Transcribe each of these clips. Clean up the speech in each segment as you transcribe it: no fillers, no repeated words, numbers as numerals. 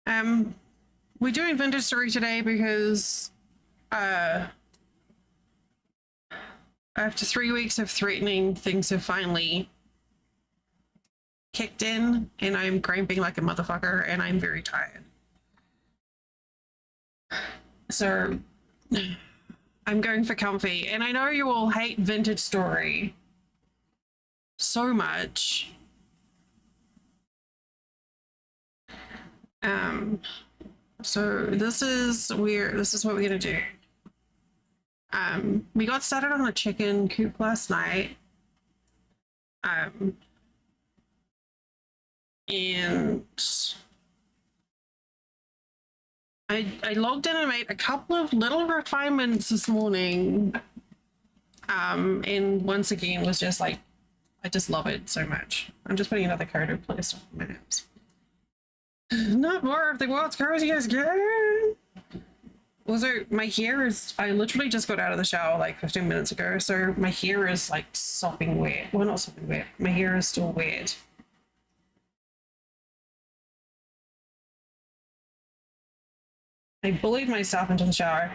We're doing vintage story today because uh after 3 weeks of threatening, things have finally kicked in and I'm cramping like a motherfucker and I'm very tired. So I'm going for comfy, and I know you all hate vintage story so much. So this is what we're gonna do. We got started on a chicken coop last night. And I logged in and made a couple of little refinements this morning. And once again was just like, I just love it so much. I'm just putting another coat of plastic on my nails. Not more of the world's coziest game. Also, my hair is, I literally just got out of the shower like 15 minutes ago, so my hair is like sopping wet. Well, not sopping wet. My hair is still wet. I bullied myself into the shower.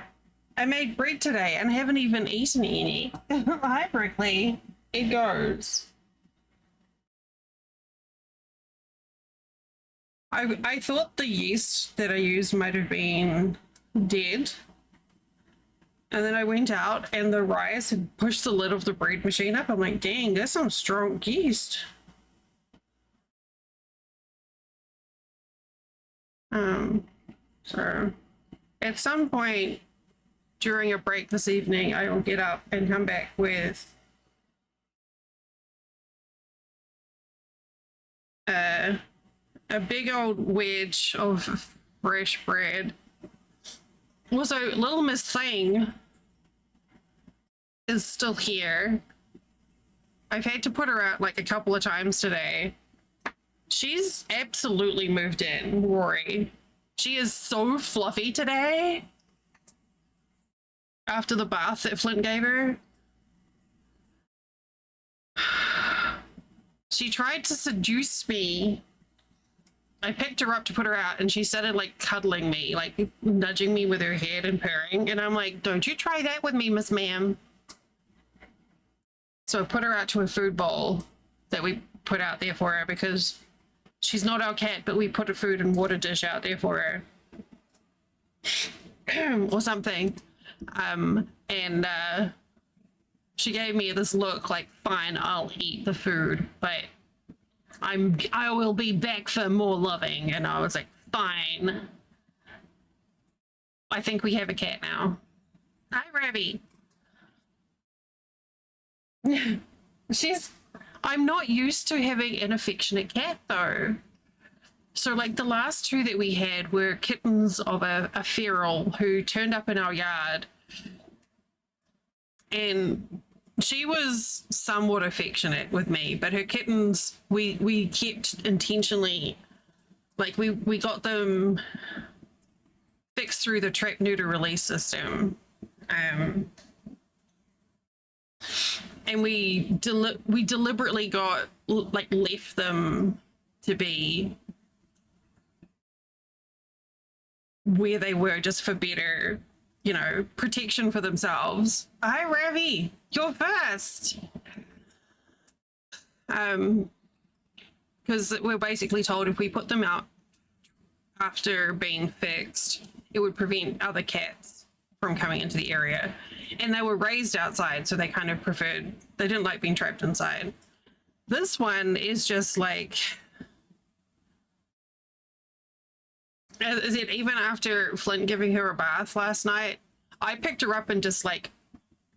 I made bread today and haven't even eaten any. Hi, Brickley. It goes. I thought the yeast that I used might have been dead. And then I went out and the rice had pushed the lid of the bread machine up. I'm like, dang, there's some strong yeast. So at some point during a break this evening, I will get up and come back with a big old wedge of fresh bread. Also, Little Miss Thing is still here. I've had to put her out like a couple of times today. She's absolutely moved in, Rory. She is so fluffy today. After the bath that Flint gave her. She tried to seduce me. I picked her up to put her out and she started like cuddling me, like nudging me with her head and purring. And I'm like, don't you try that with me, Miss Ma'am. So I put her out to a food bowl that we put out there for her because she's not our cat, but we put a food and water dish out there for her. Or something. And she gave me this look like, fine, I'll eat the food, but I will be back for more loving. And I was like, fine. I think we have a cat now. Hi, Ravi. I'm not used to having an affectionate cat though. So like the last two that we had were kittens of a feral who turned up in our yard. And she was somewhat affectionate with me, but her kittens, we kept intentionally, like we got them fixed through the trap neuter release system. And we deliberately got like left them to be where they were just for better, you know, protection for themselves. Hi, Ravi, you're first. Because we're basically told if we put them out after being fixed, it would prevent other cats from coming into the area. And they were raised outside, so they kind of preferred, they didn't like being trapped inside. This one is just like, is it even after Flint giving her a bath last night, I picked her up and just like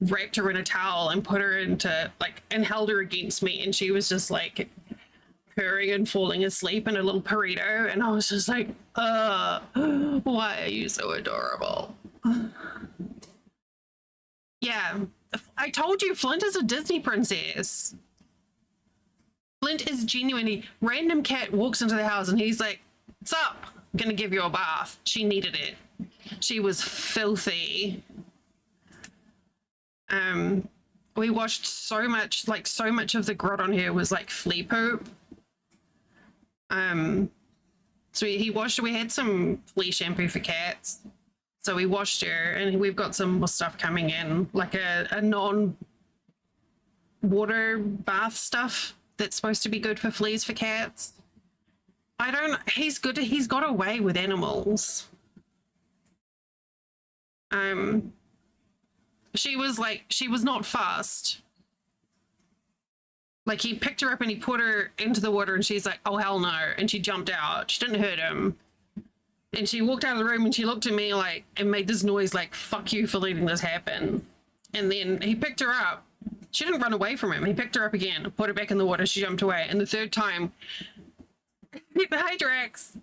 wrapped her in a towel and put her into like, and held her against me. And she was just like purring and falling asleep in a little burrito. And I was just like, why are you so adorable? Yeah, I told you Flint is a Disney princess. Flint is genuinely, random cat walks into the house and he's like, what's up? I'm gonna give you a bath. She needed it. She was filthy. We washed so much, like so much of the grot on her was like flea poop. So he washed, we had some flea shampoo for cats. So we washed her, and we've got some more stuff coming in, like a non water bath stuff that's supposed to be good for fleas for cats. I don't, he's good, he's got away with animals. She was not fast. Like, he picked her up and he put her into the water, and she's like, oh, hell no. And she jumped out. She didn't hurt him. And she walked out of the room and she looked at me like, and made this noise like, fuck you for letting this happen. And then he picked her up. She didn't run away from him. He picked her up again, put her back in the water. She jumped away. And the third time, hi, Drax.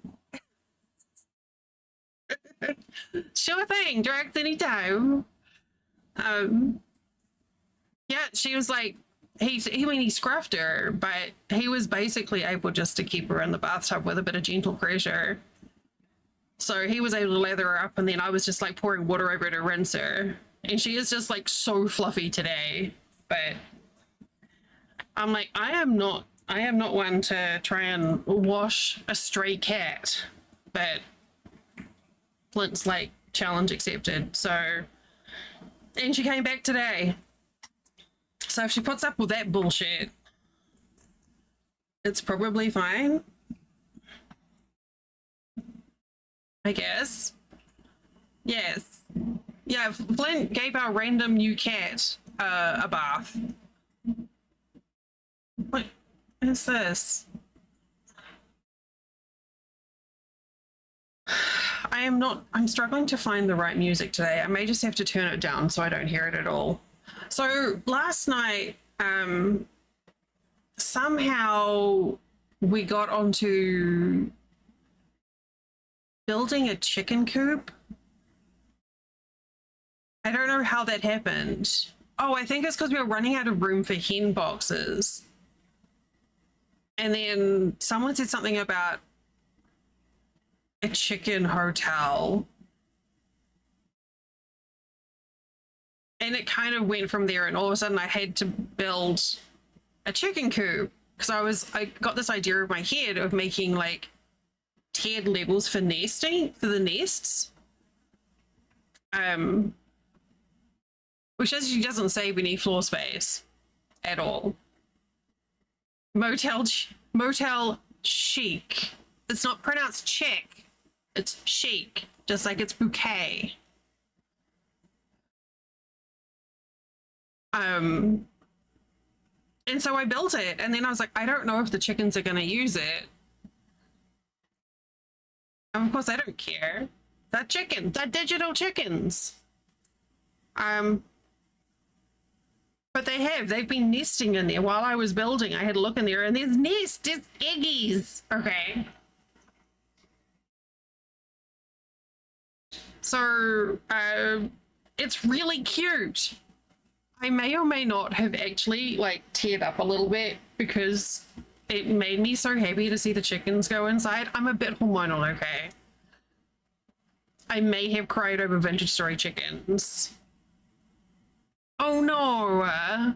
Sure thing, Drax, anytime. Yeah, she was like, he scruffed her, but he was basically able just to keep her in the bathtub with a bit of gentle pressure. So he was able to lather her up, and then I was just like pouring water over her to rinse her. And she is just like so fluffy today. But I'm like, I am not one to try and wash a stray cat. But Flint's like, challenge accepted. So, and she came back today. So if she puts up with that bullshit, it's probably fine, I guess. Yes. Yeah, Flint gave our random new cat a bath. What is this? I'm struggling to find the right music today. I may just have to turn it down so I don't hear it at all. So last night, somehow we got onto building a chicken coop. I don't know how that happened. Oh, I think it's because we were running out of room for hen boxes. And then someone said something about a chicken hotel. And it kind of went from there, and all of a sudden I had to build a chicken coop because I got this idea in my head of making like tiered levels for nesting, for the nests. Which actually doesn't save any floor space at all. Motel chic. It's not pronounced chic. It's chic, just like it's bouquet. And so I built it, and then I was like, I don't know if the chickens are going to use it. And of course, I don't care. They're digital chickens. But they've been nesting in there while I was building. I had a look in there, and there's eggies. Okay. So, it's really cute. I may or may not have actually like teared up a little bit because it made me so happy to see the chickens go inside. I'm a bit hormonal, okay? I may have cried over Vintage Story chickens. Oh no!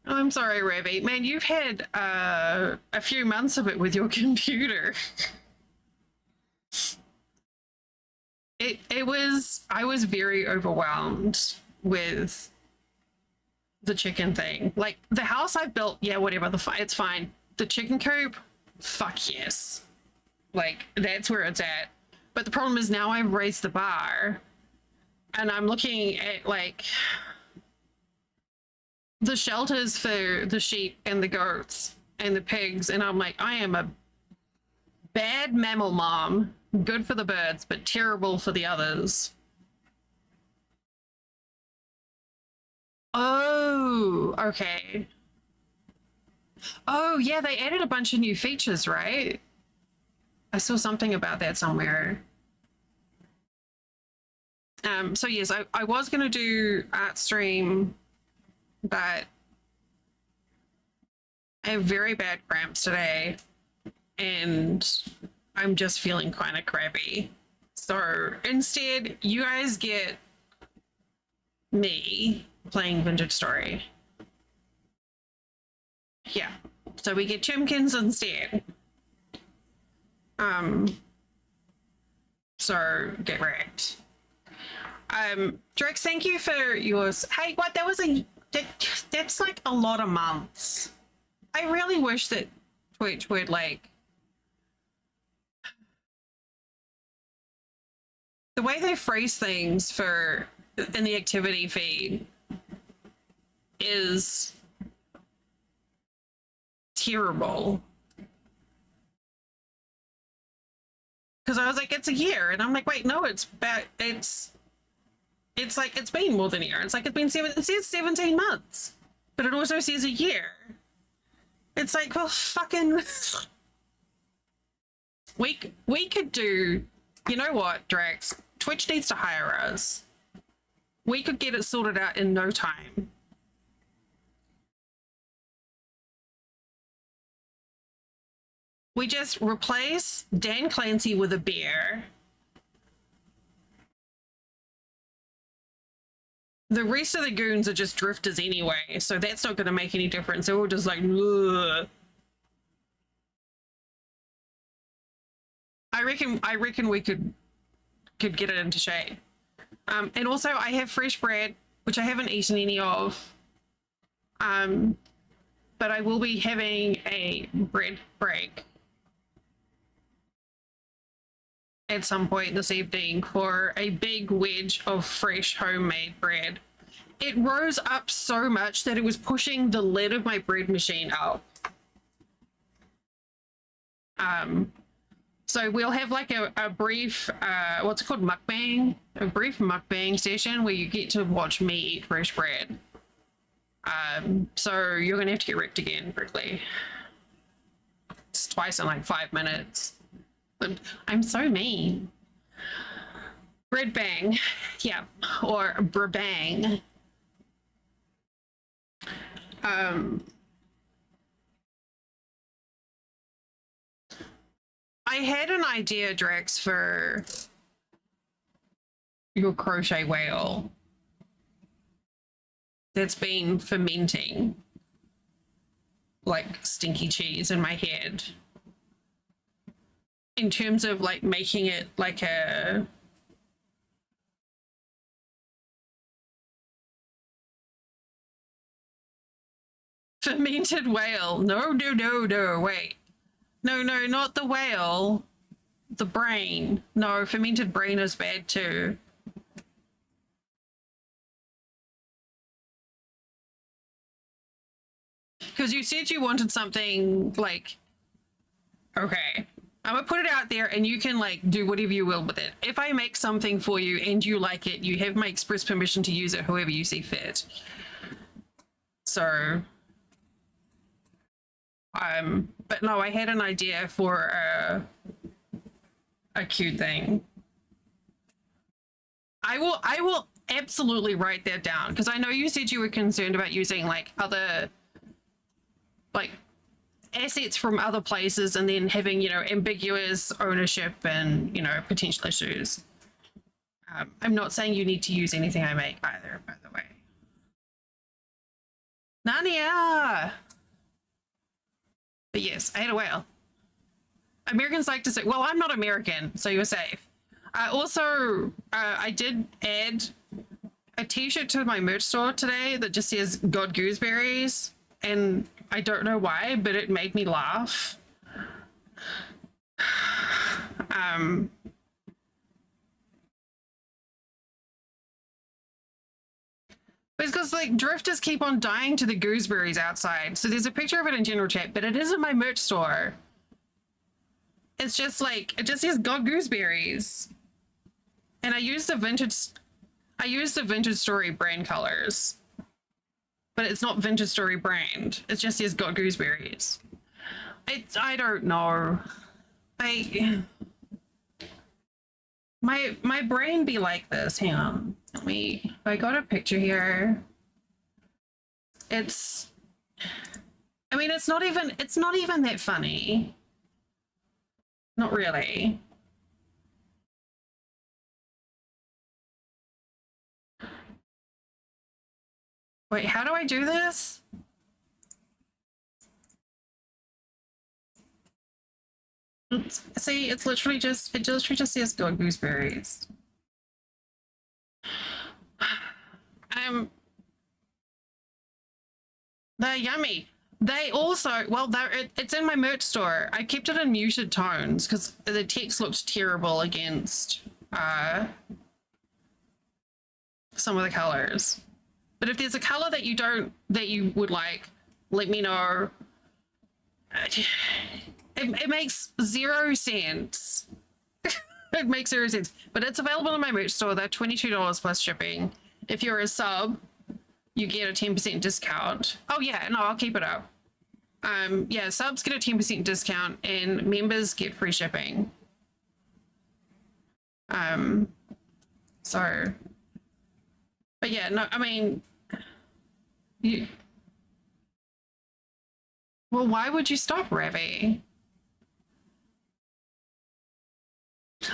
I'm sorry, Ravi. Man, you've had a few months of it with your computer. I was very overwhelmed with the chicken thing. Like, the house I built, yeah, whatever, it's fine. The chicken coop, fuck yes. Like, that's where it's at. But the problem is now I've raised the bar, and I'm looking at, like, the shelters for the sheep and the goats and the pigs, and I'm like, I am a bad mammal mom. Good for the birds, but terrible for the others. Oh, okay. Oh, yeah, they added a bunch of new features, right? I saw something about that somewhere. So yes, I was going to do art stream, but I have very bad cramps today, and I'm just feeling kind of crappy. So instead, you guys get me playing Vintage Story. Yeah, so we get Chimkins instead. So get wrecked. Drex, thank you for yours. Hey, what? That was that's like a lot of months. I really wish that Twitch would like the way they phrase things for in the activity feed is terrible. Because I was like, it's a year, and I'm like, wait, no, it's like it's been more than a year. It's like it says 17 months, but it also says a year. It's like, well, fucking we could do, you know what, Drax? Twitch needs to hire us. We could get it sorted out in no time. We just replace Dan Clancy with a bear. The rest of the goons are just drifters anyway, so that's not going to make any difference. They're all just like, ugh. I reckon we could get it into shape. And also I have fresh bread, which I haven't eaten any of. But I will be having a bread break at some point this evening for a big wedge of fresh homemade bread. It rose up so much that it was pushing the lid of my bread machine up. So we'll have like a brief, what's it called, mukbang? A brief mukbang session where you get to watch me eat fresh bread. So you're gonna have to get wrecked again, Brickley. It's twice in like 5 minutes. But I'm so mean. Bread bang, yeah, or brabang. I had an idea, Drax, for your crochet whale that's been fermenting like stinky cheese in my head. In terms of like making it like a fermented whale. No, wait. No, not the whale. The brain. No, fermented brain is bad too. Because you said you wanted something like, okay, I'm gonna put it out there and you can like do whatever you will with it. If I make something for you and you like it, you have my express permission to use it however you see fit. So, but no, I had an idea for a cute thing. I will absolutely write that down because I know you said you were concerned about using like other like assets from other places and then having, you know, ambiguous ownership and, you know, potential issues. I'm not saying you need to use anything I make either, by the way. Nania! But yes, I ate a whale. Americans like to say, well, I'm not American, so you're safe. Also, I did add a t-shirt to my merch store today that just says God Gooseberries, and I don't know why, but it made me laugh. It's because like drifters keep on dying to the gooseberries outside. So there's a picture of it in general chat, but it is in my merch store. It's just like, it just says God Gooseberries. And I use the vintage story brand colors. But it's not vintage story brand. It just says God Gooseberries. I don't know. My brain be like this. Hang on. I got a picture here. It's not even that funny. Not really. Wait, how do I do this? See, it's literally just it literally just says go gooseberries. Um, they're yummy. They also, well, it's in my merch store. I kept it in muted tones because the text looked terrible against some of the colors. But if there's a color that you would like, let me know. It makes 0 cents. It makes 0 cents. But it's available in my merch store. They're $22 plus shipping. If you're a sub, you get a 10% discount. Oh yeah, no, I'll keep it up. Yeah, subs get a 10% discount and members get free shipping. So, but yeah, no, I mean, well, why would you stop, Ravi?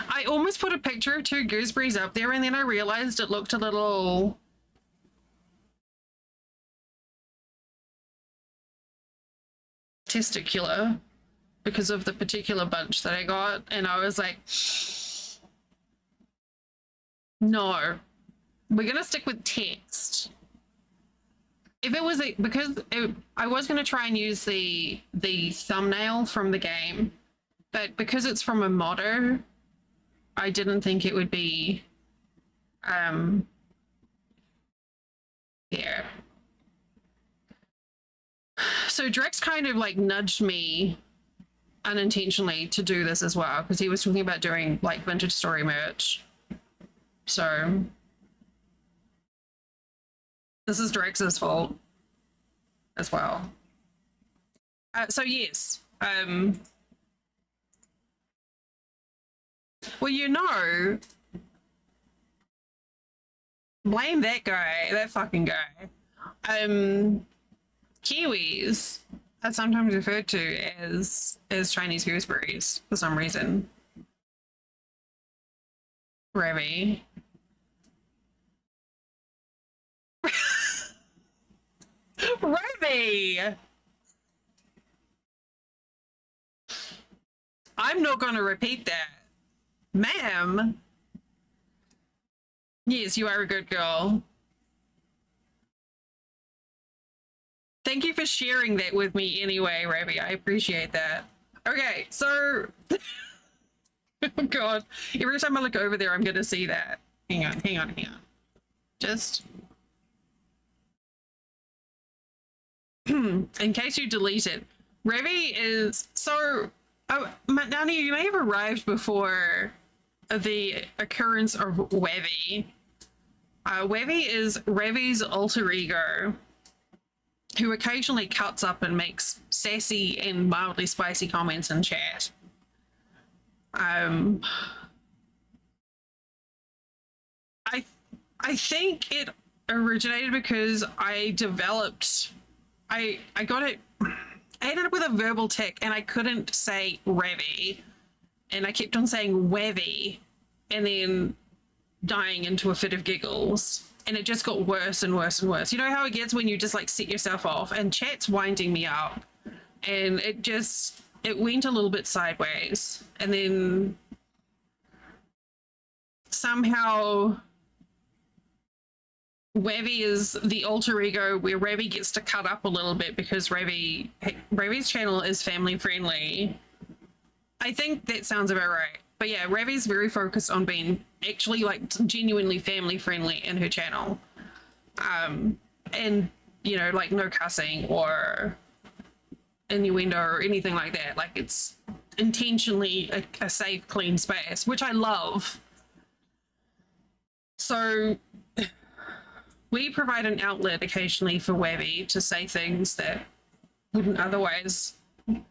I almost put a picture of 2 gooseberries up there and then I realized it looked a little testicular because of the particular bunch that I got, and I was like, no, we're gonna stick with text. If it was I was gonna try and use the thumbnail from the game, but because it's from a modder, I didn't think it would be yeah. So Drex kind of like nudged me unintentionally to do this as well because he was talking about doing like vintage story merch. So this is Drex's fault as well. So yes, well, you know, blame that guy, that fucking guy. Kiwis are sometimes referred to as Chinese gooseberries for some reason. Ravi. Ravi! I'm not going to repeat that. Ma'am. Yes, you are a good girl. Thank you for sharing that with me anyway, Ravi. I appreciate that. Okay, so... oh, God. Every time I look over there, I'm going to see that. Hang on. Just... in case you delete it. Ravi is... So, Nani, you may have arrived before the occurrence of Wevy. Wevy is Ravi's alter ego, who occasionally cuts up and makes sassy and mildly spicy comments in chat. I think it originated because I got it. I ended up with a verbal tick and I couldn't say Ravi, and I kept on saying Wevy, and then dying into a fit of giggles. And it just got worse and worse and worse. You know how it gets when you just like set yourself off, and chat's winding me up, and it went a little bit sideways, and then somehow Wevy is the alter ego where Ravi gets to cut up a little bit because Ravi's channel is family friendly. I think that sounds about right. But yeah, Ravi's very focused on being actually like genuinely family friendly in her channel. And you know, like no cussing or innuendo or anything like that. Like it's intentionally a safe, clean space, which I love. So we provide an outlet occasionally for Webby to say things that wouldn't otherwise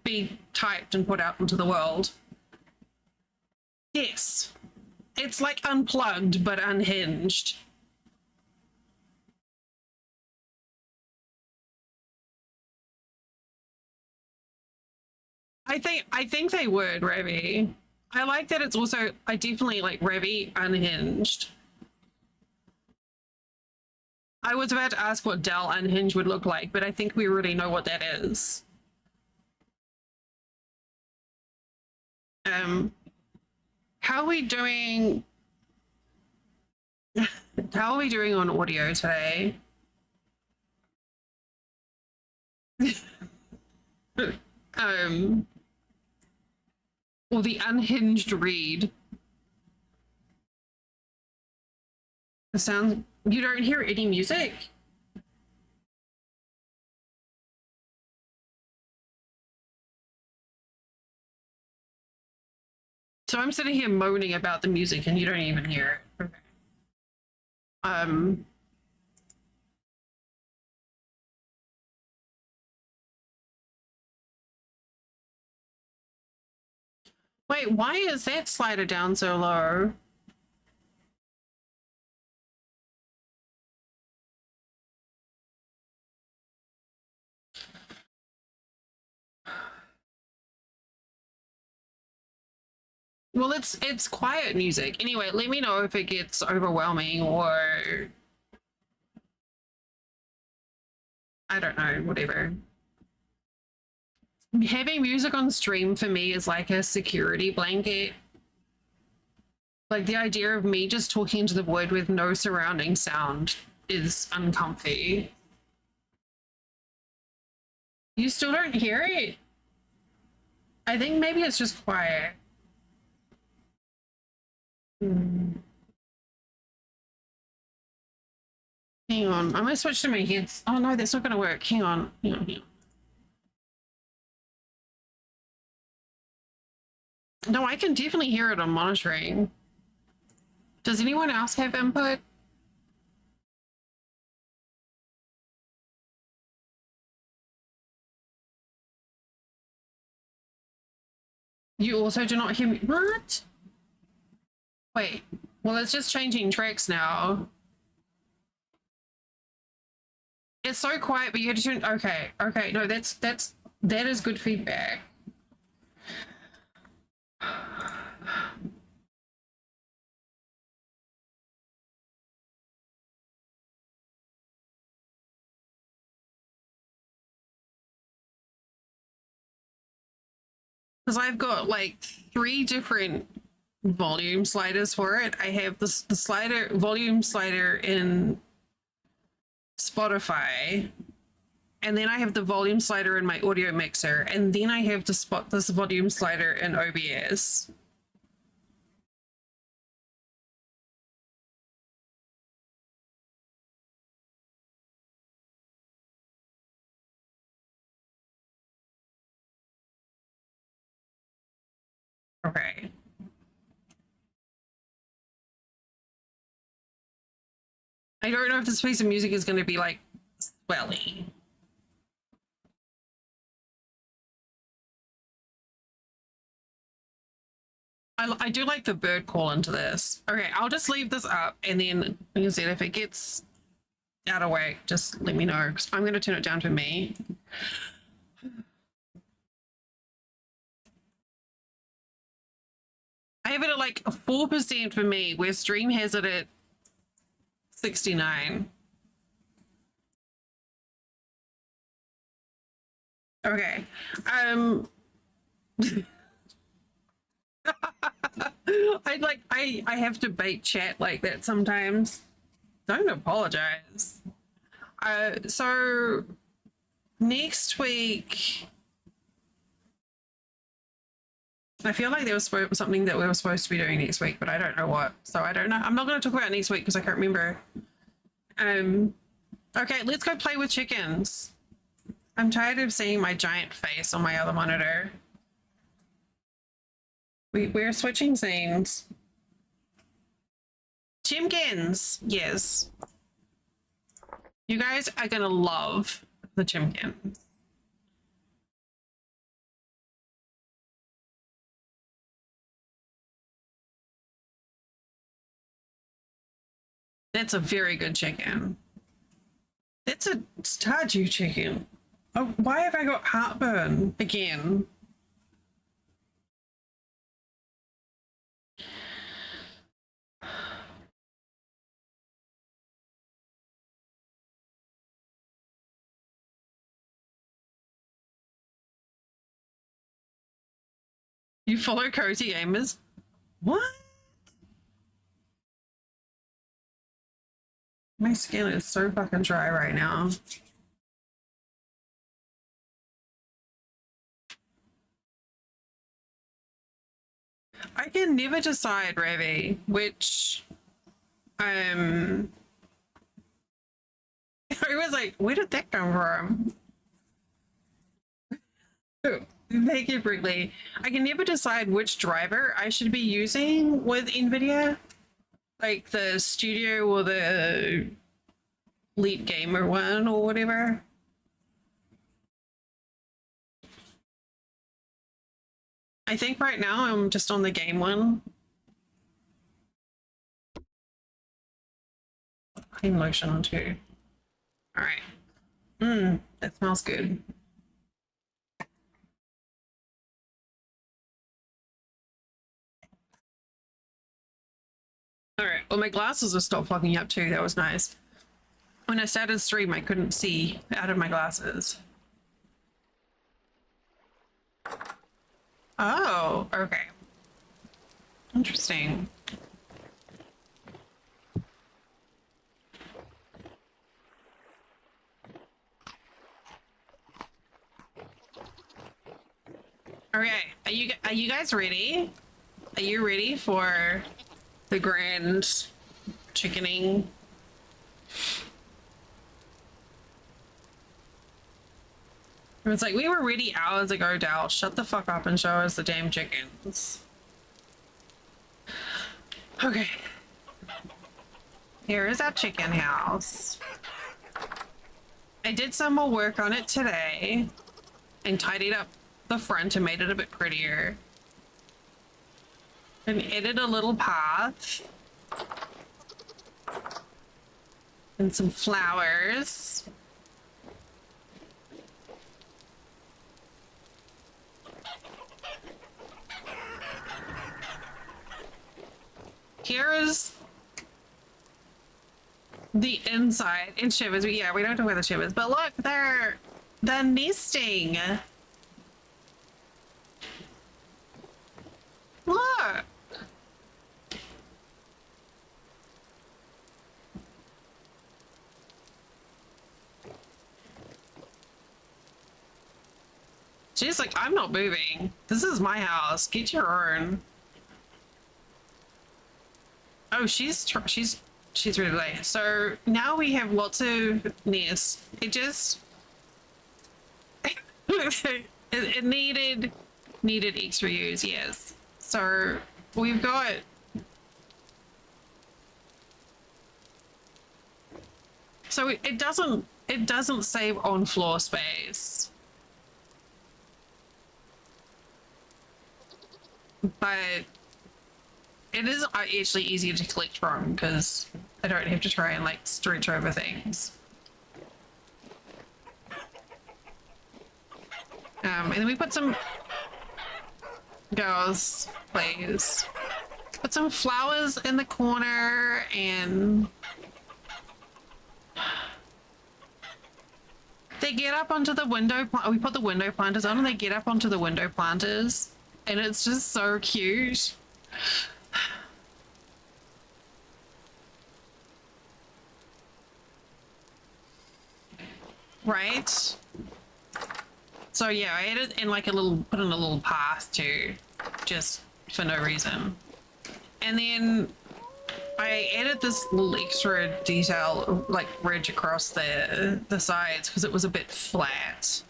be typed and put out into the world. Yes, it's like unplugged but unhinged. I think they would, Revy. I like that it's also, I definitely like Revy unhinged. I was about to ask what Dell unhinged would look like, but I think we already know what that is. Um, how are we doing? How are we doing on audio today? um, or the unhinged read. The sound. You don't hear any music? So I'm sitting here moaning about the music and you don't even hear it. Okay. Um, wait, why is that slider down so low? Well, it's quiet music. Anyway, let me know if it gets overwhelming or I don't know, whatever. Having music on stream for me is like a security blanket. Like the idea of me just talking to the wood with no surrounding sound is uncomfy. You still don't hear it? I think maybe it's just quiet. Hmm. Hang on, I'm gonna switch to my heads. Oh no, that's not gonna work. Hang on, hang on, hang on. No, I can definitely hear it on monitoring. Does anyone else have input? You also do not hear me. What? Wait. Well, it's just changing tracks now. It's so quiet, but you had to turn. Okay, okay. No, that is good feedback. Because I've got like 3 different volume sliders for it. I have the slider volume slider in Spotify, and then I have the volume slider in my audio mixer, and then I have this volume slider in OBS. Okay. I don't know if this piece of music is going to be like swelly. I do like the bird call into this. Okay, I'll just leave this up and then, like I said, if it gets out of whack, just let me know because I'm going to turn it down to me. I have it at like 4% for me, where Stream has it at 69. Okay. I have to bait chat like that sometimes. Don't apologize. So next week, I feel like there was something that we were supposed to be doing next week, but I don't know what. So I don't know. I'm not going to talk about next week because I can't remember. Okay, let's go play with chickens. I'm tired of seeing my giant face on my other monitor. We're switching scenes. Chimkens, yes. You guys are gonna love the chimkins. That's a very good chicken. That's a stardew chicken. Oh, why have I got heartburn again? You follow cozy gamers? What? My skin is so fucking dry right now. I can never decide, Ravi, which I was like, where did that come from? Thank you, Brickley. I can never decide which driver I should be using with NVIDIA, like the studio or the Elite Gamer one or whatever. I think right now I'm just on the game one. Putting lotion on too. All right. That smells good. All right. Well, my glasses have stopped fogging up too. That was nice. When I started stream, I couldn't see out of my glasses. Oh, okay. Interesting. Okay, are you guys ready? Are you ready for the grand chickening? It's like we were ready hours ago, Dal. Shut the fuck up and show us the damn chickens. Okay. Here is our chicken house. I did some more work on it today and tidied up the front and made it a bit prettier. And added a little path. And some flowers. Here's the inside. It shivers. Yeah, we don't know where the shivers, but look, they're nesting. Look. She's like, I'm not moving. This is my house. Get your own. Oh, she's ready to play. So now we have lots of nests. It just it needed extra use, yes. So we've got it doesn't save on floor space. But it is actually easier to collect from because I don't have to try and like stretch over things. And then we put some girls, please. Put some flowers in the corner and they get up onto the window. We put the window planters on and they get up onto the window planters and it's just so cute. Right? So yeah, I added in like put in a little path too, just for no reason. And then I added this little extra detail, like ridge across the sides because it was a bit flat.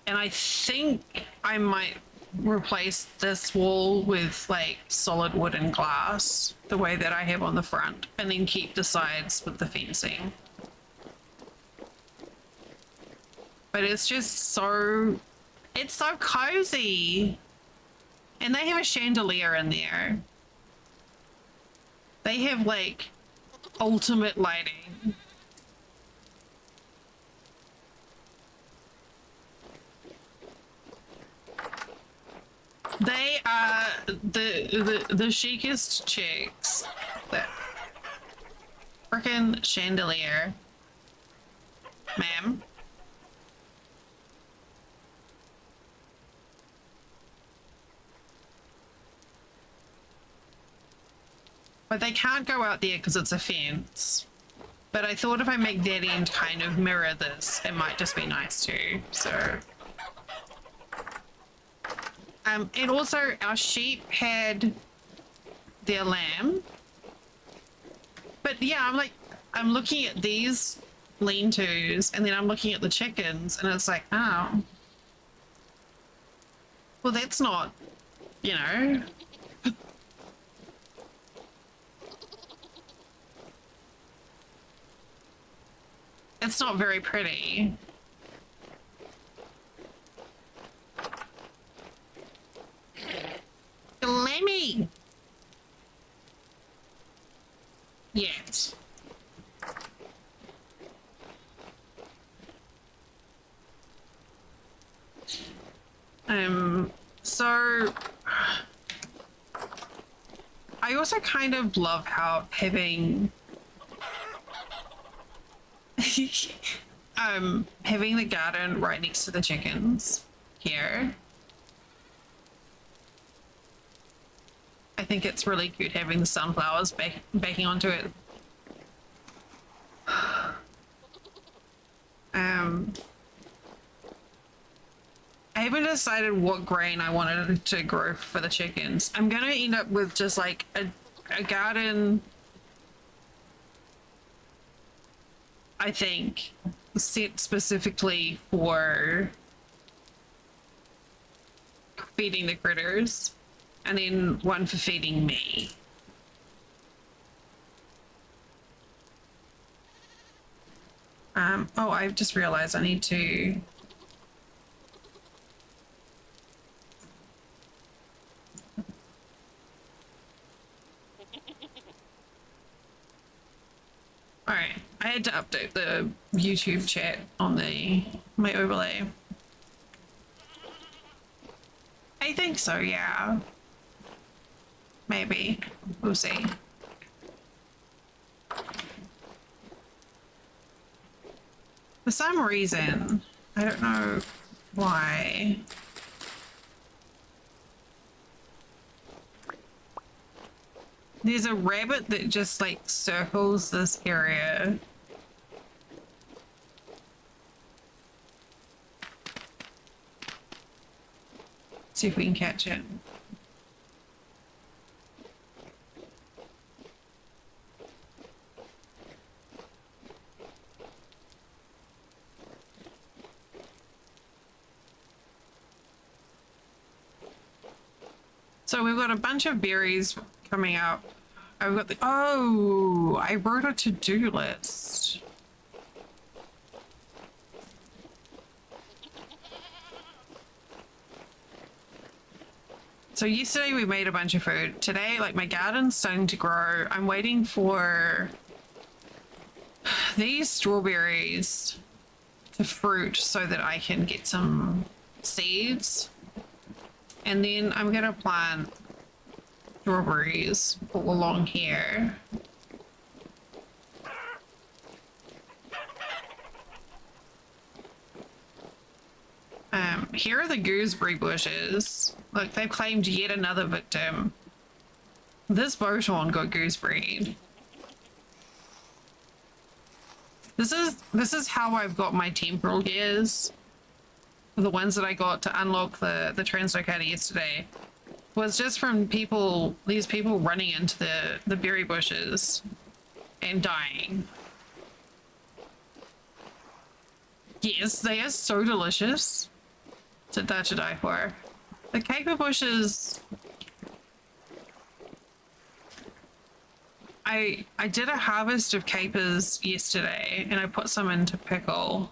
And I think I might replace this wall with like solid wooden glass, the way that I have on the front, and then keep the sides with the fencing. But it's just it's so cozy. And they have a chandelier in there. They have like ultimate lighting. They are the chicest chicks. That frickin' chandelier. Ma'am. But they can't go out there because it's a fence. But I thought if I make that end kind of mirror this, it might just be nice too. So, and also our sheep had their lamb. But yeah, I'm looking at these lean-tos, and then I'm looking at the chickens, and it's like, oh, well, that's not, you know. It's not very pretty. Lemmy! Yes. So I also kind of love how having having the garden right next to the chickens here. I think it's really cute having the sunflowers backing onto it. I haven't decided what grain I wanted to grow for the chickens. I'm gonna end up with just like a garden, I think, set specifically for feeding the critters, and then one for feeding me. Oh, I've just realized I need to... Alright, I had to update the YouTube chat on my overlay. I think so, yeah. Maybe. We'll see. For some reason, I don't know why. There's a rabbit that just like circles this area. See if we can catch it. So we've got a bunch of berries coming up. I've got the... Oh, I wrote a to-do list. So yesterday we made a bunch of food. Today, like, my garden's starting to grow. I'm waiting for these strawberries to fruit so that I can get some seeds. And then I'm gonna plant strawberries all along here. Here are the gooseberry bushes. Look, they've claimed yet another victim. This boton got gooseberried. This is how I've got my temporal gears. The ones that I got to unlock the translocator yesterday was just from these people running into the berry bushes and dying. Yes, they are so delicious. They're to die for. The caper bushes, I did a harvest of capers yesterday and I put some into pickle.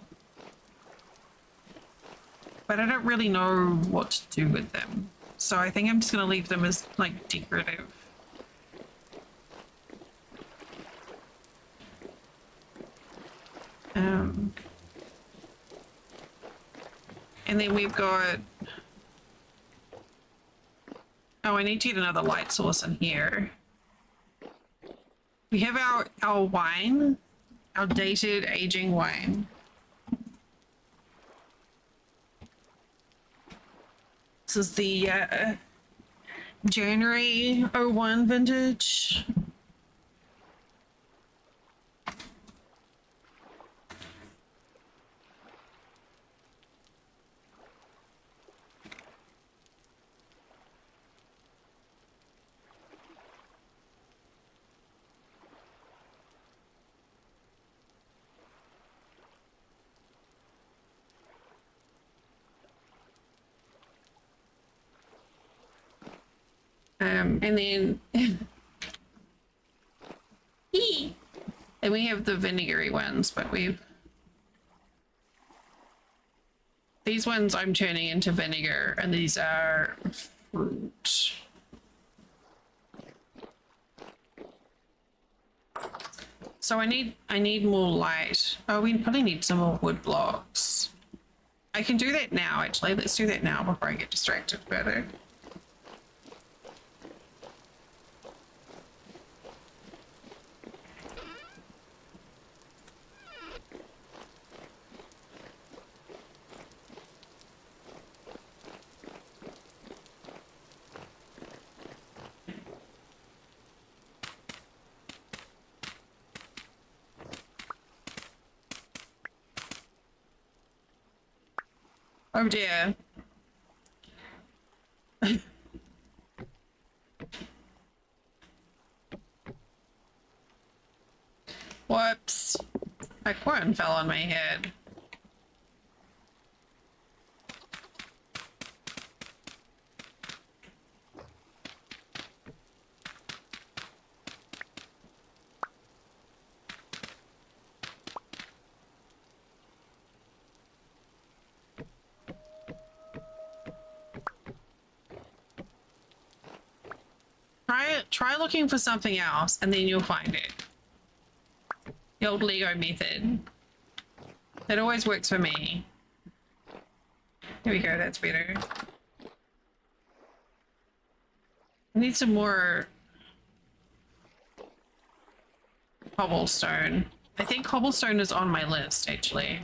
But I don't really know what to do with them. So I think I'm just gonna leave them as like decorative. And then we've got... Oh, I need to get another light source in here. We have our wine, our dated aging wine. This is the January '01 vintage. And then and we have the vinegary ones, but these ones I'm turning into vinegar, and these are fruit. So I need more light. Oh, we probably need some more wood blocks. I can do that now, actually. Let's do that now before I get distracted further. Oh dear. Whoops. A corn fell on my head. Try looking for something else and then you'll find it. The old Lego method. That always works for me. Here we go, that's better. I need some more cobblestone. I think cobblestone is on my list, actually.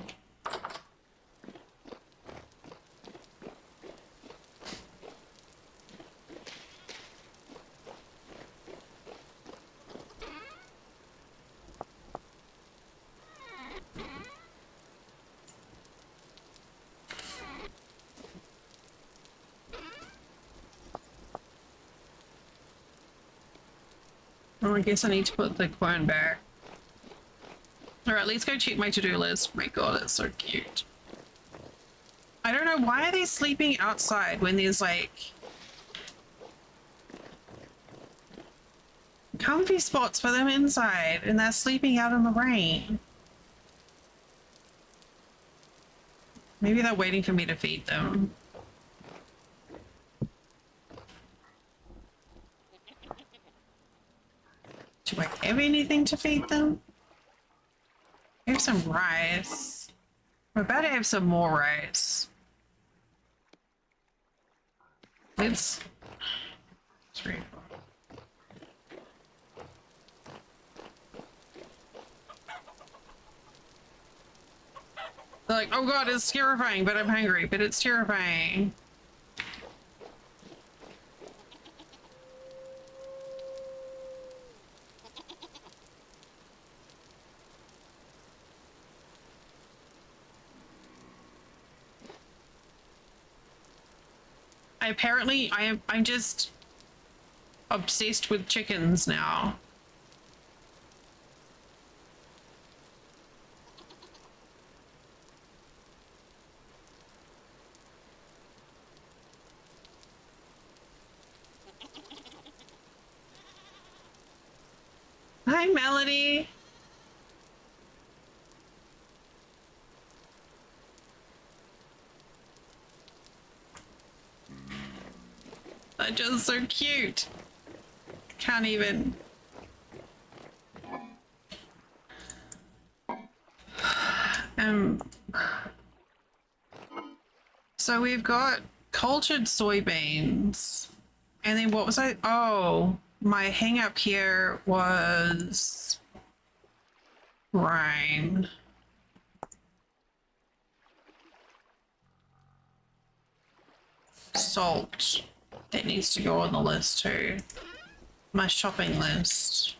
Oh, I guess I need to put the quern back. Alright, let's go check my to-do list. Oh my god, it's so cute. I don't know, why are they sleeping outside when there's like comfy spots for them inside and they're sleeping out in the rain? Maybe they're waiting for me to feed them. Do I have anything to feed them? I have some rice. We're about to have some more rice. Let's... 3, 4. They're like, oh god, it's terrifying, but I'm hungry, but it's terrifying. I'm just obsessed with chickens now. Hi, Melody. They're just so cute. Can't even. So we've got cultured soybeans. And then what was I? Oh, my hang up here was brine. Salt. That needs to go on the list too. My shopping list.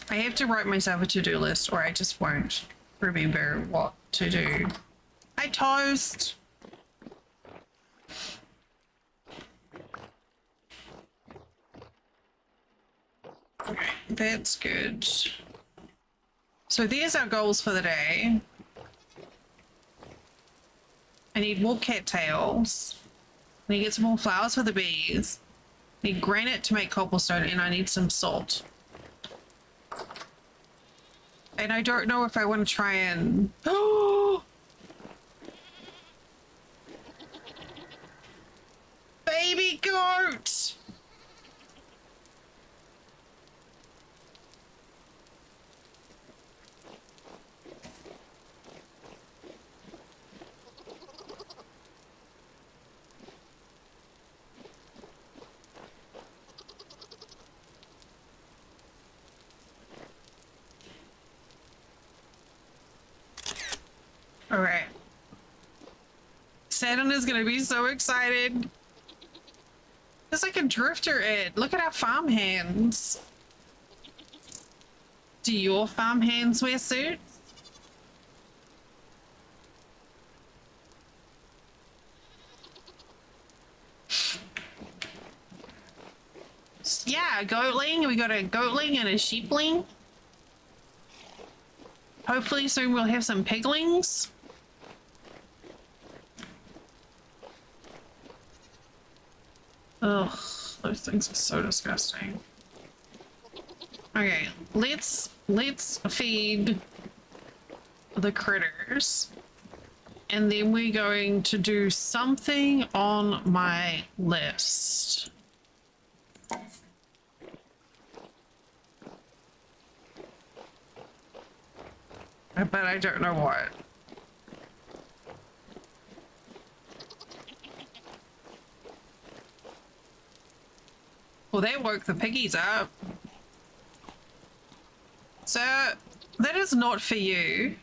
I have to write myself a to-do list or I just won't remember what to do. Hi, Toast. Okay, that's good. So there's our goals for the day. I need more cattails. I need to get some more flowers for the bees. I need granite to make cobblestone, and I need some salt. And I don't know if I want to try and... Oh! Baby goat! All right. Saturn is going to be so excited. There's like a drifter, Ed. Look at our farm hands. Do your farm hands wear suits? Yeah, a goatling. We got a goatling and a sheepling. Hopefully soon we'll have some piglings. Ugh, those things are so disgusting. Okay, let's feed the critters. And then we're going to do something on my list. But I don't know what. Well, they woke the piggies up. Sir, that is not for you.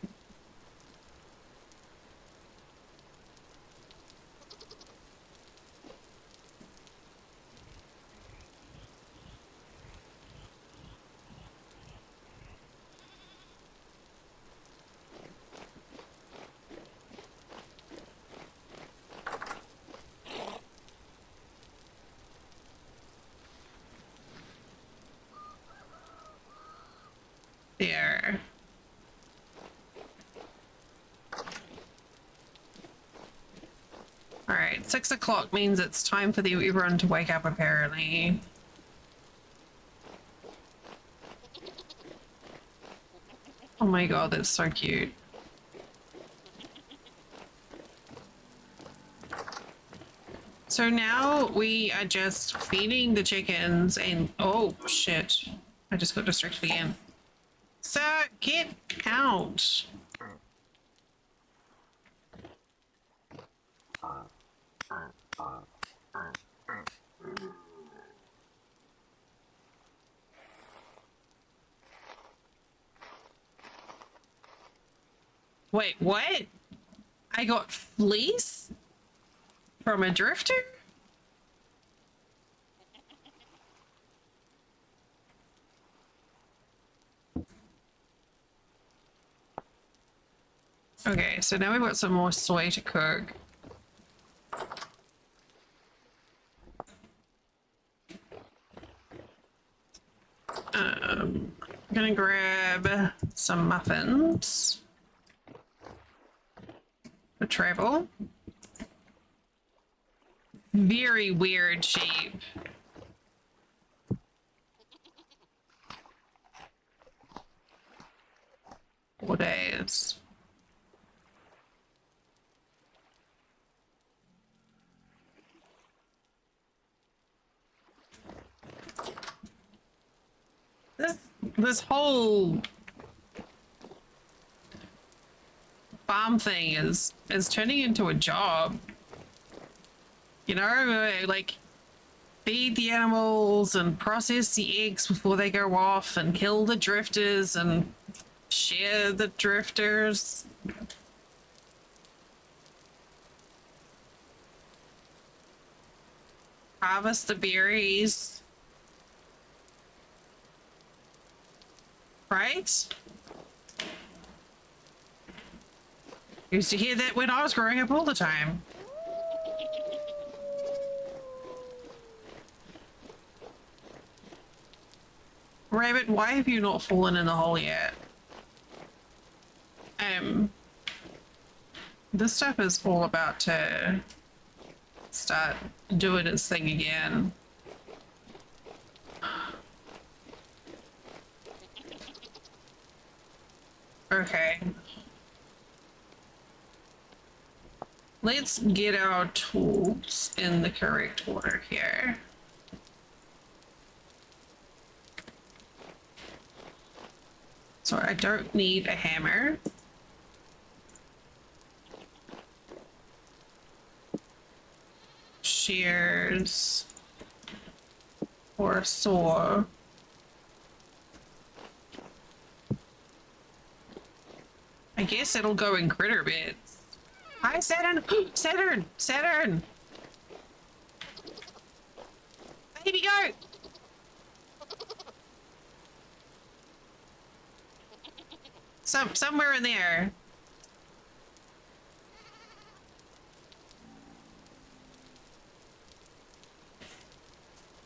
There. All right, 6 o'clock means it's time for everyone to wake up, apparently. Oh my god, that's so cute. So now we are just feeding the chickens and... Oh, shit. I just got distracted again. Sir, get out. Wait, what? I got fleece from a drifter? Okay, so now we've got some more soy to cook. I'm gonna grab some muffins for travel. Very weird sheep. Four days. This whole farm thing is turning into a job. You know, like feed the animals and process the eggs before they go off and kill the drifters and share the drifters. Harvest the berries. Right? Used to hear that when I was growing up all the time. Rabbit, why have you not fallen in the hole yet? Um, this stuff is all about to start doing its thing again. Okay. Let's get our tools in the correct order here. So I don't need a hammer. Shears or a saw. I guess it'll go in critter bits. Hi, Saturn! Saturn! Saturn! Baby goat! Somewhere in there.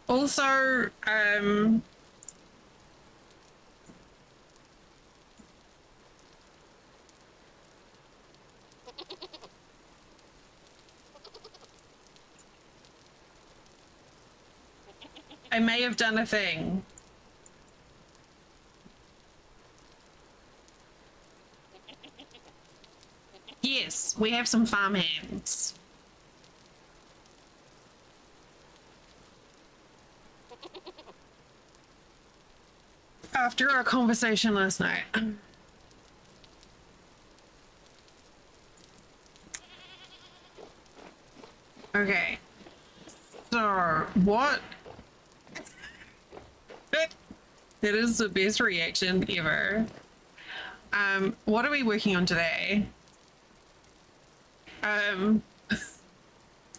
Also, I may have done a thing. Yes, we have some farm hands. After our conversation last night. Okay. So, what? That is the best reaction ever. What are we working on today?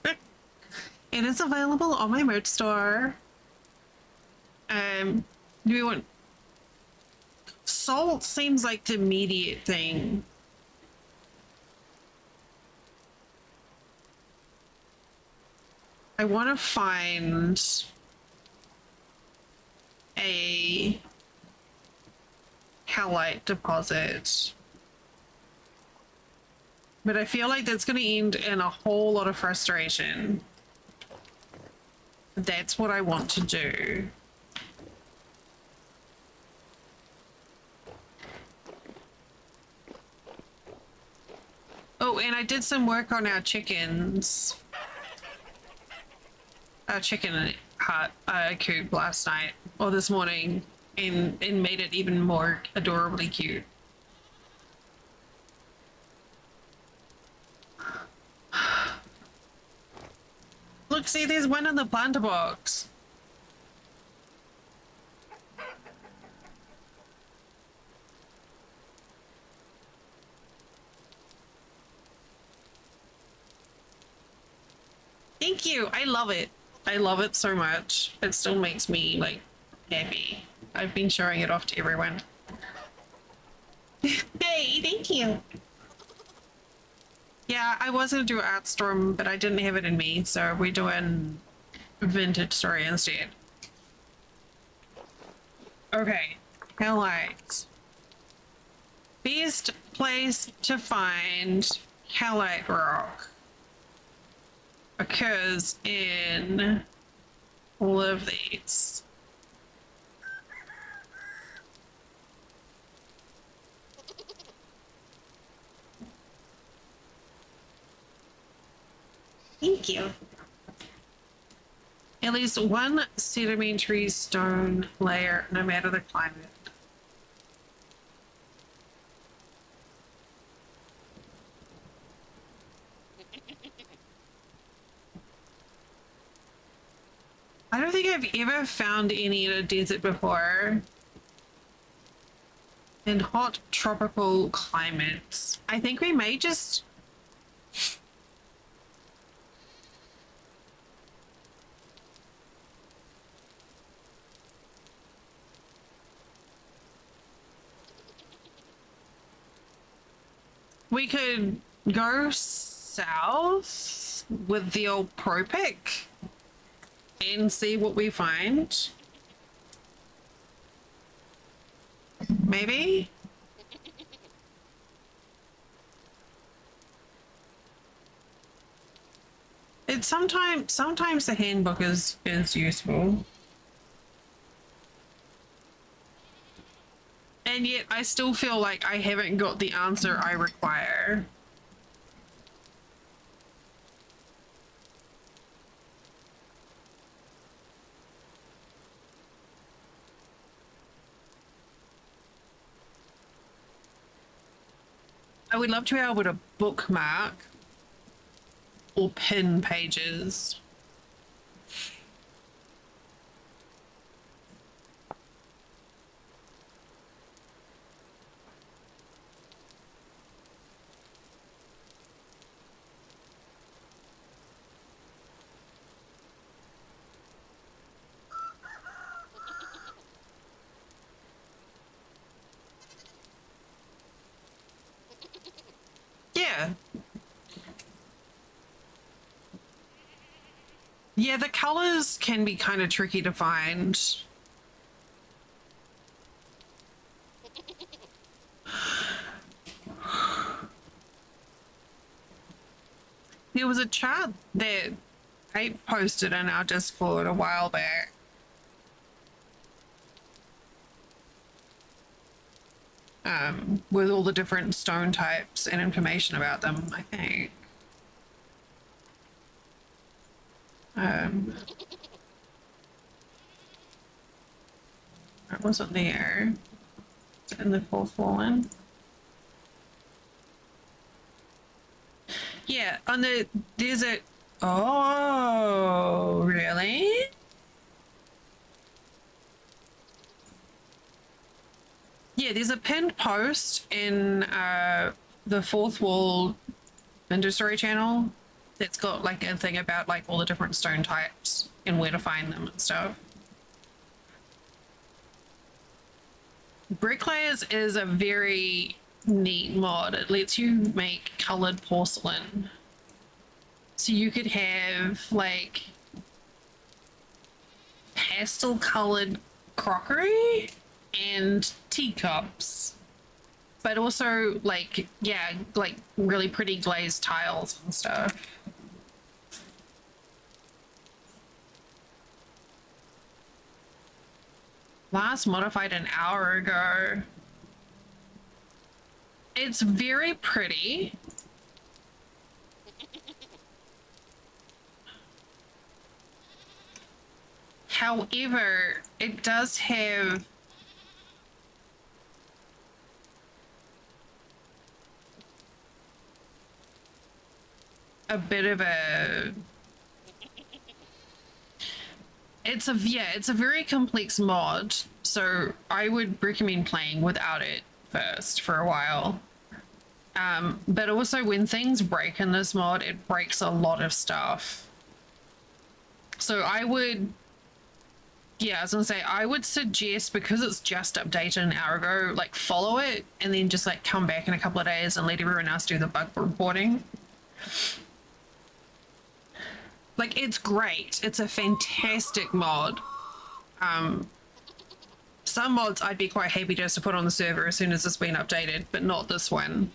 It is available on my merch store. Do we want... Salt seems like the immediate thing. I want to find a halite deposit. But I feel like that's going to end in a whole lot of frustration. That's what I want to do. Oh, and I did some work on our chickens. Our chicken hut coop last night or this morning and made it even more adorably cute. Look, see, there's one in the planter box. Thank you. I love it. I love it so much. It still makes me, like, happy. I've been showing it off to everyone. Hey, thank you. Yeah, I was going to do Artstorm, but I didn't have it in me, so we're doing Vintage Story instead. Okay, Hellite. Best place to find Hellite rock occurs in all of these. Thank you. At least one sedimentary stone layer, no matter the climate. I don't think I've ever found any in a desert before. In hot tropical climates. I think we may just... We could go south with the old pro pick and see what we find. Maybe? But sometimes the handbook is useful. And yet I still feel like I haven't got the answer I require. I would love to be able to bookmark or pin pages. Yeah. Yeah, the colors can be kind of tricky to find. There was a chart that I posted in our Discord a while back. With all the different stone types and information about them, I think. It wasn't there. It's in the fourth one. Yeah, on there's a, oh, really? Yeah, there's a pinned post in the fourth wall industry channel that's got like a thing about like all the different stone types and where to find them and stuff. Bricklayers is a very neat mod. It lets you make colored porcelain. So you could have like pastel colored crockery and teacups, but also like, yeah, like really pretty glazed tiles and stuff. Last modified an hour ago. It's very pretty. However, it does have a bit of a, it's a very complex mod, so I would recommend playing without it first for a while. But also when things break in this mod, it breaks a lot of stuff. So I would, yeah, I was gonna say, I would suggest, because it's just updated an hour ago, like follow it and then just like come back in a couple of days and let everyone else do the bug reporting. Like, it's great. It's a fantastic mod. Some mods I'd be quite happy just to put on the server as soon as it's been updated, but not this one.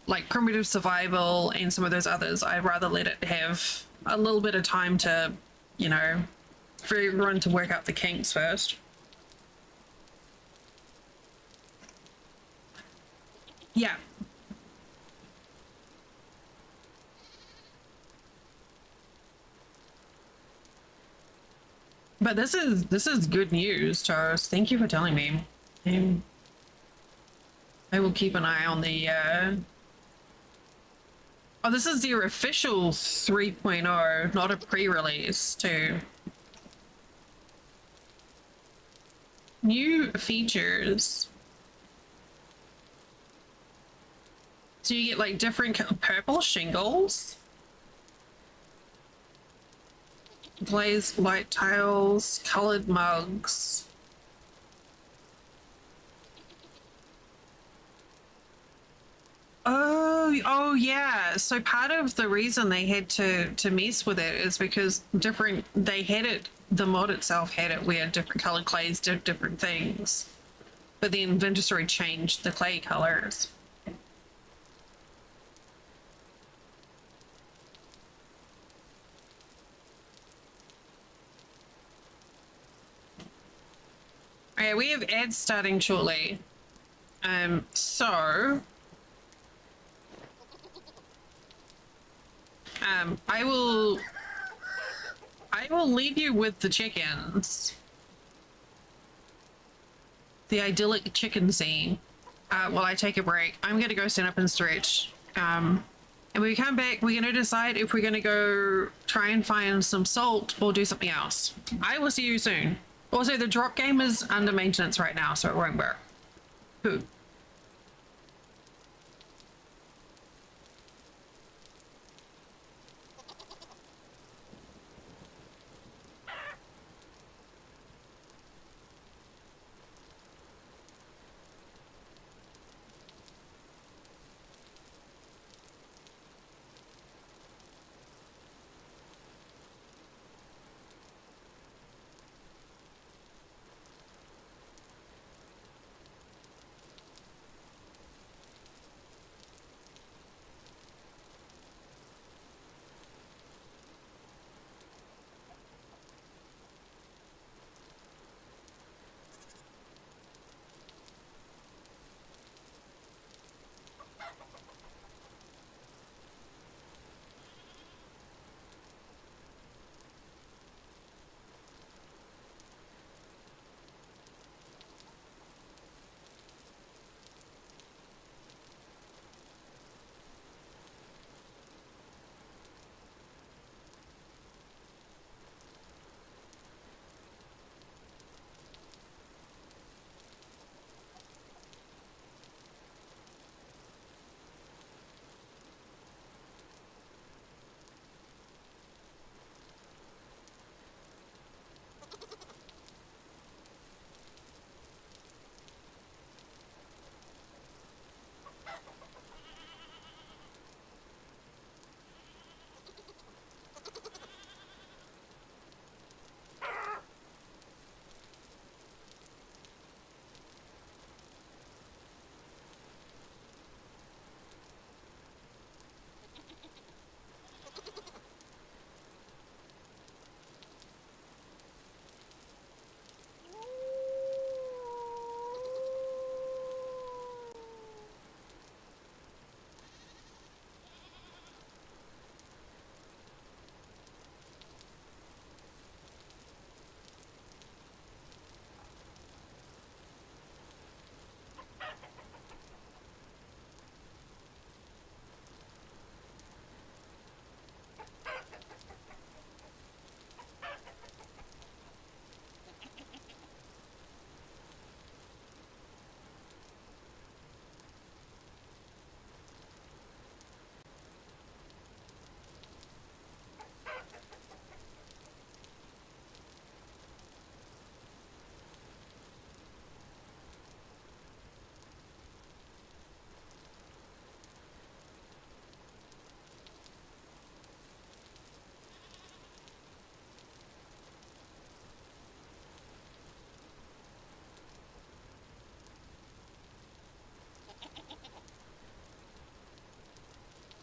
Like Primitive Survival and some of those others, I'd rather let it have a little bit of time to, you know, for everyone to work out the kinks first. Yeah. But this is good news, Charles. Thank you for telling me. I will keep an eye on the oh, this is their official 3.0, not a pre-release too. New features. So you get like different purple shingles, glazed light tiles, colored mugs. Oh yeah. So part of the reason they had to mess with it is because they had it, the mod itself had it where different colored clays did different things. But then Vintage changed the clay colors. Okay, we have ads starting shortly. So I will leave you with the chickens. The idyllic chicken scene. While I take a break. I'm gonna go stand up and stretch. And when we come back, we're gonna decide if we're gonna go try and find some salt or do something else. I will see you soon. Also, the drop game is under maintenance right now, so it won't work. Who?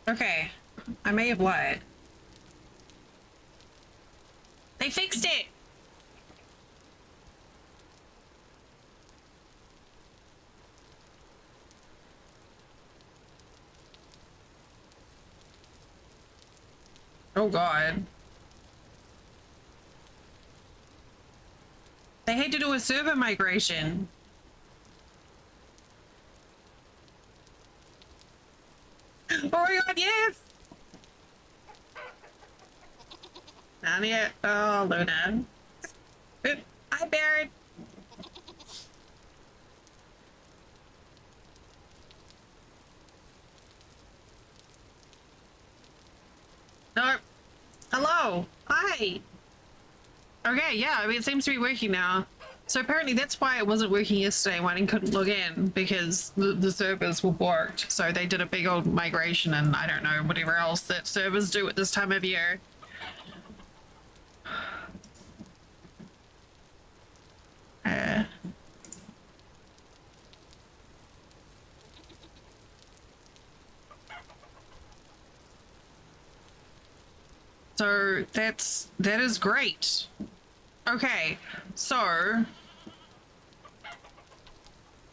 Okay, I may have lied. They fixed it! Oh god. They had to do a server migration. Oh my god, yes! Not yet. Oh, Luna. Oop, hi, Barrett. No. Hello. Hi. Okay, yeah, I mean, it seems to be working now. So apparently that's why it wasn't working yesterday when I couldn't log in, because the servers were borked. So they did a big old migration and I don't know, whatever else that servers do at this time of year. Uh, so that is great. Okay, so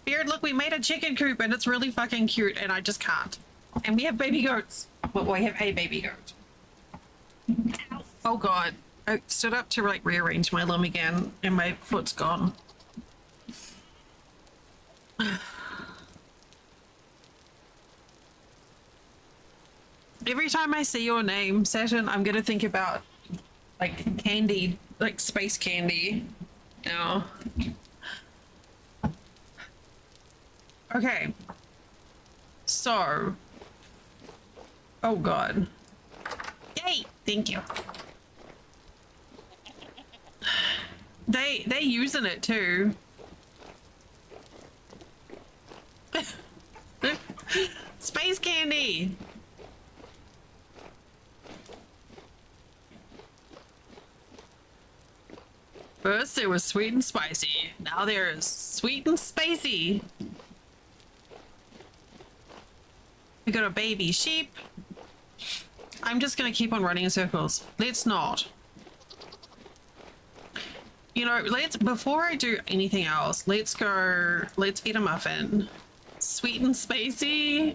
Beard, look, we made a chicken coop and it's really fucking cute and I just can't. And we have baby goats. Well, we have a baby goat. Oh god. I stood up to like rearrange my limb again and my foot's gone. Every time I see your name, Saturn, I'm gonna think about like candy, like space candy. No. Okay. So. Oh god. Yay! Thank you. They using it too. Space candy. First it was sweet and spicy. Now there's sweet and spicy. We got a baby sheep. I'm just gonna keep on running in circles. Let's not. You know, before I do anything else, let's eat a muffin. Sweet and spicy.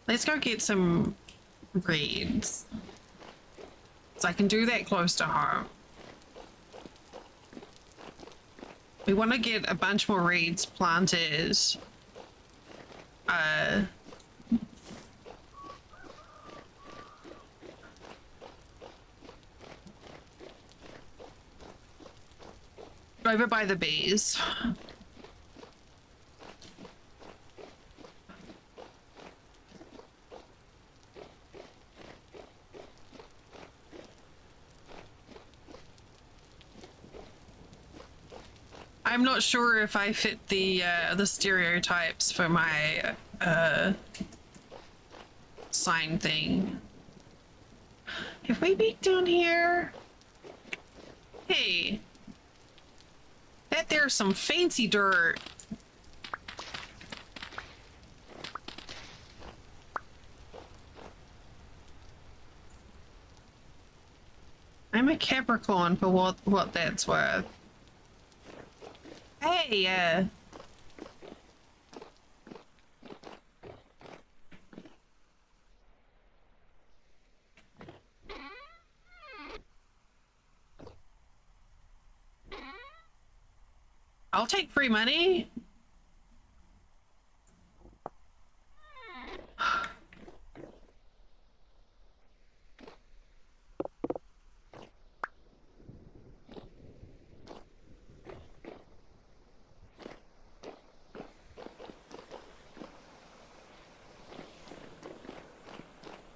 Let's go get some reeds. So I can do that close to home. We want to get a bunch more reeds planted. Over by the bees. I'm not sure if I fit the stereotypes for my sign thing. Have we been down here? Hey. That there's some fancy dirt. I'm a Capricorn for what that's worth. Hey, I'll take free money.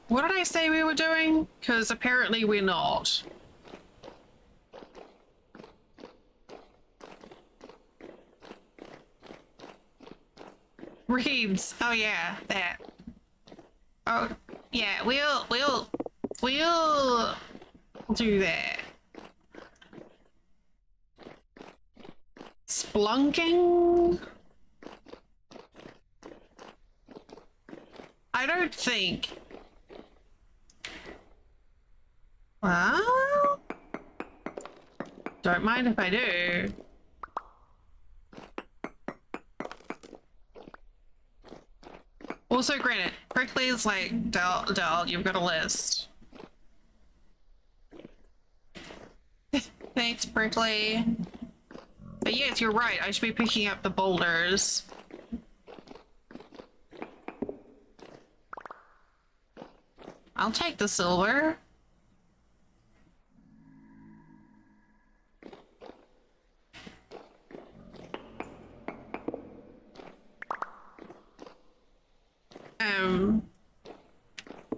What did I say we were doing? Because apparently we're not. Reeds. Oh yeah, that. Oh yeah, we'll do that. Splunking? I don't think. Well, don't mind if I do. Also, granted, Prickly is like, Del, you've got a list. Thanks, Prickly. But yes, you're right. I should be picking up the boulders. I'll take the silver.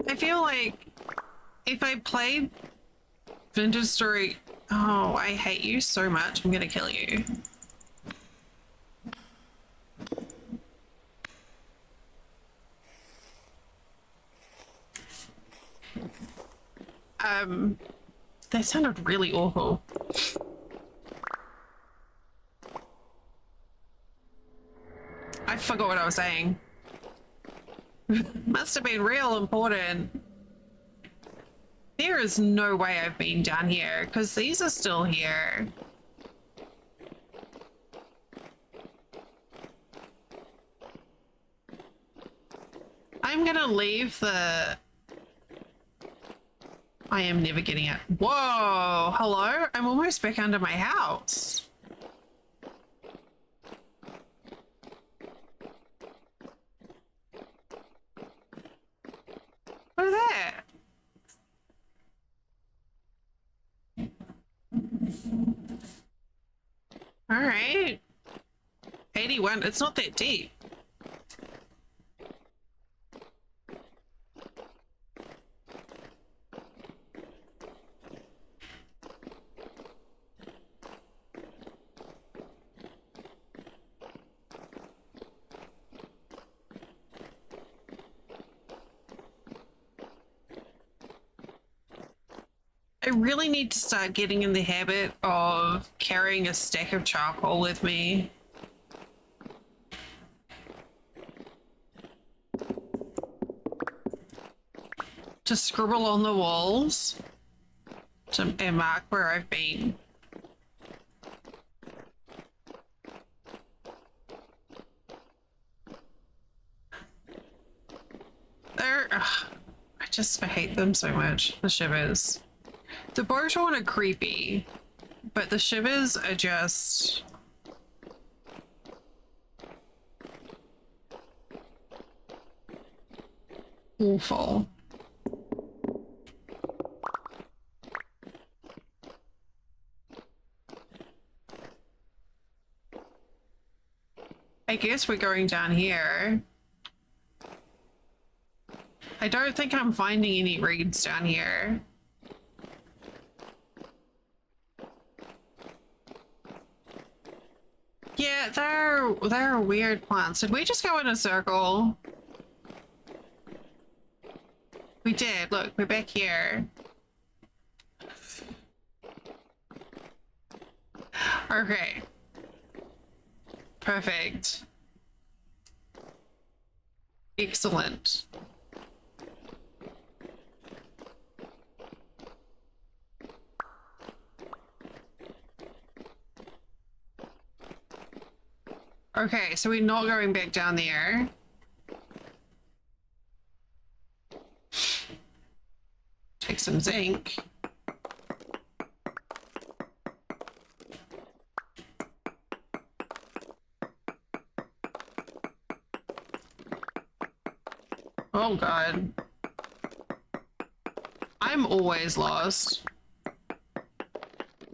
I feel like if I play Vintage Story, oh, I hate you so much. I'm gonna kill you. That sounded really awful. I forgot what I was saying. Must have been real important. There is no way I've been down here, because these are still here. I'm gonna leave the... I am never getting it. Whoa, hello? I'm almost back under my house. Look at that. All right. 81, it's not that deep. I really need to start getting in the habit of carrying a stack of charcoal with me. To scribble on the walls and mark where I've been. I hate them so much, the shivers. The Bourgeois are creepy, but the shivers are just... awful. I guess we're going down here. I don't think I'm finding any reeds down here. Yeah, they're weird plants. Did we just go in a circle? We did. Look, we're back here. Okay. Perfect. Excellent. Okay, so we're not going back down there. Take some zinc. Oh god. I'm always lost.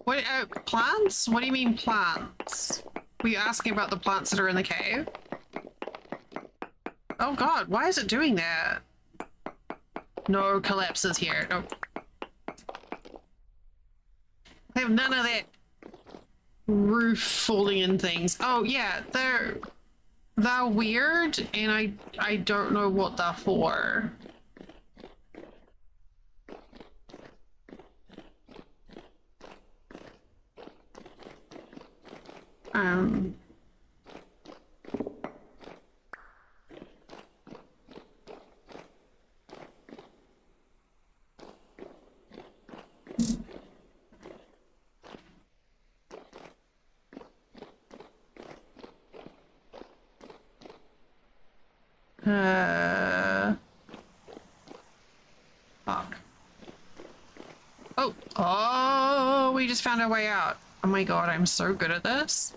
What, plants? What do you mean plants? Were you asking about the plants that are in the cave? Oh god, why is it doing that? No collapses here. Nope. I have none of that roof falling in things. Oh yeah, they're weird and I don't know what they're for. Fuck. Oh, we just found our way out. Oh my god, I'm so good at this.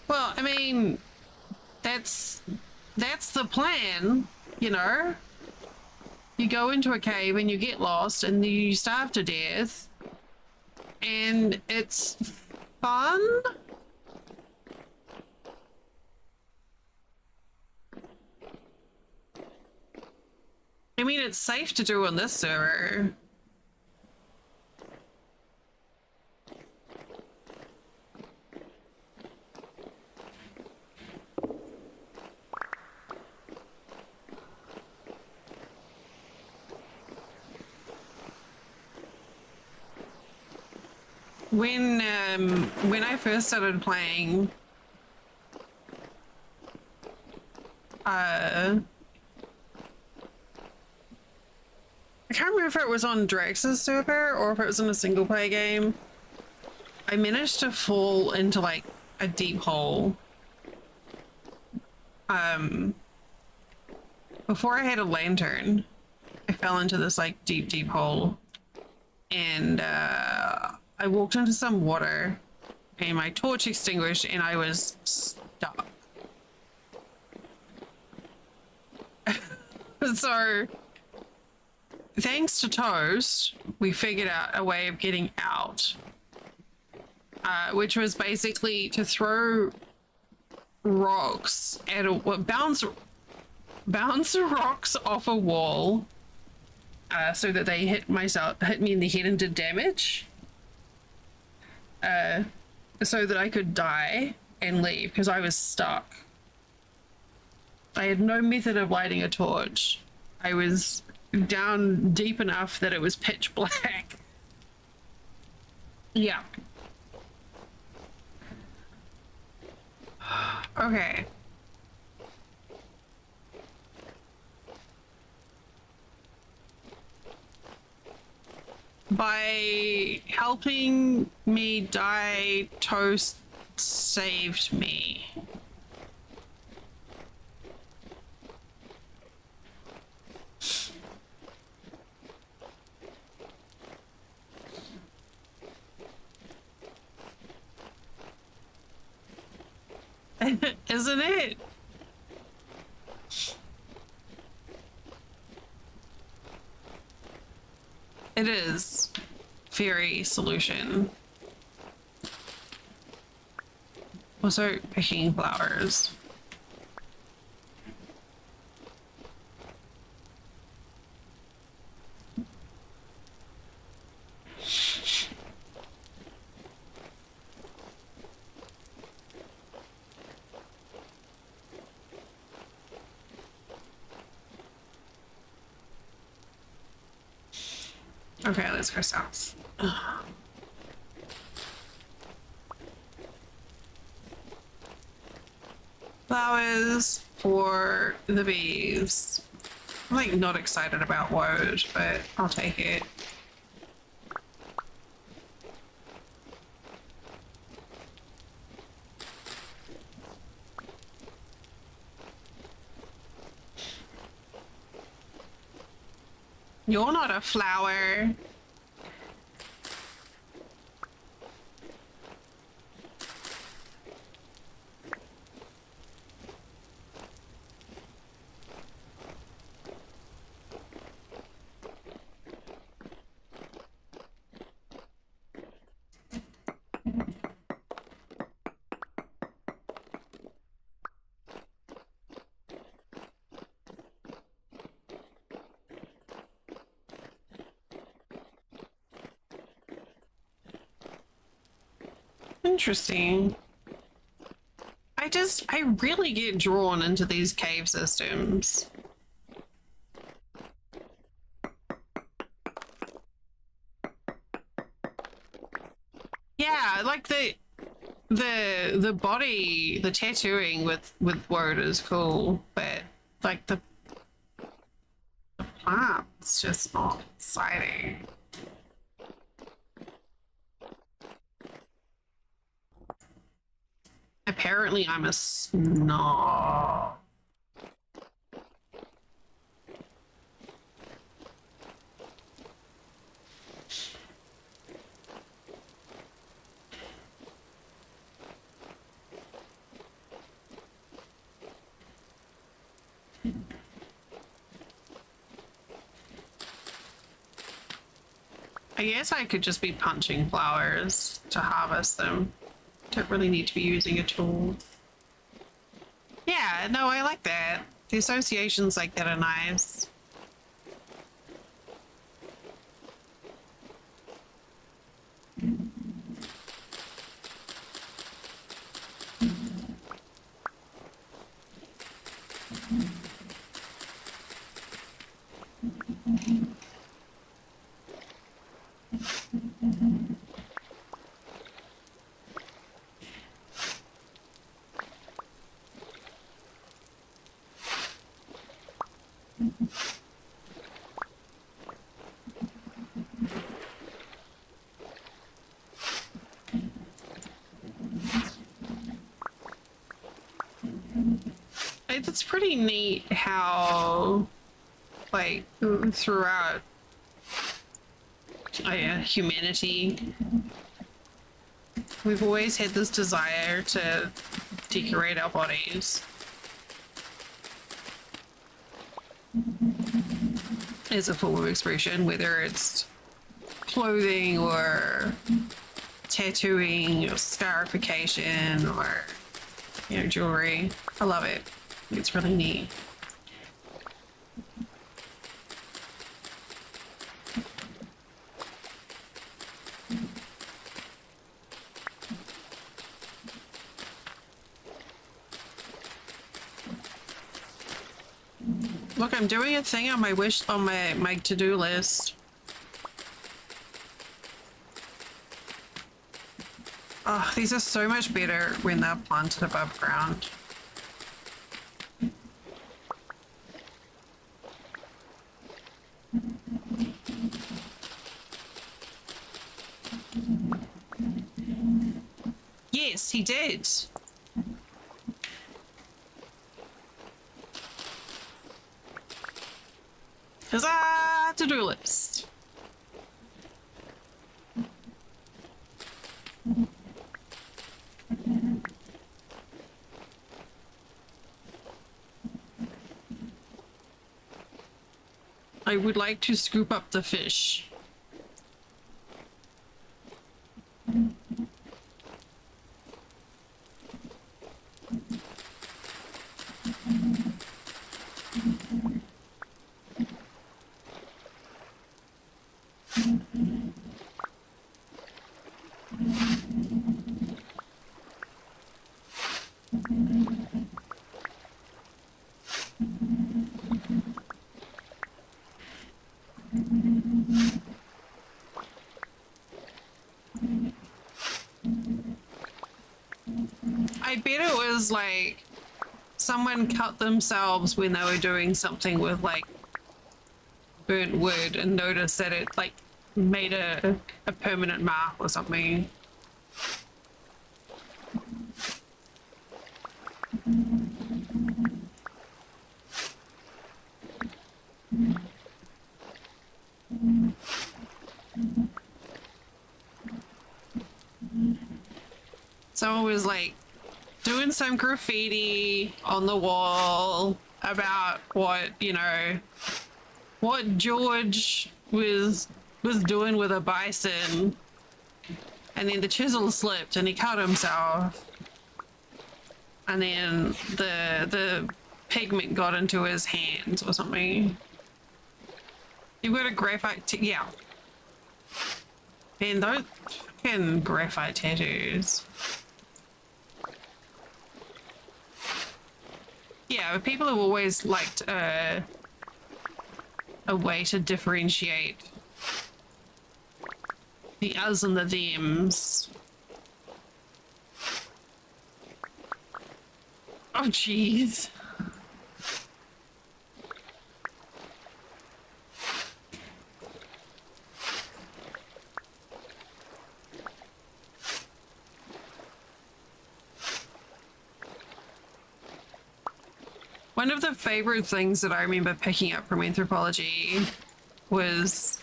Well, I mean, that's the plan, you know? You go into a cave and you get lost and you starve to death. And it's fun? I mean, it's safe to do on this server. When I first started playing, I can't remember if it was on Drax's server or if it was in a single player game. I managed to fall into like a deep hole um, before I had a lantern, I fell into this like deep, deep hole, and I walked into some water, and my torch extinguished, and I was stuck. So, thanks to Toast, we figured out a way of getting out, which was basically to throw rocks at a bounce rocks off a wall, so that they hit me in the head and did damage, so that I could die and leave because I was stuck. I had no method of lighting a torch. I was down deep enough that it was pitch black. Yeah. Okay. By helping me die, Toast saved me. Isn't it? It is. Fairy solution. Also picking flowers. Okay, let's go south. Flowers for the bees. I'm like not excited about woad, but I'll take it. You're not a flower. Interesting. I really get drawn into these cave systems. Yeah, like the body, the tattooing with woad is cool, but like the plant's just not exciting. Apparently I'm a snob. I guess I could just be punching flowers to harvest them. Don't really need to be using a tool. Yeah, no, I like that. The associations like that are nice. it's pretty neat how, like, throughout humanity, we've always had this desire to decorate our bodies as a form of expression, whether it's clothing or tattooing or scarification or, jewelry. I love it. It's really neat. Look, I'm doing a thing on my my to-do list. Oh, these are so much better when they're planted above ground. Yes, he did. Huzzah! To-do list. I would like to scoop up the fish. I bet it was like someone cut themselves when they were doing something with like burnt wood and noticed that it like made a permanent mark or something. Someone was like doing some graffiti on the wall about what George was doing with a bison, and then the chisel slipped and he cut himself, and then the pigment got into his hands or something. You've got a graphite yeah. Man, those fucking graphite tattoos. Yeah, but people have always liked a way to differentiate the us and the thems. Oh, jeez. One of the favorite things that I remember picking up from anthropology was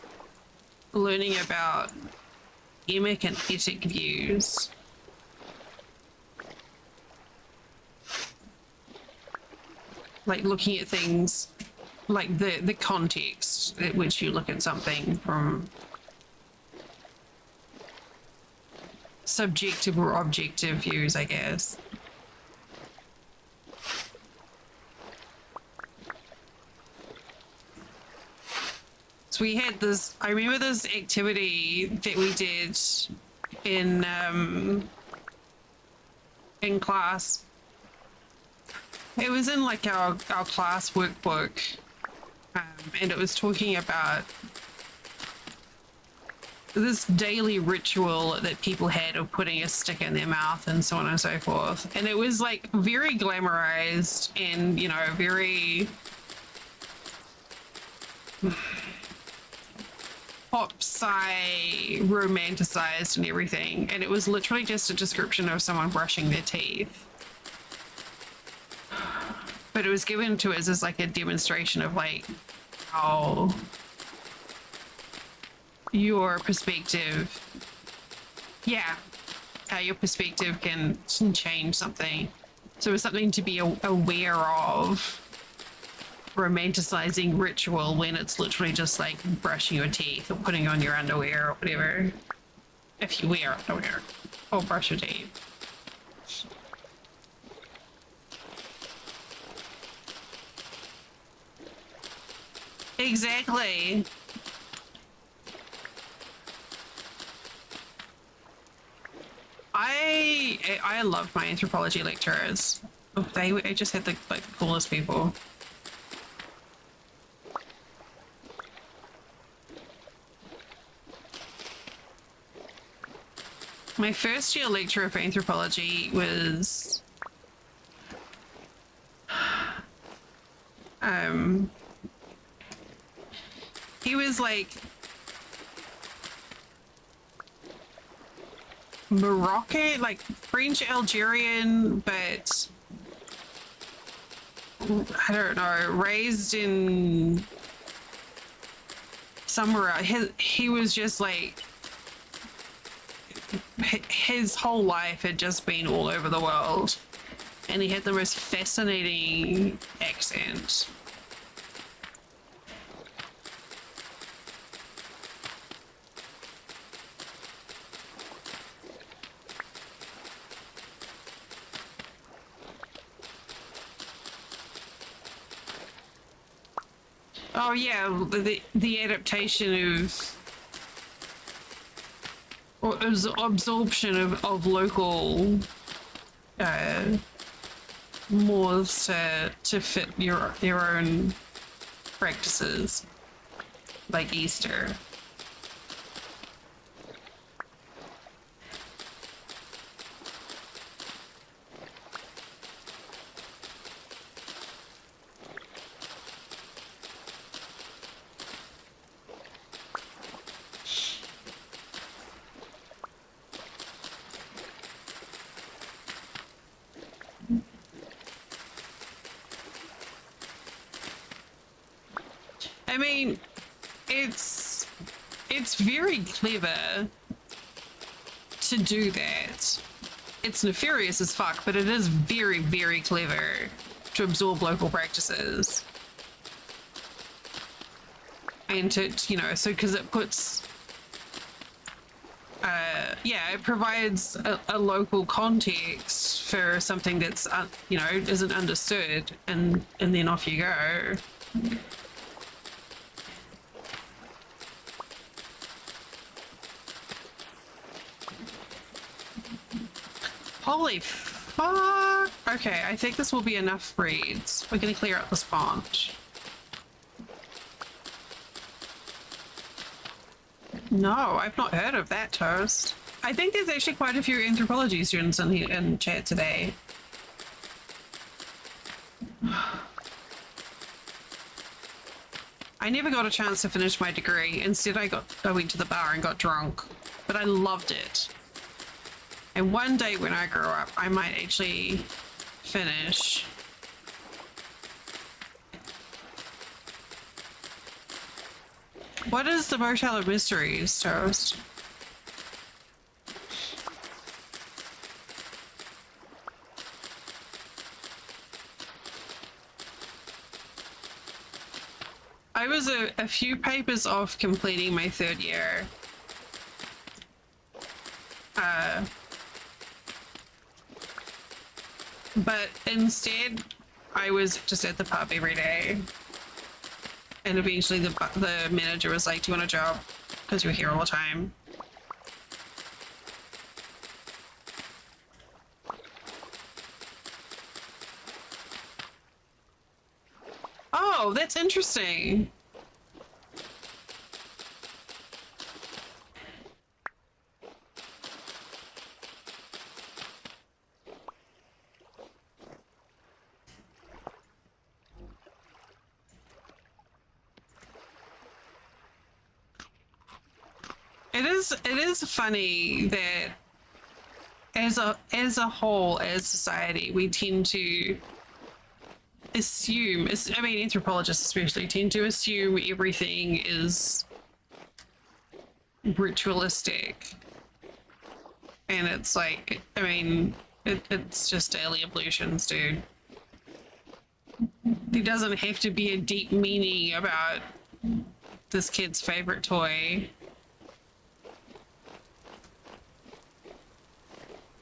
learning about emic and etic views. Like looking at things, like the context at which you look at something from subjective or objective views, I guess. We had this, I remember this activity that we did in class. It was in like our class workbook, and it was talking about this daily ritual that people had of putting a stick in their mouth and so on and so forth. And it was like very glamorized and, very pop sci romanticized and everything, and it was literally just a description of someone brushing their teeth. but it was given to us as like a demonstration of like how your perspective, yeah, how your perspective can change something. So it's something to be aware of. Romanticizing ritual when it's literally just like brushing your teeth or putting on your underwear or whatever. If you wear underwear or brush your teeth. Exactly. I love my anthropology lecturers. Oh, I just had the like the coolest people. My first year lecturer for anthropology was he was like Moroccan, like French Algerian, but I don't know, raised in somewhere else. He was just like his whole life had just been all over the world, and he had the most fascinating accent. Oh yeah, the adaptation of or absorption of local mores to fit your own practices, like Easter. I mean, it's very clever to do that. It's nefarious as fuck, but it is very, very clever to absorb local practices. And to, you know, so because it puts, yeah, it provides a local context for something that's, you know, isn't understood, and then off you go. Holy fuck. Okay, I think this will be enough breeds. We're gonna clear up this pond. No, I've not heard of that toast. I think there's actually quite a few anthropology students in here in chat today. I never got a chance to finish my degree. Instead, I went to the bar and got drunk, but I loved it. And one day when I grow up, I might actually finish. What is the Motel of Mysteries, Toast? I was a few papers off completing my third year. But instead, I was just at the pub every day. And eventually the manager was like, do you want a job? Because you're here all the time. Oh, that's interesting. It is funny that as a whole, as society, we tend to assume, I mean, anthropologists especially tend to assume everything is ritualistic. And it's like, I mean, it's just daily ablutions, dude. There doesn't have to be a deep meaning about this kid's favorite toy.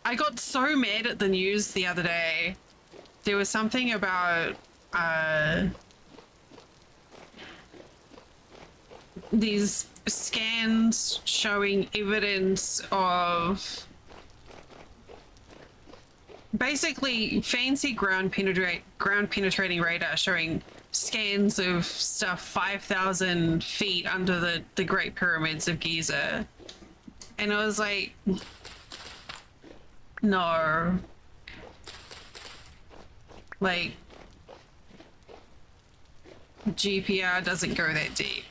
I got so mad at the news the other day. There was something about these scans showing evidence of basically fancy ground penetrating radar showing scans of stuff 5,000 feet under the Great Pyramids of Giza. And I was like, no. Like, GPR doesn't go that deep.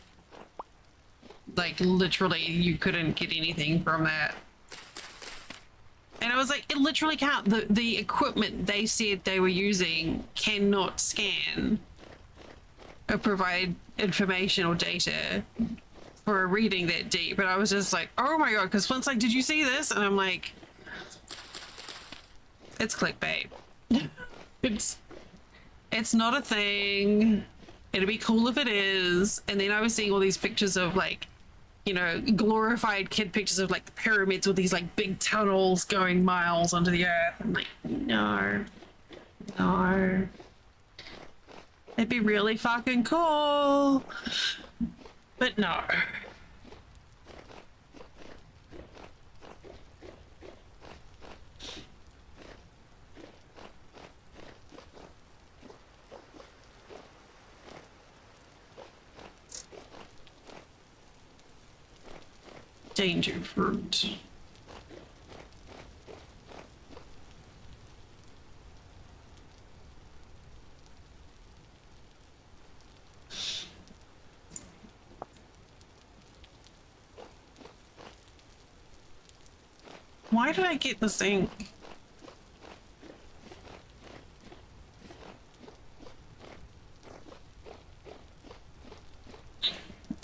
Like, literally, you couldn't get anything from that. And I was like, it literally can't. The equipment they said they were using cannot scan or provide information or data for a reading that deep. But I was just like, oh my god, because Flint's like, did you see this? And I'm like, it's clickbait. It's not a thing. It'd be cool if it is. And then I was seeing all these pictures of like, you know, glorified kid pictures of like the pyramids with these like big tunnels going miles under the earth. I'm like, no. It'd be really fucking cool. But no. Danger fruit. Why did I get this ink?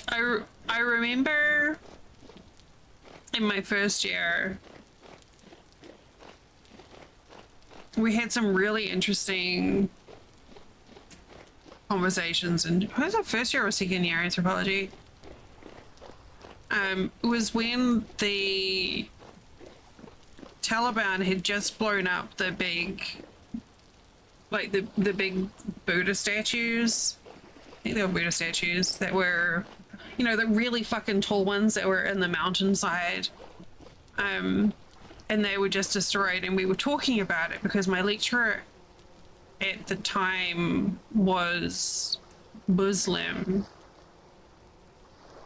I remember in my first year, we had some really interesting conversations. And was it first year or second year anthropology? It was when the Taliban had just blown up the big, like the big Buddha statues. I think they were Buddha statues that were, you know, the really fucking tall ones that were in the mountainside. And they were just destroyed, and we were talking about it because my lecturer at the time was Muslim.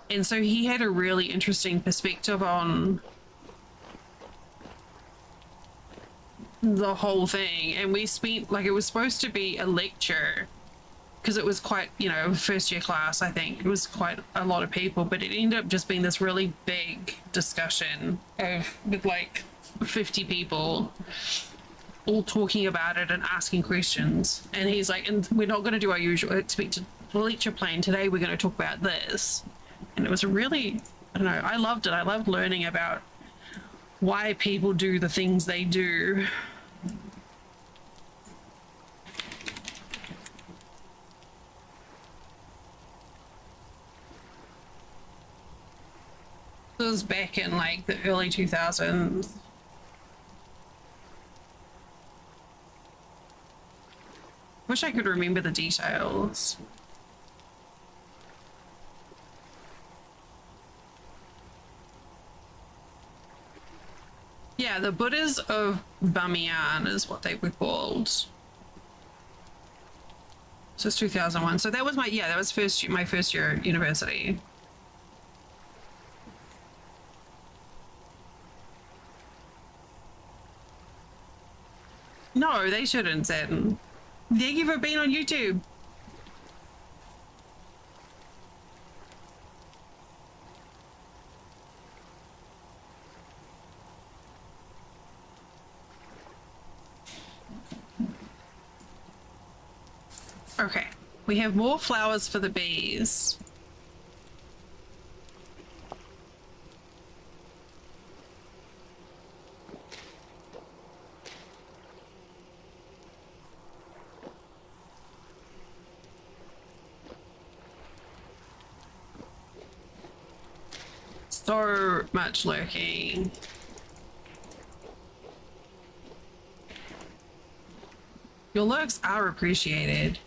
And so he had a really interesting perspective on the whole thing. And we spent, like, it was supposed to be a lecture because it was quite, you know, first year class, I think. It was quite a lot of people, but it ended up just being this really big discussion with like 50 people all talking about it and asking questions. And he's like, and we're not going to do our usual expected lecture plan today. We're going to talk about this. And it was really, I don't know, I loved it. I loved learning about why people do the things they do. It was back in like the early 2000s. Wish I could remember the details. Yeah, the Buddhas of Bamiyan is what they were called. So it's 2001. So that was my, yeah, that was my first year at university. No, they shouldn't, Satin. Thank you for being on YouTube. Okay. We have more flowers for the bees. So much lurking. Your lurks are appreciated.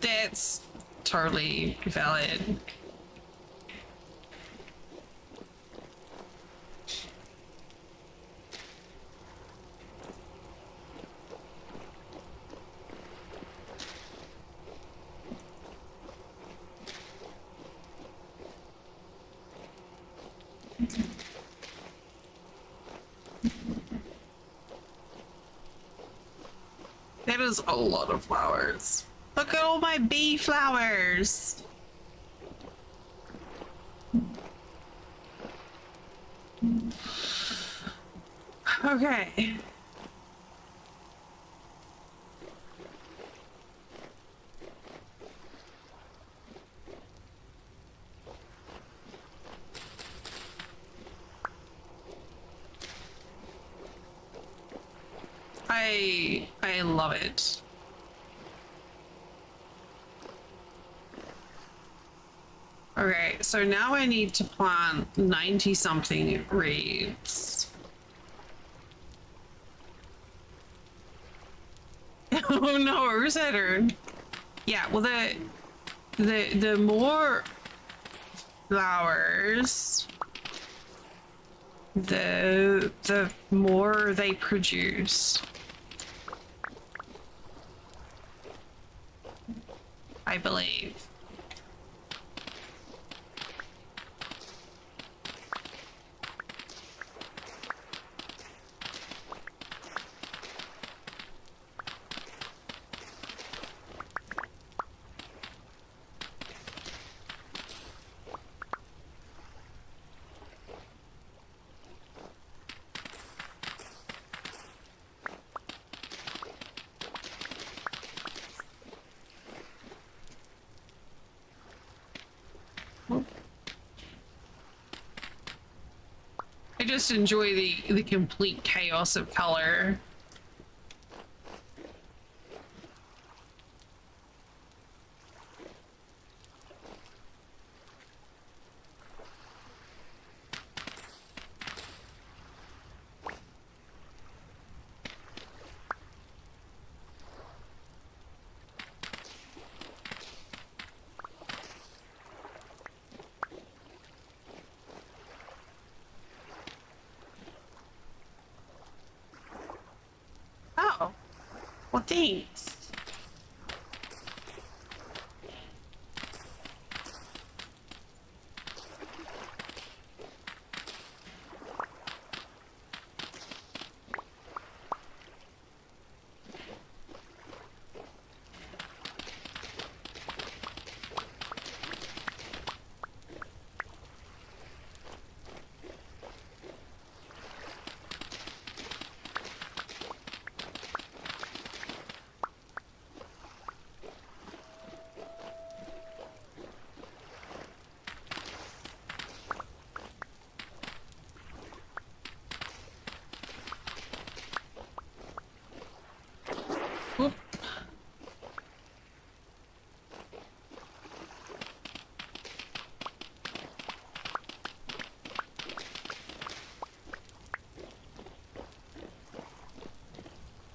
That's totally valid. That is a lot of flowers. Look at all my bee flowers. Okay. I love it. Okay, so now I need to plant 90 something reeds. Oh no, Saturn. Yeah, well the more flowers, the more they produce. I believe. I just enjoy the complete chaos of color. Oh, well, thanks. Oop.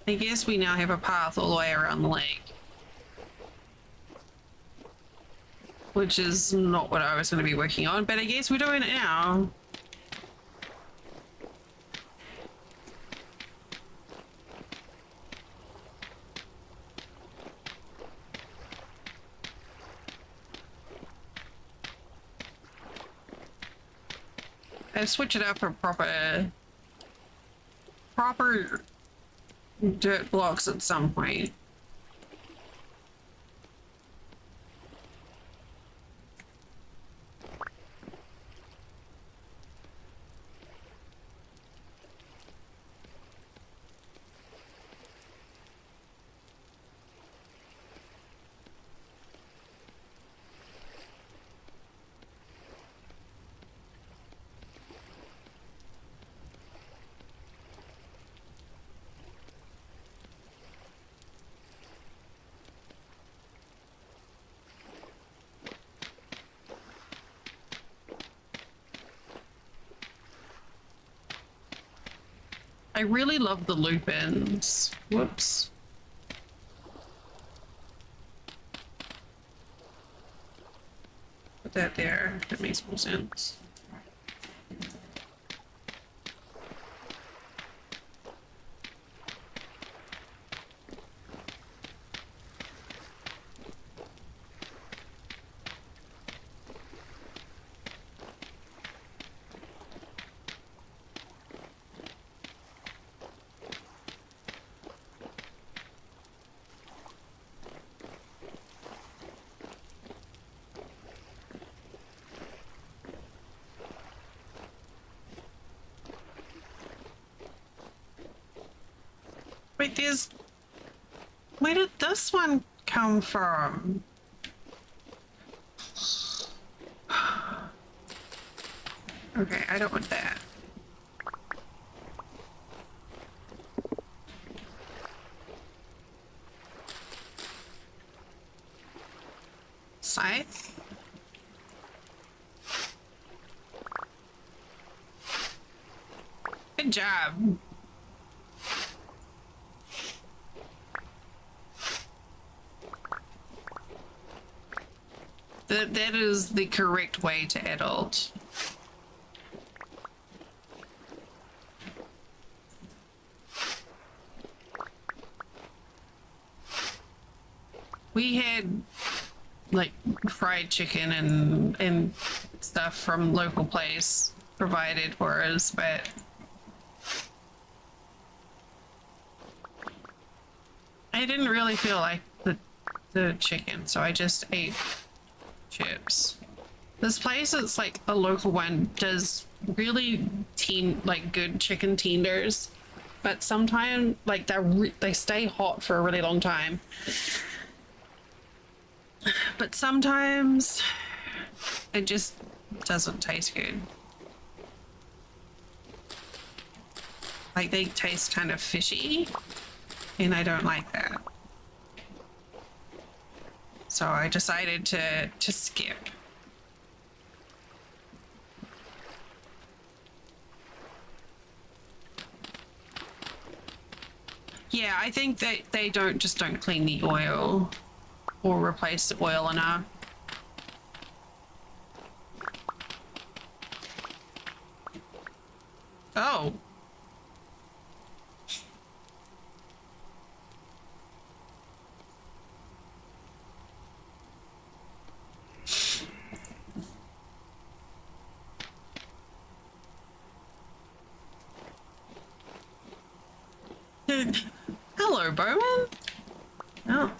I guess we now have a path all the way around the lake. Which is not what I was going to be working on, but I guess we're doing it now. I've switched it up for proper dirt blocks at some point. I really love the lupins. Whoops. Put that there. That makes more sense. Wait, there's... Where did this one come from? Okay, I don't want that. Scythe? Good job. That is the correct way to adult. We had like fried chicken and stuff from local place provided for us, but I didn't really feel like the chicken, so I just ate chips. This place, it's like a local one, does really good chicken tenders, but sometimes like they stay hot for a really long time. But sometimes it just doesn't taste good. Like they taste kind of fishy, and I don't like that. So I decided to skip. Yeah, I think that they don't clean the oil or replace the oil enough. Oh. Hello, Bowman. Oh.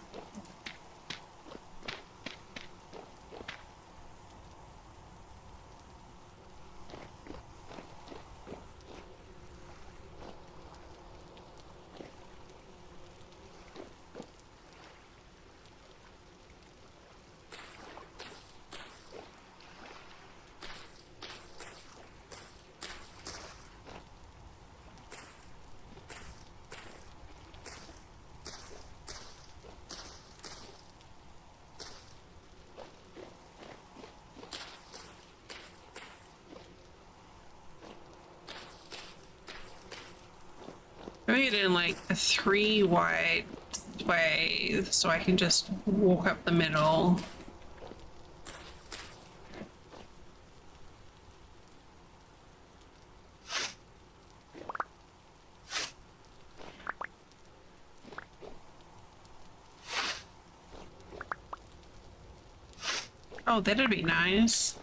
Maybe it in like a 3 wide way so I can just walk up the middle. Oh, that'd be nice.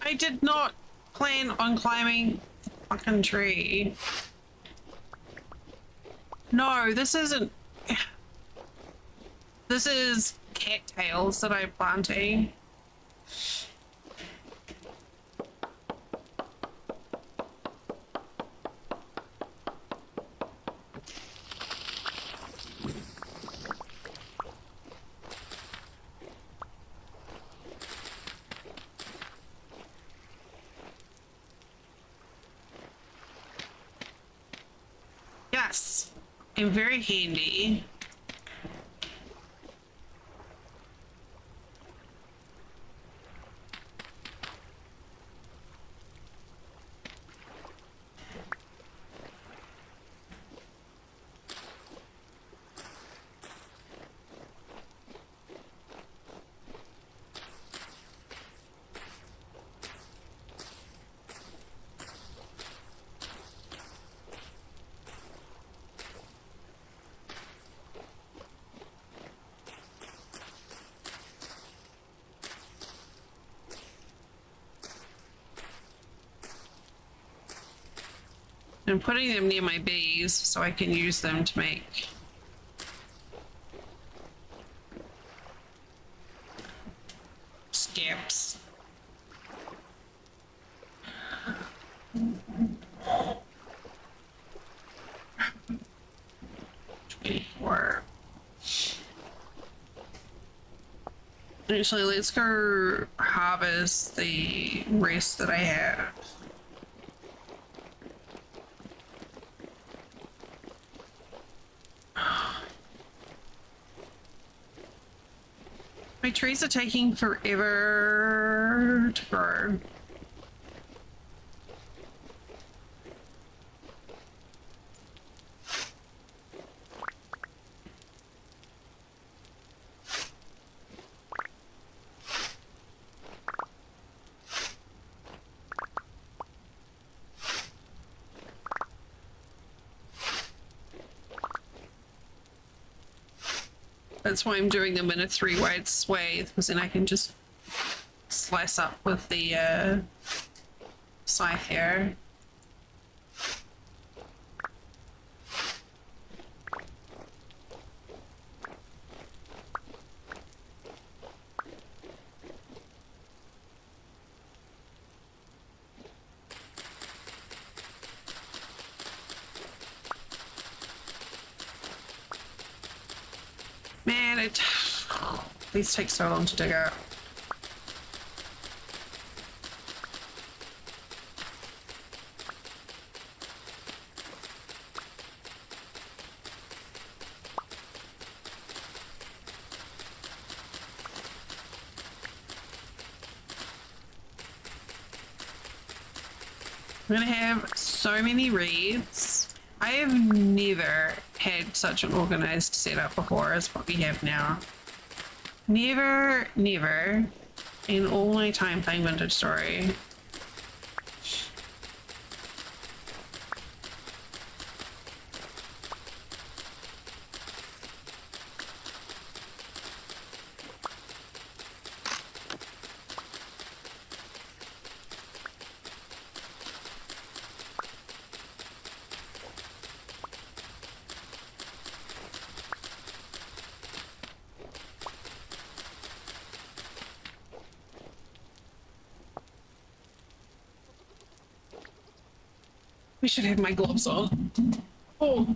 I did not plan on climbing the fucking tree. No, this isn't. This is cattails that I'm planting. Yes, and very handy. I'm putting them near my bees so I can use them to make skips. Or actually, let's go harvest the rest that I have. My trees are taking forever to grow. That's why I'm doing them in a 3-wide swathe, because then I can just slice up with the scythe here. Man, these take so long to dig out. I'm gonna have so many reeds. I have never had such an organized setup before as what we have now. Never in all my time playing Vintage Story. We should have my gloves on. Oh.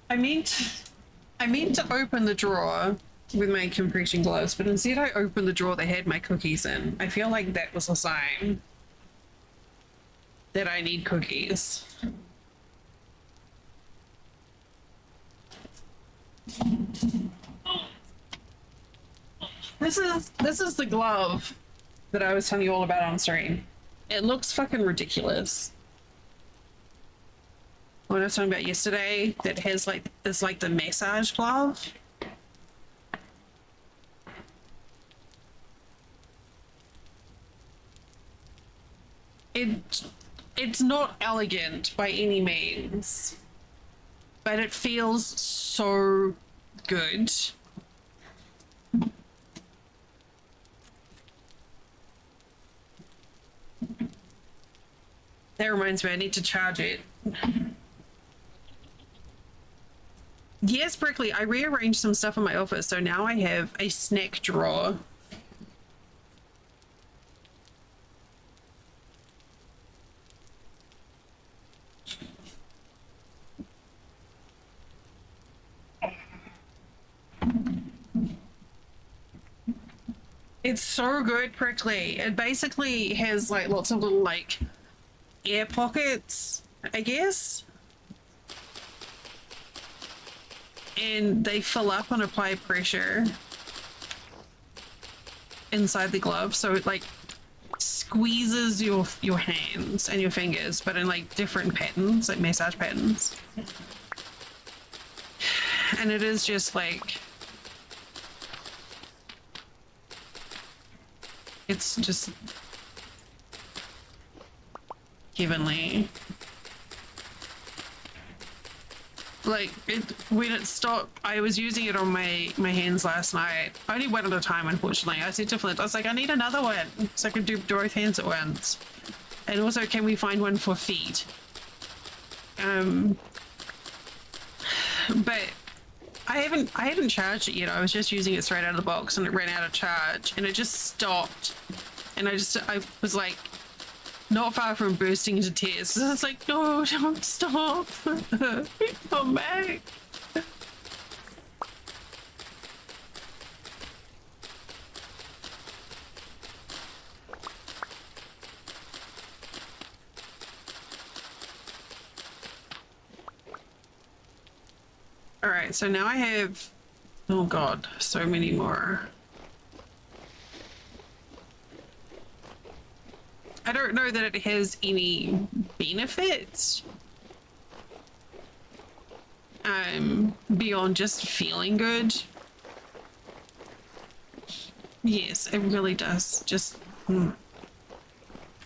I meant to open the drawer with my compression gloves, but instead I opened the drawer that had my cookies in. I feel like that was a sign that I need cookies. This is the glove that I was telling you all about on stream. It looks fucking ridiculous. What I was talking about yesterday, that has like, it's like the massage glove. It's not elegant by any means, but it feels so good. That reminds me, I need to charge it. Yes, Brickley, I rearranged some stuff in my office, so now I have a snack drawer. It's so good, Prickly. It basically has like lots of little like air pockets, I guess. And they fill up and apply pressure inside the glove, so it like squeezes your hands and your fingers, but in like different patterns, like massage patterns. And it is just like, it's just heavenly. Like when it stopped, I was using it on my hands last night. Only one at a time, unfortunately. I said to Flint, I was like, I need another one so I can do both hands at once. And also, can we find one for feet? But I haven't charged it yet. I was just using it straight out of the box and it ran out of charge and it just stopped. And I was like not far from bursting into tears. So it's like, no, don't stop. Come back. All right, so now I have, oh God, so many more. I don't know that it has any benefits beyond just feeling good. Yes, it really does. Just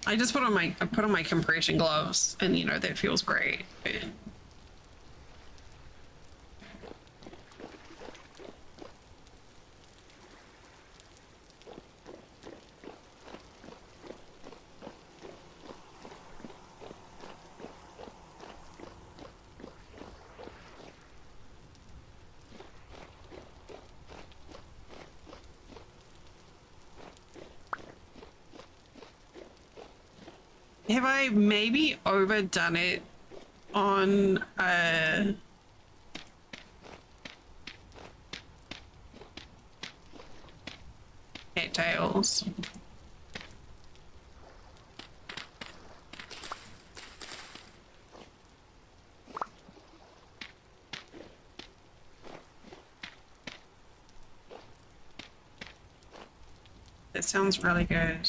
I just put on my compression gloves and you know that feels great. Have I maybe overdone it on cattails? That sounds really good.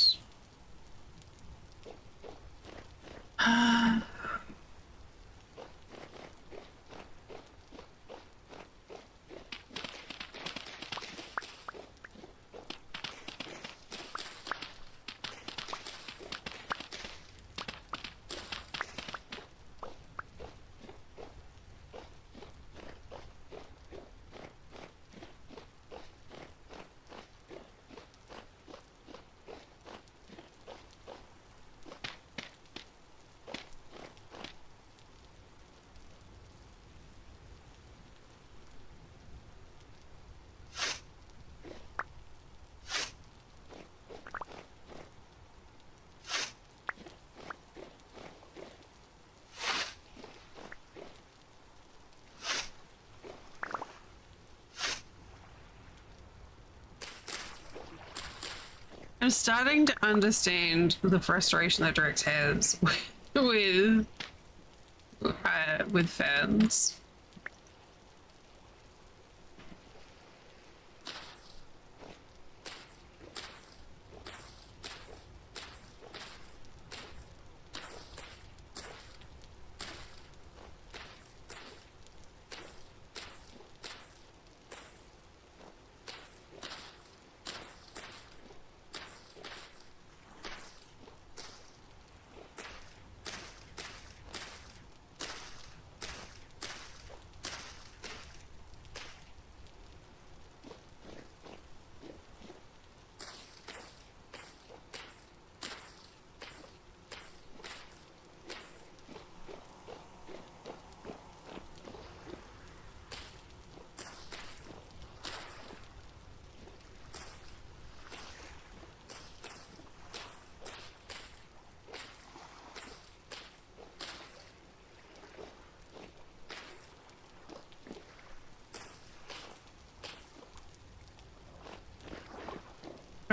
I'm starting to understand the frustration that Drex has with fans.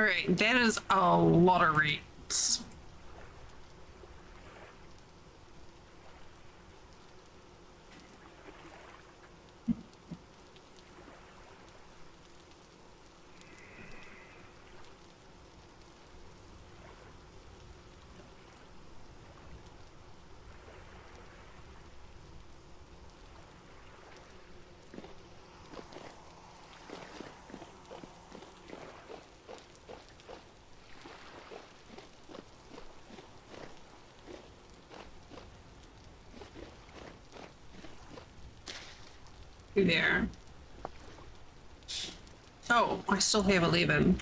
Alright, that is a lot of rates. There. Oh, I still have 11.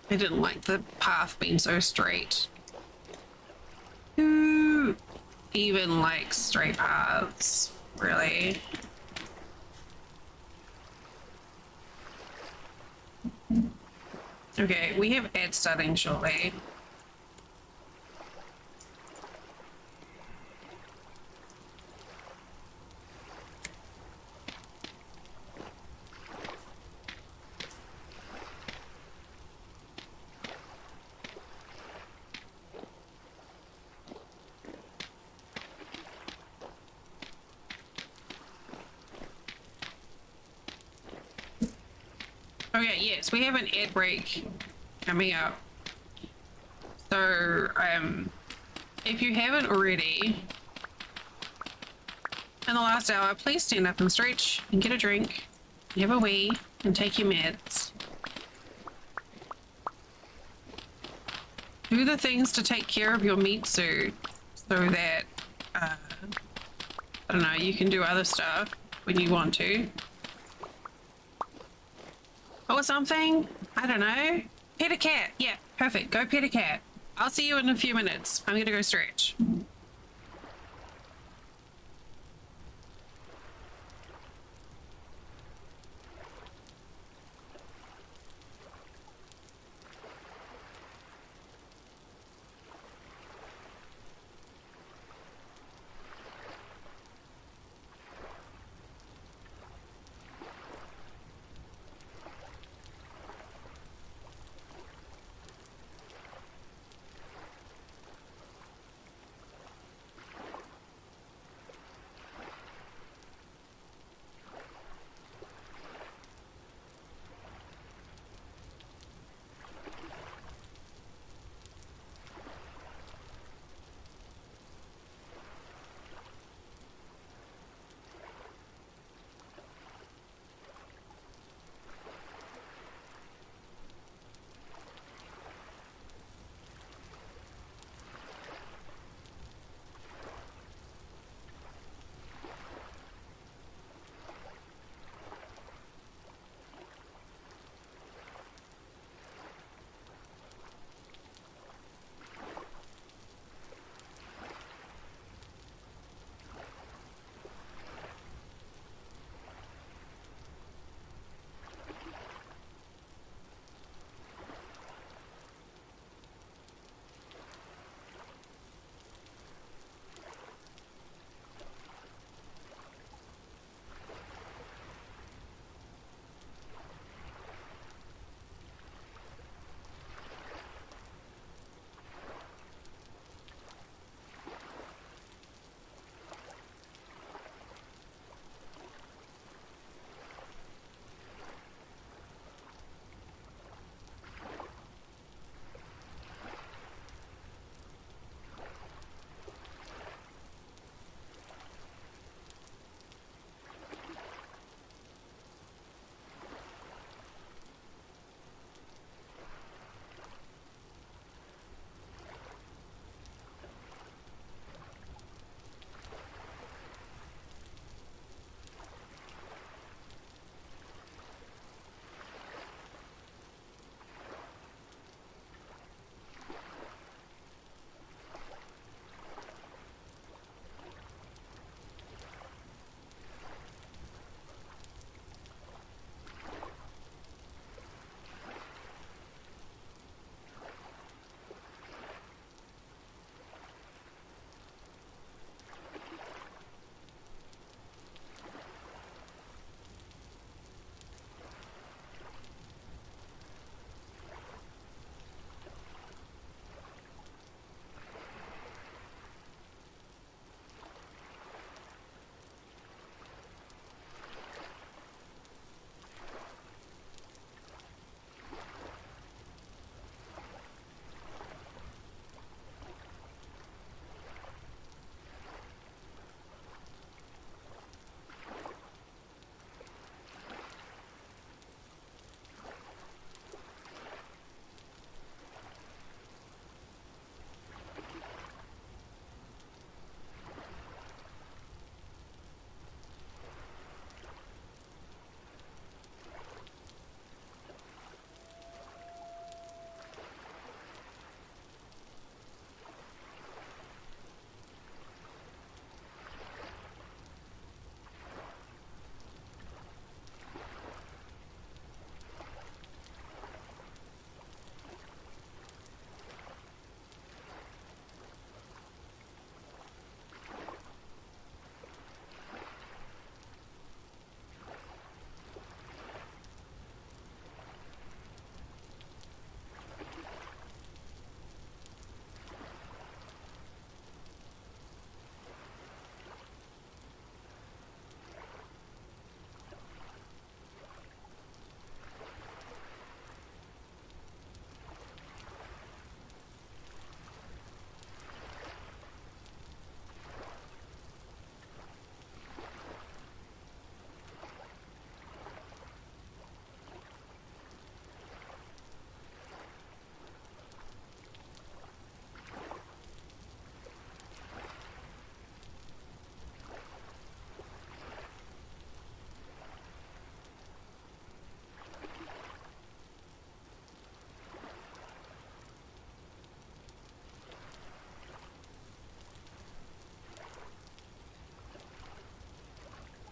I didn't like the path being so straight. Who even likes straight paths, really? Okay, we have ad starting shortly. Okay, yes, we have an ad break coming up. So, if you haven't already, in the last hour, please stand up and stretch and get a drink, have a wee, and take your meds. Do the things to take care of your meat suit so that, I don't know, you can do other stuff when you want to. Or something. I don't know. Pet a cat. Yeah, perfect. Go pet a cat. I'll see you in a few minutes. I'm gonna go stretch.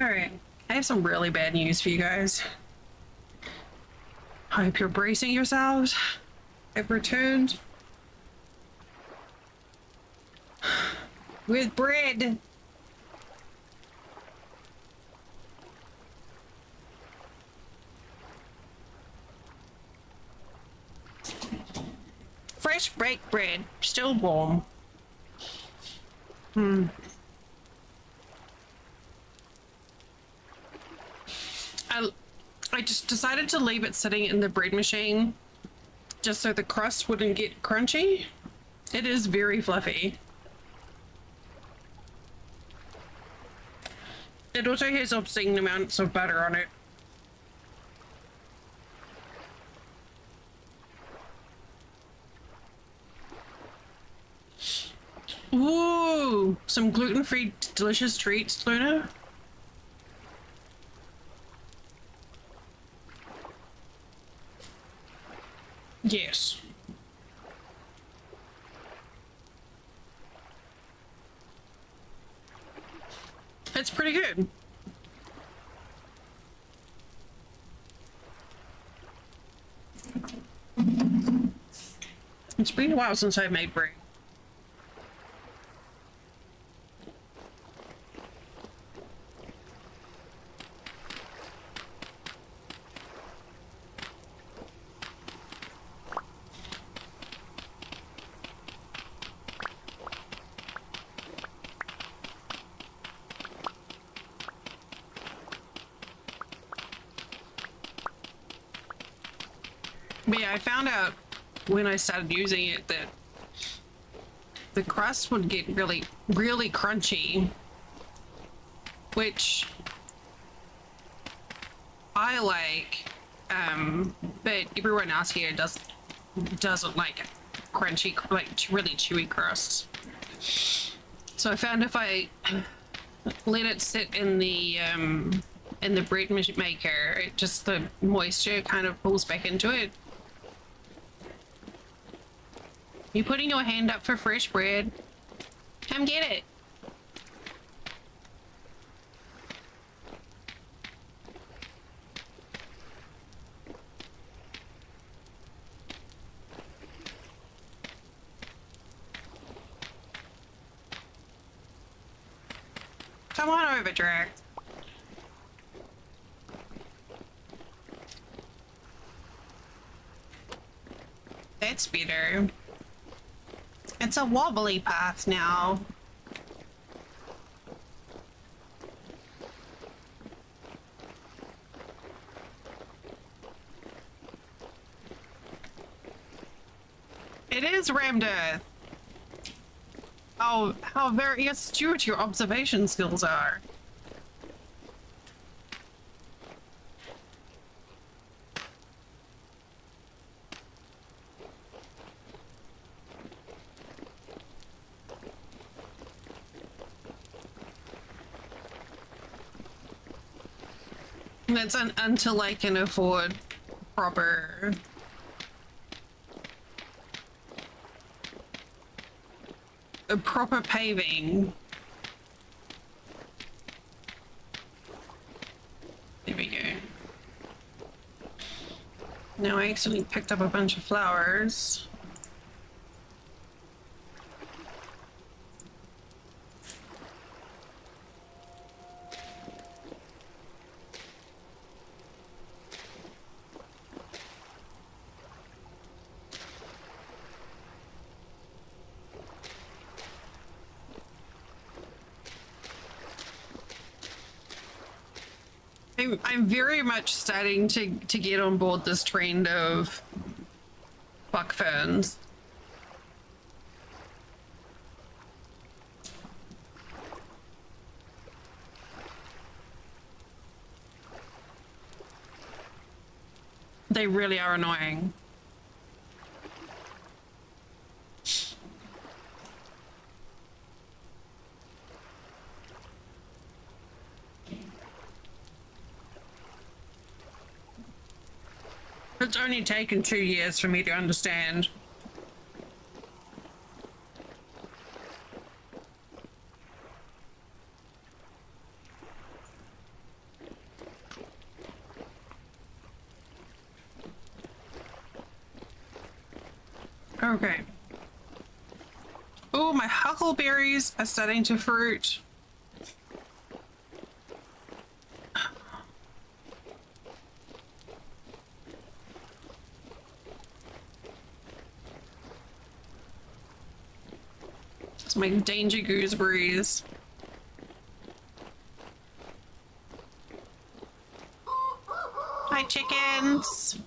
All right. I have some really bad news for you guys. I hope you're bracing yourselves. I've returned with bread. Fresh baked bread, still warm. I, I just decided to leave it sitting in the bread machine just so the crust wouldn't get crunchy. It is very fluffy. It also has obscene amounts of butter on it. Ooh, some gluten-free delicious treats, Luna. Yes. It's pretty good. It's been a while since I made bread. But yeah, I found out when I started using it that the crust would get really, really crunchy, which I like, but everyone else here doesn't like crunchy, like really chewy crusts. So I found if I let it sit in the bread maker, it just the moisture kind of pulls back into it. You putting your hand up for fresh bread? Come get it. Come on over, Drac. That's better. It's a wobbly path now. It is rammed earth. Oh, how very astute your observation skills are. That's until I can afford proper proper paving. There we go. Now I accidentally picked up a bunch of flowers. I'm very much starting to get on board this trend of fuck ferns. They really are annoying. It's only taken 2 years for me to understand. Okay. Oh, my huckleberries are starting to fruit. It's my danger gooseberries. Hi, chickens.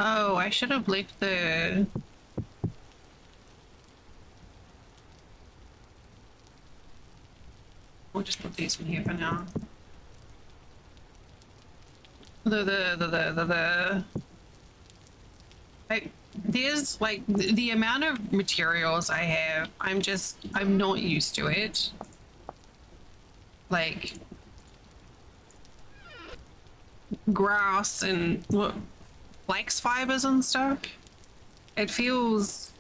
Oh, I should have left the... We'll just put these in here for now. There's like the amount of materials I have, I'm not used to it. Like grass and what, flax fibers and stuff. It feels...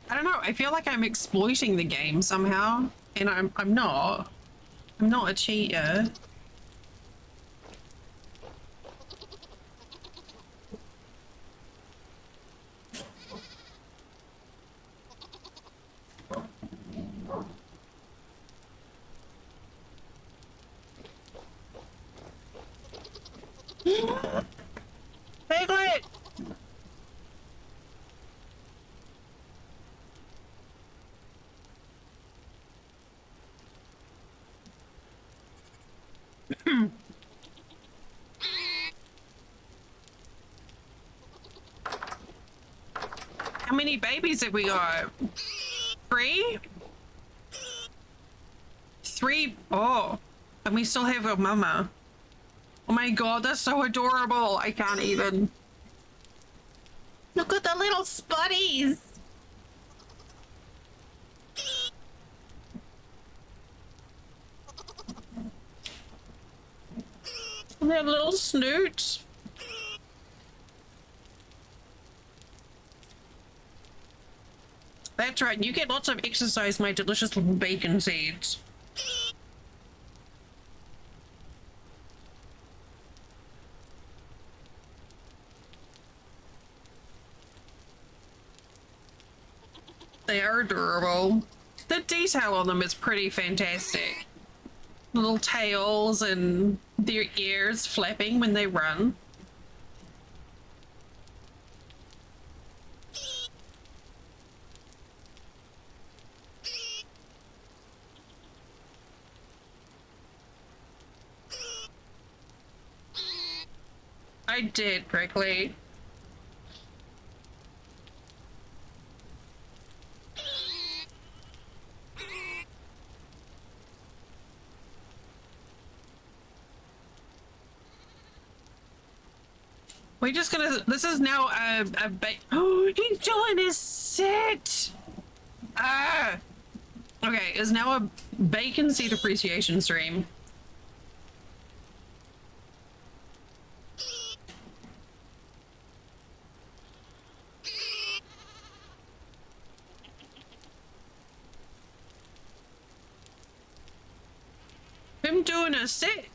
I don't know, I feel like I'm exploiting the game somehow, and I'm not. I'm not a cheater. Piglet! How many babies have we got? Three? Three? Oh, and we still have a mama. Oh my god, that's so adorable. I can't even. Look at the little spuddies. Their little snoots. That's right, you get lots of exercise, my delicious little bacon seeds. They are adorable. The detail on them is pretty fantastic. Little tails and their ears flapping when they run. I did, Prickly. We're just gonna, this is now oh, he's doing his sit! Ah! Okay, it's now a bacon seed appreciation stream. Him doing a sit.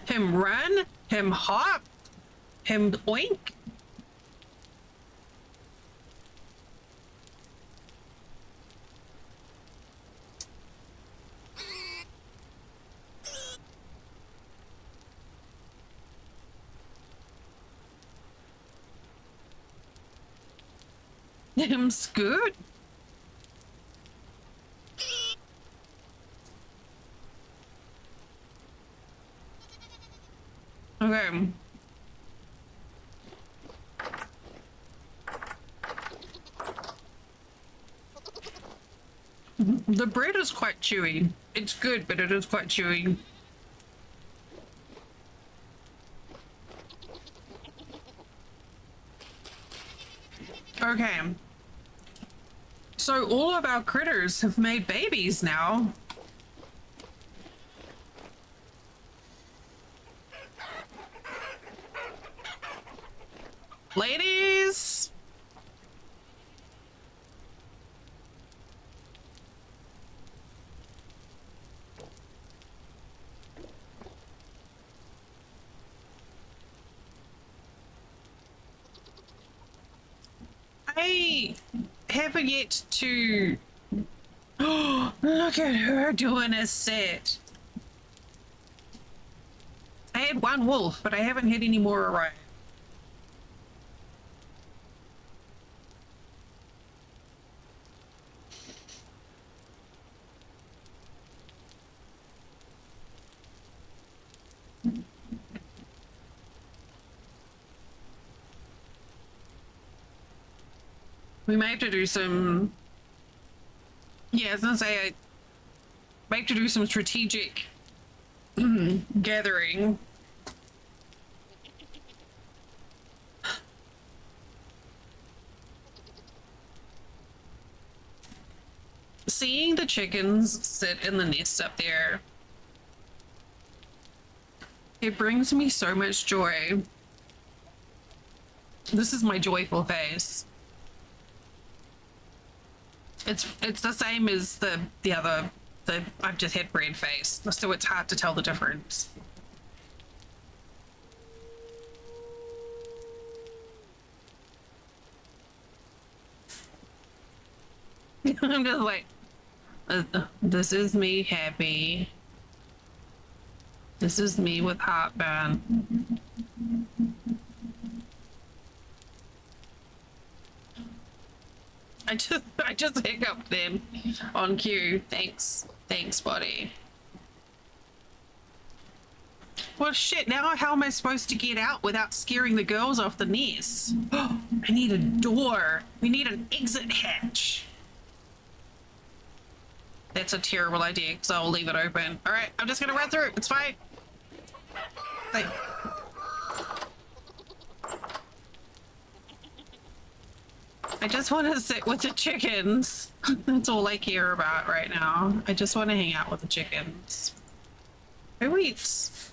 Him run, him hop, him oink. Him scoot. Okay. The bread is quite chewy. It's good, but it is quite chewy. Okay. So all of our critters have made babies now. Ladies! I haven't yet to... Oh, look at her doing a set. I had one wolf, but I haven't had any more arrive. We may have to do some... Yeah, I was gonna say, I might have to do some strategic gathering. Seeing the chickens sit in the nest up there, it brings me so much joy. This is my joyful face. It's the same as the other, I've just had bread face, so it's hard to tell the difference. I'm just like, this is me happy. This is me with heartburn. I just hiccuped then on cue. Thanks, buddy. Well, shit. Now how am I supposed to get out without scaring the girls off the nest? I need a door. We need an exit hatch. That's a terrible idea, because I'll leave it open. All right, I'm just gonna run through. It's fine. Like, I just want to sit with the chickens. That's all I care about right now. I just want to hang out with the chickens. Who eats?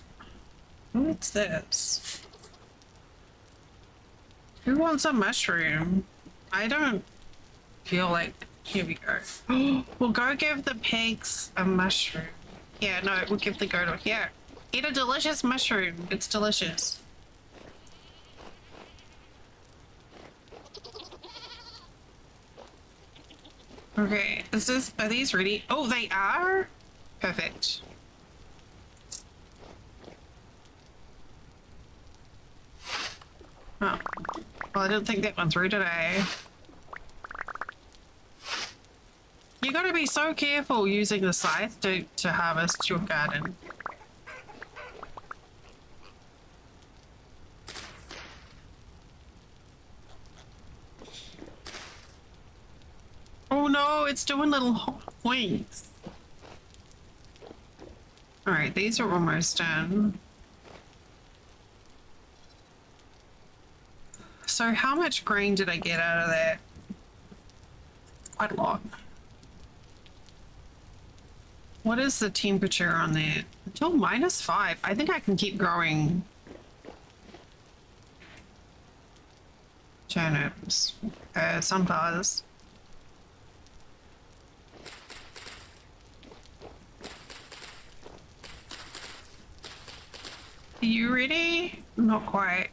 Who eats this? Who wants a mushroom? I don't feel like... Here we go. We'll go give the pigs a mushroom. Yeah, no, we'll give the goat a... Here. Eat a delicious mushroom. It's delicious. Okay, are these ready? Oh, they are? Perfect. Oh. Well, I didn't think that one through today. You gotta be so careful using the scythe to harvest your garden. Oh no, it's doing little points. All right, these are almost done. So how much grain did I get out of that? Quite a lot. What is the temperature on that? Until -5. I think I can keep growing turnips, sunflowers. Are you ready? Not quite.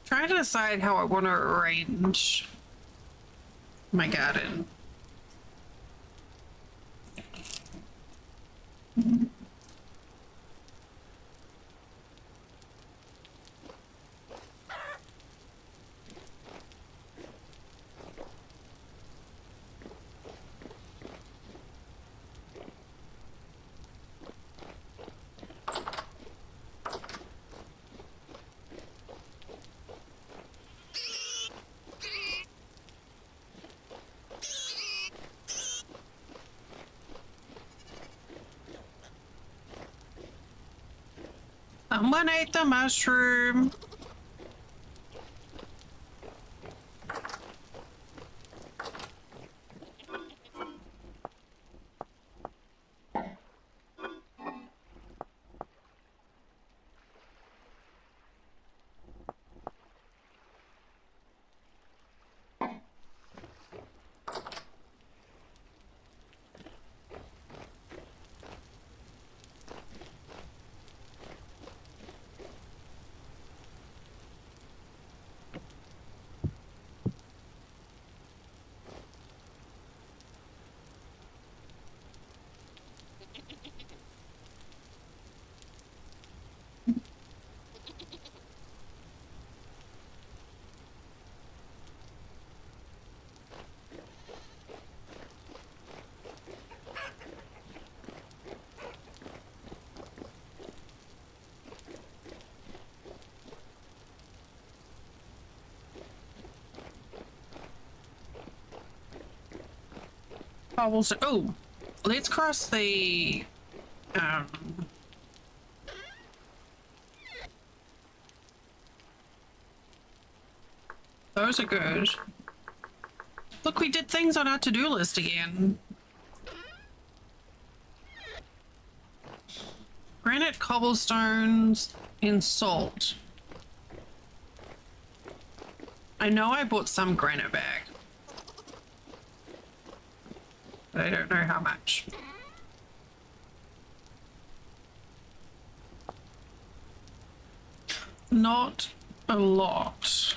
Trying to decide how I want to arrange my garden. Someone ate the mushroom. Cobblestone. Oh, let's cross the. Um, those are good. Look, we did things on our to-do list again. Granite, cobblestones, and salt. I know I bought some granite back, but I don't know how much. Not a lot.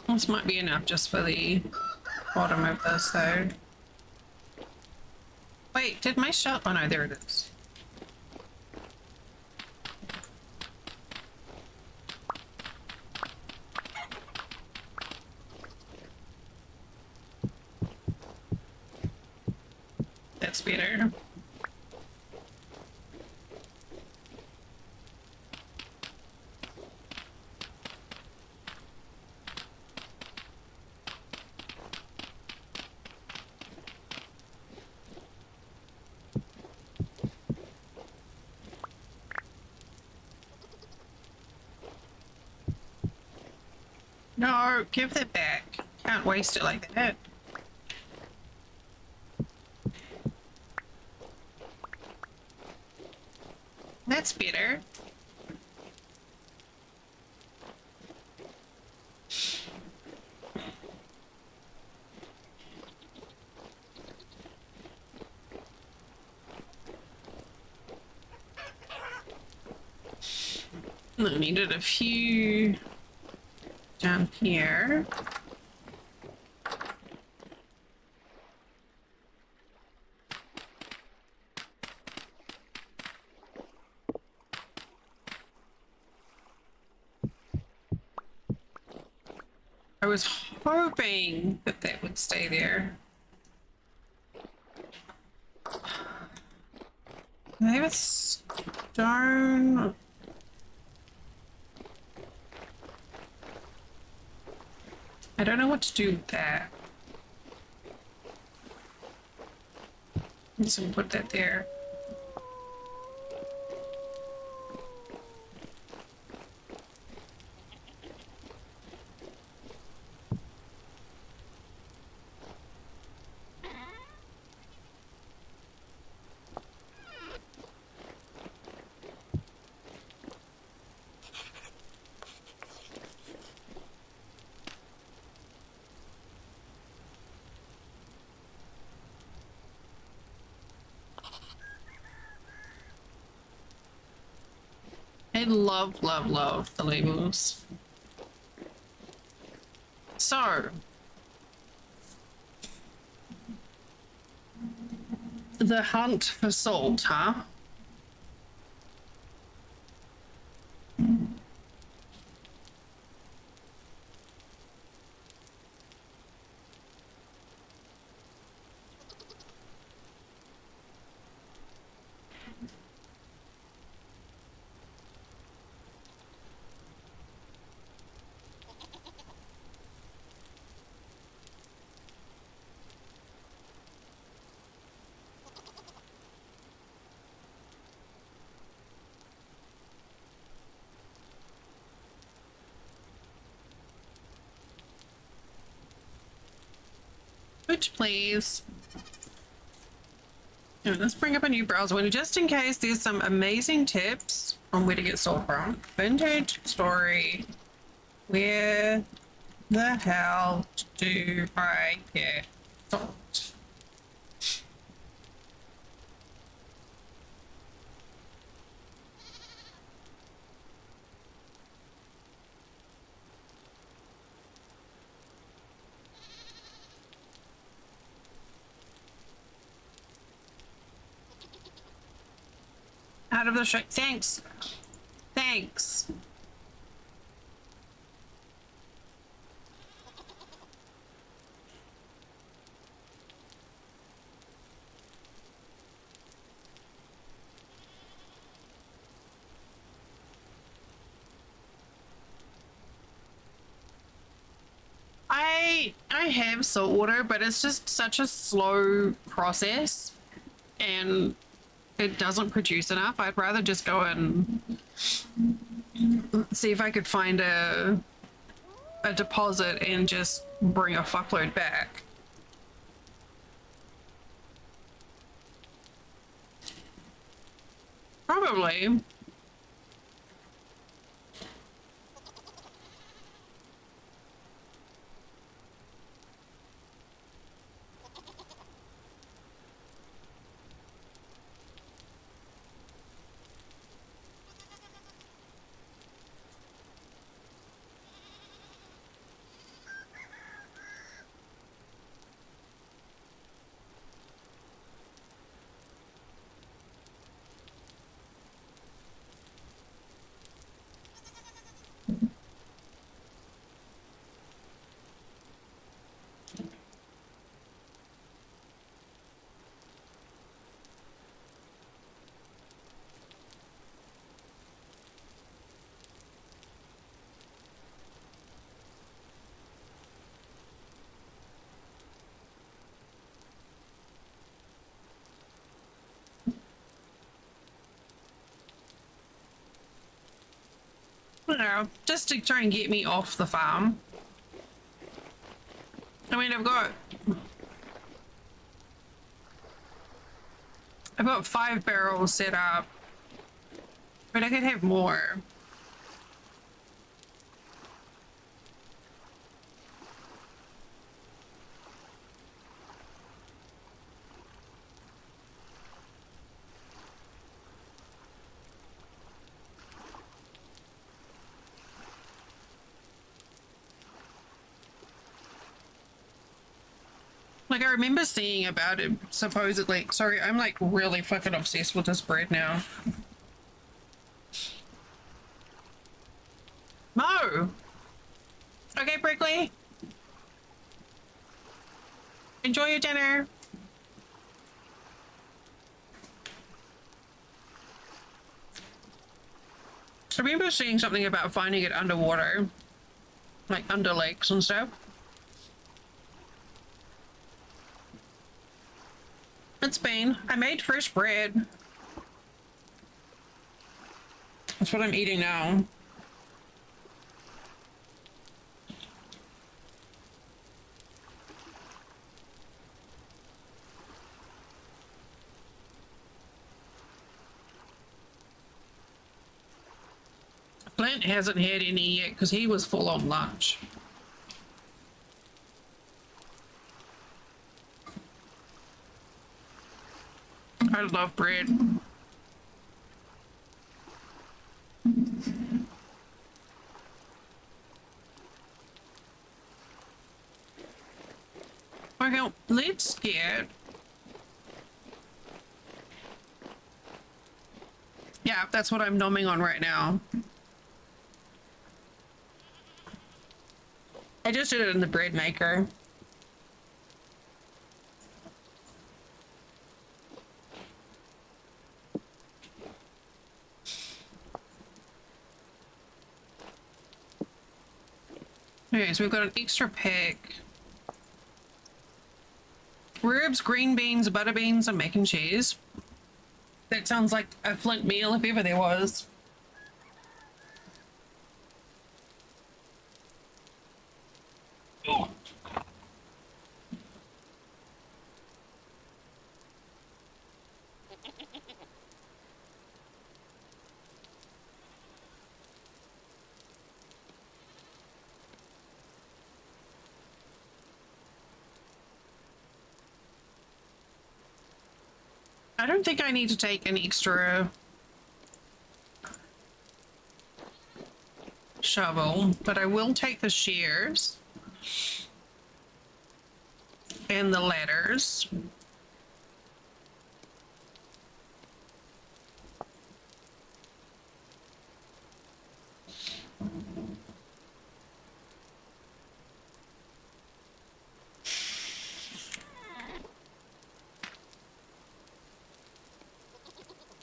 This might be enough just for the bottom of this, though. Wait, did my shell? Oh no, there it is. That's better. No, give that back. Can't waste it like that. That's better. I needed a few down here. I was hoping that that would stay there. I have a stone. I don't know what to do with that. So put that there. I love, love, love the labels. So, the hunt for salt, huh? Storage, please. Let's bring up a new browser window just in case there's some amazing tips on where to get sold from. Vintage story. Where the hell do I get sold? Out of the show. Thanks. Thanks. I have salt water, but it's just such a slow process and it doesn't produce enough. I'd rather just go and see if I could find a deposit and just bring a fuckload back. Probably. You know, just to try and get me off the farm. I mean, I've got 5 barrels set up, but I could have more. Like, I remember seeing about it, supposedly. Sorry, I'm like really fucking obsessed with this bread now. Mo! Okay, Brickley. Enjoy your dinner. I remember seeing something about finding it underwater. Like under lakes and stuff. It's been. I made fresh bread. That's what I'm eating now. Clint hasn't had any yet because he was full on lunch. I love bread. Okay, let's get... Yeah, that's what I'm nomming on right now. I just did it in the bread maker. Okay, so we've got an extra pack. Ribs, green beans, butter beans, and mac and cheese. That sounds like a Flint meal if ever there was. I don't think I need to take an extra shovel, but I will take the shears and the ladders.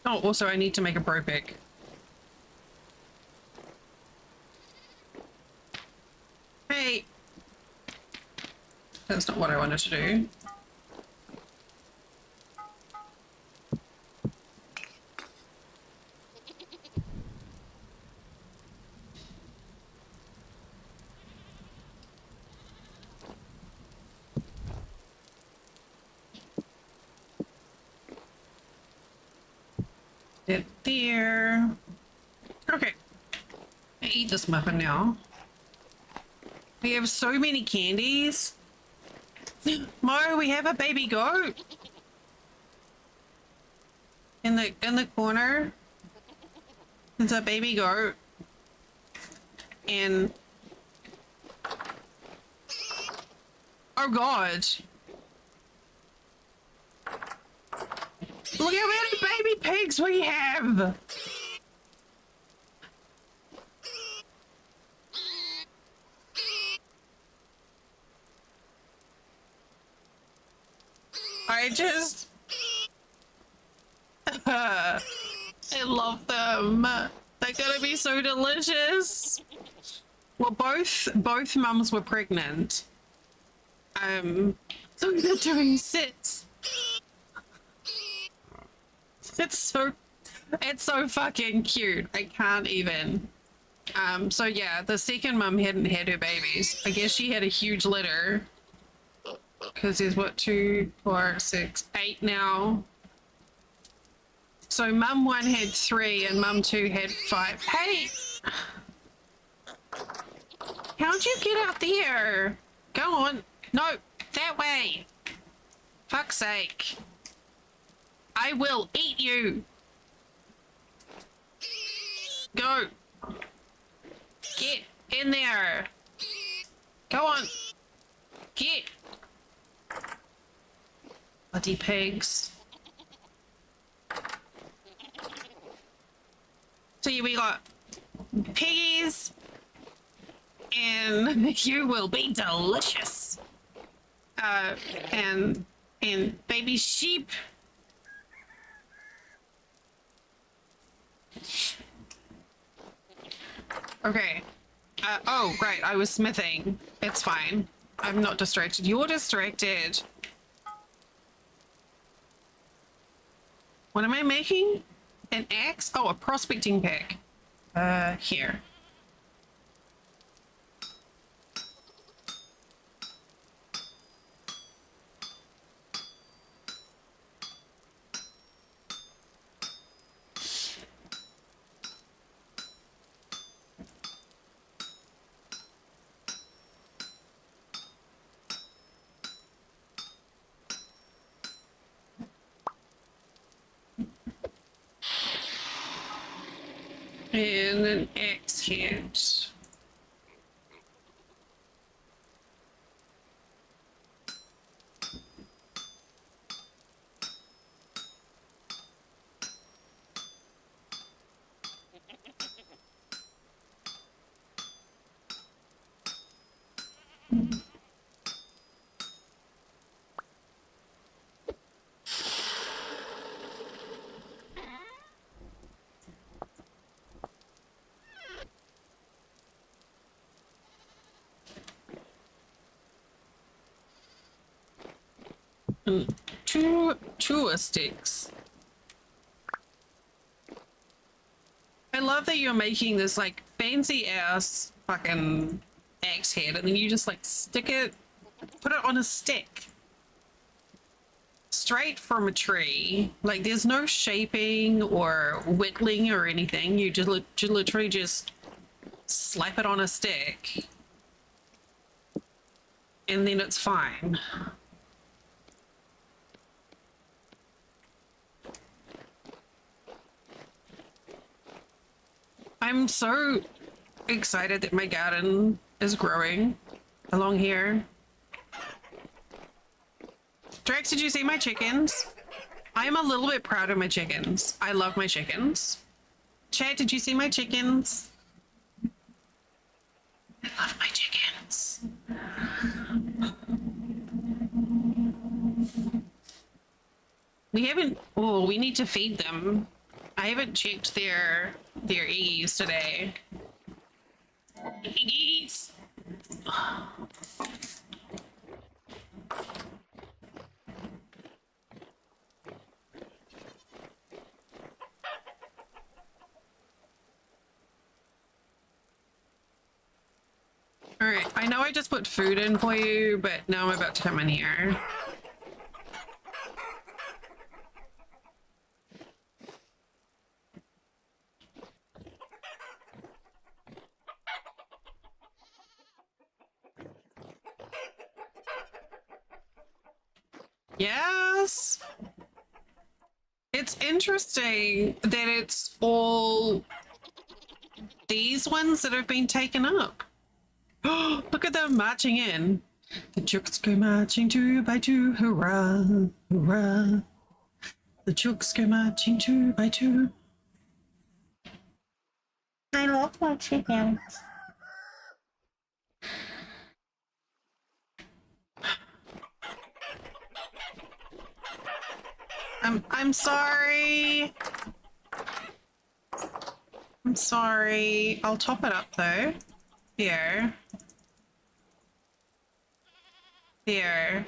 Oh, also I need to make a bro pick. Hey! That's not what I wanted to do. It there. Okay. I eat this muffin now. We have so many candies. Mo, we have a baby goat. In the corner. It's a baby goat. And oh god. Look how many baby pigs we have. I just I love them. They're gonna be so delicious. Well, both mums were pregnant. So they're doing sits. It's so fucking cute. I can't even. So yeah, the second mum hadn't had her babies. I guess she had a huge litter. Because there's what, 2, 4, 6, 8 now. So mum 1 had 3 and mum 2 had 5. Hey! How'd you get out there? Go on. No, that way. Fuck's sake. I will eat you. Go. Get in there. Go on. Get. Bloody pigs. So yeah, we got piggies, and you will be delicious. And baby sheep. Okay. Oh, right, I was smithing. It's fine. I'm not distracted. You're distracted. What am I making? An axe? Oh, a prospecting pick. Here. And an axe head. And two sticks. I love that you're making this like fancy ass fucking axe head and then you just like stick it, put it on a stick. Straight from a tree. Like there's no shaping or whittling or anything. You just literally just slap it on a stick. And then it's fine. I'm so excited that my garden is growing along here. Drex, did you see my chickens? I am a little bit proud of my chickens. I love my chickens. Chad, did you see my chickens? I love my chickens. We haven't, oh, we need to feed them. I haven't checked their eggies today. Eggies. All right, I know I just put food in for you, but now I'm about to come in here. Yes. It's interesting that it's all these ones that have been taken up. Oh, look at them marching in. The chooks go marching two by two, hurrah, hurrah. The chooks go marching two by two. I love my chickens. I'm sorry. I'm sorry. I'll top it up though. Here. Here.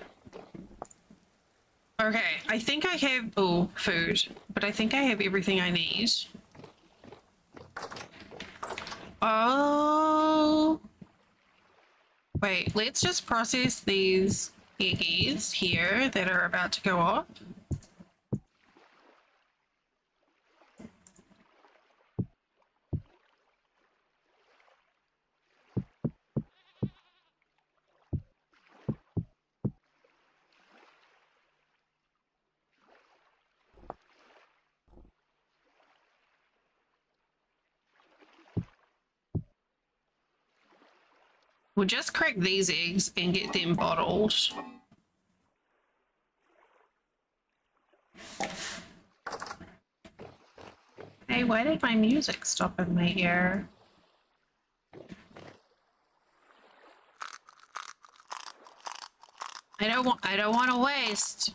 Okay, I think I have, oh, food, but I think I have everything I need. Oh. Wait, let's just process these eggies here that are about to go off. We'll just crack these eggs and get them bottled. Hey, why did my music stop in my ear? I don't want to waste.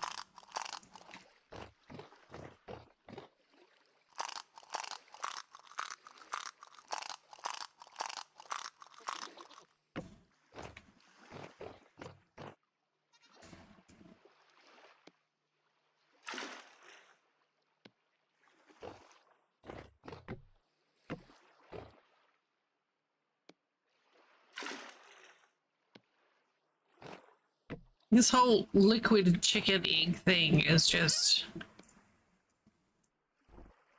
This whole liquid chicken egg thing is just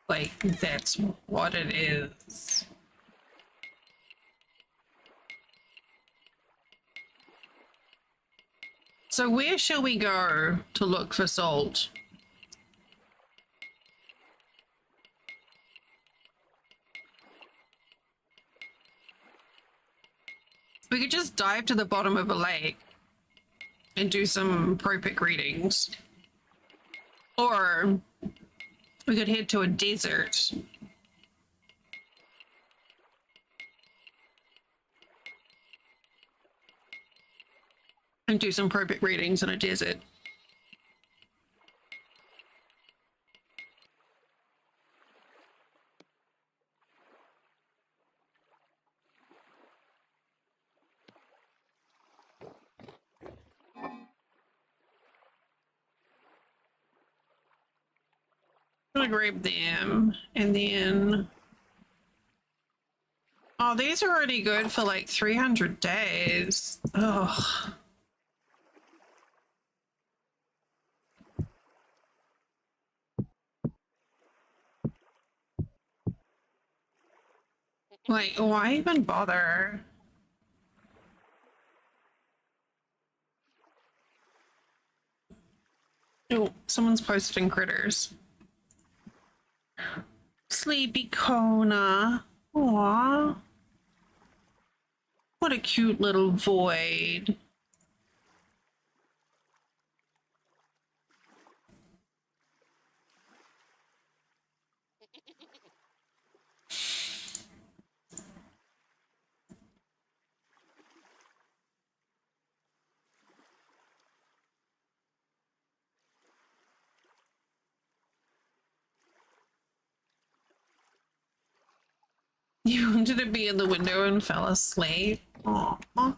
like, that's what it is. So where shall we go to look for salt? We could just dive to the bottom of a lake and do some Propic readings. Or we could head to a desert. And do some Propic readings in a desert. I'm gonna grab them and then, oh, these are already good for like 300 days. Oh. Like, why even bother? Oh, someone's posted in critters. Sleepy Kona. Aww. What a cute little void. You wanted to be in the window and fell asleep. Aww. All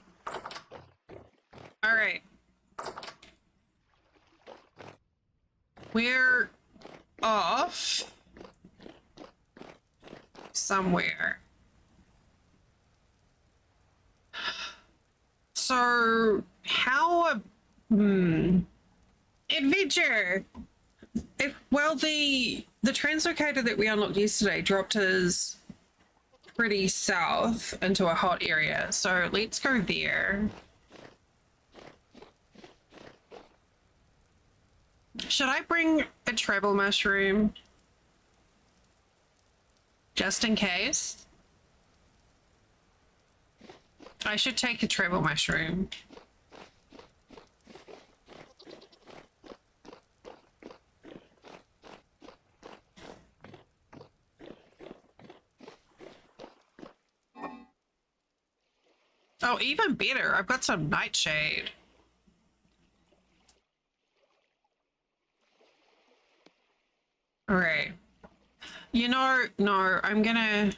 right. We're off somewhere. So how adventure. Well, the translocator that we unlocked yesterday dropped us pretty south into a hot area, so let's go there. Should I bring a travel mushroom just in case? I should take a travel mushroom. Oh, even better. I've got some nightshade. All right. You know, no, I'm gonna...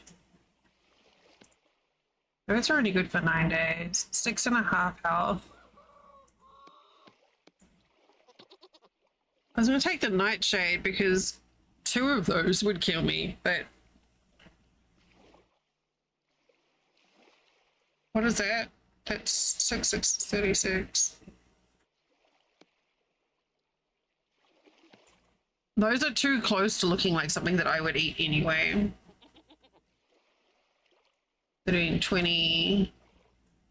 Those are only good for 9 days. 6.5 health. I was gonna take the nightshade because 2 of those would kill me, but... What is that? That's 636. Those are too close to looking like something that I would eat anyway. 20.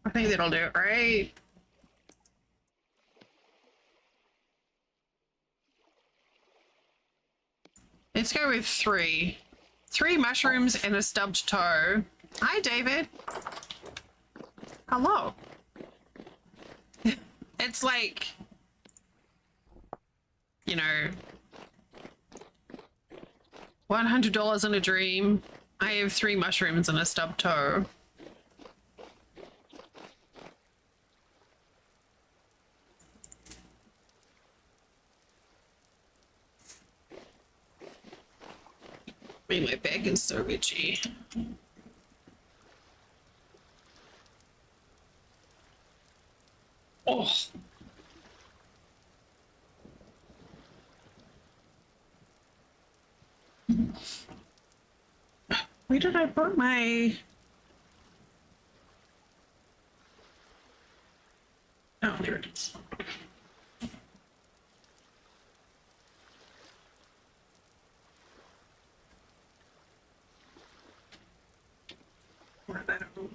I think that'll do it, right? Let's go with 3. 3 mushrooms and a stubbed toe. Hi, David. Hello. It's like, you know, $100 in a dream. I have 3 mushrooms and a stubbed toe. Man, my back is so itchy. Oh. Where did I put my... Oh, there it is. Where did that go?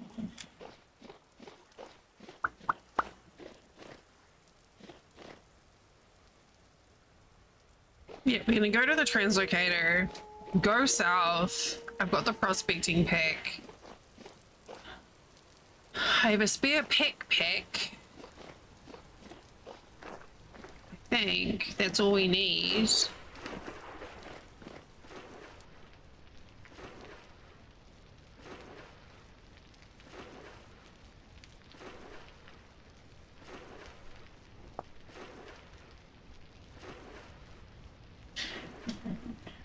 Yeah, we're gonna go to the translocator, go south. I've got the prospecting pick. I have a spare pick. I think that's all we need.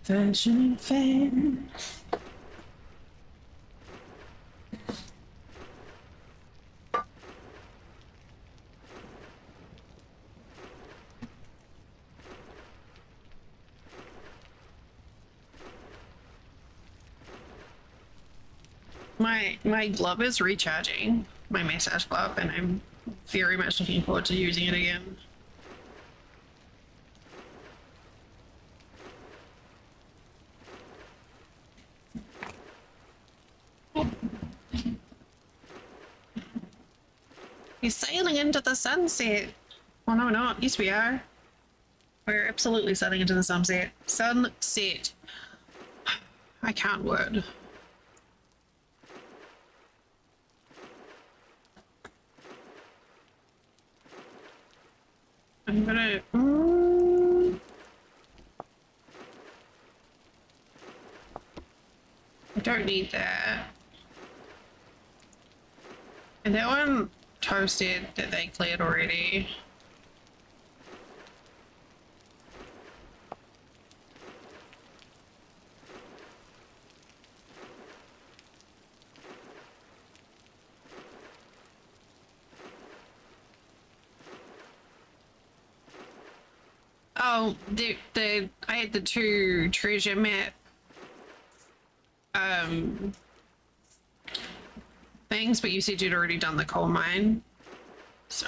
Functioning fan. My glove is recharging, my massage glove, and I'm very much looking forward to using it again. We're sailing into the sunset. Oh no, we're not. Yes, we are. We're absolutely sailing into the sunset. Sunset. I can't word. I'm gonna. I don't need that. And that one toasted that they cleared already. Oh, I had the two treasure map things, but you said you'd already done the coal mine, so.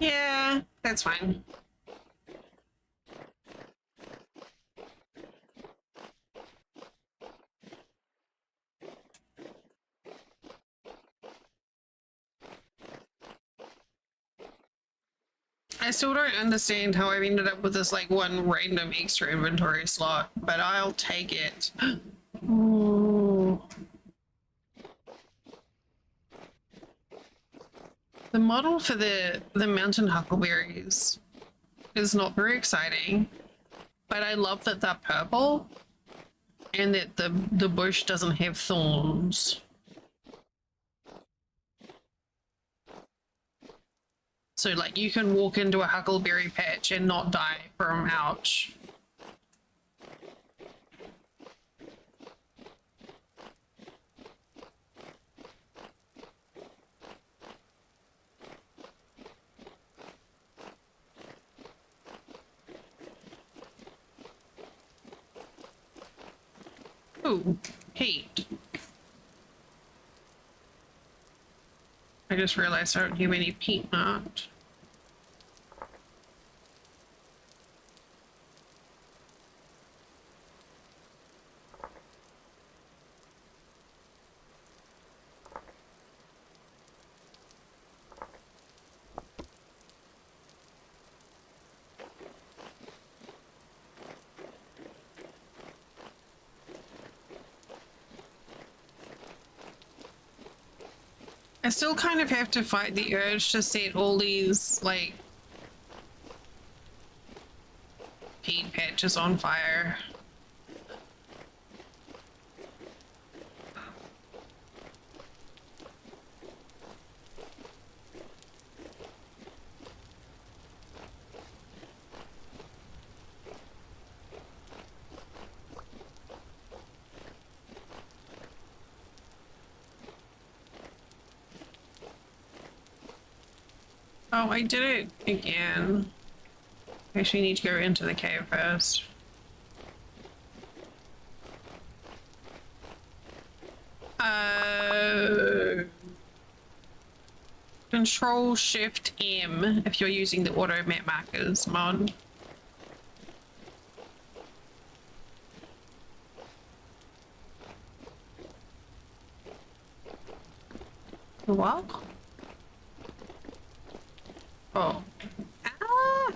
Yeah, that's fine. I still don't understand how I've ended up with this like one random extra inventory slot, but I'll take it. Ooh. The model for the mountain huckleberries is not very exciting, but I love that they're purple and that the bush doesn't have thorns. So like you can walk into a huckleberry patch and not die from ouch. Ooh, heat. I just realized I don't have any peanut. I still kind of have to fight the urge to set all these, like, peat patches on fire. Oh, I did it again. Actually, need to go into the cave first. Control Shift M if you're using the auto map markers mod. What? Oh. Ah!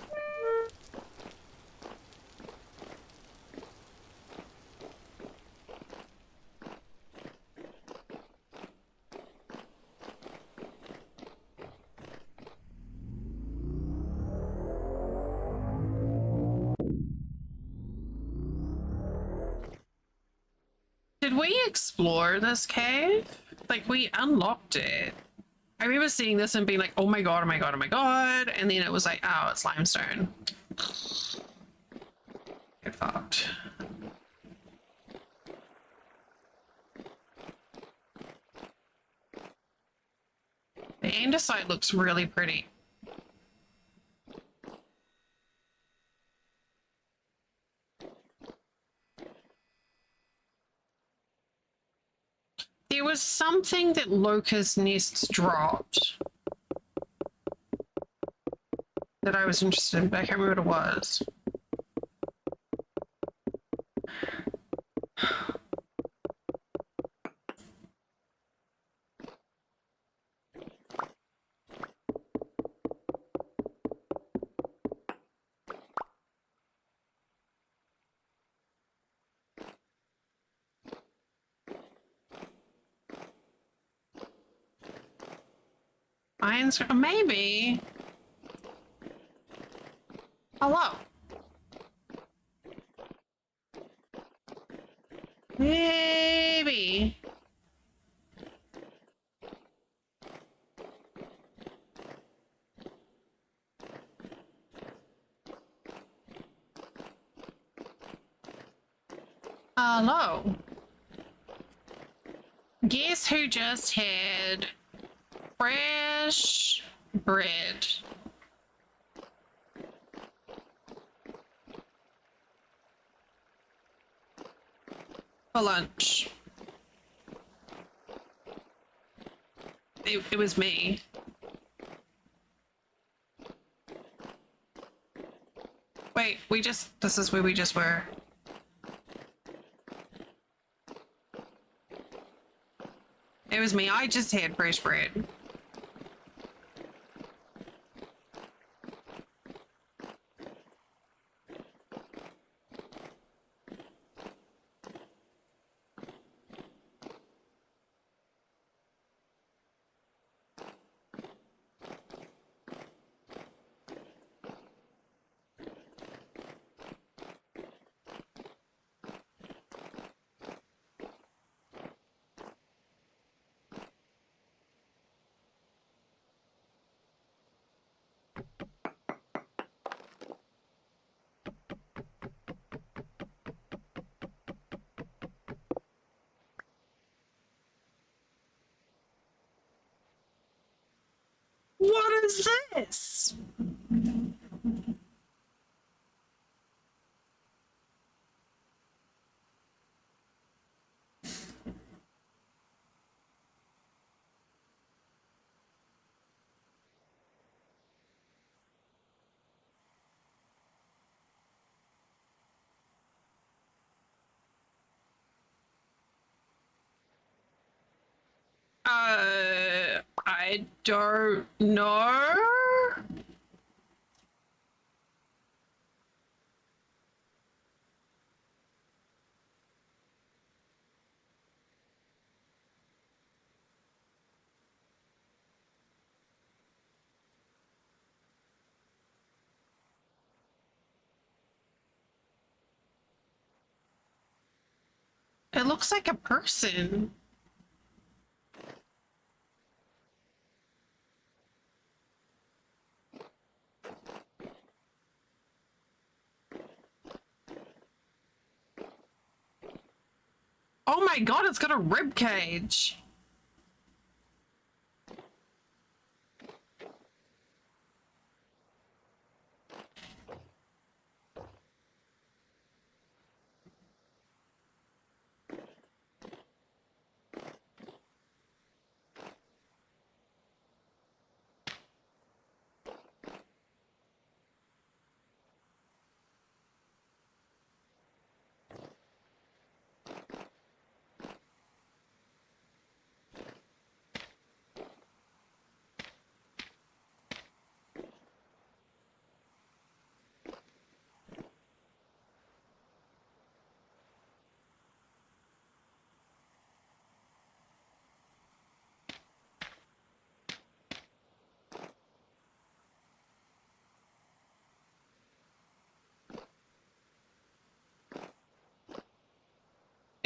Did we explore this cave? Like, we unlocked it. I remember seeing this and being like, oh my god, oh my god, oh my god. And then it was like, oh, it's limestone. Get fucked. The andesite looks really pretty. There was something that locust nests dropped that I was interested in, but I can't remember what it was. Iron's maybe. Hello. Maybe. Hello. Guess who just had fresh bread? For lunch. It was me. Wait, this is where we just were. It was me. I just had fresh bread. What is this? I don't know. It looks like a person. Oh my god, it's got a rib cage.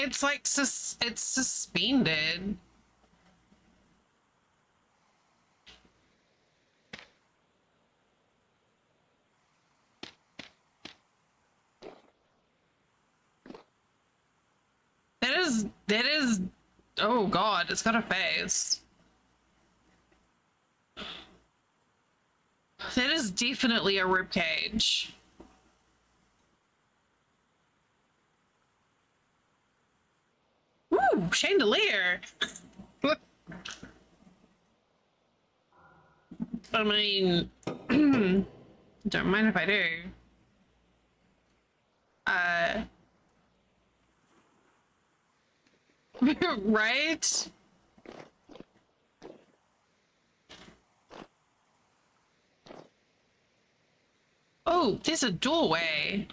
It's like it's suspended. That is oh god, it's got a face. That is definitely a rib cage. Ooh, chandelier. I mean, don't mind if I do. Uh, right? Oh, there's a doorway.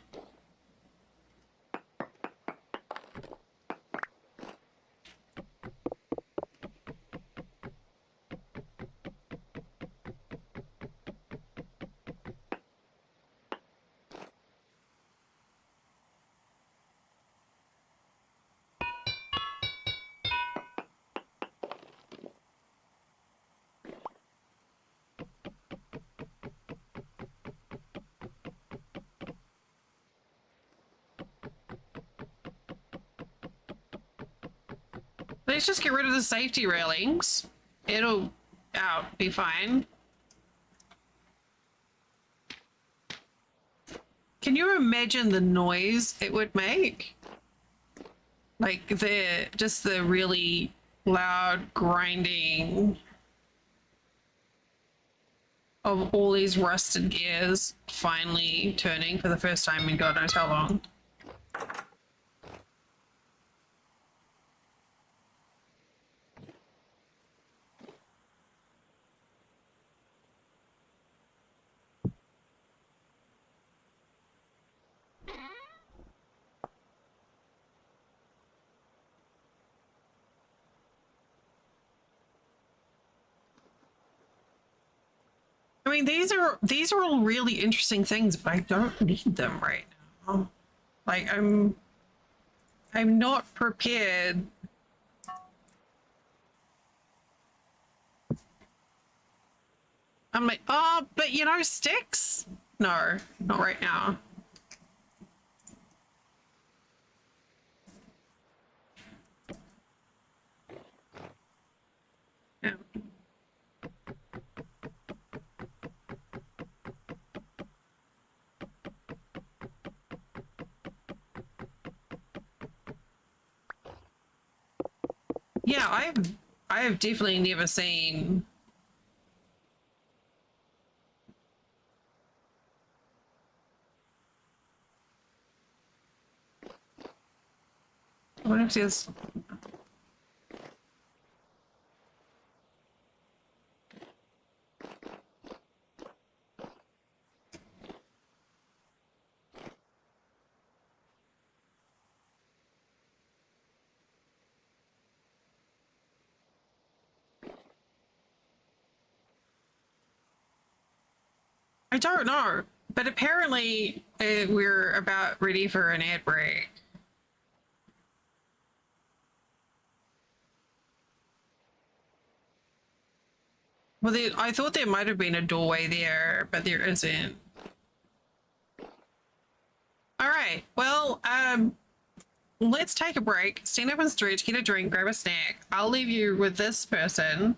Let's just get rid of the safety railings. It'll be fine. Can you imagine the noise it would make? Like the really loud grinding of all these rusted gears finally turning for the first time in God knows how long. I mean, these are all really interesting things, but I don't need them right now. Like I'm not prepared. I'm like, oh, but you know, sticks? No, not right now. Yeah. Yeah, I have definitely never seen. I wonder if there's. I don't know, but apparently we're about ready for an ad break. Well, I thought there might have been a doorway there, but there isn't. All right. Well, let's take a break, stand up and stretch, get a drink, grab a snack. I'll leave you with this person,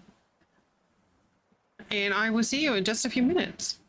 and I will see you in just a few minutes.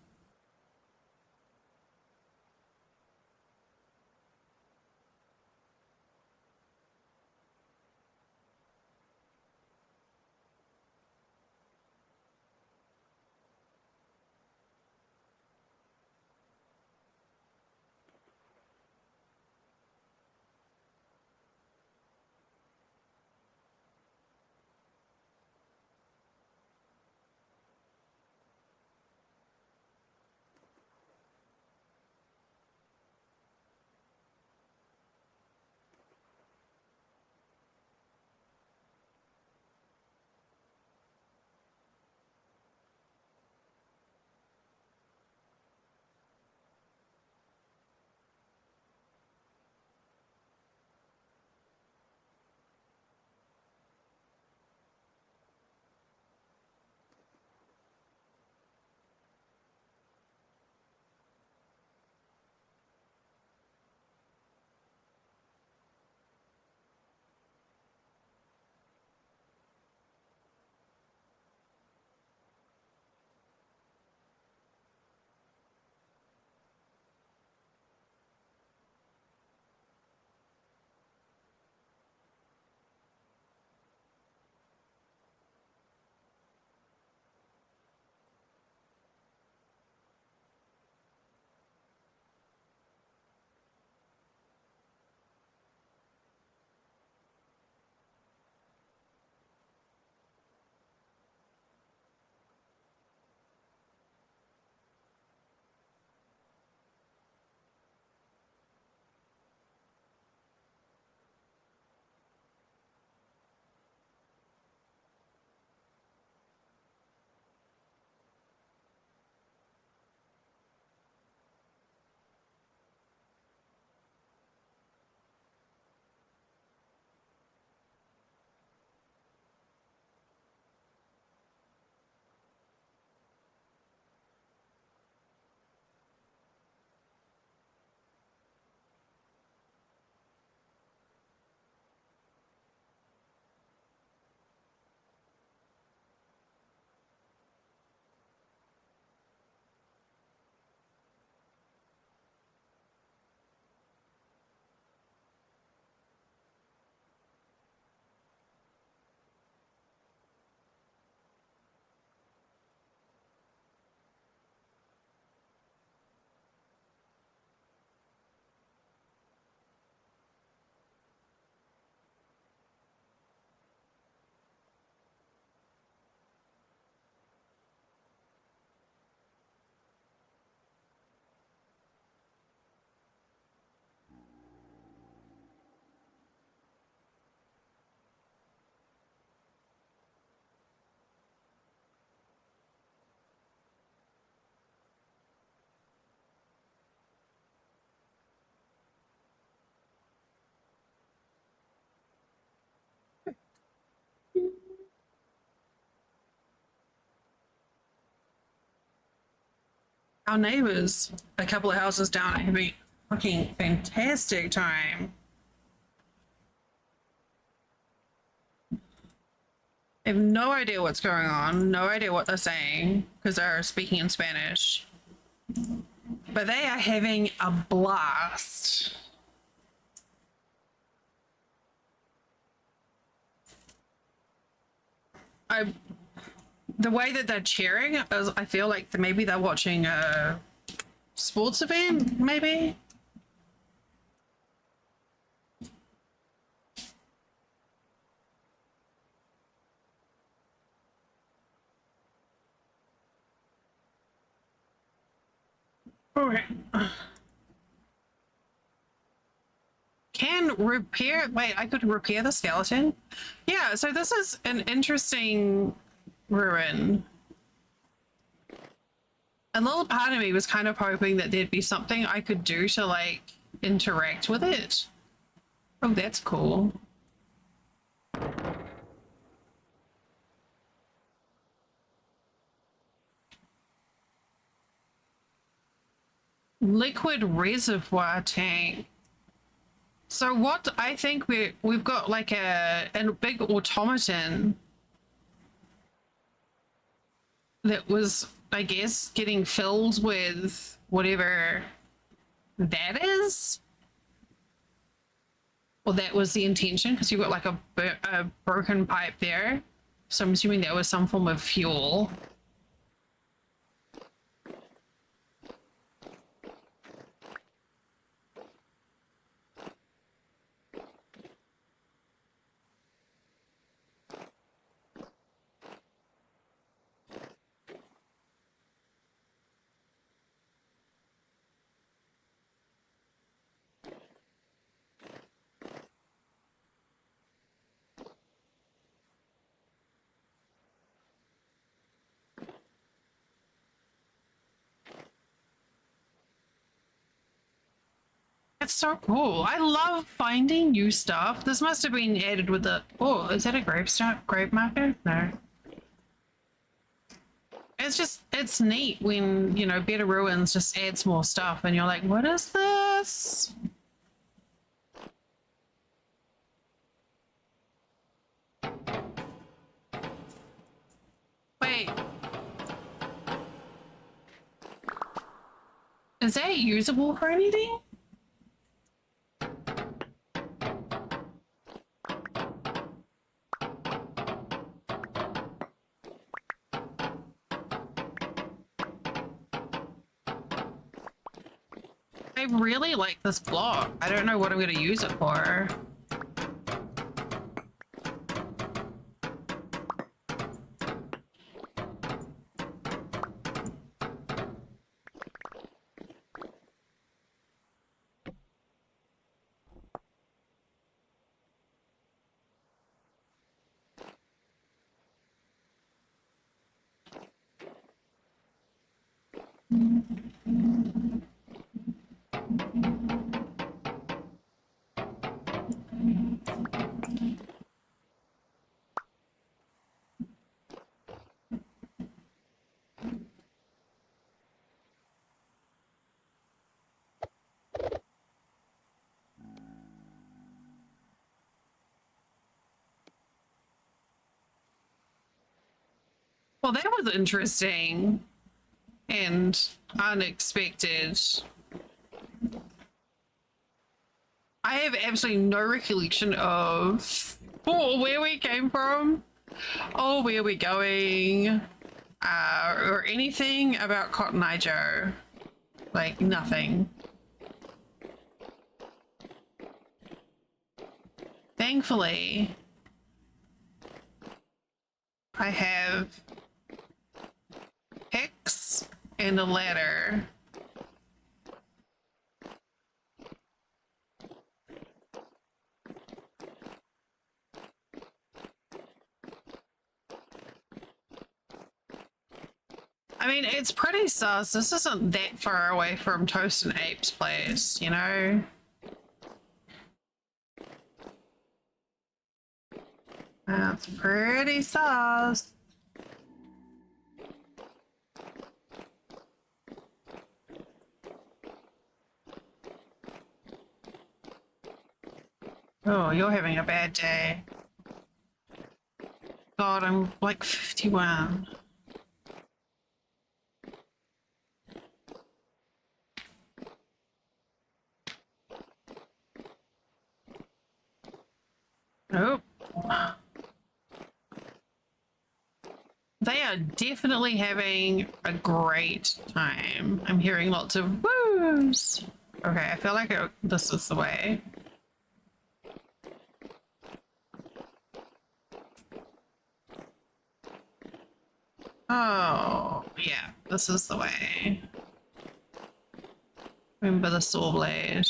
Our neighbors, a couple of houses down, are having a fucking fantastic time. I have no idea what's going on, no idea what they're saying, because they're speaking in Spanish. But they are having a blast. The way that they're cheering, I feel like maybe they're watching a sports event, maybe? Okay. Can repair, wait, I could repair the skeleton? Yeah, so this is an interesting ruin. A little part of me was kind of hoping that there'd be something I could do to like interact with it. Oh, that's cool. Liquid reservoir tank. So what I think we've got like a big automaton that was, I guess, getting filled with whatever that is. Well, that was the intention because you've got like a broken pipe there. So I'm assuming that was some form of fuel. That's so cool. I love finding new stuff. This must have been added with the... Oh, is that a grave marker? No. It's just, it's neat when, you know, Better Ruins just adds more stuff and you're like, what is this? Wait. Is that usable for anything? I really like this block. I don't know what I'm going to use it for. Well, that was interesting and unexpected. I have absolutely no recollection of where we came from, or where we're going, or anything about Cotton Eye Joe. Like, nothing. Thankfully, I have picks and a ladder. I mean, it's pretty sus. This isn't that far away from Toast and Ape's place, you know? That's pretty sus. Oh, you're having a bad day. God, I'm like 51. Oh. They are definitely having a great time. I'm hearing lots of woos. Okay, I feel like this is the way. Oh, yeah, this is the way. Remember the saw blade.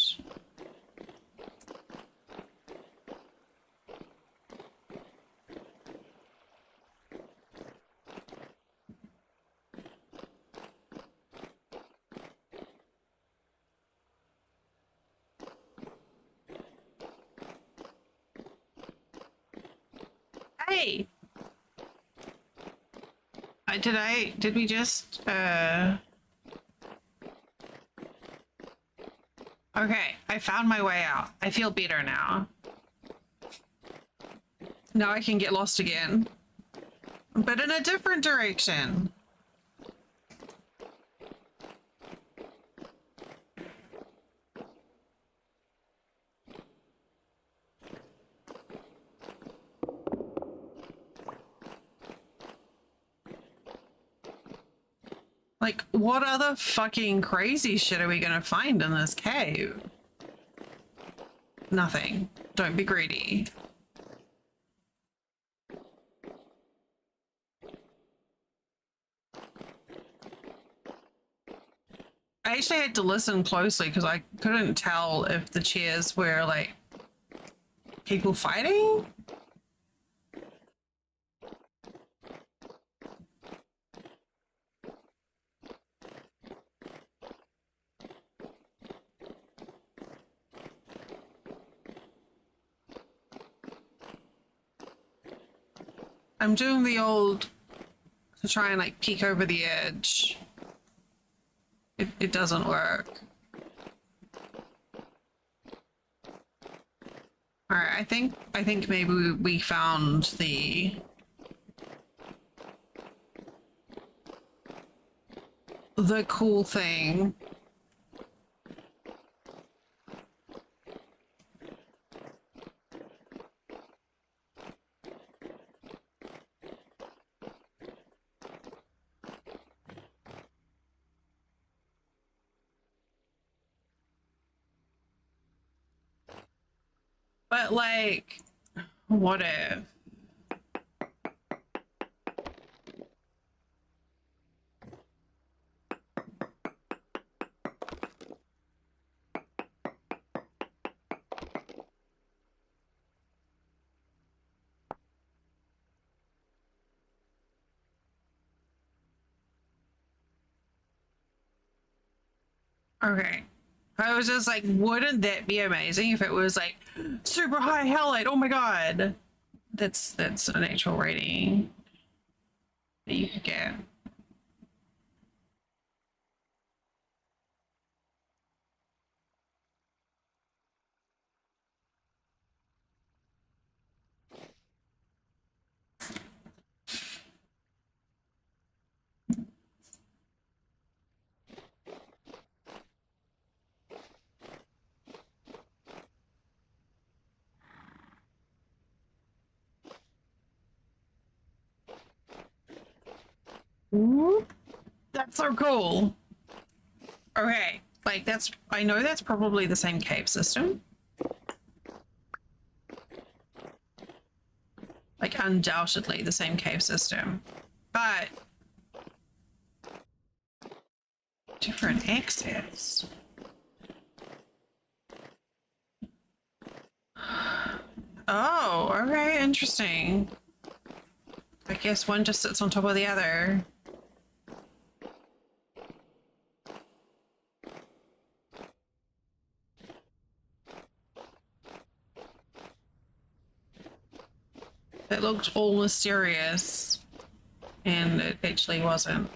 Hey! Did we just, Okay, I found my way out. I feel better now. Now I can get lost again. But in a different direction. Like, what other fucking crazy shit are we gonna find in this cave? Nothing. Don't be greedy. I actually had to listen closely because I couldn't tell if the chairs were like people fighting. I'm doing the old to try and like peek over the edge. It doesn't work. All right, I think maybe we found the cool thing. But like, what if? Okay. I was just like, wouldn't that be amazing if it was like super high halite? Oh my god. That's an actual rating that you could get. Ooh, that's so cool. Okay, like I know that's probably the same cave system. Like undoubtedly the same cave system. But different exits. Oh, okay, interesting. I guess one just sits on top of the other. It looked all mysterious, and it actually wasn't.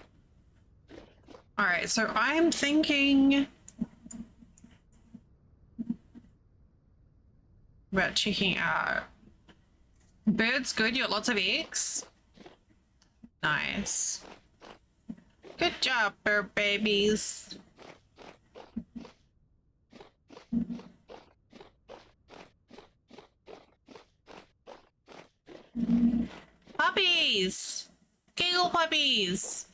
All right, so I'm thinking About checking out. Bird's good. You got lots of eggs. Nice. Good job, bird babies. Puppies! Giggle puppies!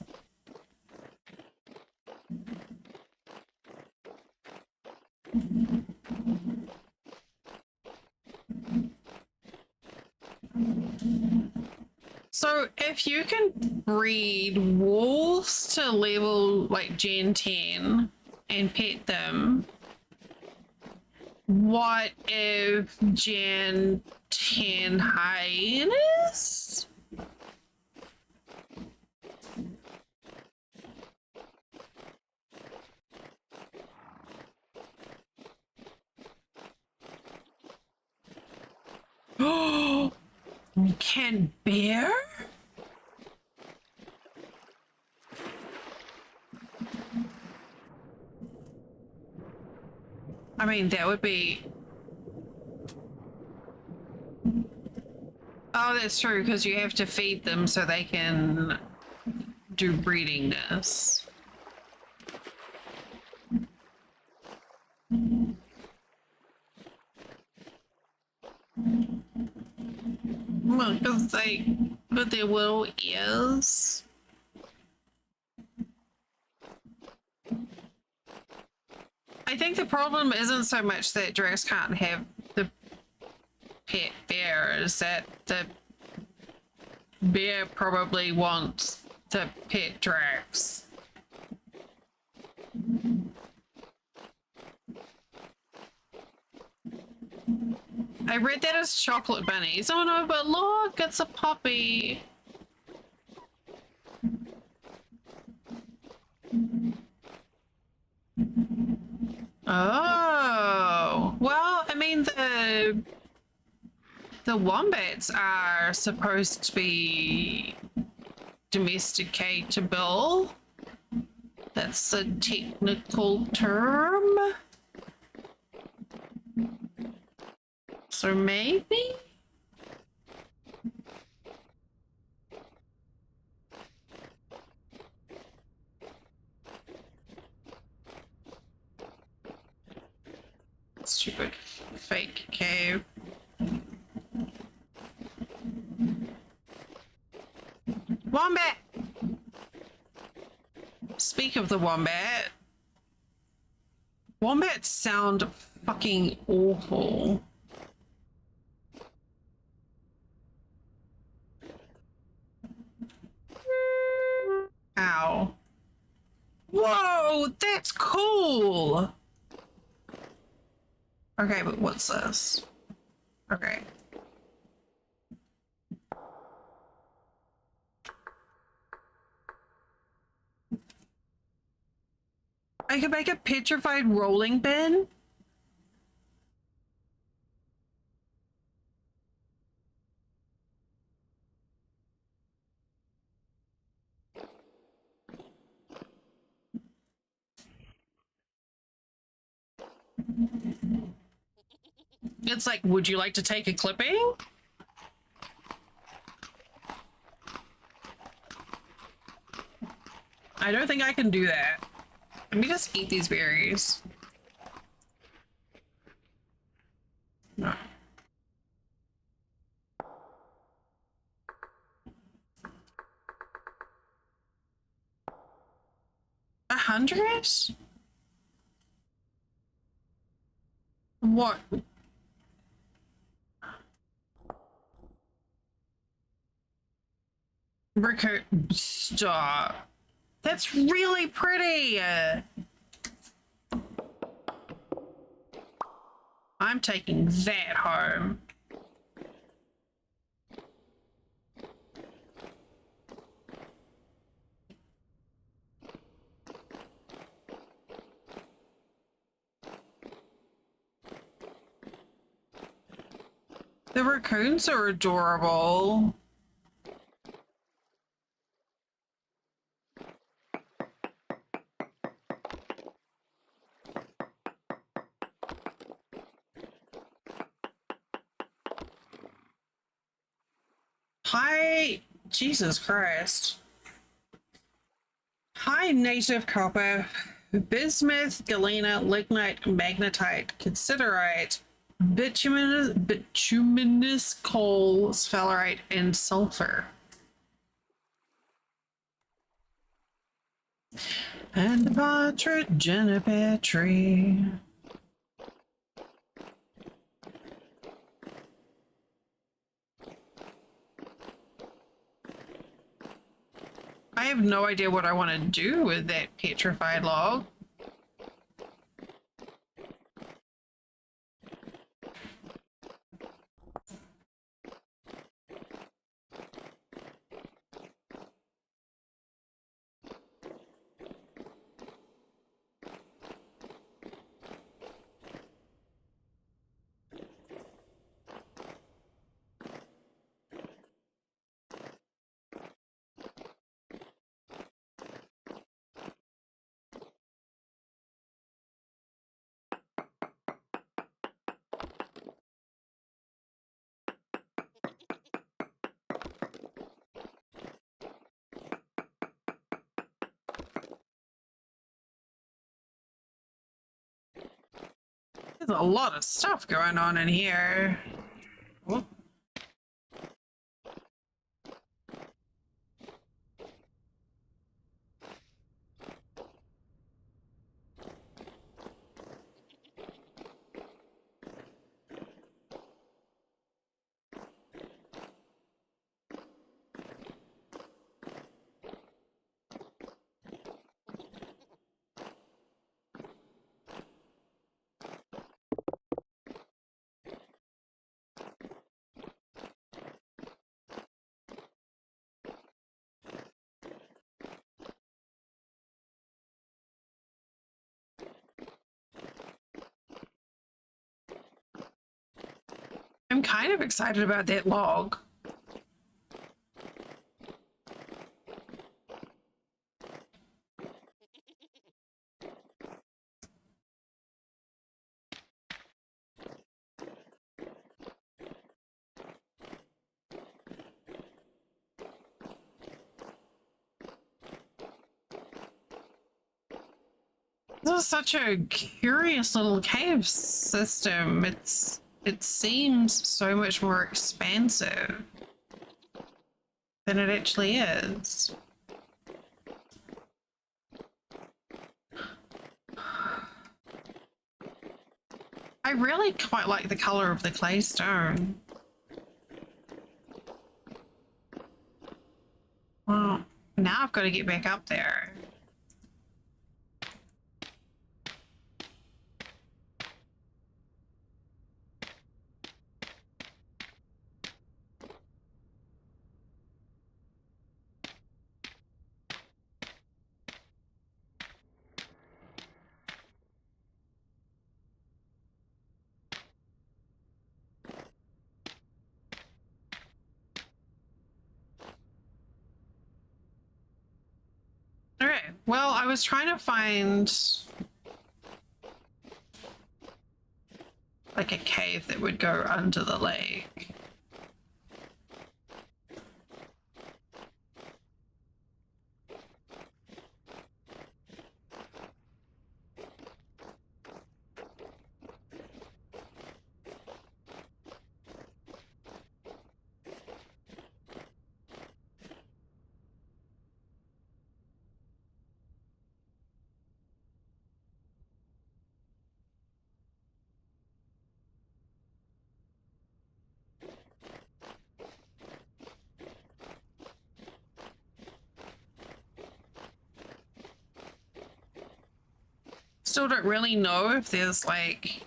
So if you can breed wolves to level like Gen 10 and pet them, what if Gen 10 hyenas? Oh, can bear? I mean, that would be... Oh, that's true, because you have to feed them so they can do breedingness. Well, because they got their little ears. I think the problem isn't so much that Drax can't have the pet bear, is that the bear probably wants the pet Drax. I read that as chocolate bunnies. Oh no, but look, it's a puppy. Oh, well, I mean, the wombats are supposed to be domesticatable. That's the technical term. So maybe? Stupid fake cave. Wombat! Speak of the wombat. Wombats sound fucking awful. Ow. Whoa, that's cool! Okay, but what's this? Okay. I could make a petrified rolling bin. It's like, would you like to take a clipping? I don't think I can do that. Let me just eat these berries. No. $100? What? Rico, stop. That's really pretty. I'm taking that home. The raccoons are adorable. Hi, Jesus Christ. High native copper, bismuth, galena, lignite, magnetite, considerite, bituminous coal, sphalerite, and sulfur. And a partridge in a pear tree. I have no idea what I want to do with that petrified log. There's a lot of stuff going on in here. Oh. I'm kind of excited about that log. This is such a curious little cave system. It seems so much more expansive than it actually is. I really quite like the color of the clay stone. Well, now I've got to get back up there. All right. Well, I was trying to find like a cave that would go under the lake. Still don't really know if there's like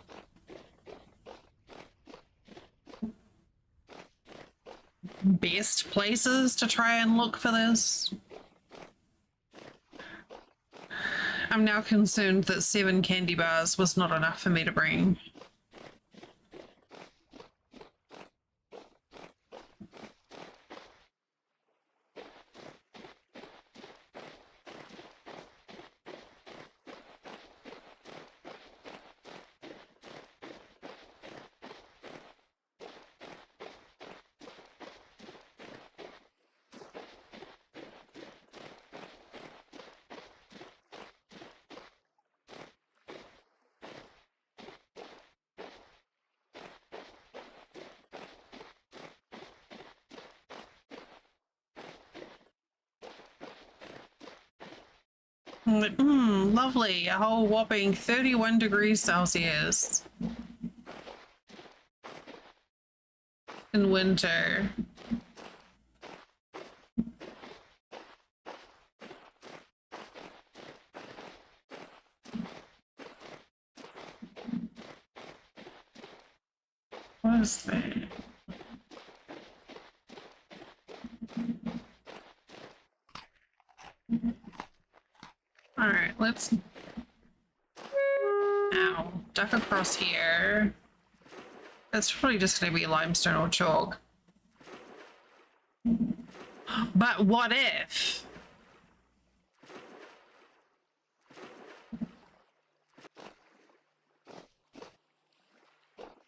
best places to try and look for this. I'm now concerned that 7 candy bars was not enough for me to bring. Lovely. A whole whopping 31 degrees Celsius in winter. What is that? All right, let's now duck across here. That's probably just going to be limestone or chalk. But what if?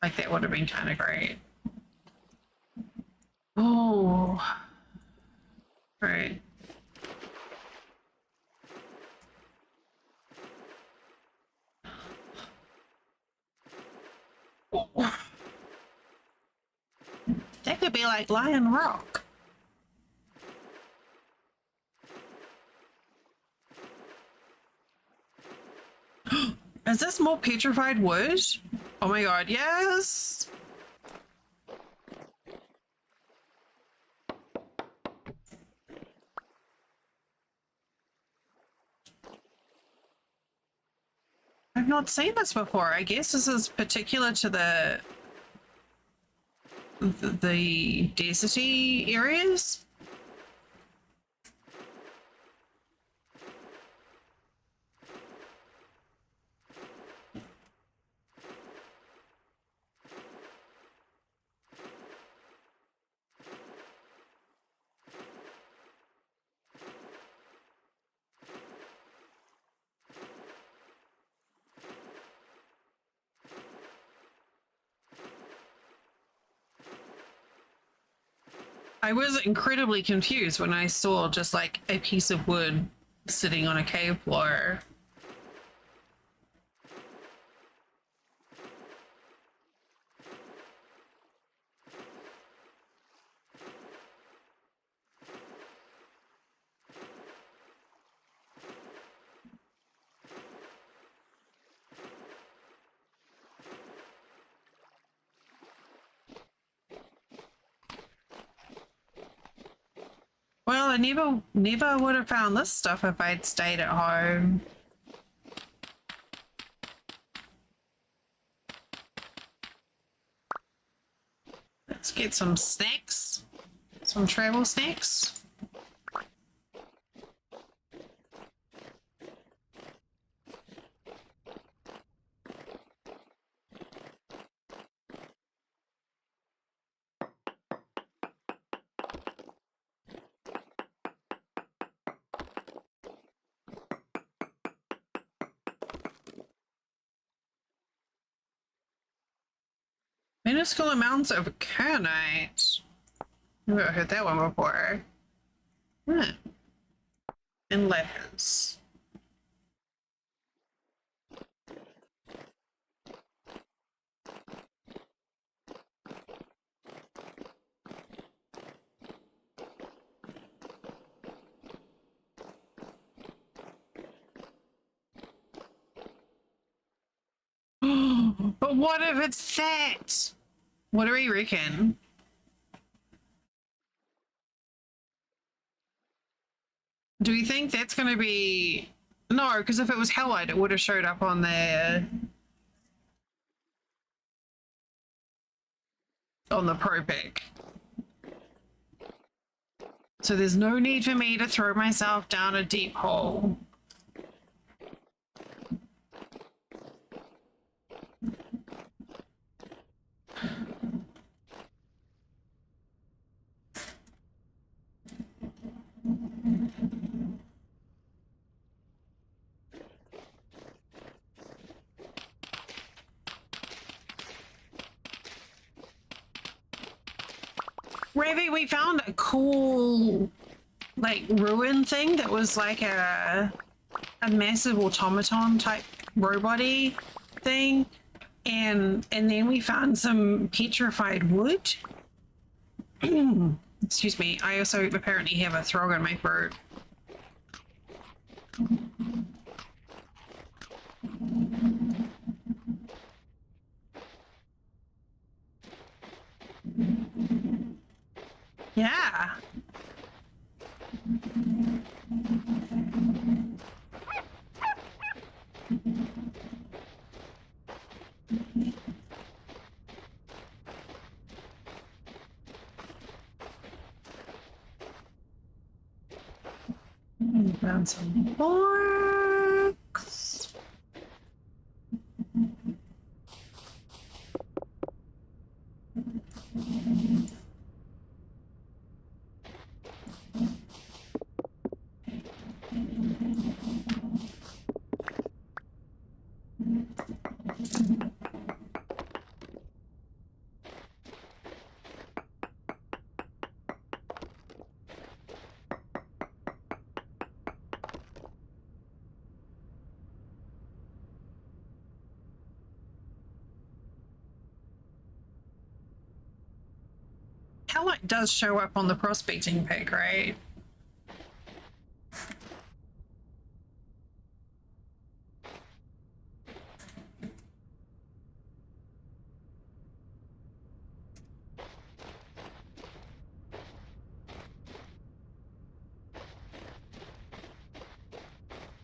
Like, that would have been kind of great. Oh. Right. That could be like Lion Rock. Is this more petrified wood? Oh my god, yes! I've not seen this before. I guess this is particular to the deserty areas. I was incredibly confused when I saw just like a piece of wood sitting on a cave floor. Well, I never would have found this stuff if I'd stayed at home. Let's get some snacks, some travel snacks. Minuscule amounts of kernite. I've never heard that one before. Huh. And letters. But what if it's that? What do we reckon? Do we think that's going to be... No, because if it was Hellite, it would have showed up on the pro pick. So there's no need for me to throw myself down a deep hole. Ravi, we found a cool, like, ruin thing that was like a massive automaton type robot-y thing. And then we found some petrified wood. Excuse me. I also apparently have a frog in my throat. Yeah. Found some books. Talent does show up on the prospecting pic, right?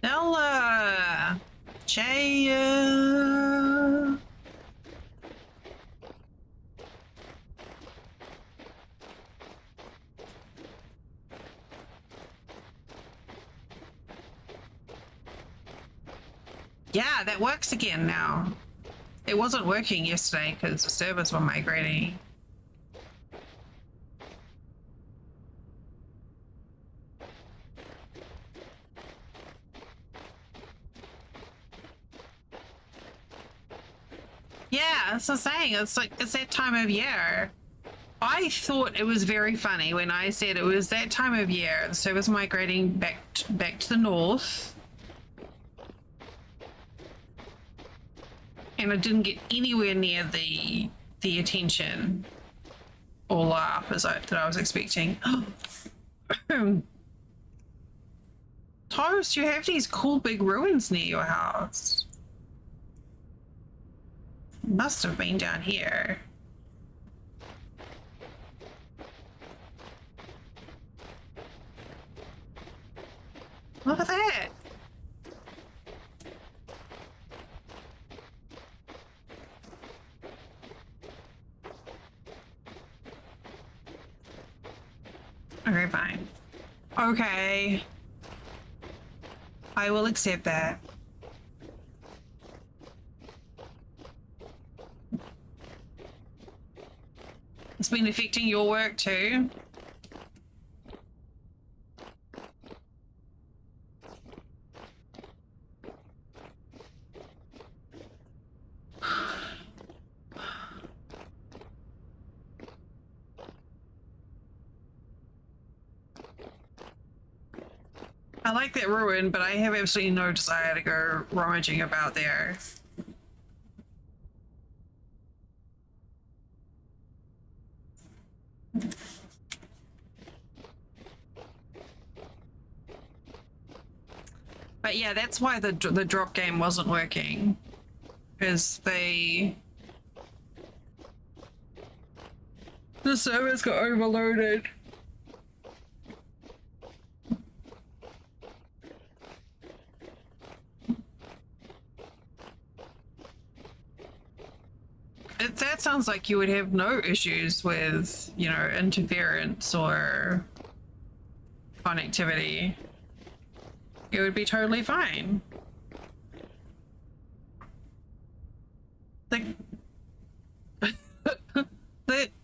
Ella! Jaya! Yeah, that works again now. It wasn't working yesterday because the servers were migrating. Yeah, that's what I'm saying. It's like, it's that time of year. I thought it was very funny when I said it was that time of year. The servers migrating back to the north. And I didn't get anywhere near the attention or laugh that I was expecting. Toast, you have these cool big ruins near your house. Must have been down here. Look at that. Okay, fine. Okay. I will accept that. It's been affecting your work too. I like that ruin, but I have absolutely no desire to go rummaging about there. But yeah, that's why the drop game wasn't working, because the servers got overloaded. That sounds like you would have no issues with, you know, interference or connectivity. It would be totally fine. Like,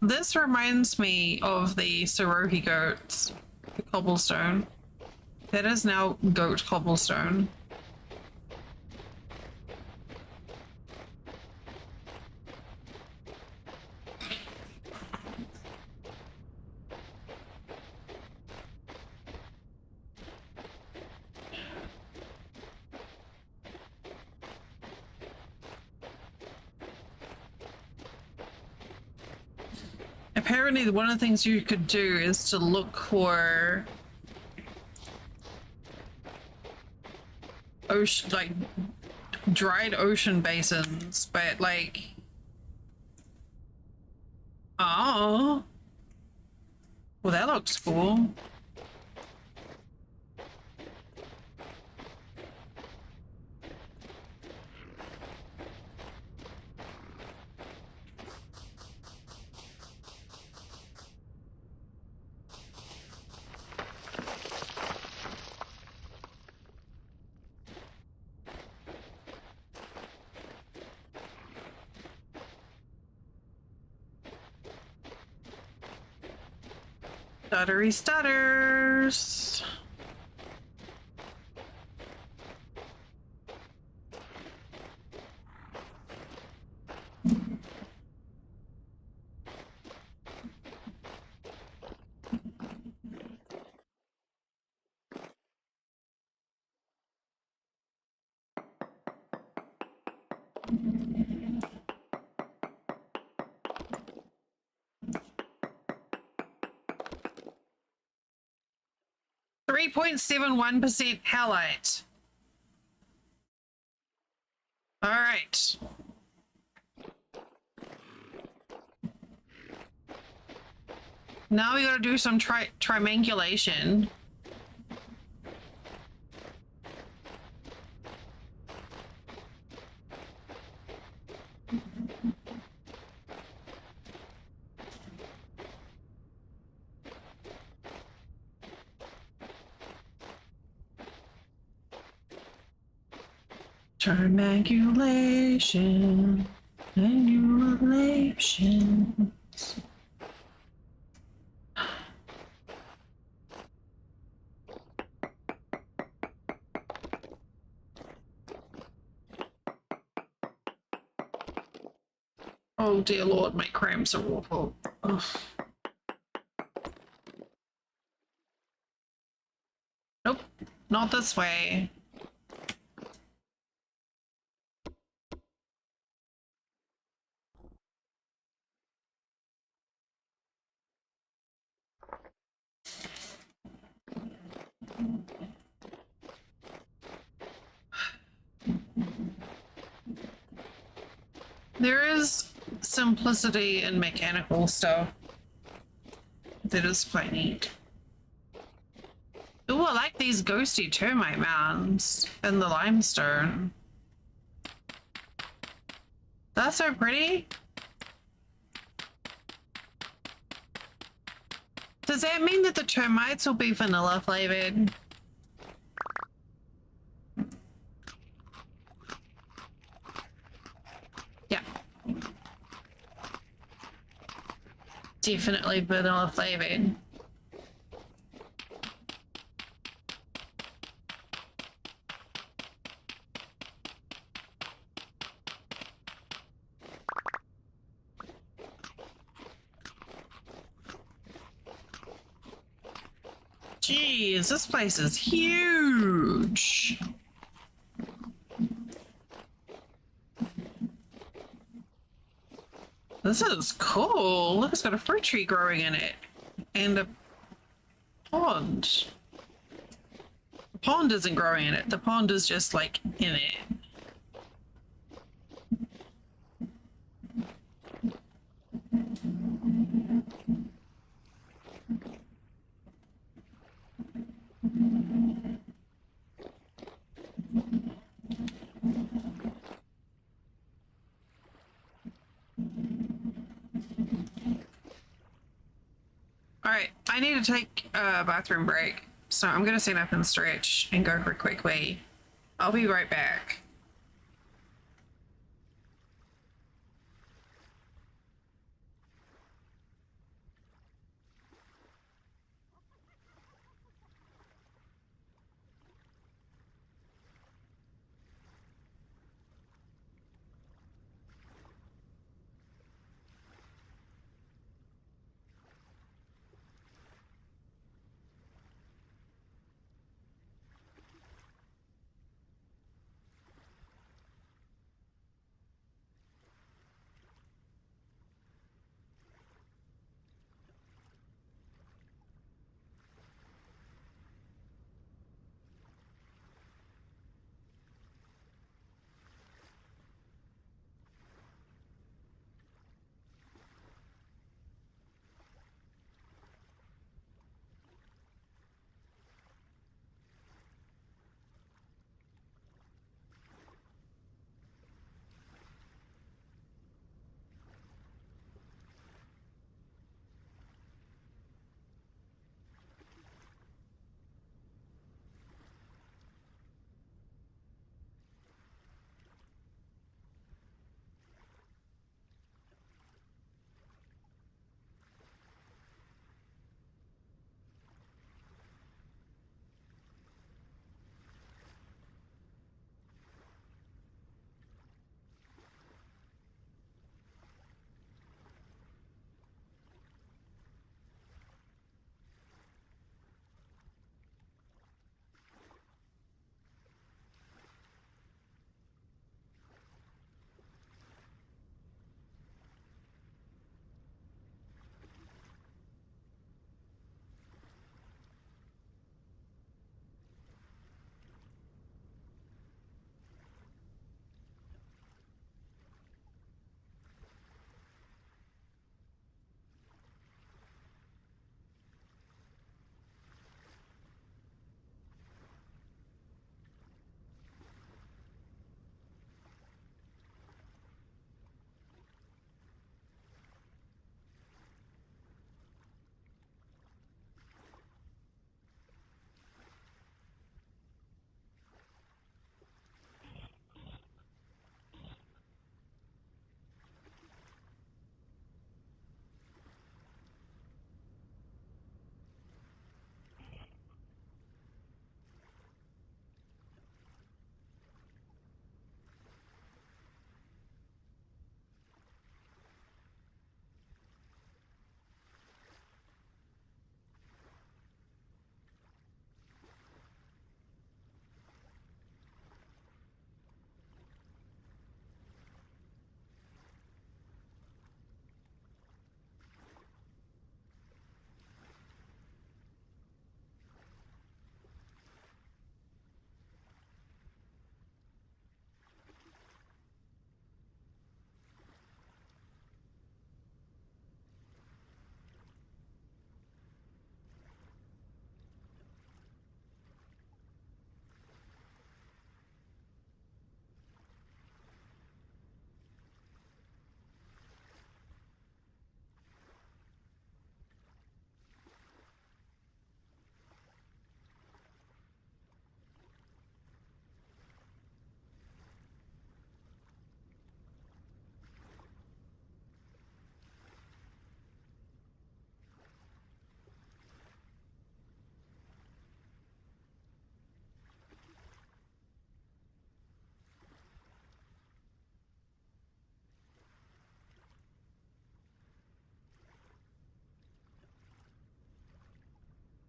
this reminds me of the Sorohi goats, the cobblestone. That is now goat cobblestone. Apparently, one of the things you could do is to look for ocean, like dried ocean basins, but like, oh, well, that looks cool. Stuttery stutters. .71% halite. All right. Now we gotta do some triangulation. Triangulation. Triangulation. Oh dear Lord, my cramps are awful. Ugh. Nope, not this way. There is simplicity in mechanical stuff that is quite neat. Ooh, I like these ghosty termite mounds and the limestone. That's so pretty. Does that mean that the termites will be vanilla flavored? Yeah. Definitely vanilla flavored. Jeez, this place is huge. This is cool. Look, it's got a fruit tree growing in it. And a pond. The pond isn't growing in it. The pond is just like in it. All right, I need to take a bathroom break. So I'm going to stand up and stretch and go for a quick wee. I'll be right back.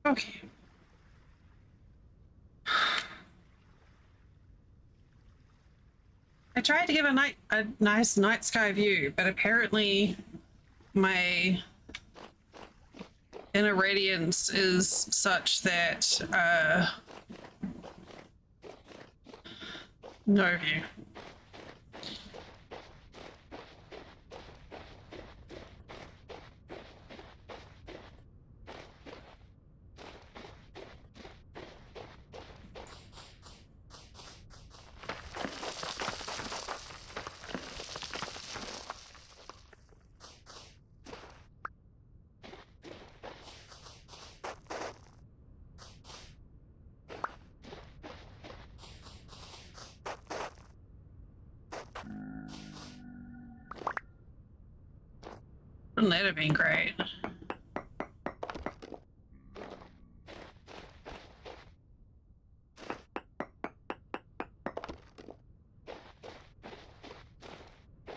Okay. I tried to get a nice night sky view, but apparently my inner radiance is such that no view. Wouldn't that have been great?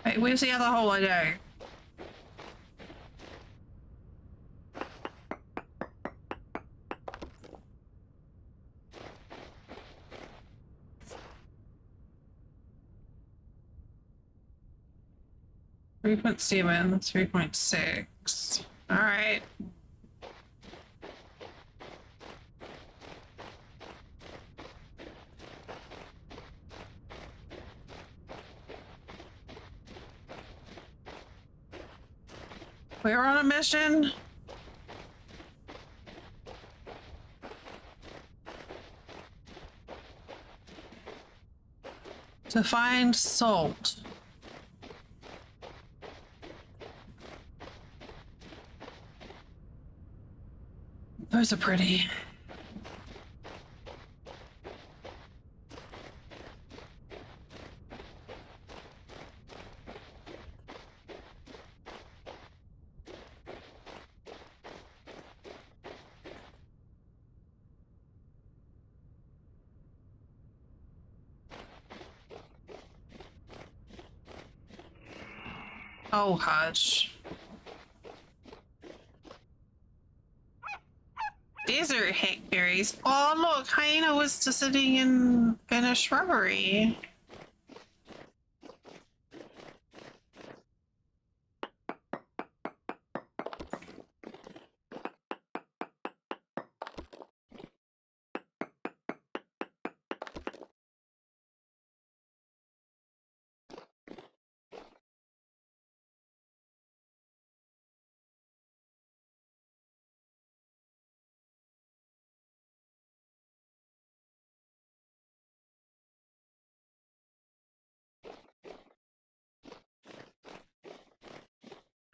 Hey, where's the other hole I know? 3.7, 3.6. All right. We're on a mission. To find salt. Those are pretty. Oh, hush. Desert hackberries. Oh, look, hyena was just sitting in a shrubbery.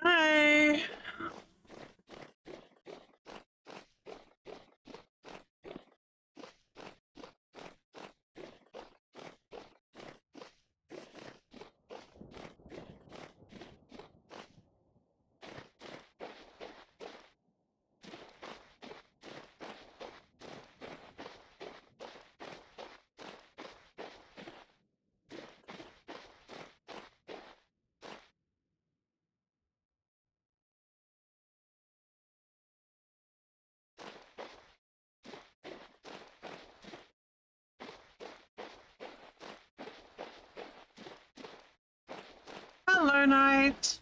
Hi. Hello, Night.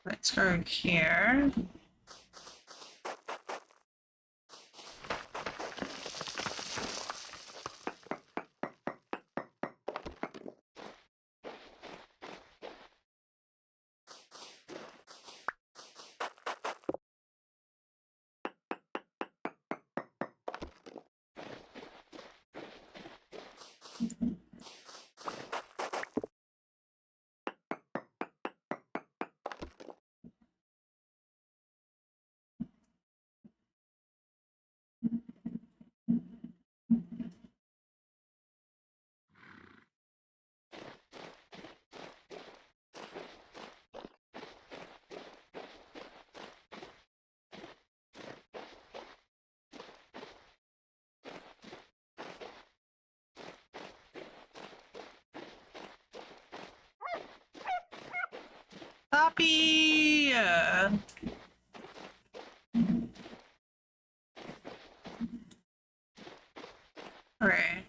Let's go here. copy. Okay.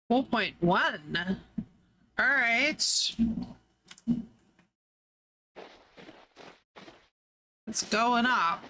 Four point one. All right. It's going up.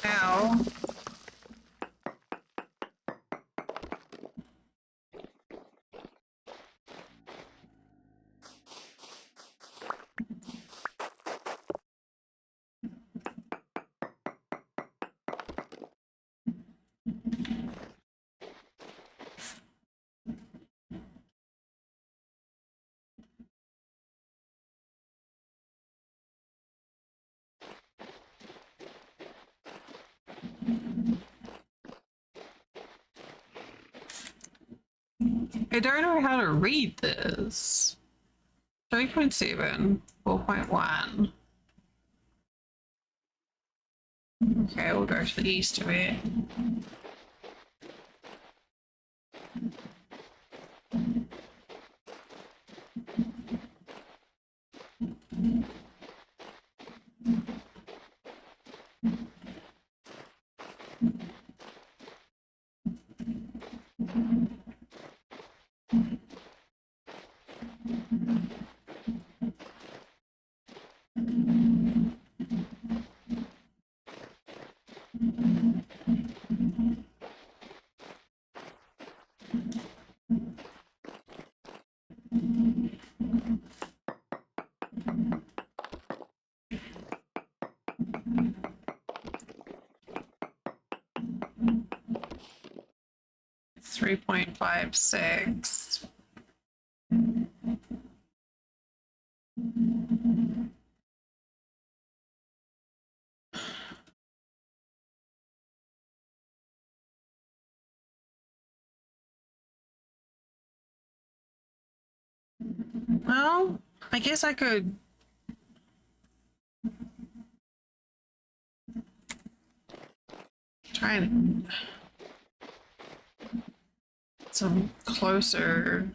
Ow. I don't know how to read this. 3.7, 4.1. Okay, we'll go to the east of it. It's 3.56. Well, I guess I could try and get some closer.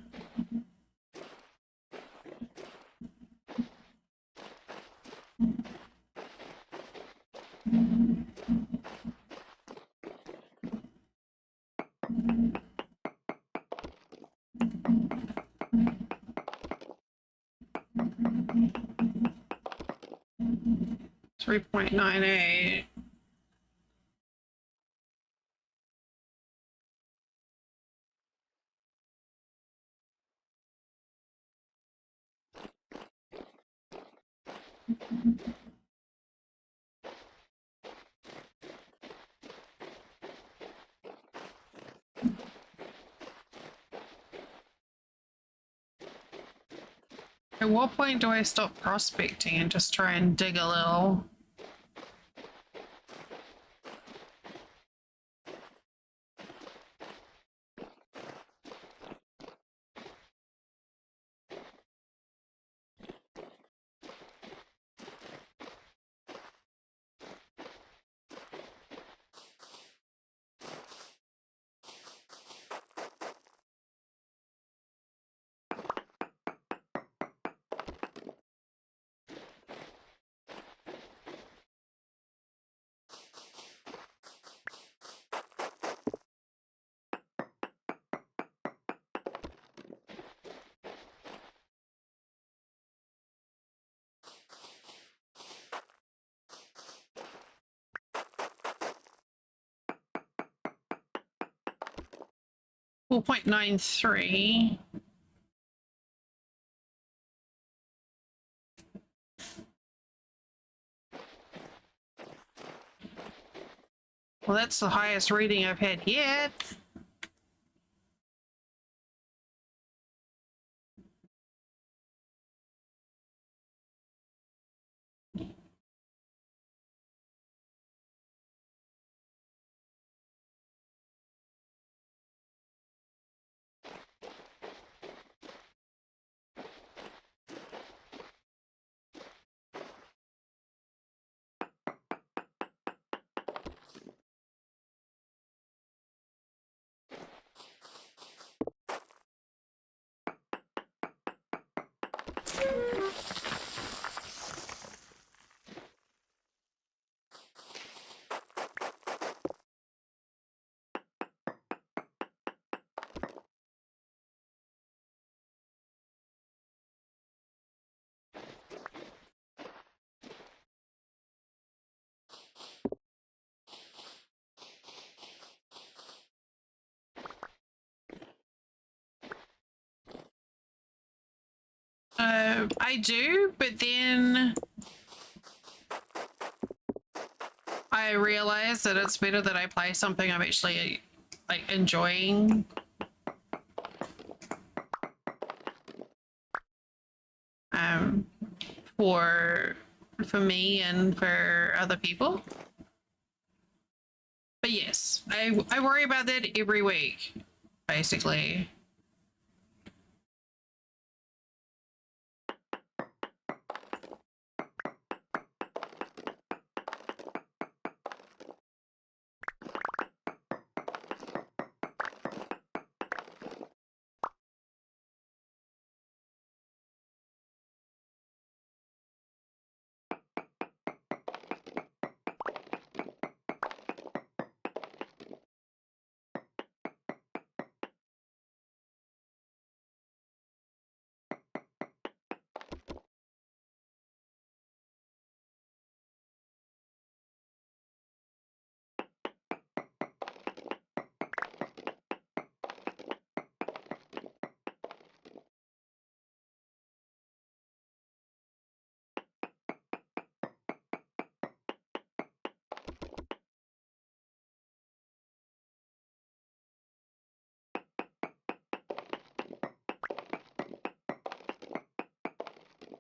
Three 3.98. At what point do I stop prospecting and just try and dig a little? 4.93. Well, that's the highest reading I've had yet. I do, but then I realize that it's better that I play something I'm actually like enjoying. Um, for me and for other people. But yes, I worry about that every week, basically.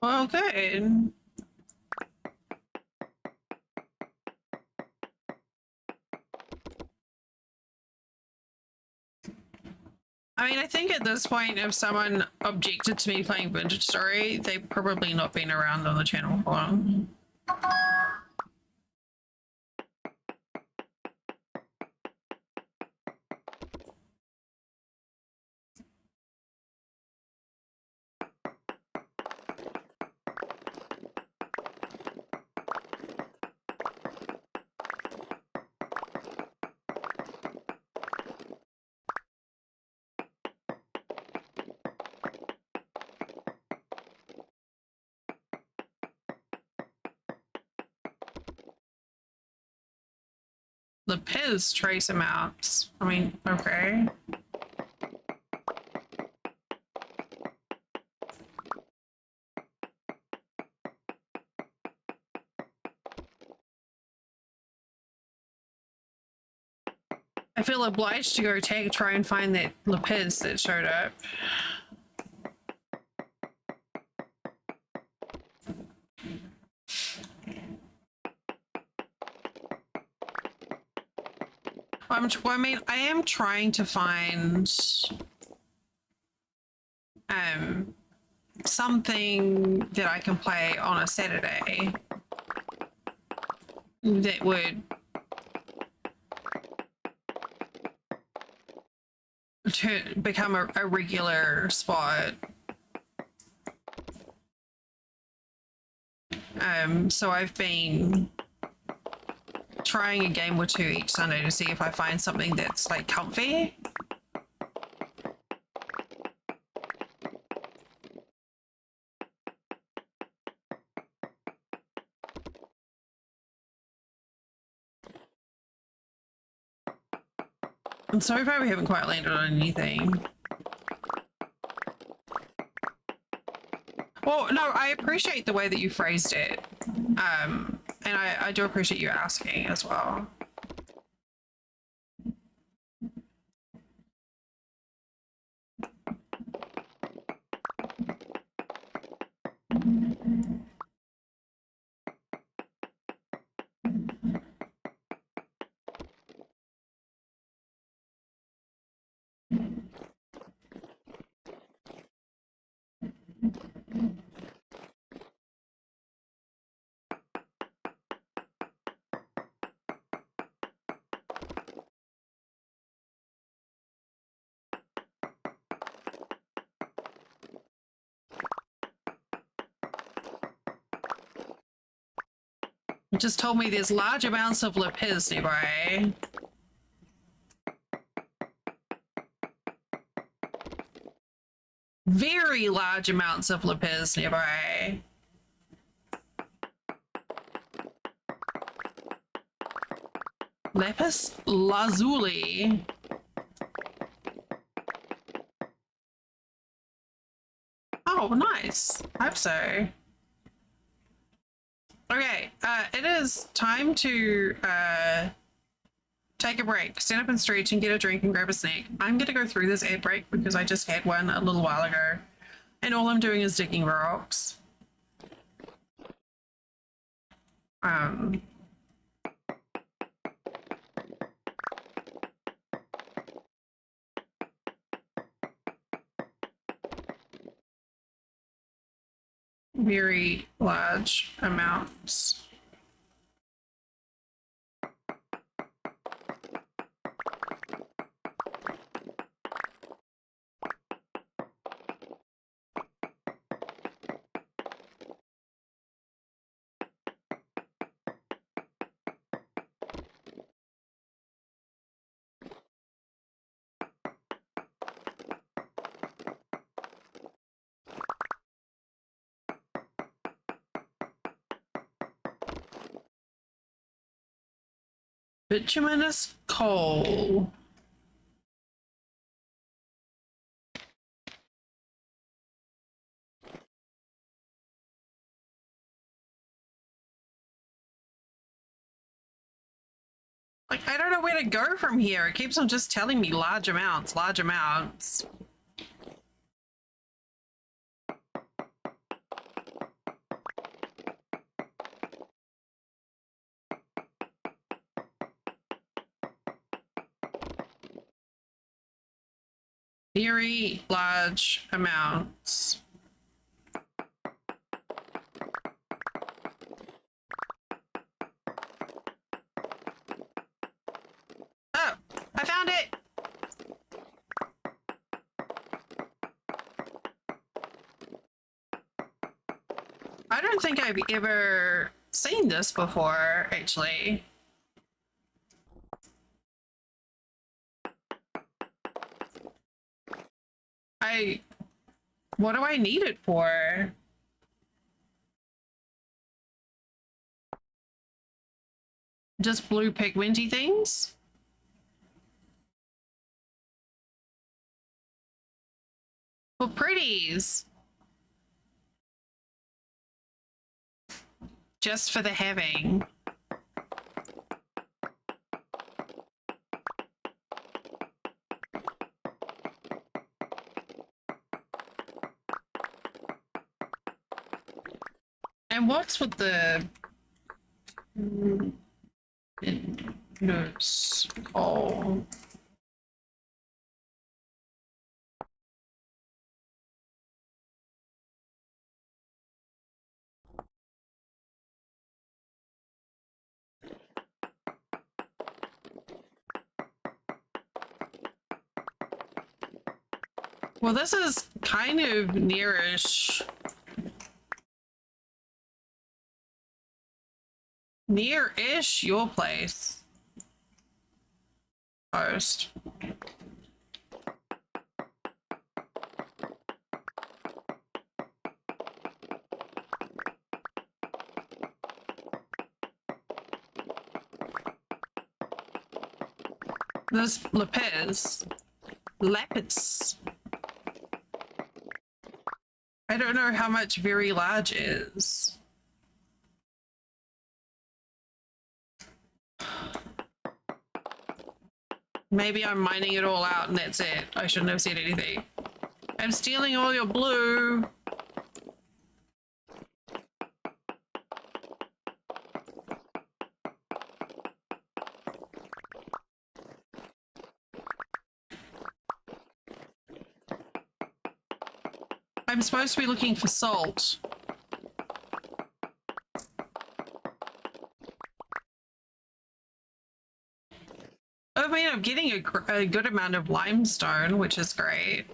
Well, good. I mean, I think at this point, if someone objected to me playing Vintage Story, they've probably not been around on the channel for long. The Piz trace amounts. I mean, okay. I feel obliged to go try and find that Lepiz that showed up. I mean, I am trying to find something that I can play on a Saturday that would become a regular spot. So I've been trying a game or two each Sunday to see if I find something that's like comfy. And so far we haven't quite landed on anything. Well, no, I appreciate the way that you phrased it. And I do appreciate you asking as well. It just told me there's large amounts of lapis nearby. Very large amounts of lapis nearby. Lapis lazuli. Oh, nice. I hope so. Okay, it is time to take a break, stand up and stretch and get a drink and grab a snack. I'm gonna go through this ad break because I just had one a little while ago and all I'm doing is digging rocks. Very large amounts. Bituminous coal. Like, I don't know where to go from here. It keeps on just telling me large amounts, large amounts. Very large amounts. Oh, I found it. I don't think I've ever seen this before, actually. What do I need it for? Just blue pigmenty things? For pretties. Just for the having. And what's with the notes? Oh. Well, this is kind of nearish. Near-ish your place. Post. This lapis. I don't know how much very large is. Maybe I'm mining it all out and that's it. I shouldn't have said anything. I'm stealing all your blue. I'm supposed to be looking for salt. I mean, I'm getting a good amount of limestone, which is great.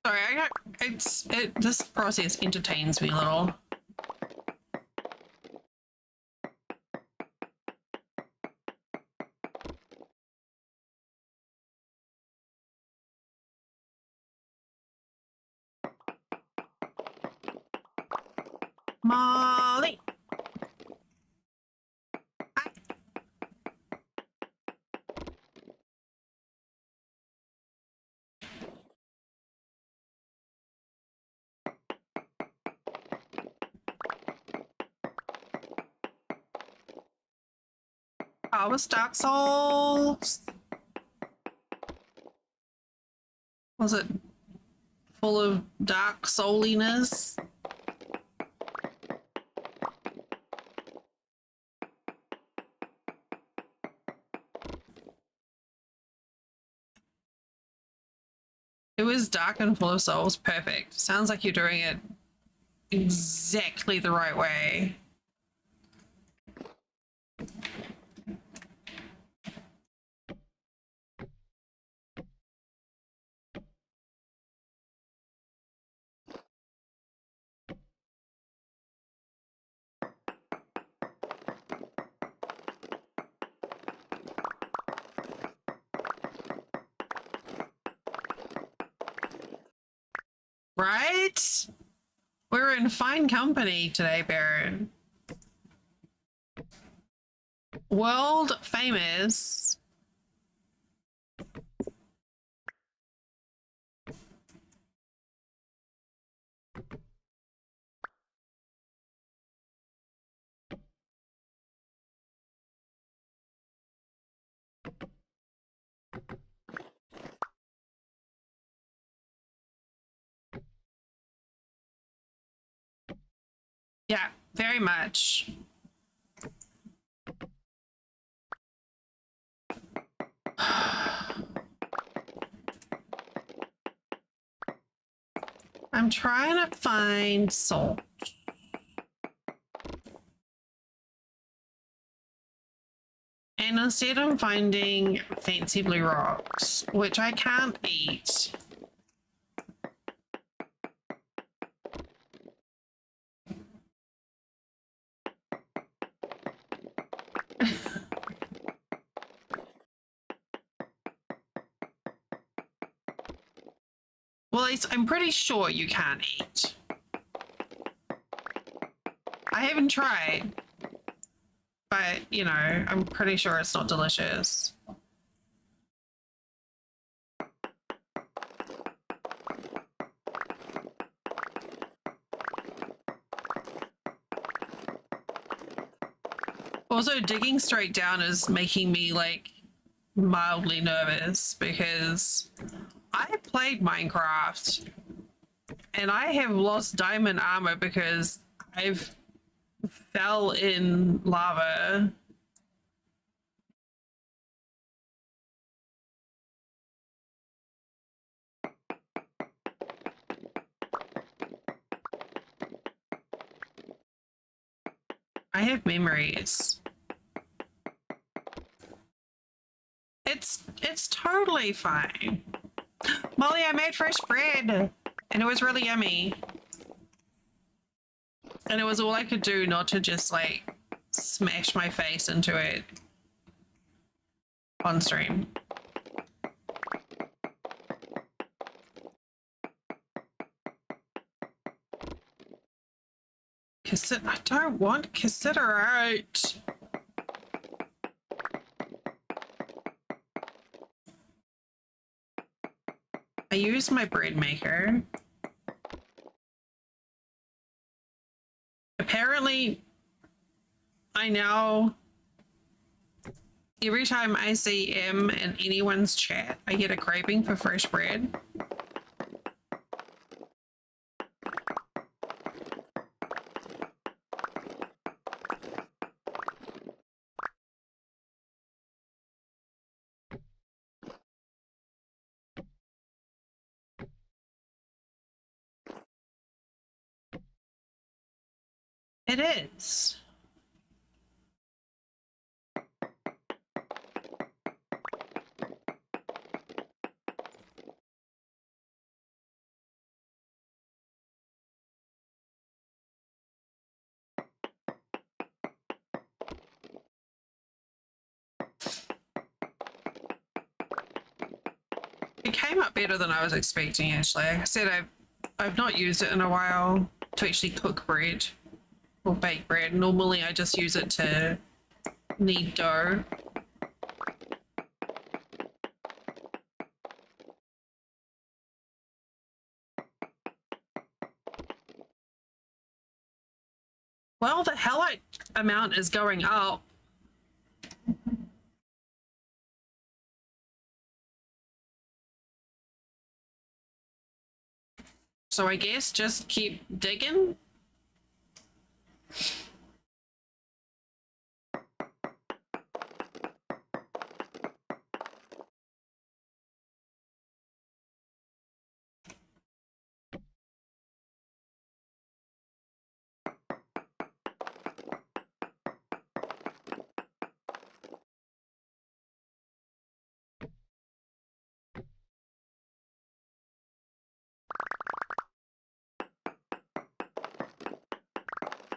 Sorry, this process entertains me a little. Molly. Power Dark Souls. Was it full of dark souliness? It was dark and full of souls. Perfect. Sounds like you're doing it exactly the right way. Right? We're in fine company today, Baron. World famous. Yeah, very much. I'm trying to find salt. And instead I'm finding fancy blue rocks, which I can't eat. Well, I'm pretty sure you can't eat. I haven't tried, but, you know, I'm pretty sure it's not delicious. Also, digging straight down is making me like mildly nervous because I played Minecraft and I have lost diamond armor because I've fell in lava. I have memories. It's totally fine. Molly, I made fresh bread and it was really yummy. And it was all I could do not to just like smash my face into it on stream. I don't want considerate. I use my bread maker. Apparently, I now, every time I see M in anyone's chat, I get a craving for fresh bread. It is. It came up better than I was expecting, actually. Like I said, I've not used it in a while to actually cook bread or bake bread. Normally, I just use it to knead dough. Well, the hellite amount is going up. So I guess just keep digging.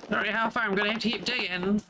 I don't know how far I'm gonna have to keep digging.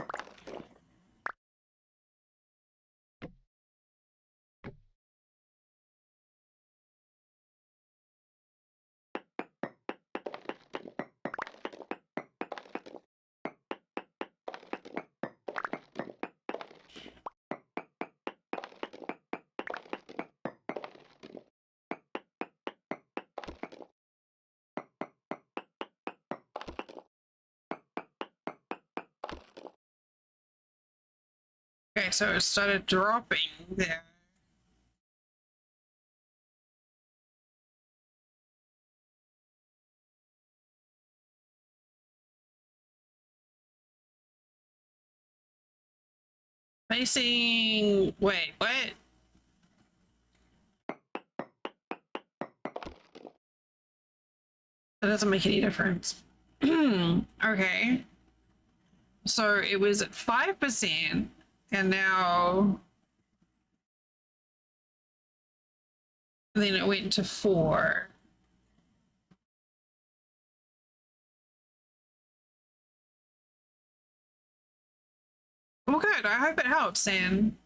Okay, so it started dropping there. Facing, wait, what? That doesn't make any difference. Okay. So it was at 5% and now then it went to 4. Well, good. I hope it helps, and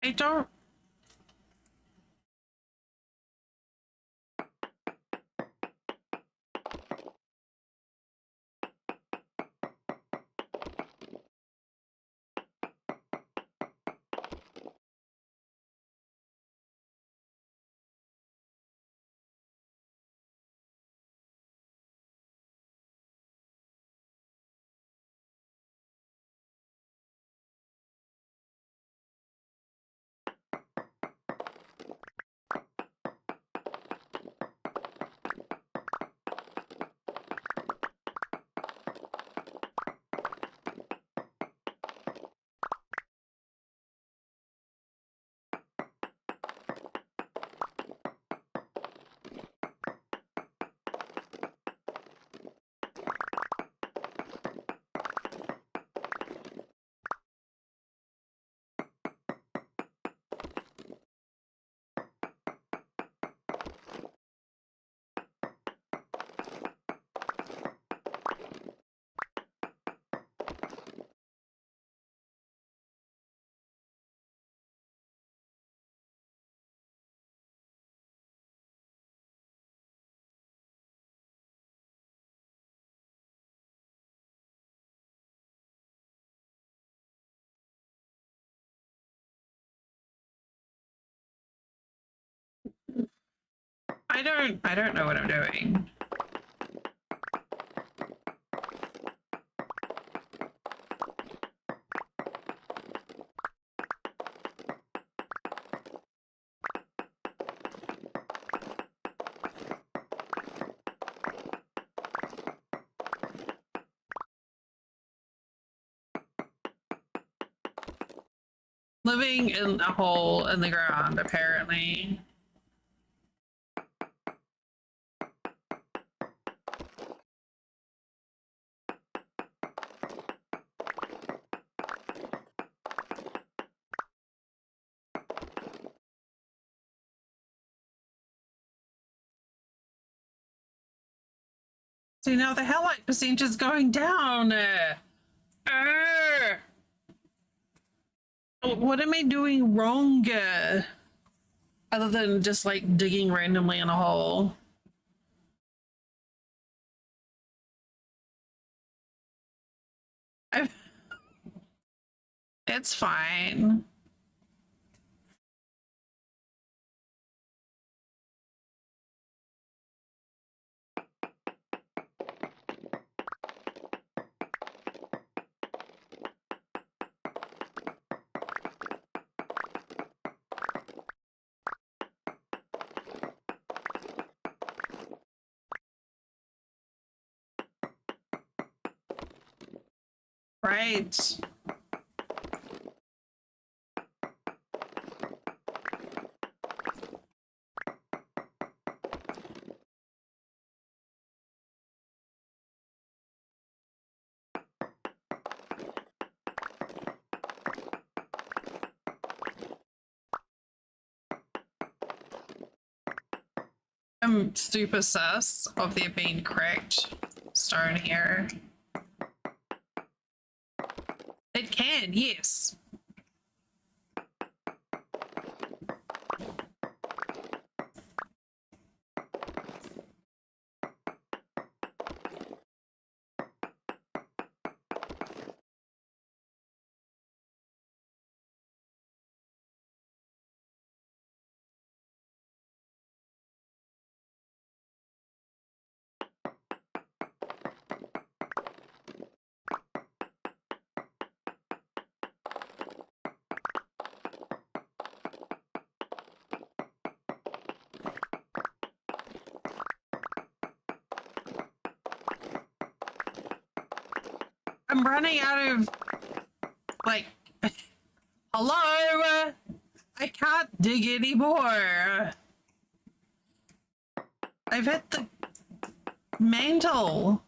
I don't. I don't know what I'm doing. Living in a hole in the ground, apparently. See, now the halite percentage is going down. What am I doing wrong? Other than just like digging randomly in a hole. I, it's fine. Right. I'm super sus of there being cracked stone here. It can, yes. I'm running out of, like, hello? I can't dig anymore. I've hit the mantle.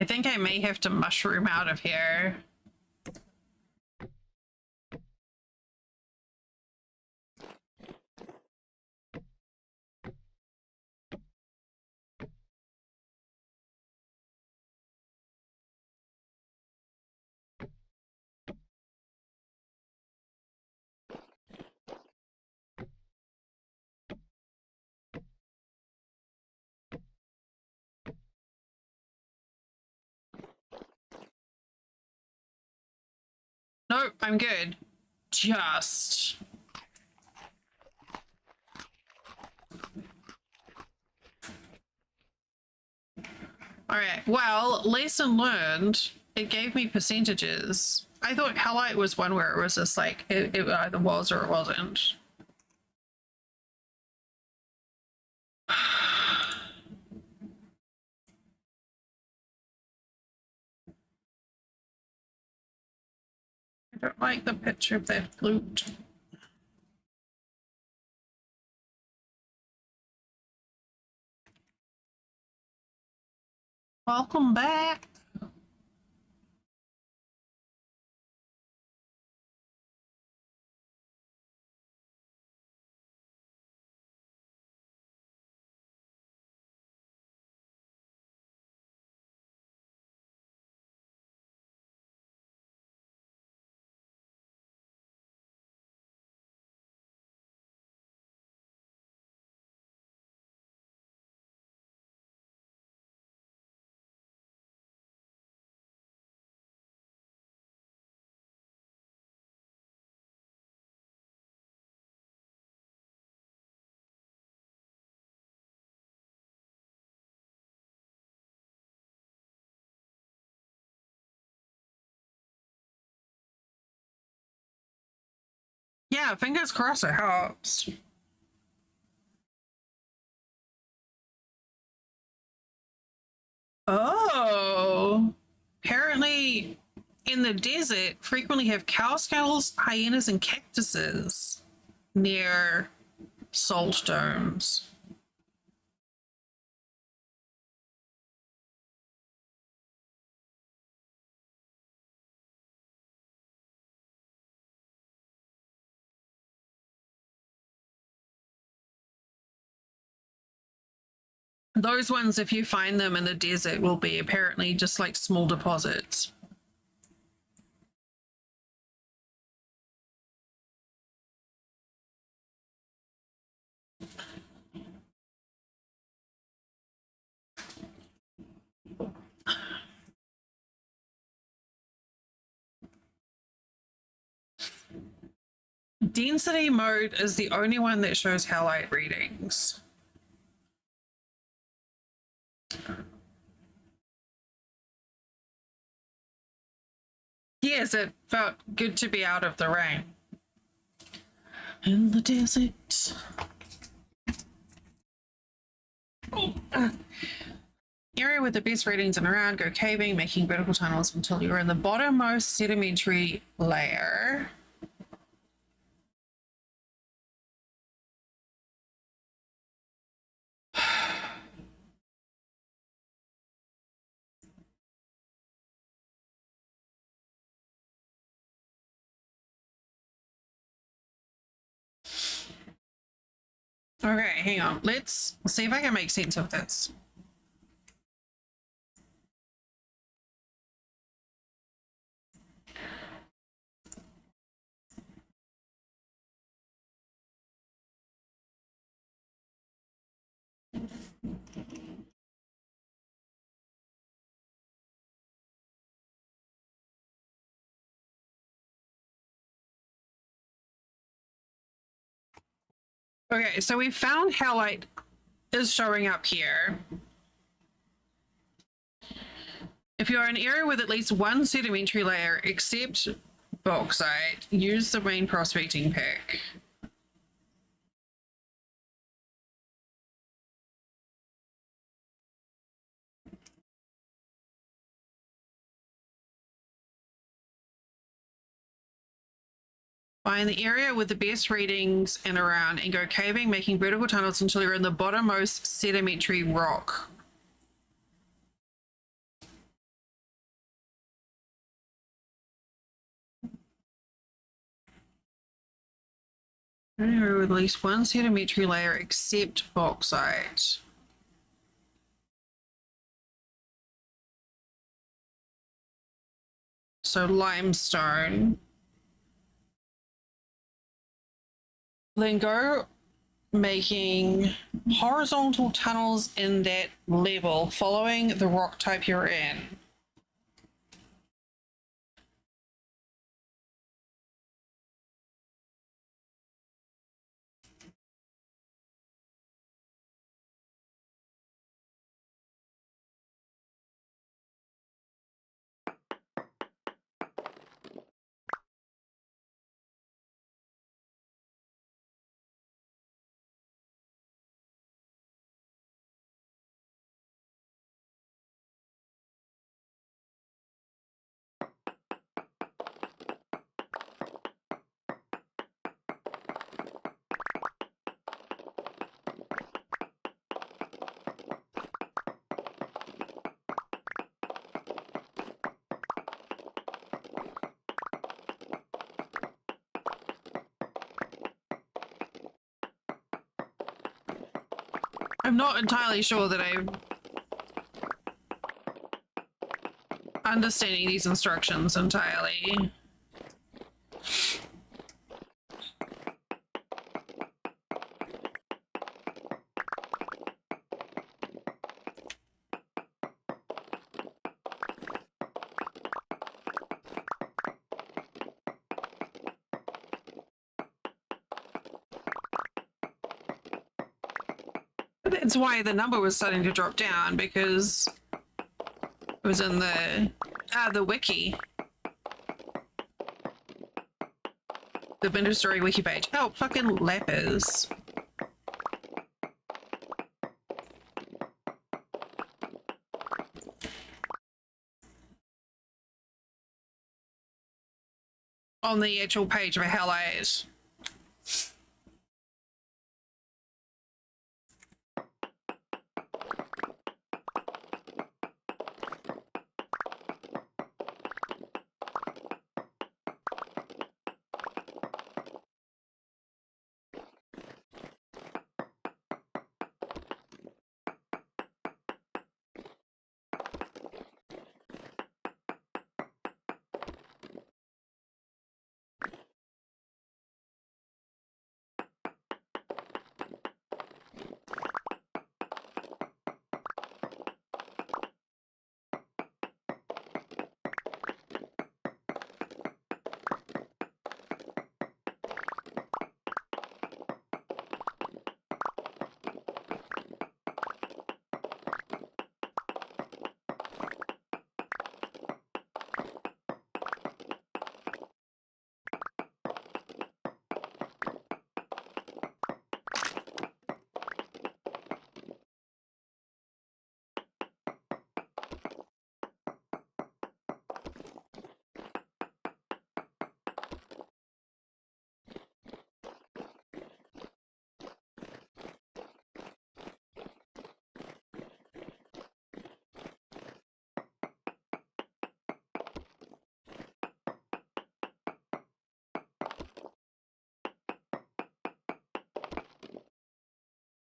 I think I may have to mushroom out of here. Nope, I'm good. Just... Alright, well, lesson learned. It gave me percentages. I thought Hellite was one where it was just like, it either was or it wasn't. I don't like the picture of that glute. Welcome back. Yeah, fingers crossed it helps. Oh, apparently in the desert frequently have cow skulls, hyenas, and cactuses near salt domes. Those ones, if you find them in the desert, will be apparently just like small deposits. Density mode is the only one that shows halite readings. Yes, it felt good to be out of the rain. In the desert. Area with the best readings and around, go caving, making vertical tunnels until you're in the bottommost sedimentary layer. Okay, hang on. Let's see if I can make sense of this. Okay, so we found halite is showing up here. If you're in an area with at least one sedimentary layer except bauxite, use the main prospecting pick. Find the area with the best readings and around and go caving, making vertical tunnels until you're in the bottommost sedimentary rock. With at least one sedimentary layer except bauxite. So limestone. Then go making horizontal tunnels in that level following the rock type you're in. I'm not entirely sure that I'm understanding these instructions entirely. That's why the number was starting to drop down, because it was in the wiki. The Winter Story wiki page. Oh, fucking lepers. On the actual page of Hell 8.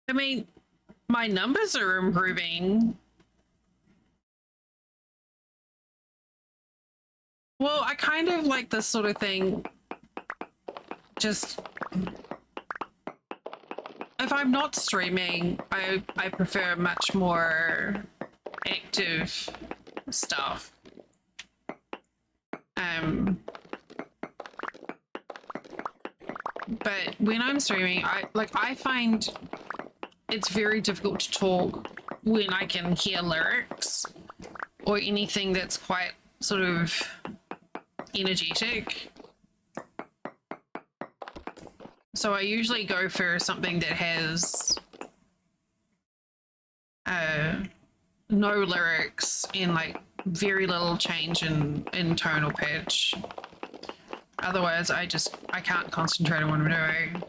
I mean, my numbers are improving. Well, I kind of like this sort of thing. Just if I'm not streaming, I prefer much more active stuff. But when I'm streaming, I find it's very difficult to talk when I can hear lyrics or anything that's quite sort of energetic. So I usually go for something that has no lyrics and like very little change in tonal pitch. Otherwise, I can't concentrate on what I'm doing.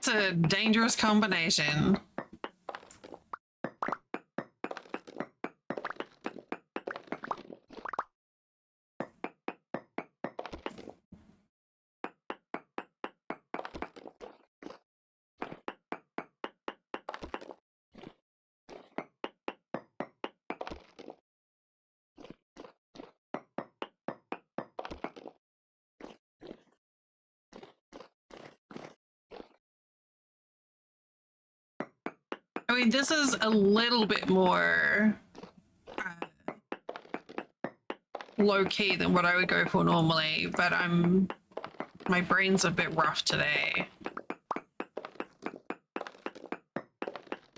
That's a dangerous combination. I mean, this is a little bit more low key than what I would go for normally, but my brain's a bit rough today.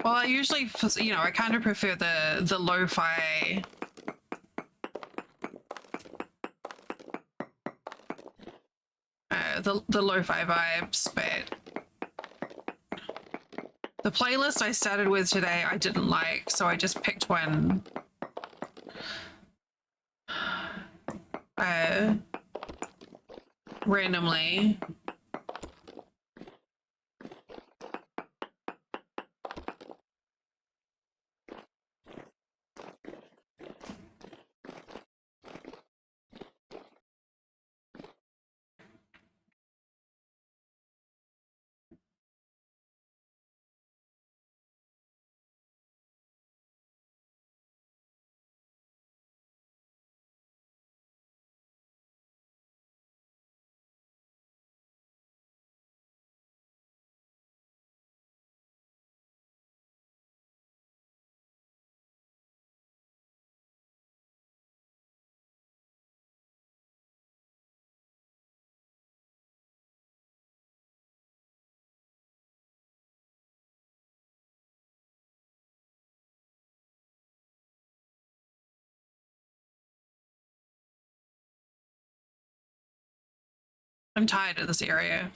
Well, I usually, I kind of prefer the lo-fi. The lo-fi vibes, but the playlist I started with today I didn't like, so I just picked one randomly. I'm tired of this area.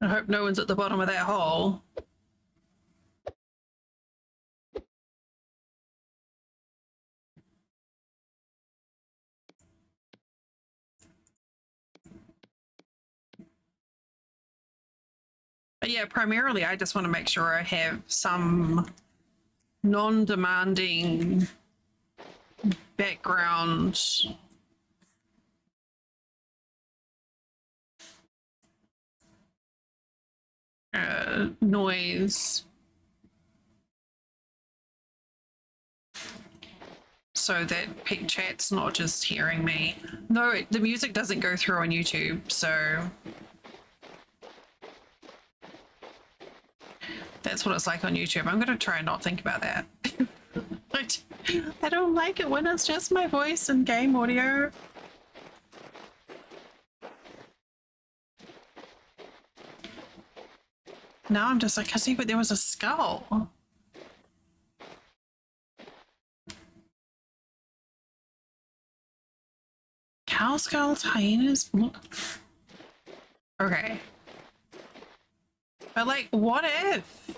I hope no one's at the bottom of that hole. But yeah, primarily I just want to make sure I have some non-demanding background noise so that Pete Chat's not just hearing me. No, the music doesn't go through on YouTube, so that's what it's like on YouTube. I'm going to try and not think about that. I don't like it when it's just my voice and game audio. Now I'm just like, I see, but there was a skull. Cow skulls, hyenas, look. Okay. But like, what if?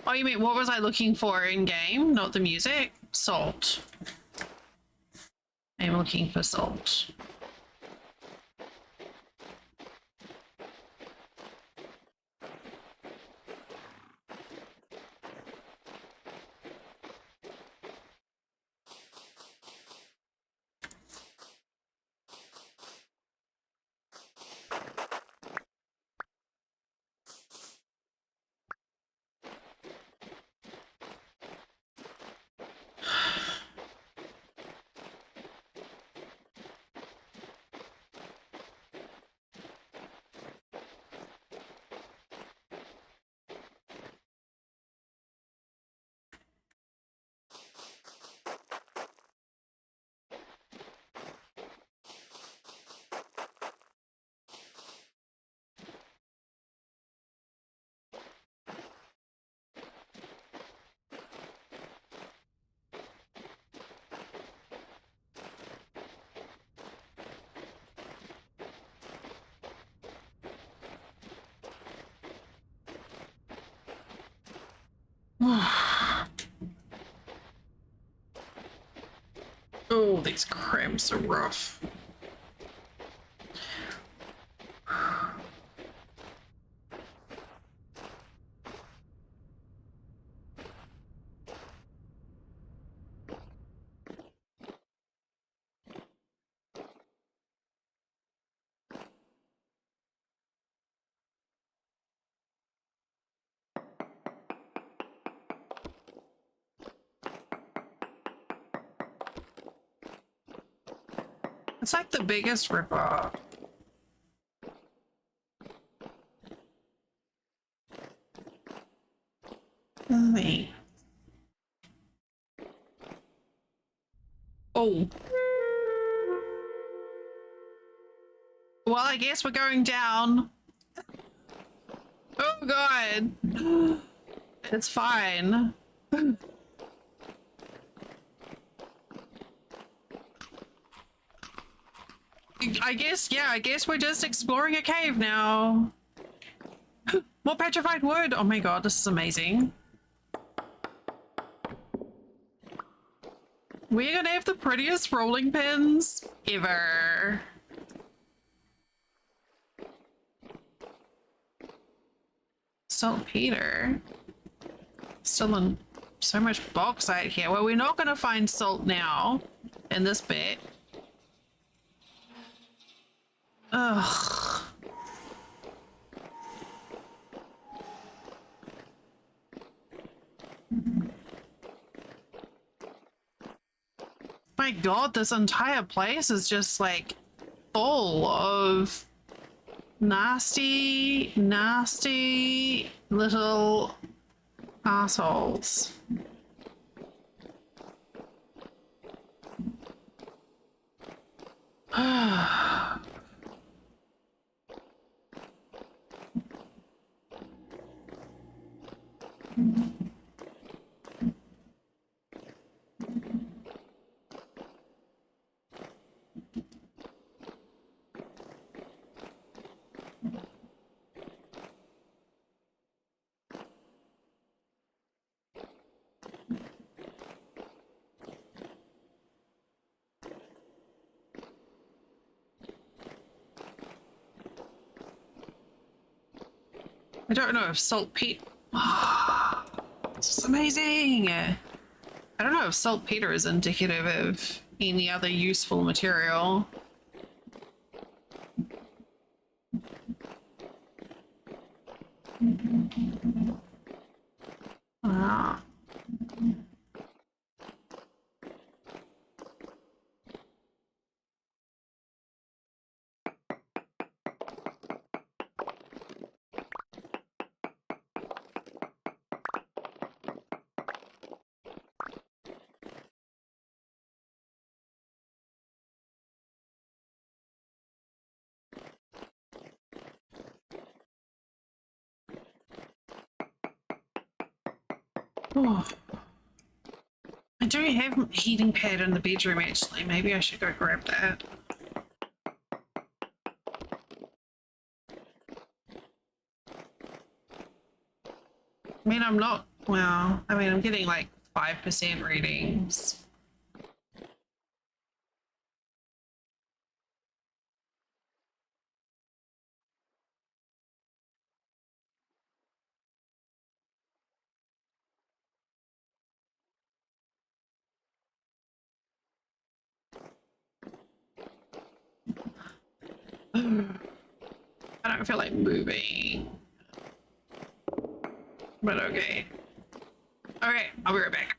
Oh, you mean what was I looking for in game? Not the music? Salt. I'm looking for salt. Oh, these cramps are rough. It's like the biggest ripoff. Wait. Oh. Well, I guess we're going down. Oh god. It's fine. I guess, yeah, I guess we're just exploring a cave now. More petrified wood. Oh my god, this is amazing. We're gonna have the prettiest rolling pins ever. Saltpeter. Still in so much bauxite here. Well, we're not gonna find salt now in this bit. Ugh. My god, this entire place is just like full of nasty, nasty little assholes. I don't know if saltpeter. This is amazing. I don't know if saltpeter is indicative of any other useful material. Ah. Oh. I do have a heating pad in the bedroom actually. Maybe I should go grab that. I mean, I'm not, well, I mean, I'm getting like 5% readings. I don't feel like moving. But okay. Okay, I'll be right back.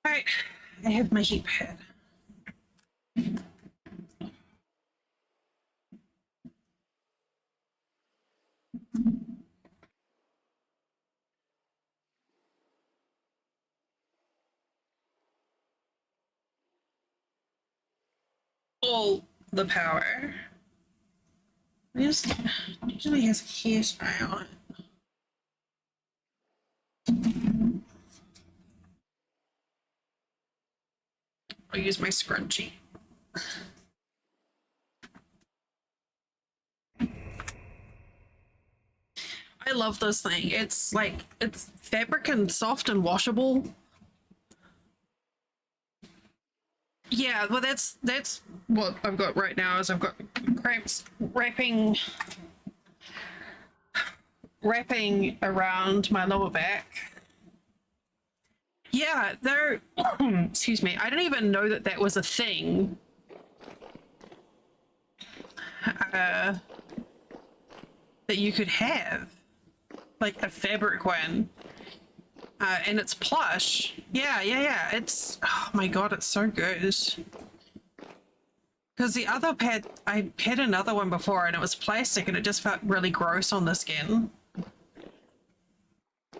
Right, I have my heat pad. All the power. This usually has a hairstyle on it. I'll use my scrunchie. I love this thing. It's like, it's fabric and soft and washable. Yeah, well, that's what I've got right now. Is I've got cramps wrapping around my lower back. Yeah, they're excuse me. I didn't even know that that was a thing. That you could have, like a fabric one, and it's plush. Yeah. It's, oh my god, it's so good. Because the other pad, I had another one before and it was plastic and it just felt really gross on the skin.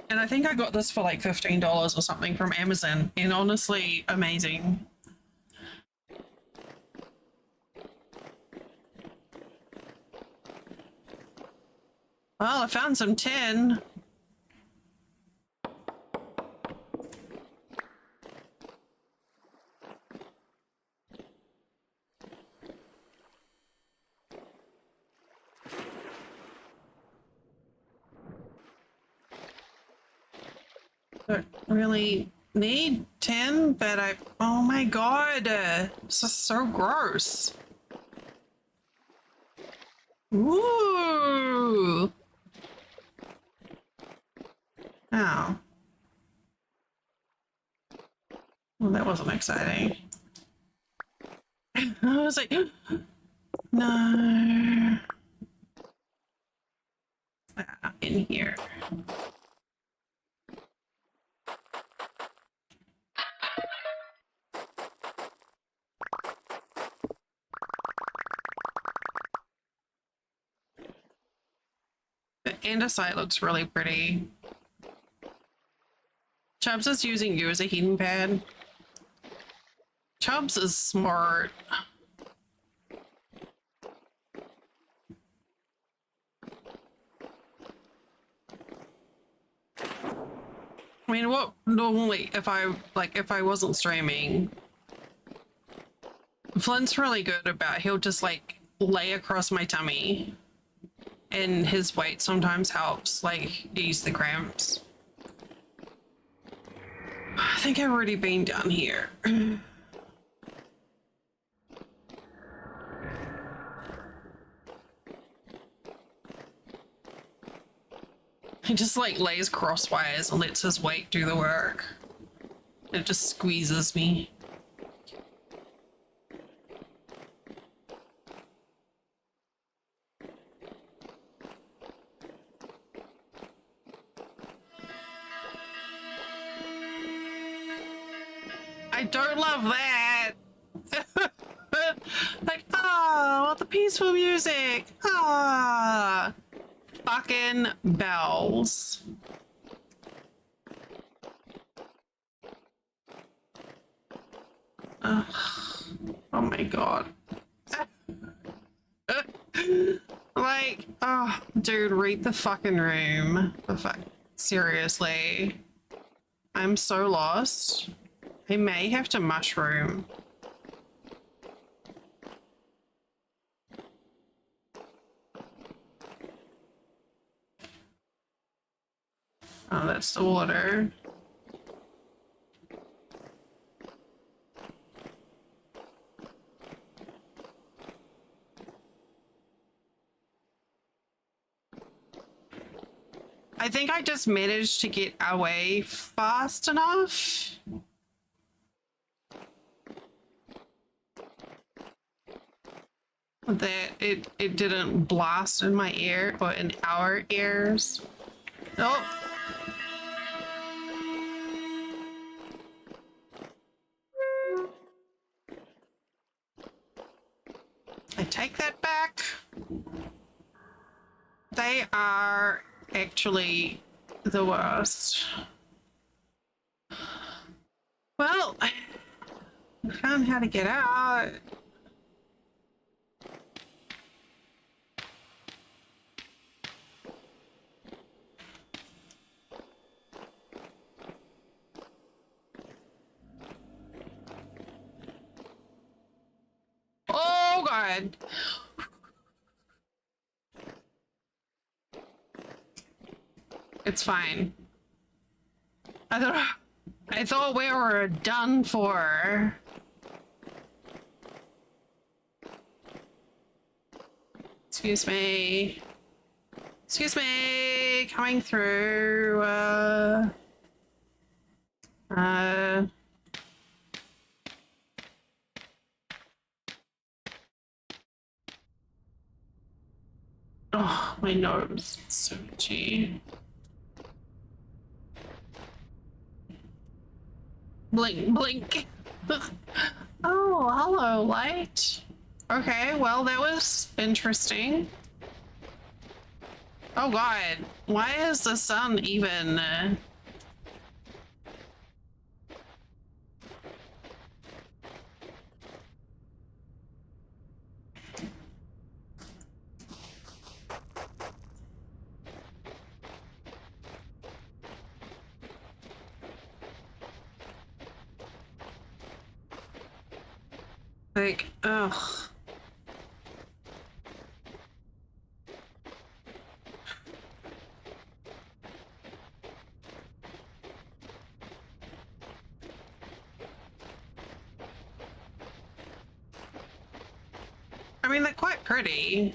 And I think I got this for like $15 or something from Amazon, and honestly, amazing. Well, I found some tin. Don't really need tin, but oh my god, this is so gross. Ooh. Oh. Well, that wasn't exciting. I was like, no. In here. The andesite looks really pretty. Chubbs is using you as a heating pad. Chubbs is smart. I mean, what normally if I wasn't streaming, Flint's really good about, he'll just like lay across my tummy, and his weight sometimes helps like ease the cramps. I think I've already been down here. He just like lays crosswise and lets his weight do the work. It just squeezes me. I don't love that. Like, oh, the peaceful music. Ah, fucking bells. Ugh. Oh my god. Like, oh, dude, read the fucking room. The fuck, seriously. I'm so lost. I may have to mushroom. Oh, that's the water. I think I just managed to get away fast enough. That it didn't blast in my ear or in our ears. Oh. They are actually the worst. Well, I found how to get out. Oh God. It's fine. I thought we were done for. Excuse me. Excuse me. Coming through. Oh, my nose. It's so itchy. Blink, blink. Oh, hello, light. Okay, well, that was interesting. Oh God, why is the sun even? Like, ugh. I mean, they're quite pretty.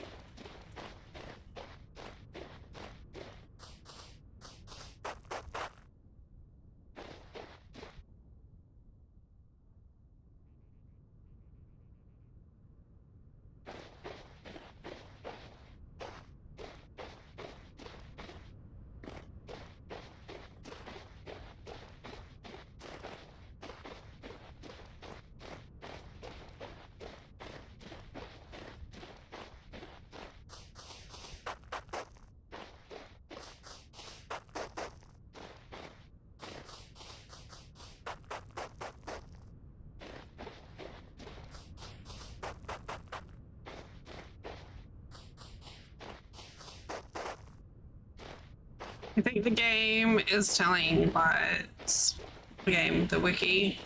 I think the game is telling lies. The game, the wiki.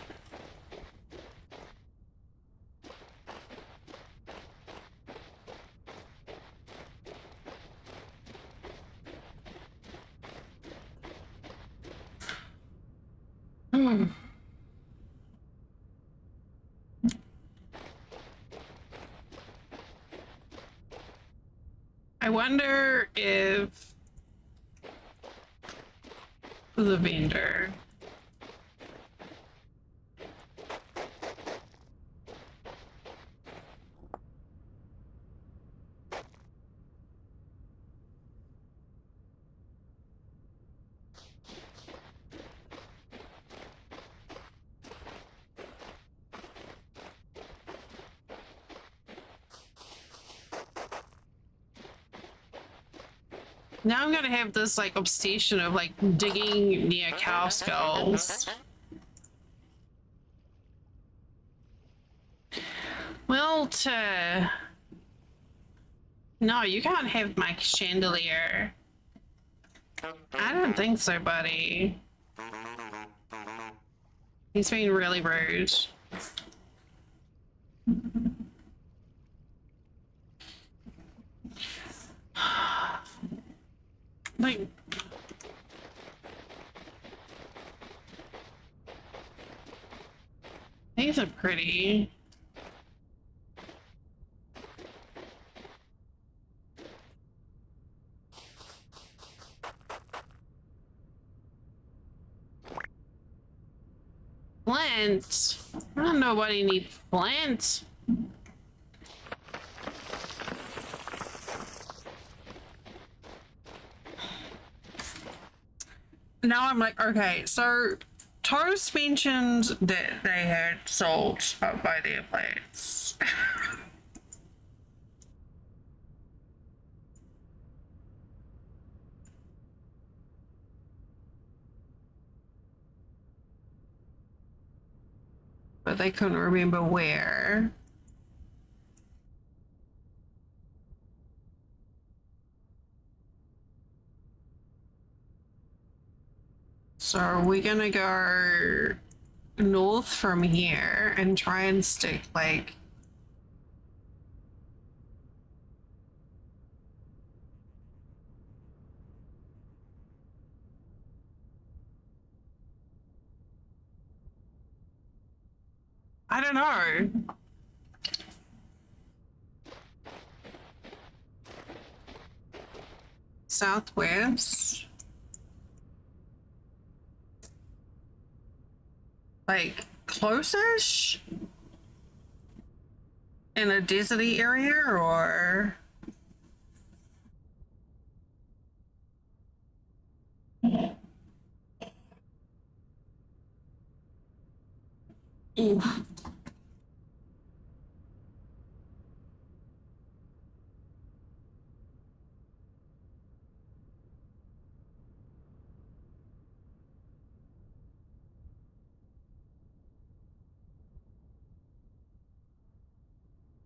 Hmm. I wonder if the vendor. Now I'm gonna have this like obsession of like digging near cow skulls. Well, no, you can't have my chandelier. I don't think so, buddy. He's being really rude. Like, these are pretty. Flint? I don't know nobody needs flint. Now I'm like, okay, so Toast mentioned that they had salt up by their place. but they couldn't remember where. So are we gonna go north from here and try and stick like I don't know. Southwest? Like close-ish? In a deserty area or oof.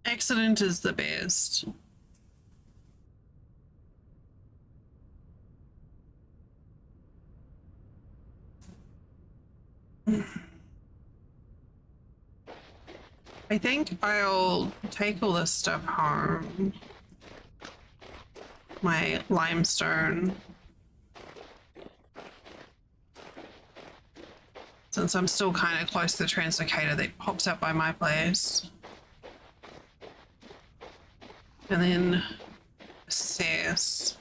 Accident is the best. I think I'll take all this stuff home. My limestone. Since I'm still kind of close to the translocator that pops up by my place. And then assess.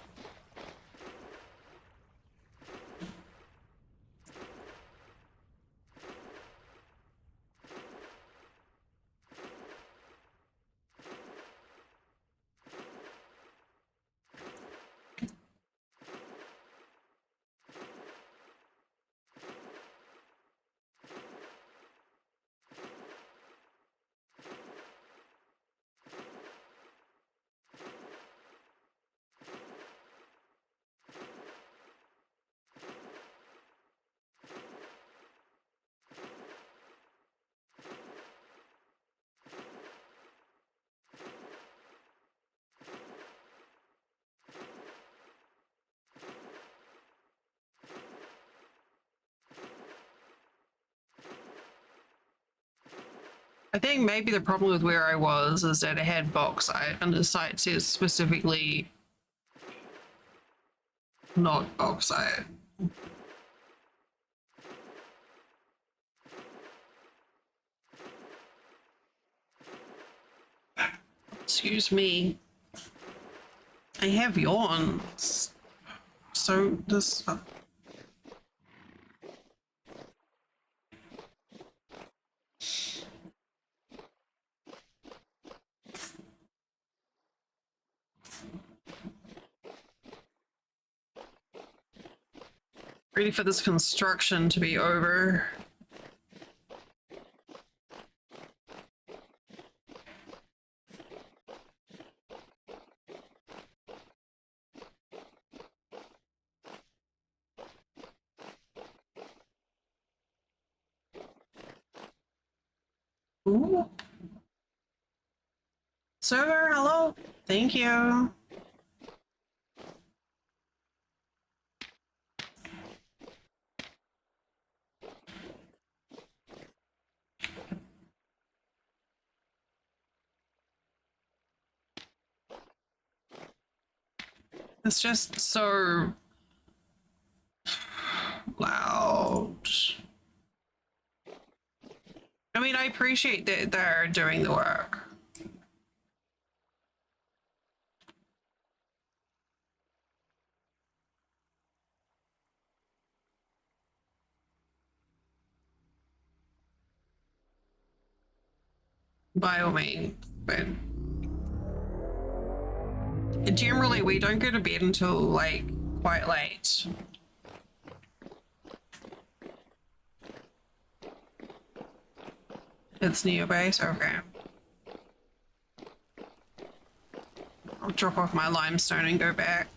I think maybe the problem with where I was is that it had bauxite and the site says specifically not bauxite. Excuse me. I have yawns. So this. Ready for this construction to be over. Ooh. Server, hello. Thank you. It's just so loud. I mean, I appreciate that they're doing the work. By all means, but generally we don't go to bed until like quite late. It's near base, okay. I'll drop off my limestone and go back.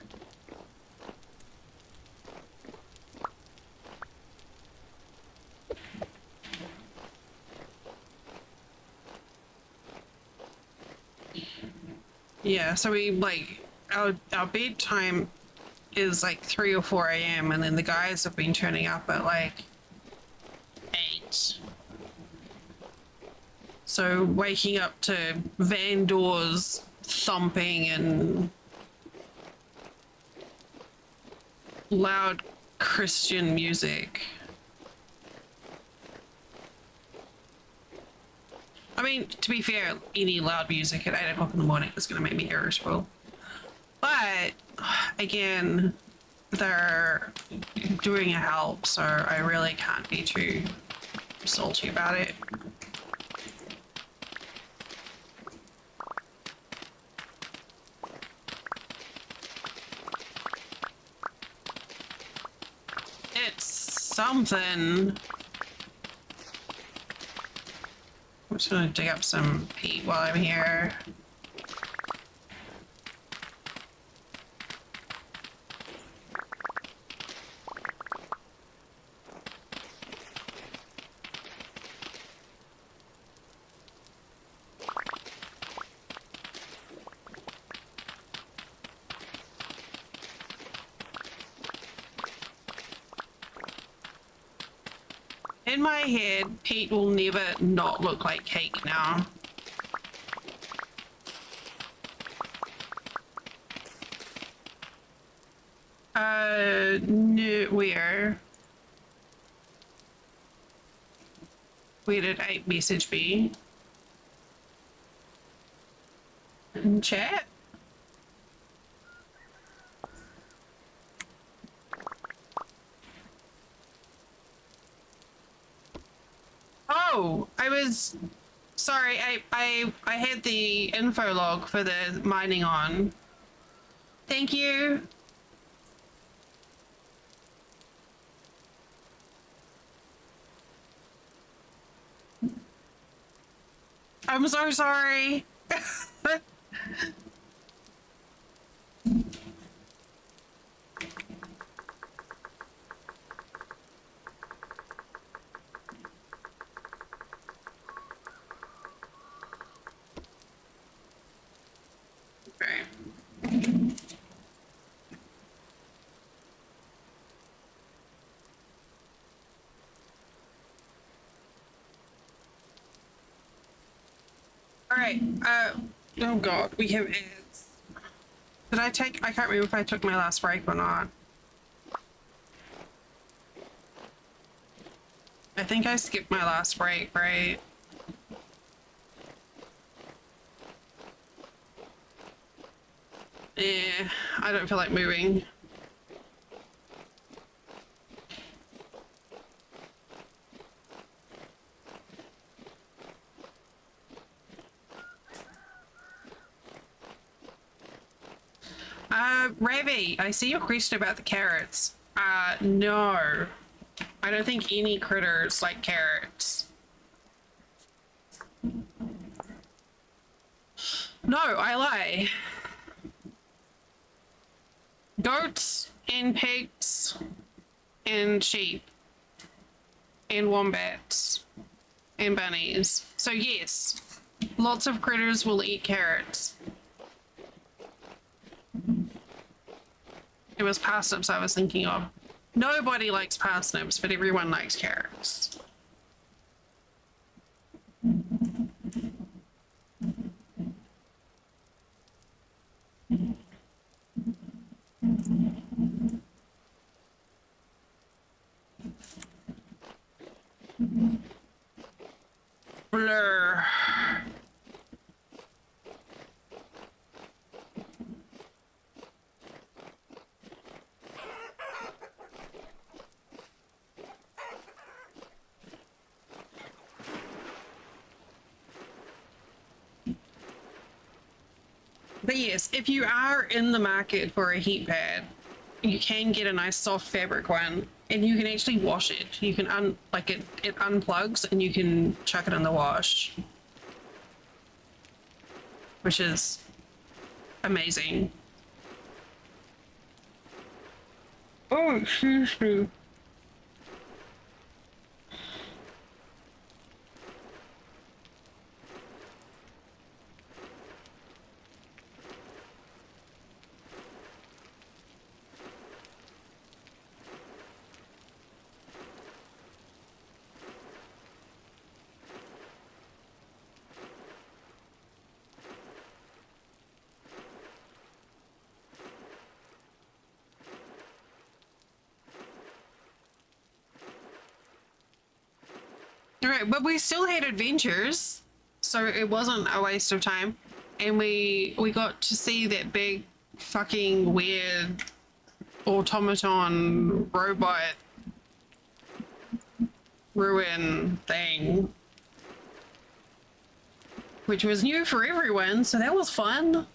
Yeah, so we like our bedtime is like 3 or 4 a.m. and then the guys have been turning up at like 8. So waking up to van doors thumping and loud Christian music. I mean, to be fair, any loud music at 8 o'clock in the morning is going to make me irritable. But again, they're doing a help, so I really can't be too salty about it. It's something. I'm just gonna dig up some peat while I'm here. In my head, peat will never not look like cake now. No, where? Where did I message me? In chat? Oh, I was sorry. I had the info log for the mining on. Thank you. I'm so sorry. Okay. All right. Oh God, we have eggs. Did I take? I can't remember if I took my last break or not. I think I skipped my last break, right? Yeah, I don't feel like moving. Ravi, I see your question about the carrots. No. I don't think any critters like carrots. No, I lie. Goats and pigs and sheep and wombats and bunnies. So yes, lots of critters will eat carrots. It was parsnips I was thinking of. Nobody likes parsnips, but everyone likes carrots. Blur. But yes, if you are in the market for a heat pad, you can get a nice soft fabric one, and you can actually wash it. You can it unplugs and you can chuck it in the wash, which is amazing. Oh, excuse me. Right, but we still had adventures, so it wasn't a waste of time. And we got to see that big fucking weird automaton robot ruin thing, which was new for everyone, so that was fun.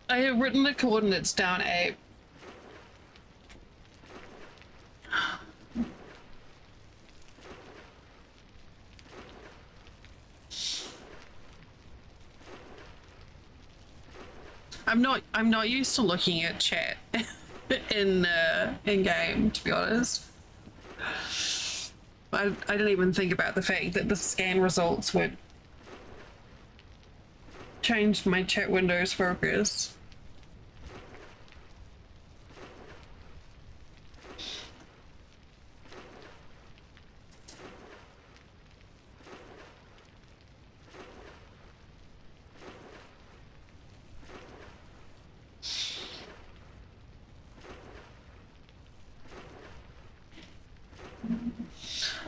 I have written the coordinates down, Abe. I'm not used to looking at chat in game, to be honest. I didn't even think about the fact that the scan results would change my chat window's focus.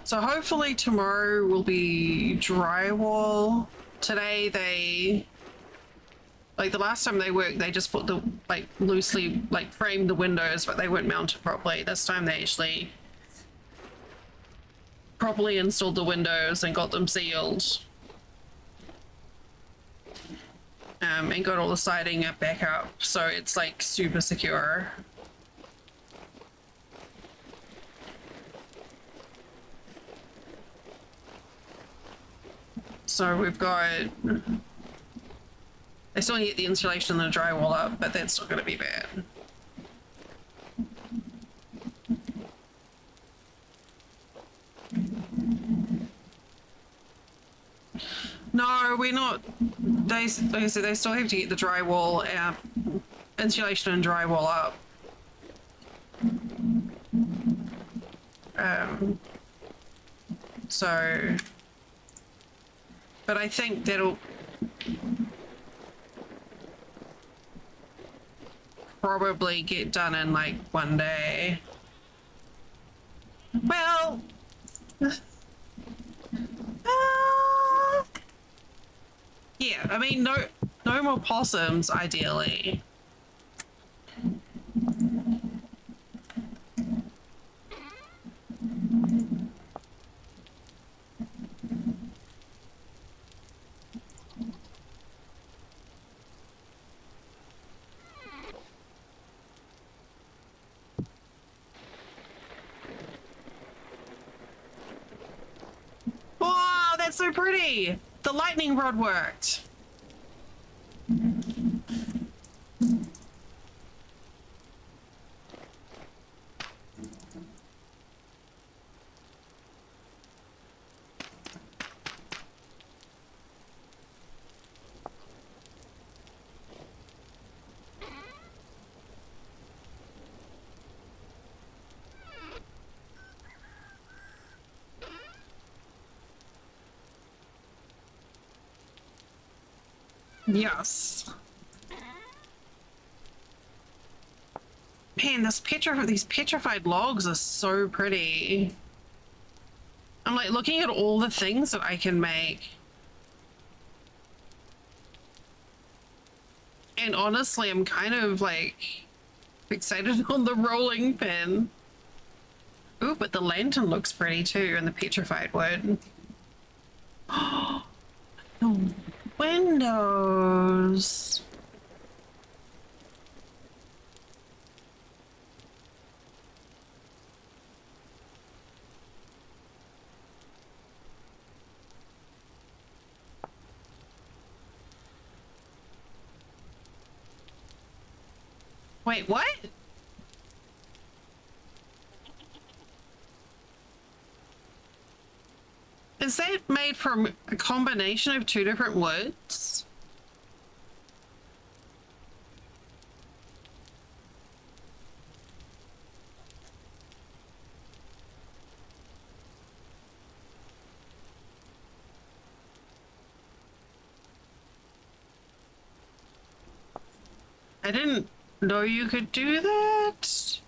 So hopefully tomorrow will be drywall. Today they, like the last time they worked, they just put the, like loosely, like framed the windows, but they weren't mounted properly. This time they actually properly installed the windows and got them sealed. And got all the siding back up, so it's like super secure. So we've got, I still need to get the insulation and the drywall up, but that's not going to be bad. No, we're not. They, like I said, they still have to get the drywall, insulation and drywall up. So, but I think that'll probably get done in like one day. Well, yeah, I mean, no more possums, ideally. Wow, that's so pretty! The lightning rod worked. Yes. Man, these petrified logs are so pretty. I'm like looking at all the things that I can make. And honestly, I'm kind of like fixated on the rolling pin. Ooh, but the lantern looks pretty too, and the petrified wood. The windows. Wait, what? Is that made from a combination of two different woods? I didn't know you could do that.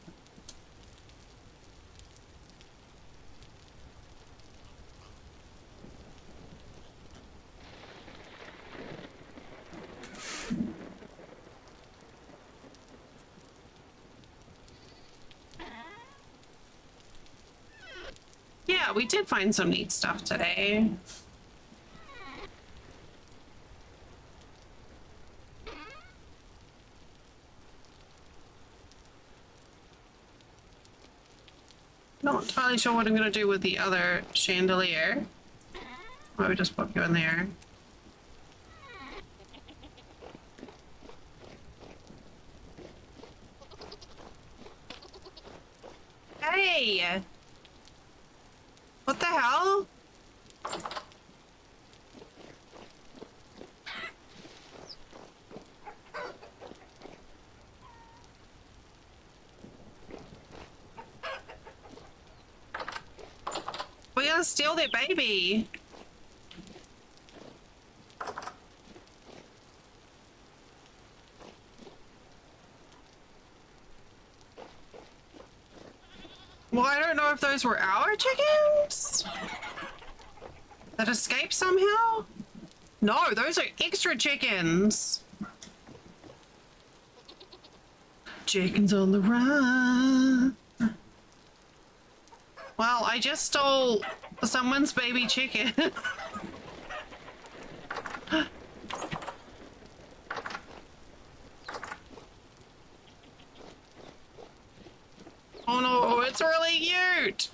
Yeah, we did find some neat stuff today. Not entirely sure what I'm going to do with the other chandelier. I would just pop you in there. Hey! What the hell? We're gonna steal their baby. Well, I don't know if those were our chickens that escaped somehow. No, those are extra chickens. Chickens on the run. Well, I just stole someone's baby chicken. Oh no, it's really cute.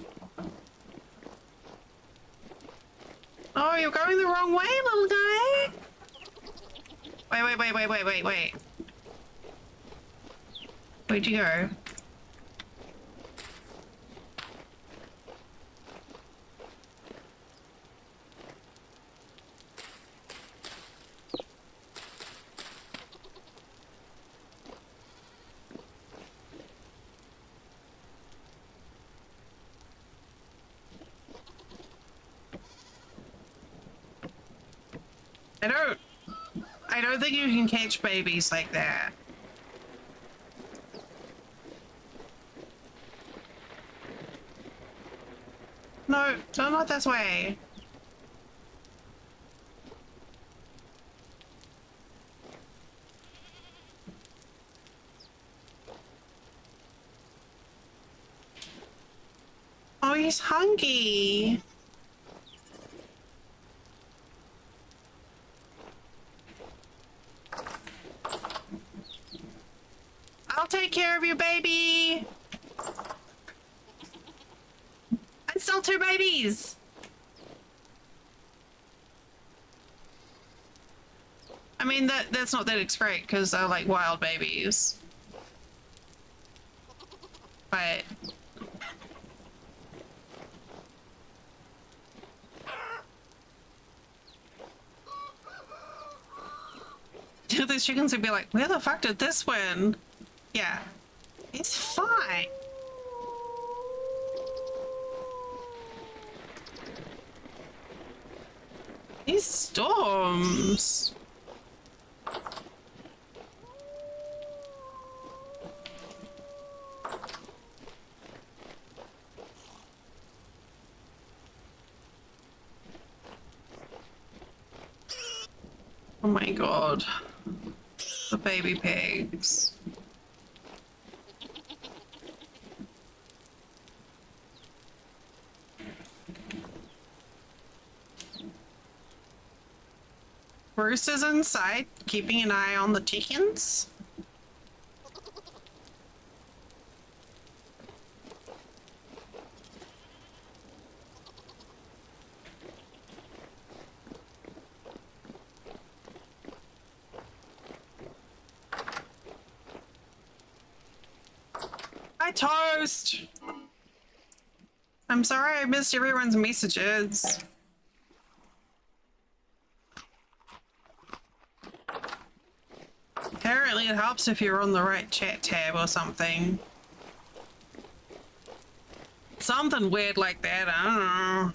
Oh, you're going the wrong way, little guy. Wait. Where'd you go? I don't think you can catch babies like that. No, not this way. Oh, he's hungry. I'll take care of you, baby. And still two babies. I mean, that's not that it's great because they're like wild babies. But these chickens would be like, where the fuck did this win? Yeah, it's fine. These storms. Oh my god. The baby pigs. Bruce is inside, keeping an eye on the chickens. Hi, Toast! I'm sorry I missed everyone's messages. Apparently it helps if you're on the right chat tab or something. Something weird like that, I don't know.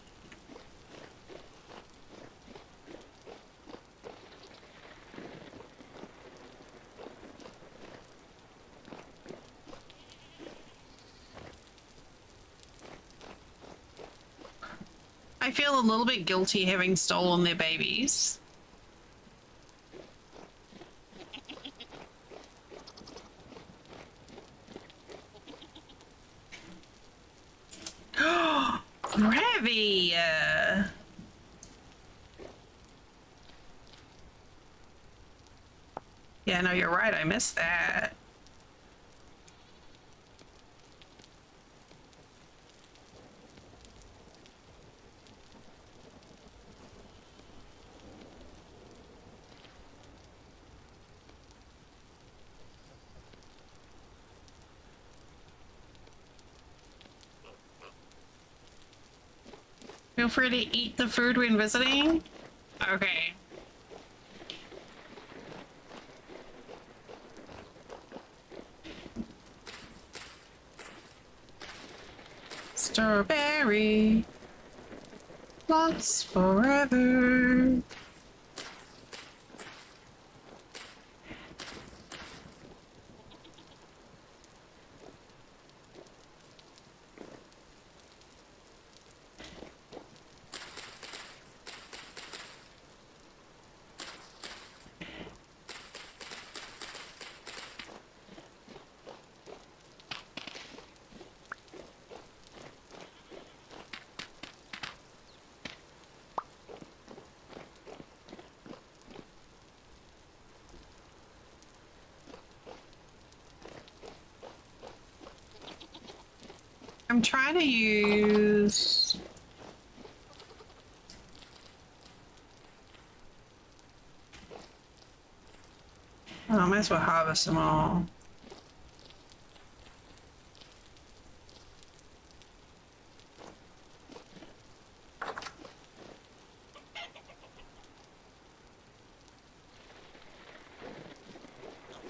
I feel a little bit guilty having stolen their babies. Ravi! Yeah, no, you're right. I missed that. Feel free to eat the food when visiting. Okay. Strawberry. Lots forever. I'm trying to use... Oh, I might as well harvest them all.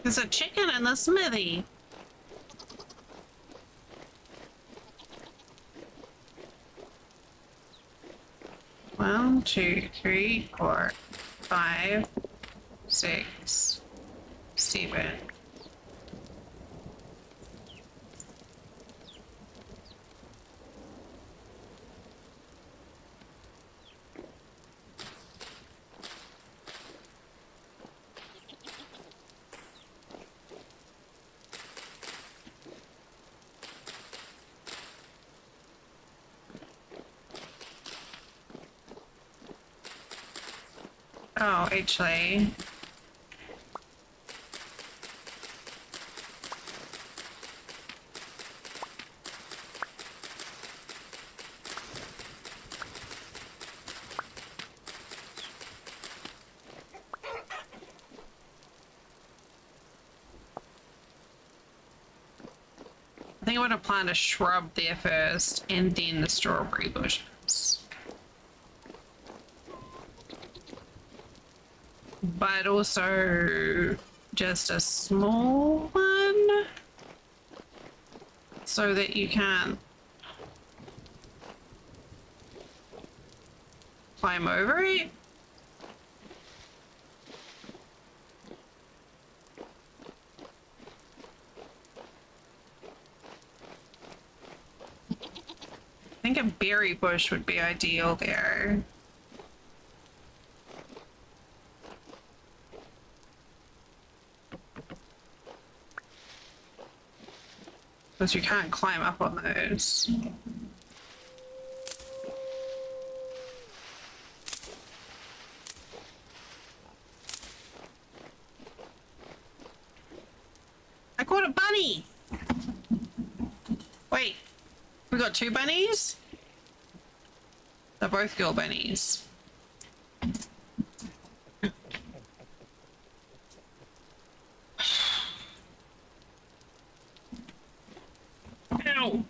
There's a chicken in the smithy. One, two, three, 4, 5, 6, 7. Oh, actually. I think I want to plant a shrub there first and then the strawberry bushes. But also just a small one so that you can't climb over it. I think a berry bush would be ideal there. Because you can't climb up on those. I caught a bunny! Wait, we got 2 bunnies? They're both girl bunnies. Ow!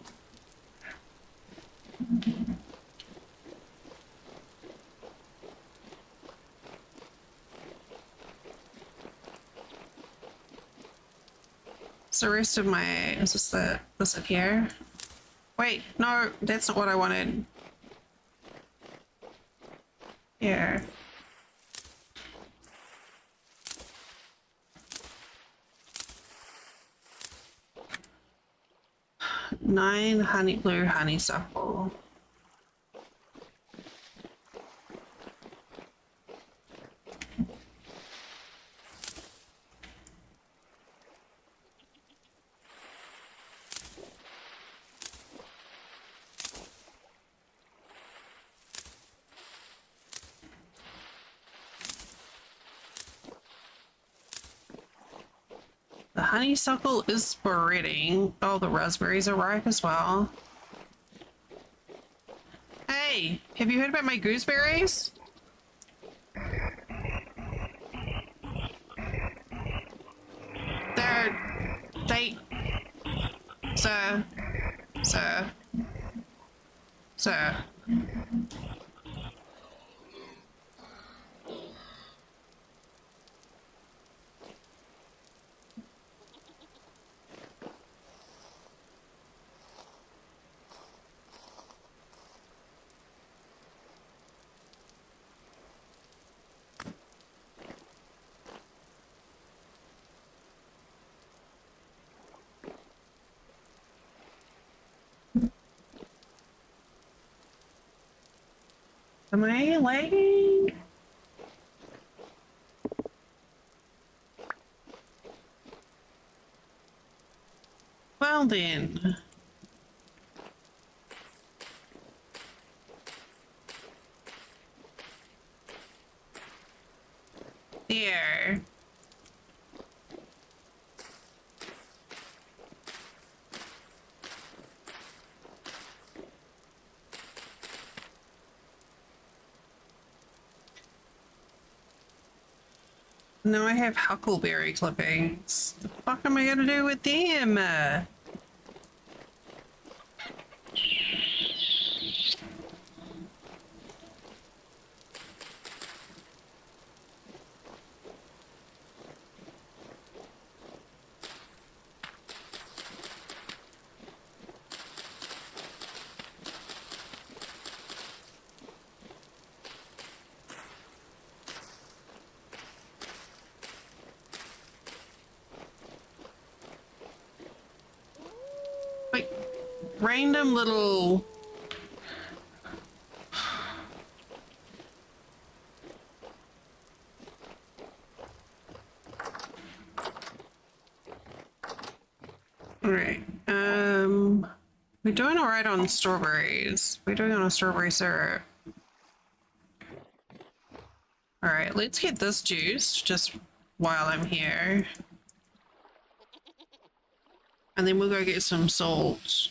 It's the rest of my... Is this it here? Wait, no, that's not what I wanted. Here. Nine blue honeysuckle. honeysuckle is spreading. Oh, the raspberries are ripe as well. Hey, have you heard about my gooseberries? They, sir, sir, sir. Am I lagging? Well then. There. Now I have huckleberry clippings. The fuck am I gonna do with them? Like, random little... Alright, we're doing alright on strawberries. We're doing on a strawberry syrup. Alright, let's get this juiced just while I'm here. And then we'll go get some salt.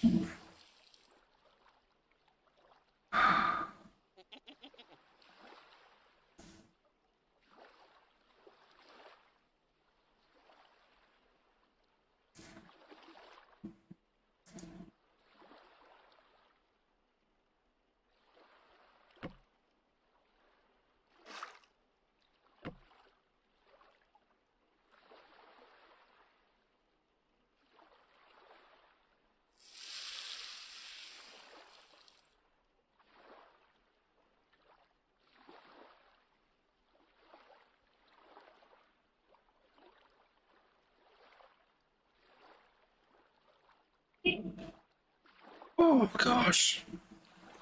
Oh gosh.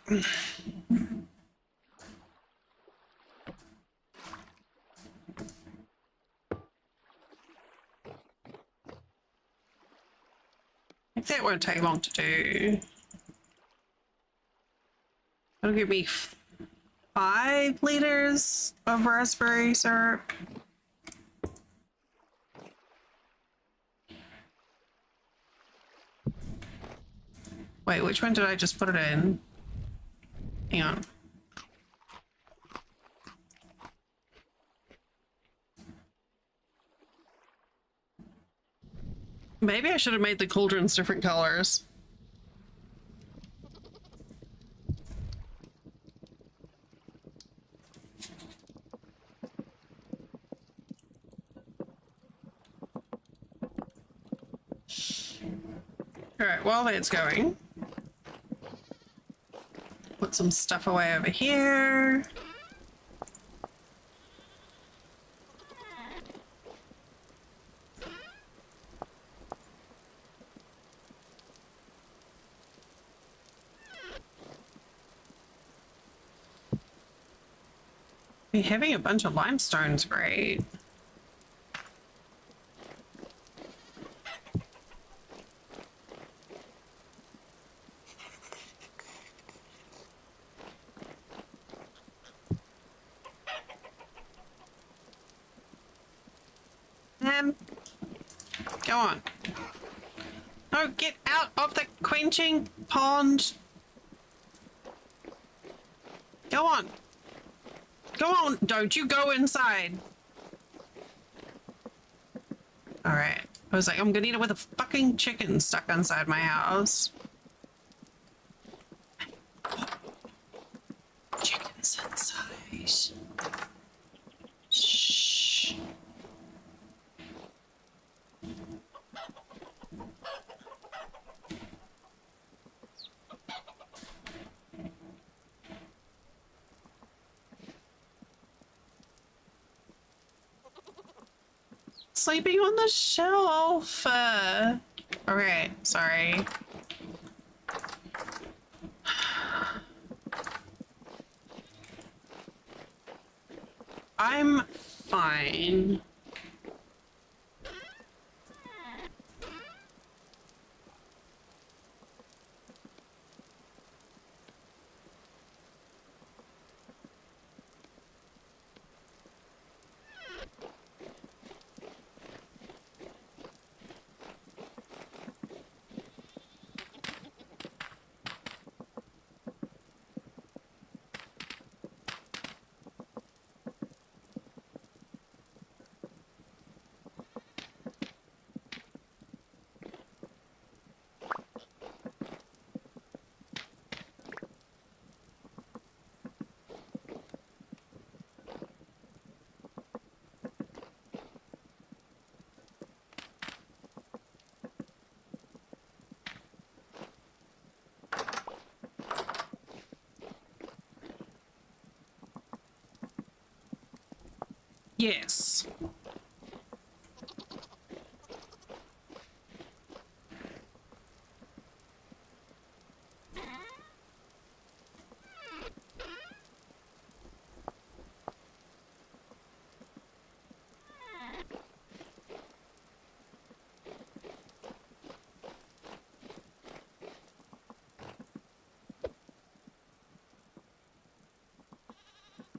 I think that won't take long to do. It'll give me 5 liters of raspberry syrup. Wait, which one did I just put it in? Hang on. Maybe I should have made the cauldrons different colors. Alright, while that's going, put some stuff away over here. Having a bunch of limestone's great. Go on. No, get out of the quenching pond. Go on. Go on. Don't you go inside. All right. I was like, I'm gonna eat it with a fucking chicken stuck inside my house. Chicken is inside. Shh. Sleeping on the shelf. Okay, sorry. I'm fine. Yes.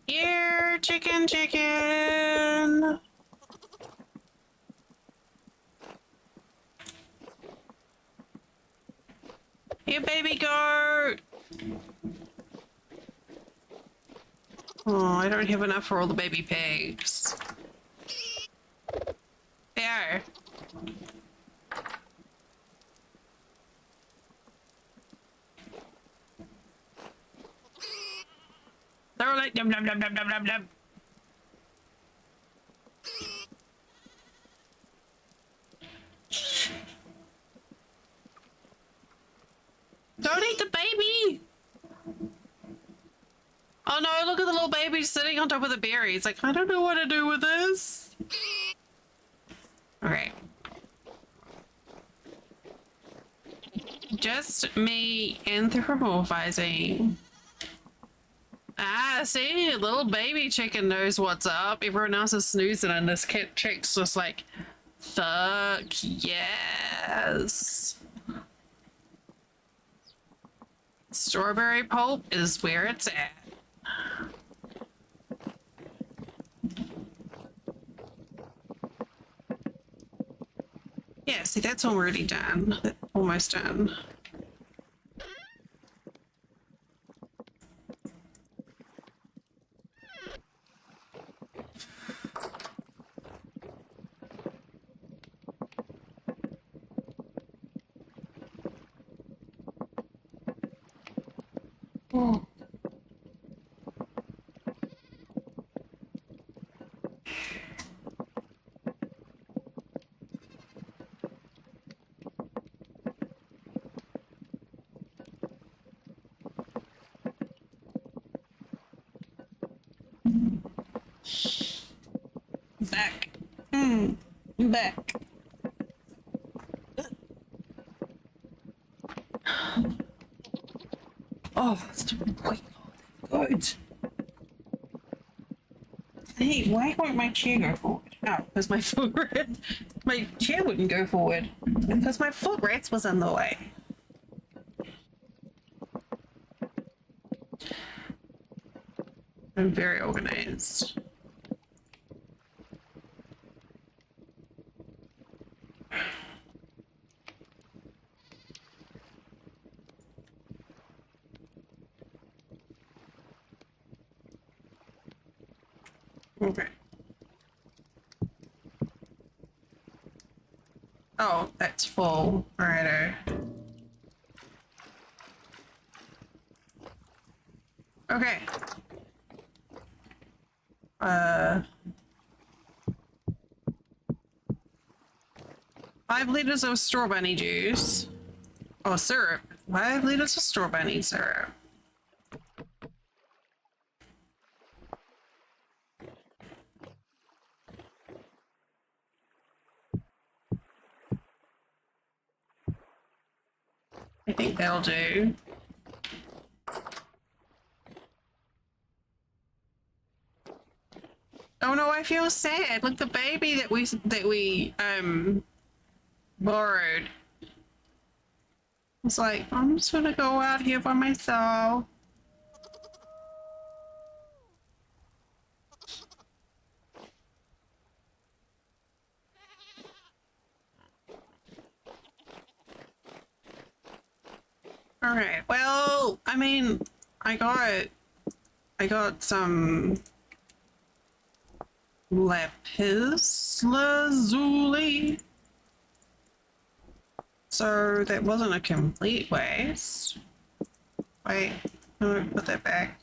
Here, chicken, chicken. Here, baby goat. Oh, I don't have enough for all the baby pigs. There. They're like num num num num num num num. Don't eat the baby. Oh no, look at the little baby sitting on top of the berries. Like, I don't know what to do with this. Okay. Just me anthropomorphizing. Ah, see, little baby chicken knows what's up. Everyone else is snoozing and this kid chick's just like, fuck yes. Strawberry pulp is where it's at. Yeah, see, that's already done. Almost done. Oh. Back. Back. Oh, that's doing quite good. Hey, why won't my chair go forward? Oh, because my footrest, my chair wouldn't go forward because my footrest was in the way. I'm very organized. Okay. Oh, that's full. Alrighto. Okay. 5 liters of straw bunny juice. Oh, syrup. 5 liters of straw bunny syrup. I think that'll do. Oh no, I feel sad. Look, the baby that we borrowed. It's like, I'm just gonna go out here by myself. All right. Well, I mean, I got some lapis lazuli. So that wasn't a complete waste. Wait, no, put that back.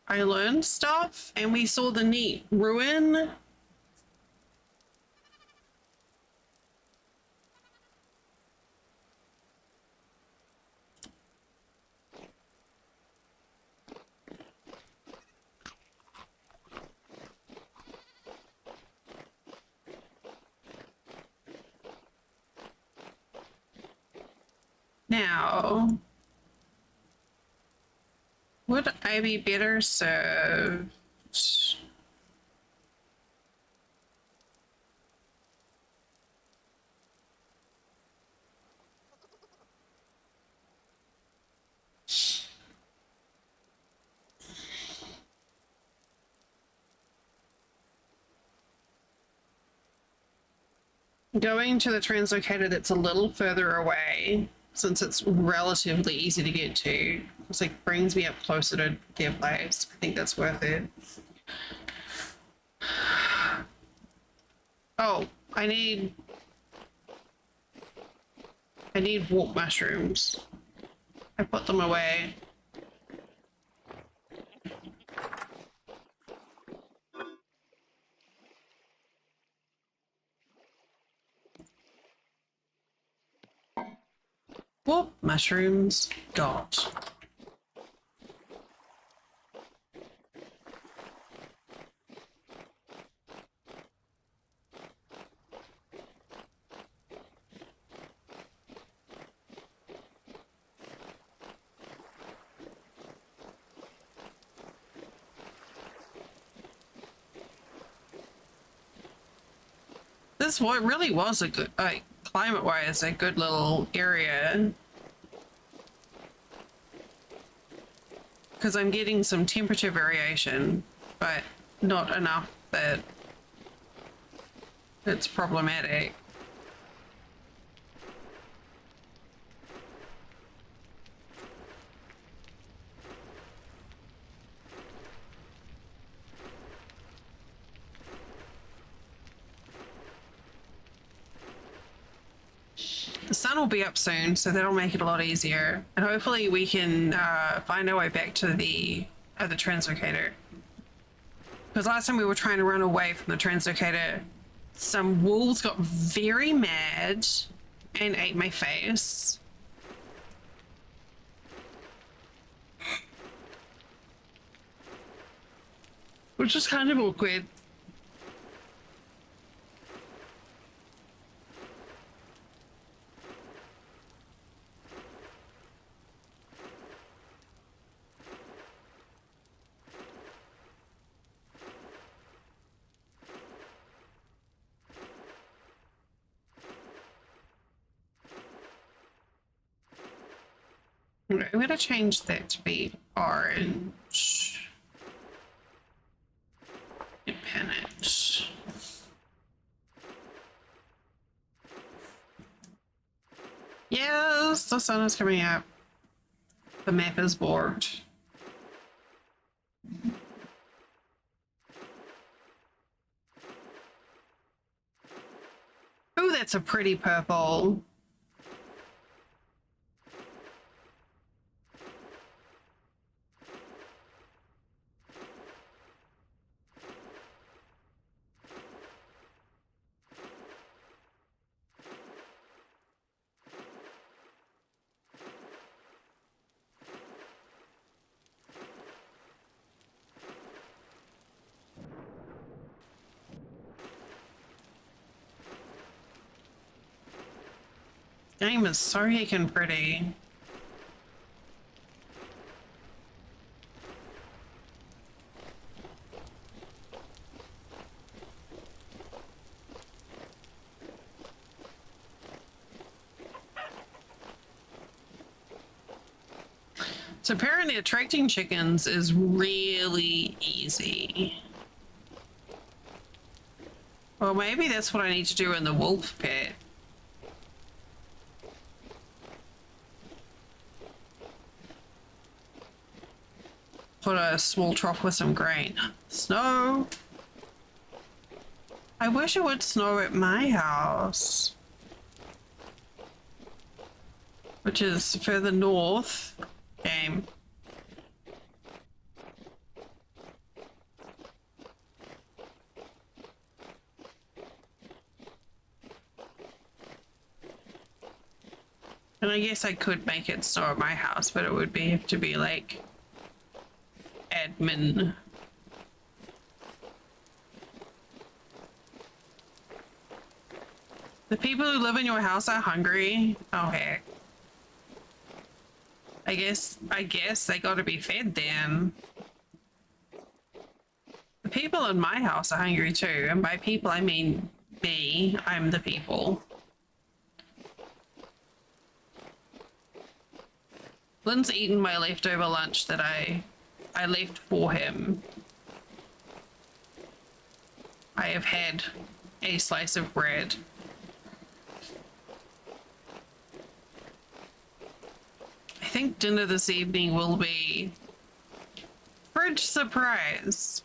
I learned stuff and we saw the neat ruin. Now, would I be better served? Going to the translocator that's a little further away, since it's relatively easy to get to. It's like brings me up closer to their place. I think that's worth it. Oh, I need warp mushrooms. I put them away. Warp mushrooms got. This what really was a good, like, climate-wise, a good little area. Because I'm getting some temperature variation, but not enough that it's problematic. The sun will be up soon, so that'll make it a lot easier. And hopefully we can find our way back to the translocator. Because last time we were trying to run away from the translocator, some wolves got very mad and ate my face. Which is kind of awkward. Okay, I'm gonna change that to be orange. And pin it. Yes, the sun is coming up. The map is bored. Oh, that's a pretty purple. Game is so heckin' pretty. So apparently attracting chickens is really easy. Well, maybe that's what I need to do in the wolf pit. Put a small trough with some grain. Snow! I wish it would snow at my house. Which is further north. Game. And I guess I could make it snow at my house, but it would have to be like admin. The people who live in your house are hungry. Oh heck. I guess they gotta be fed then. The people in my house are hungry too, and by people I mean me. I'm the people. Lynn's eaten my leftover lunch that I left for him. I have had a slice of bread. I think dinner this evening will be fridge surprise.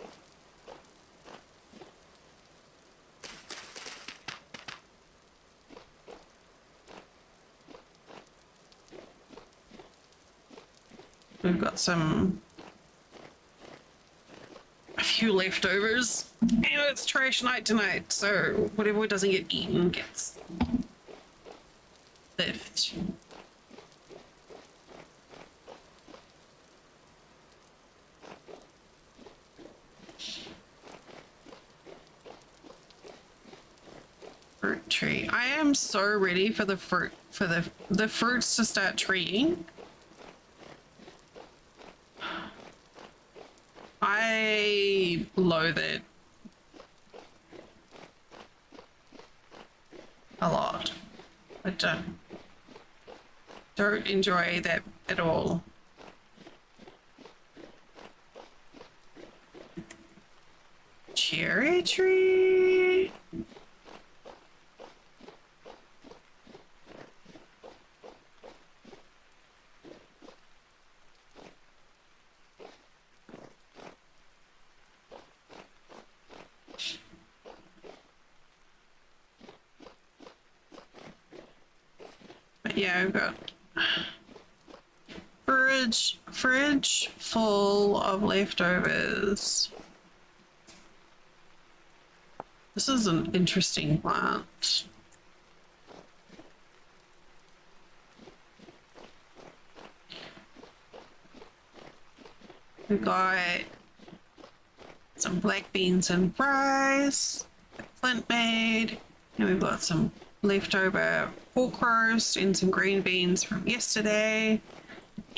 We've got a few leftovers, and it's trash night tonight, so whatever doesn't get eaten gets left. Fruit tree. I am so ready for the fruits to start treeing. I loathe it a lot. I don't enjoy that at all. Cherry tree. But yeah, I've got fridge full of leftovers. This is an interesting plant. We've got some black beans and rice that Flint made, and we've got some leftover pork roast and some green beans from yesterday,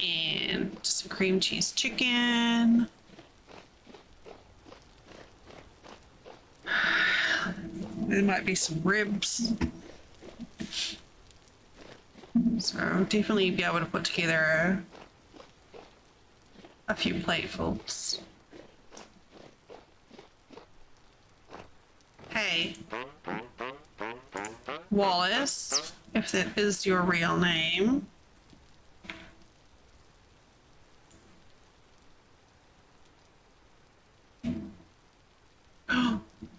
and some cream cheese chicken. There might be some ribs. So definitely be able to put together a few platefuls. Hey, Wallace, if that is your real name.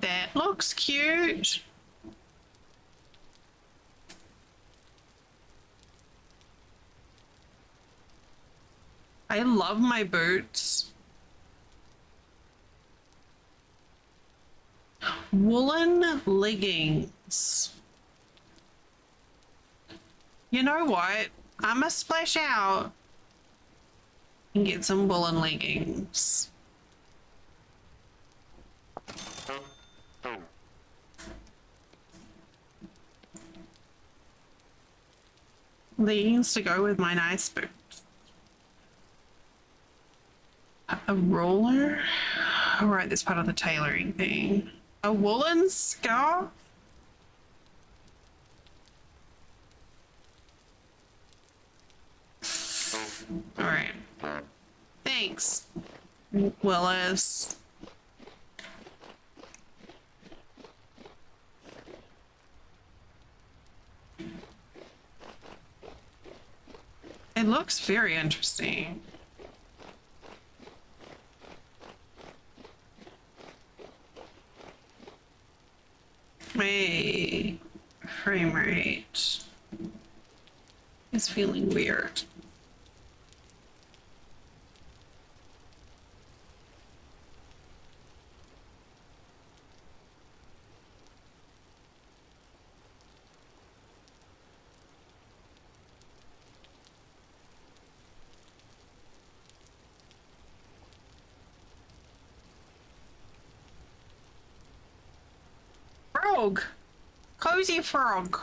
That looks cute. I love my boots. Woolen leggings. You know what? I'ma splash out and get some woolen leggings. Leggings to go with my nice boots. A roller? All right, that's part of the tailoring thing. A woolen scarf? All right. Thanks, Willis. It looks very interesting. My frame rate is feeling weird. Frog! Cozy frog!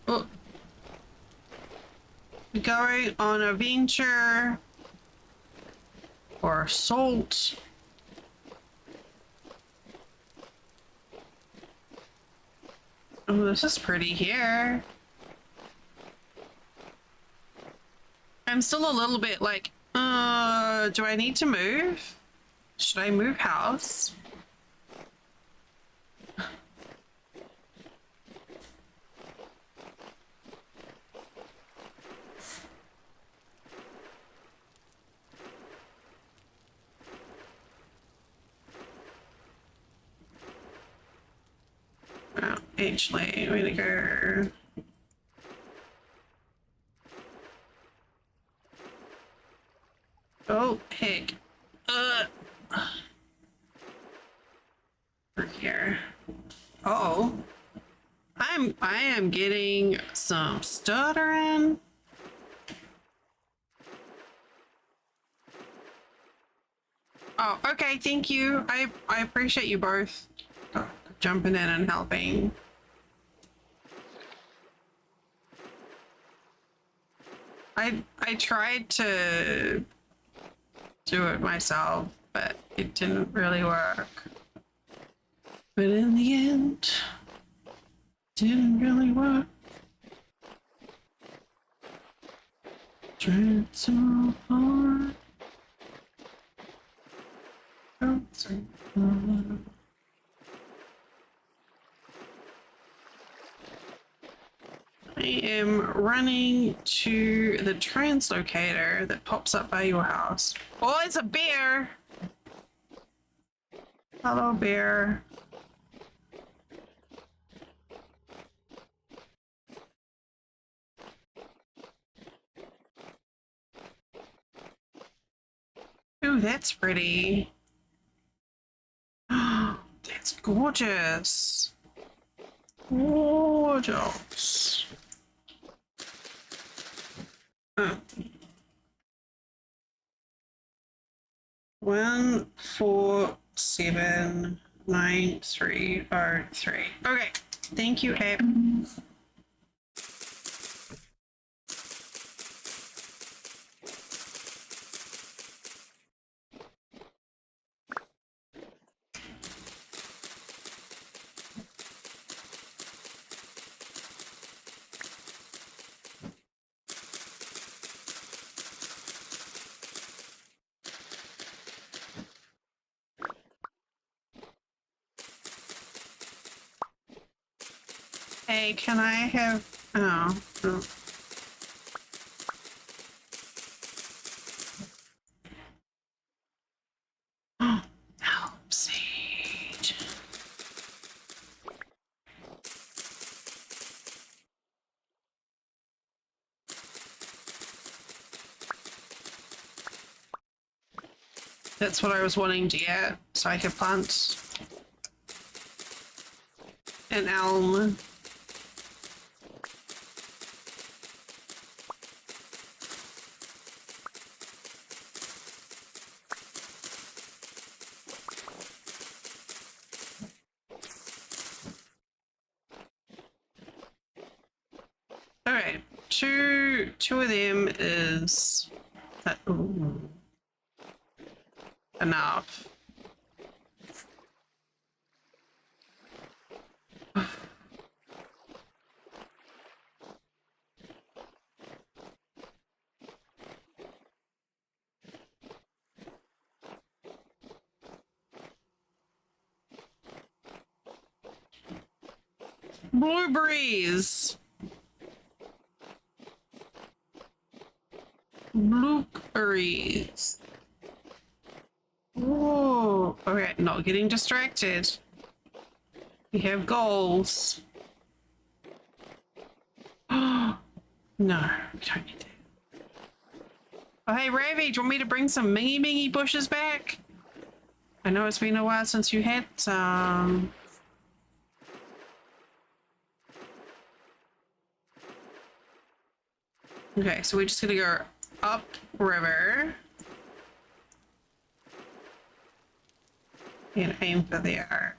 Oh. Going on a venture or assault. Oh, this is pretty here. I'm still a little bit like, do I need to move? Should I move house? Oh, actually, way to go. Oh, heck. Over here. Uh-oh. I am getting some stuttering. Oh, okay, thank you. I appreciate you both jumping in and helping. I tried to do it myself, but it didn't really work. But in the end, didn't really work. Tried so hard. Felt so hard. I am running to the translocator that pops up by your house. Oh, it's a bear! Hello, bear. Ooh, that's pretty. That's gorgeous. Gorgeous. Oh. 1479303. Okay. Thank you, Abe. Hey, can I have... Oh. Oh. Help, Sage. That's what I was wanting to get, so I could plant an elm. All right, two of them is that, ooh, enough. Blueberries. Blueberries. Oh, okay, not getting distracted. We have goals. Oh, no, we don't need that. Oh, hey, Ravi, do you want me to bring some mingy bushes back? I know it's been a while since you had some. Okay, so we're just gonna go up river and aim for there.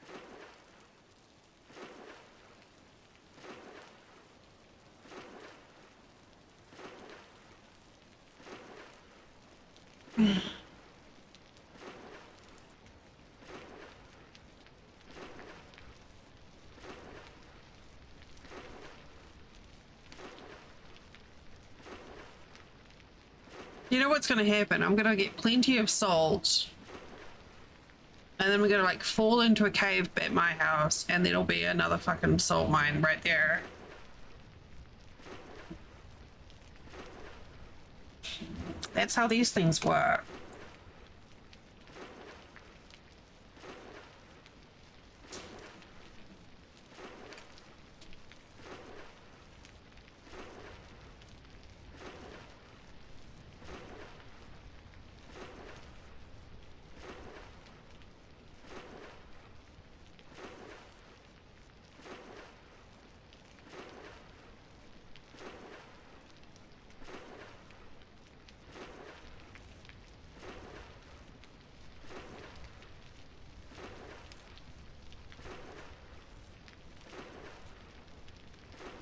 You know what's gonna happen? I'm gonna get plenty of salt. And then we're gonna like fall into a cave at my house, and there'll be another fucking salt mine right there. That's how these things work.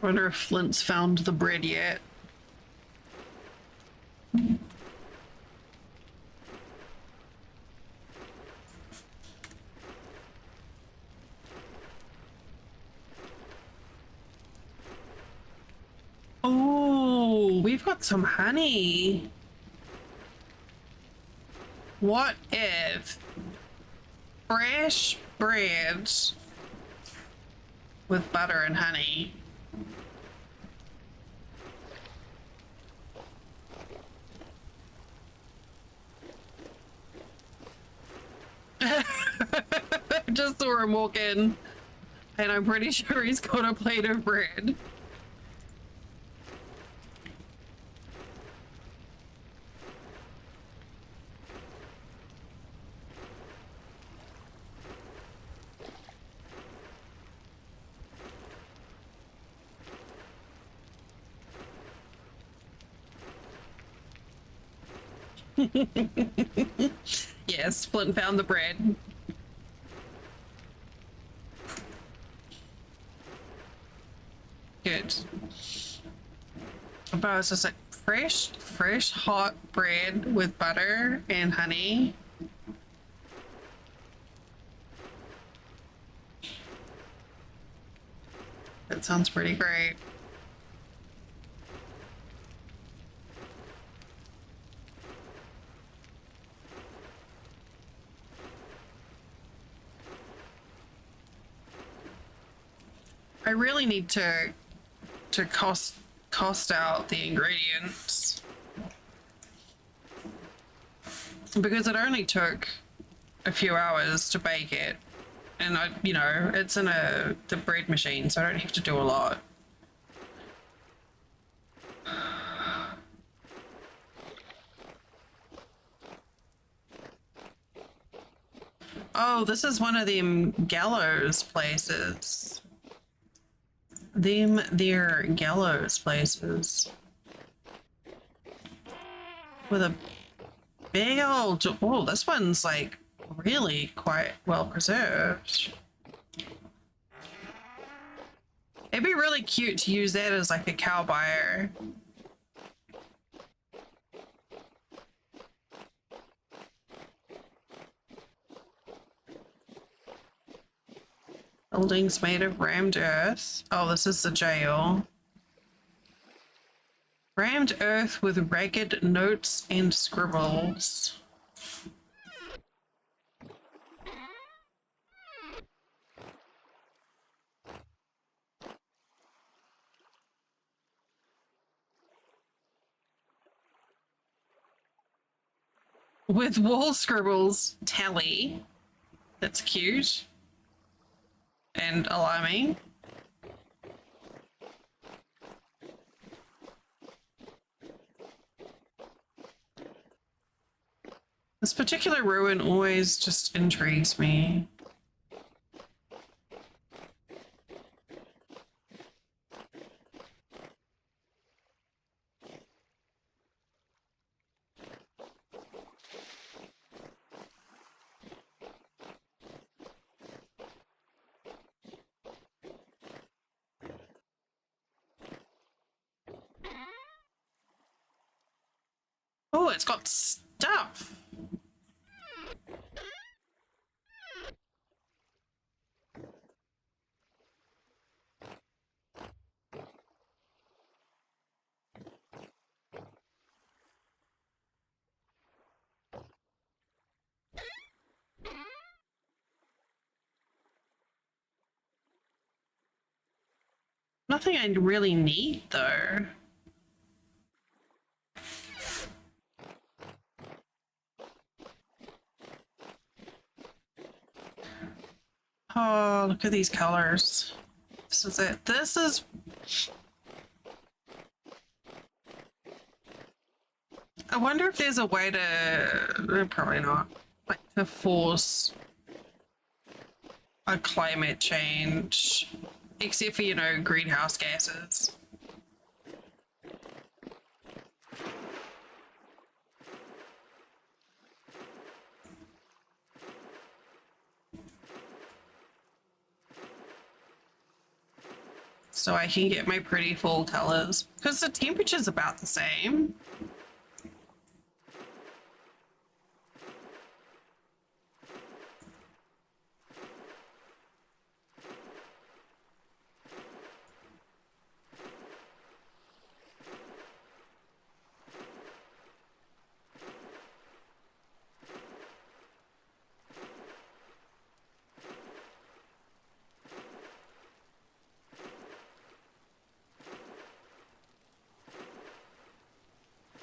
Wonder if Flint's found the bread yet. Oh, we've got some honey. What if fresh bread with butter and honey? Just saw him walk in, and I'm pretty sure he's got a plate of bread. Yes, Flint found the bread. Good. But I was just like, fresh hot bread with butter and honey. That sounds pretty great. I really need to cost out the ingredients because it only took a few hours to bake it, and it's in the bread machine, so I don't have to do a lot. Oh, this is one of them gallows places. They're gallows places. With a big old... Oh, this one's like really quite well preserved. It'd be really cute to use that as like a cow buyer. Buildings made of rammed earth. Oh, this is the jail. Rammed earth with ragged notes and scribbles. With wall scribbles, tally. That's cute. And alarming. This particular ruin always just intrigues me. Oh, it's got stuff. Nothing I really need, though. Oh, look at these colors. This is it. This is... I wonder if there's a way to... Probably not. Like, to force a climate change. Except for, greenhouse gases. So I can get my pretty full colors. Because the temperature's about the same.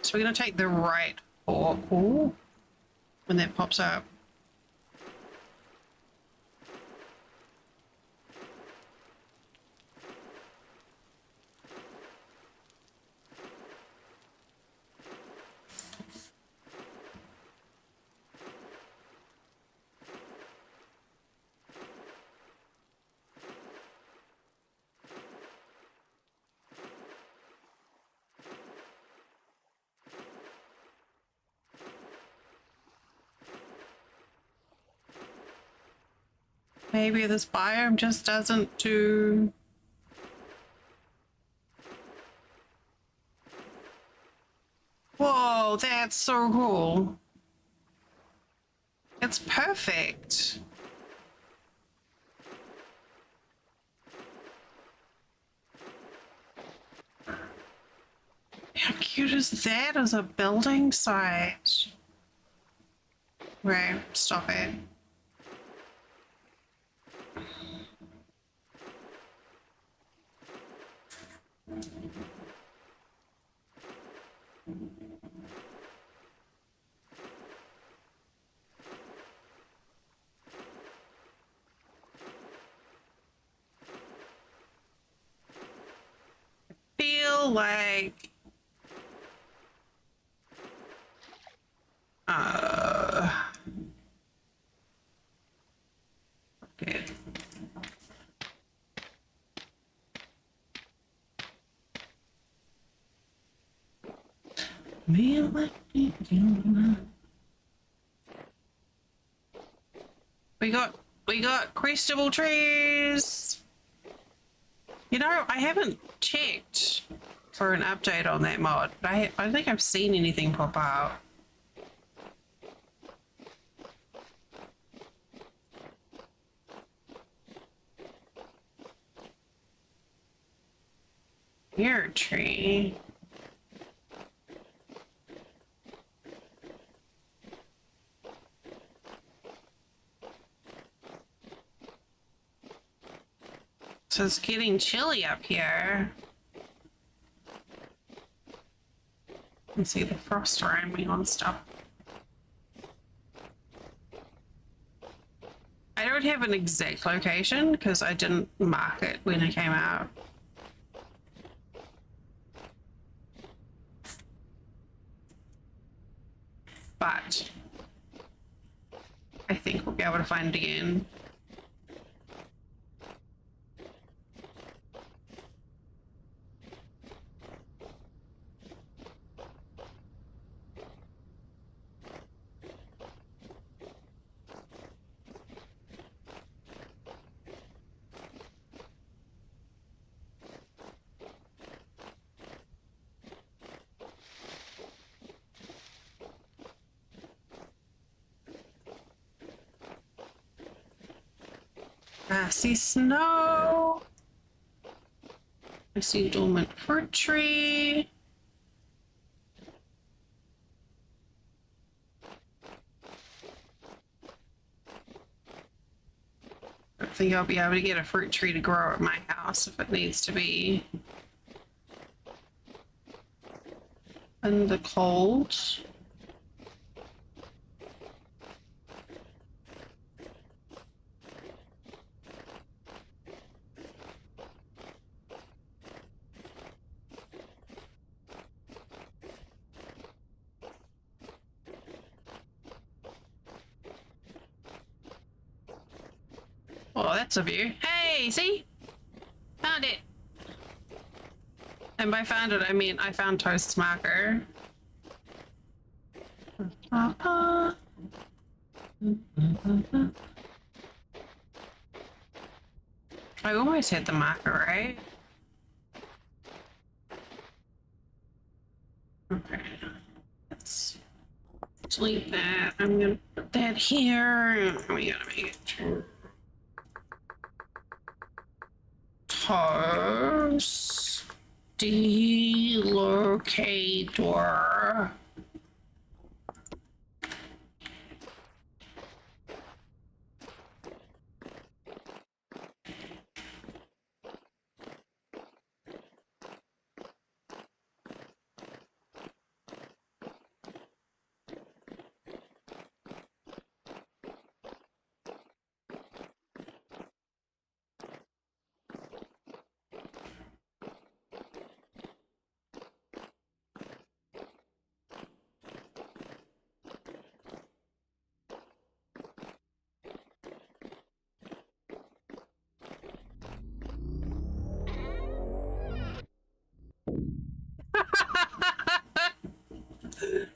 So we're going to take the right fork. Ooh, when that pops up. Maybe this biome just doesn't do... Whoa, that's so cool. It's perfect. How cute is that as a building site? Right, stop it. feel like okay. We got questable trees. You know, I haven't checked for an update on that mod. I don't think I've seen anything pop out. Here, a tree. So it's getting chilly up here. Let's see the frost around me on stuff. I don't have an exact location because I didn't mark it when it came out. But I think we'll be able to find it again. I see snow. I see dormant fruit tree. I think I'll be able to get a fruit tree to grow at my house if it needs to be in the cold. Oh, that's a view. Hey, see? Found it. And by found it, I mean I found Toast's marker. I almost hit the marker, right? Okay. Let's delete that. I'm gonna put that here. We gotta make it true. Toast delocator.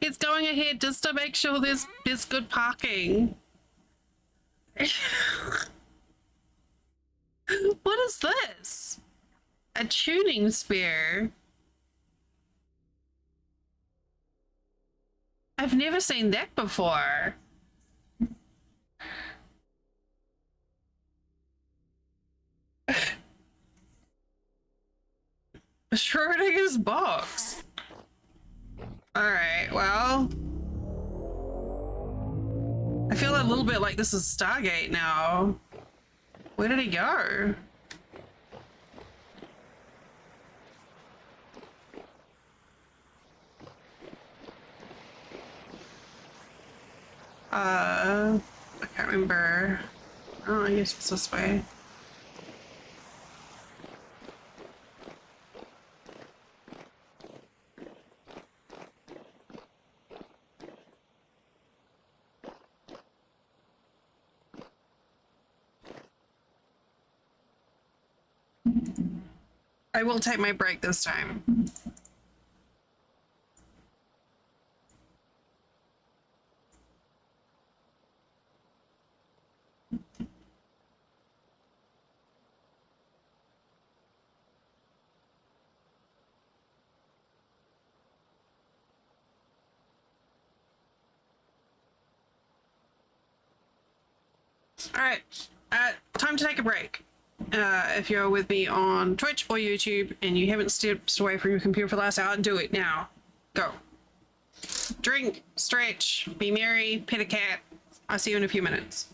It's going ahead just to make sure there's good parking. What is this? A tuning spear. I've never seen that before. Schrodinger's box. All right, well, I feel a little bit like this is Stargate now. Where did he go? I can't remember. Oh, I guess it's this way. I will take my break this time. All right, time to take a break. If you're with me on Twitch or YouTube and you haven't stepped away from your computer for the last hour, do it now. Go. Drink, stretch, be merry, pet a cat. I'll see you in a few minutes.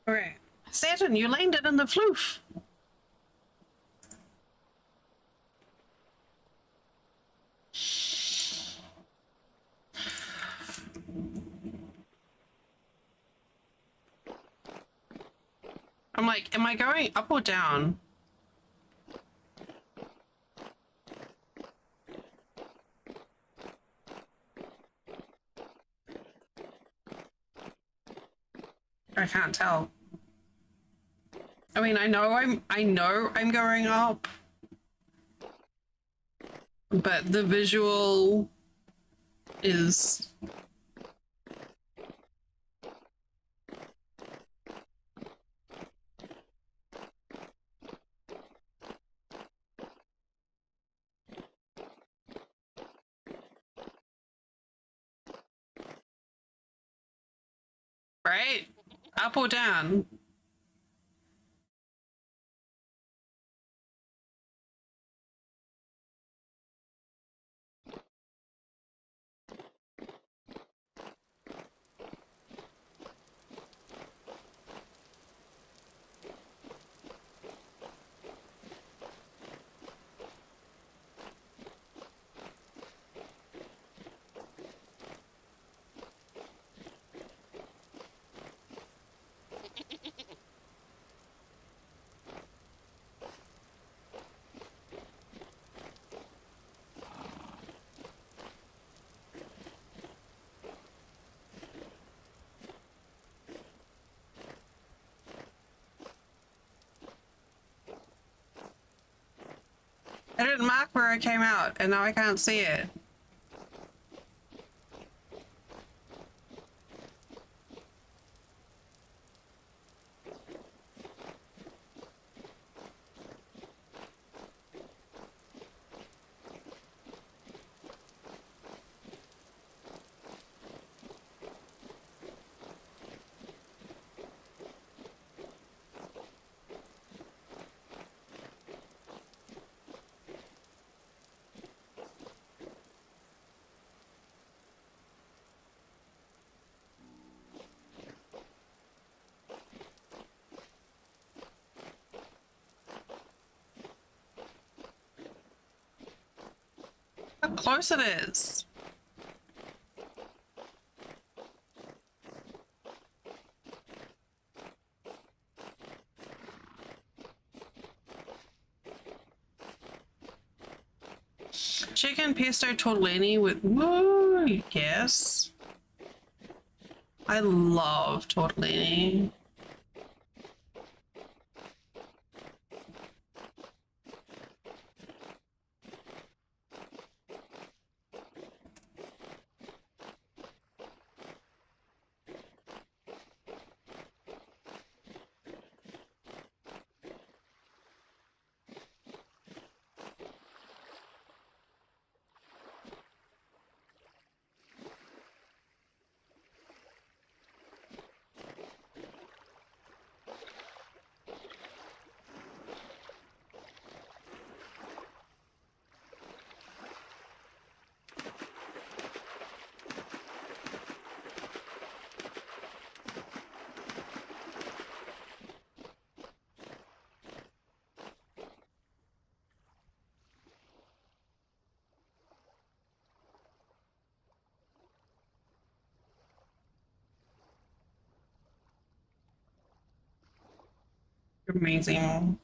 All right. Saturn, you landed in the floof. I'm like, am I going up or down? I can't tell. I mean, I know I'm going up, but the visual is Right? Up or down? I didn't mark where I came out, and now I can't see it. How close it is. Chicken pesto tortellini with, woo, yes. I love tortellini. Amazing.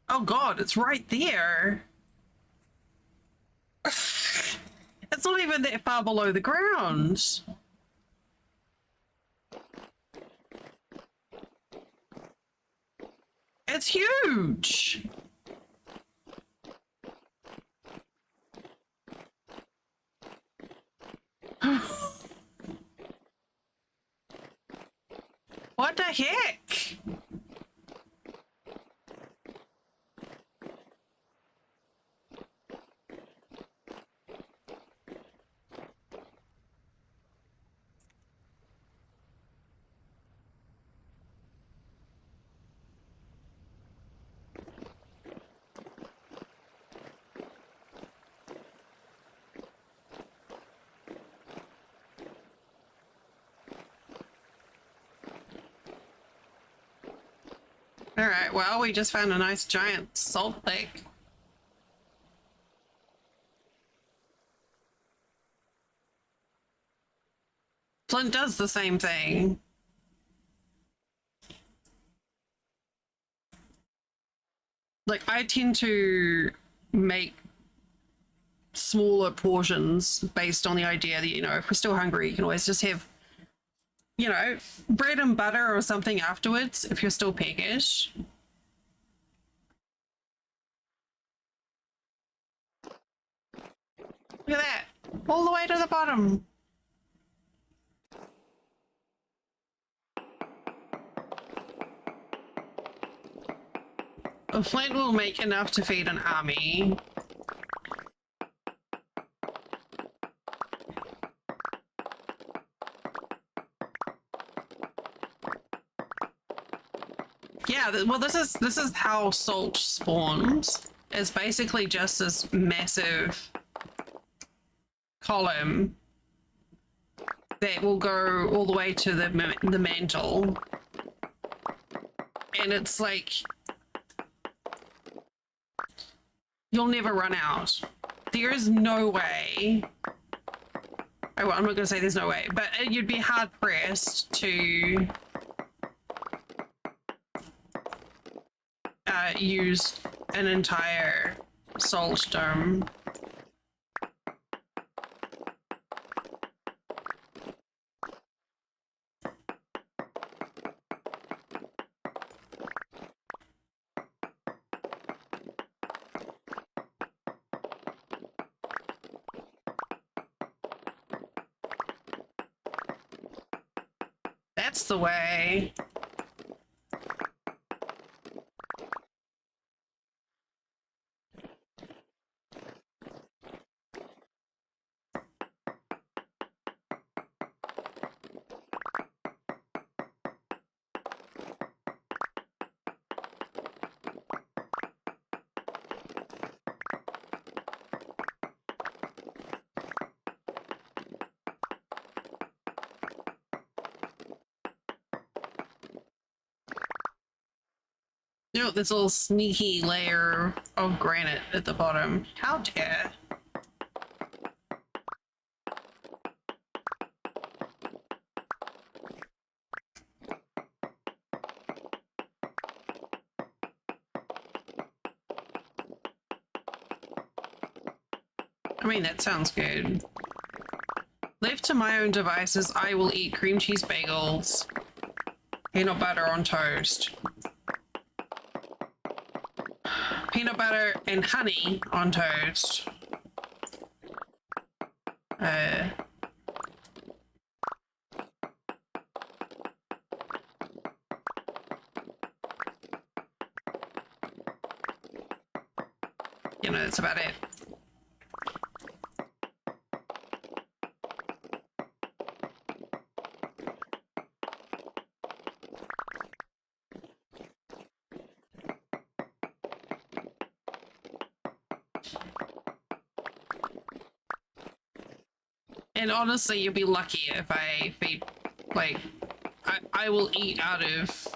Oh god, it's right there. It's not even that far below the ground. It's huge. What the heck? All right, well, we just found a nice giant salt lake. Flint does the same thing. Like, I tend to make smaller portions based on the idea that, you know, if we're still hungry, you can always just have, you know, bread and butter or something afterwards if you're still peckish. Look at that. All the way to the bottom. A flint will make enough to feed an army. Yeah, well, this is how salt spawns. It's basically just this massive column that will go all the way to the mantle, and it's like you'll never run out. There is no way. Oh, well, I'm not going to say there's no way, but you'd be hard pressed to use an entire salt dome. That's the way. You know, this little sneaky layer of granite at the bottom. How dare. I mean, that sounds good. Left to my own devices, I will eat cream cheese bagels, peanut butter on toast, peanut butter and honey on toast. You know, that's about it. And honestly, you'll be lucky if I feed, like, I will eat out of,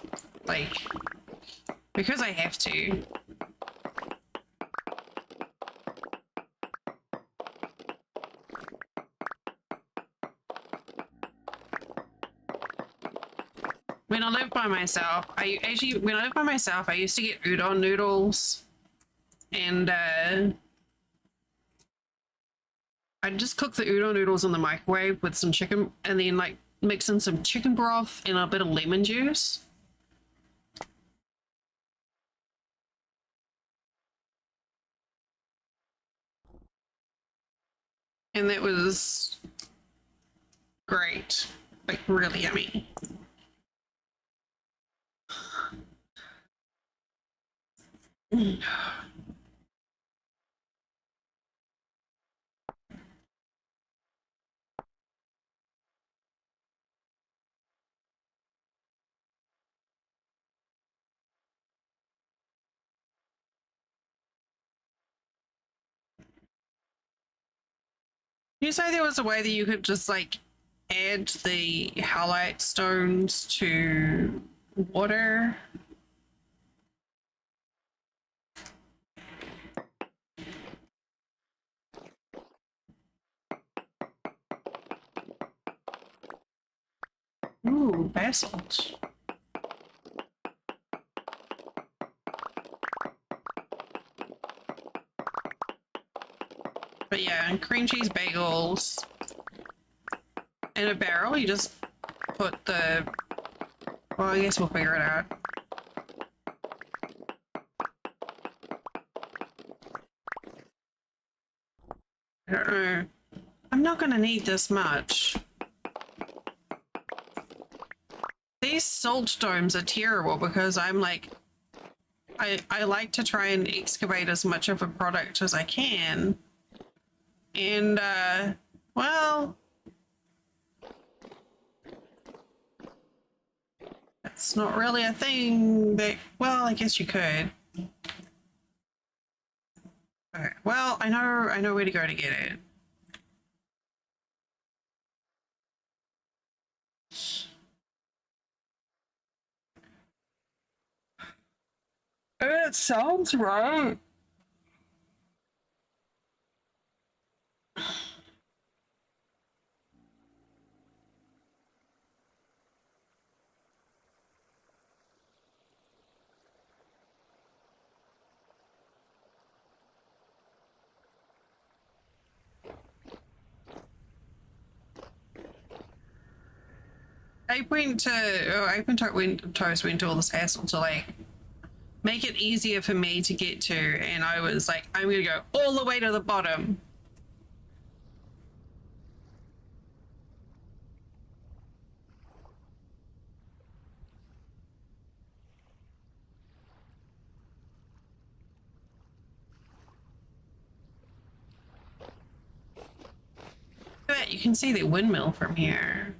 like, because I have to. When I lived by myself, when I lived by myself, I used to get udon noodles, and I'd just cook the udon noodles in the microwave with some chicken, and then like mix in some chicken broth and a bit of lemon juice. And that was great, like really yummy. You say there was a way that you could just like add the halite stones to water? Ooh, basalt. But yeah, and cream cheese bagels in a barrel. You just put the. Well, I guess we'll figure it out. I don't know. I'm not gonna need this much. These salt domes are terrible because I'm like, I like to try and excavate as much of a product as I can. And, well, that's not really a thing that, well, I guess you could. Okay. Well, I know where to go to get it. It sounds right. Toast went to all this hassle to like make it easier for me to get to, and I was like, I'm gonna go all the way to the bottom. But you can see the windmill from here.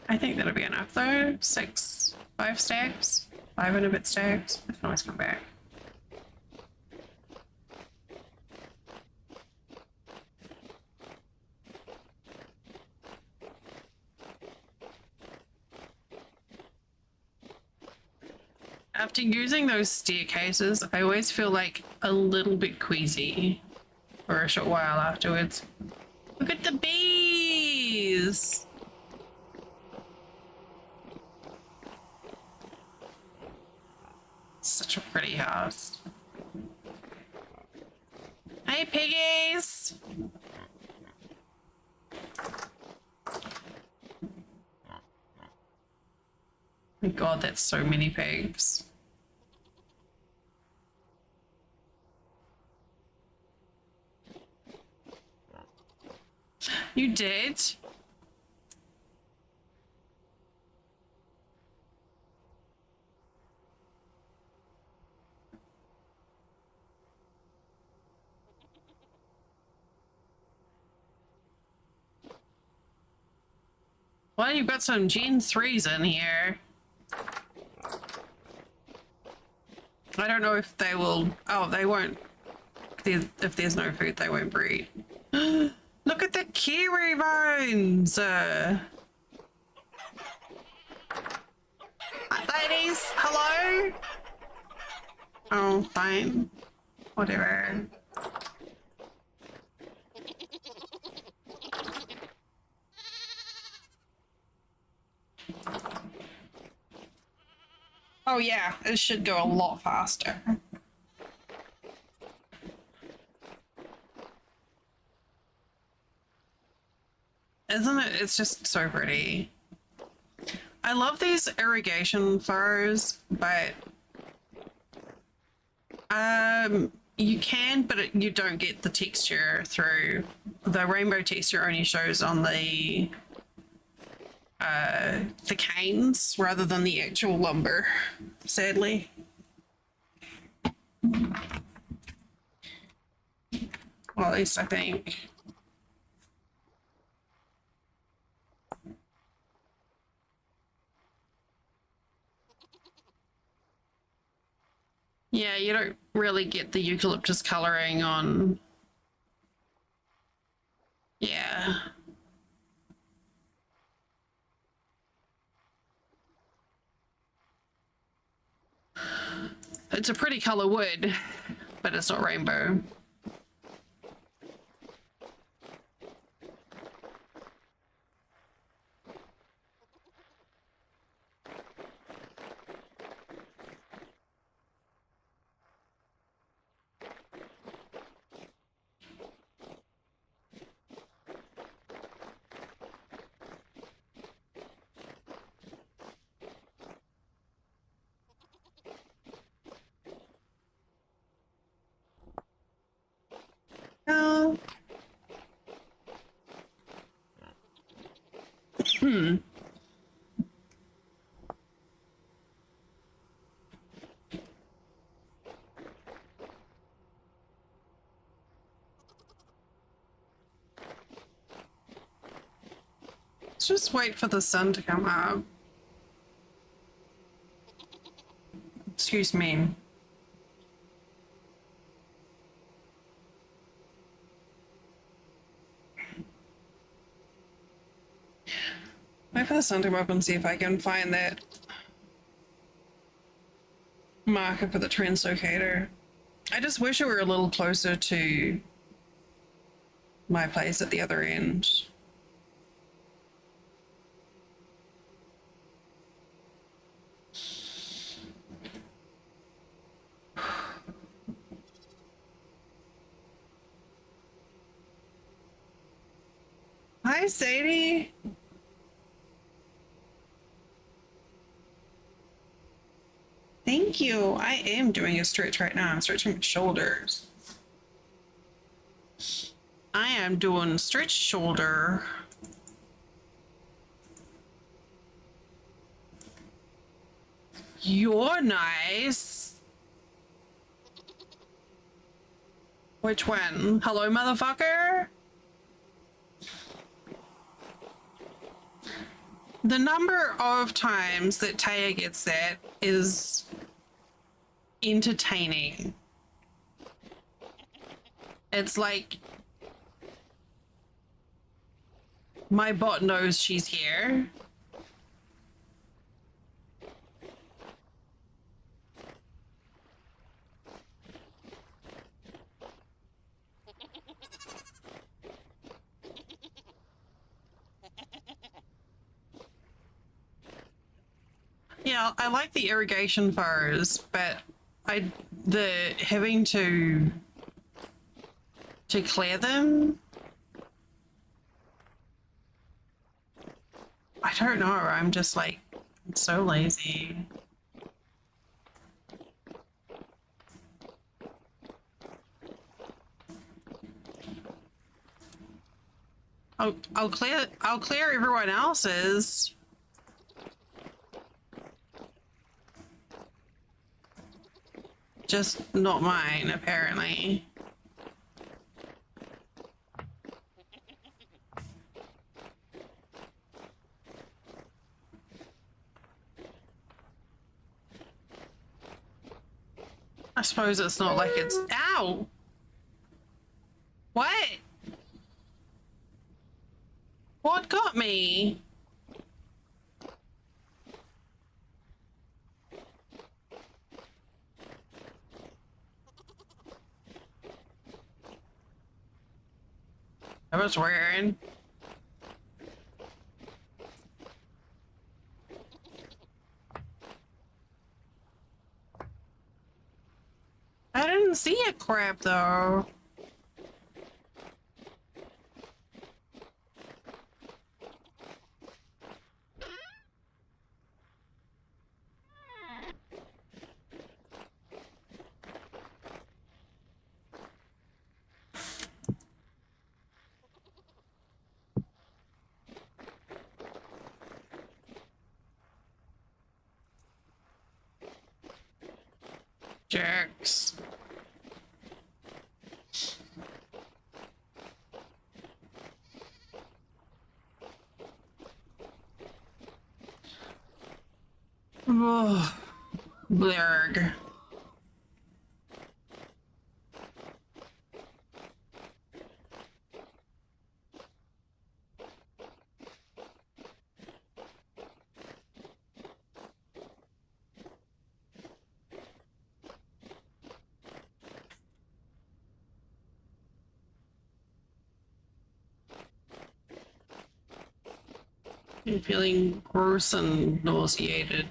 I think that'll be enough though. 5 stacks, 5 and a bit stacks. I can always come back. After using those staircases, I always feel like a little bit queasy for a short while afterwards. Look at the bees! Such a pretty house. Hey, piggies! My God, that's so many pigs. You did? Well, you've got some Gen 3s in here. I don't know if they will... Oh, they won't. If there's no food, they won't breed. Look at the kiwi bones! Ladies, hello? Oh, fine. Whatever. Oh yeah, it should go a lot faster. Isn't it? It's just so pretty. I love these irrigation furrows, but you can, but you don't get the texture through. The rainbow texture only shows on the canes rather than the actual lumber, sadly. Well, at least I think. Yeah, you don't really get the eucalyptus coloring on. Yeah. It's a pretty color wood, but it's not rainbow. No. Let's just wait for the sun to come up. Excuse me. Wait for the sun to come up and see if I can find that marker for the translocator. I just wish it were a little closer to my place at the other end. Hi, Sadie. Thank you. I am doing a stretch right now. I'm stretching my shoulders. I am doing stretch shoulder. You're nice. Which one? Hello, motherfucker? The number of times that Taya gets that is entertaining. It's like my bot knows she's here. Yeah, I like the irrigation furrows, but the having to clear them, I don't know. I'm just like so lazy. I'll clear everyone else's. Just not mine, apparently. I suppose it's not like it's... Ow! What? What got me? I was wearing. I didn't see a crab though. Jerks. Oh, blurg. I'm feeling gross and nauseated.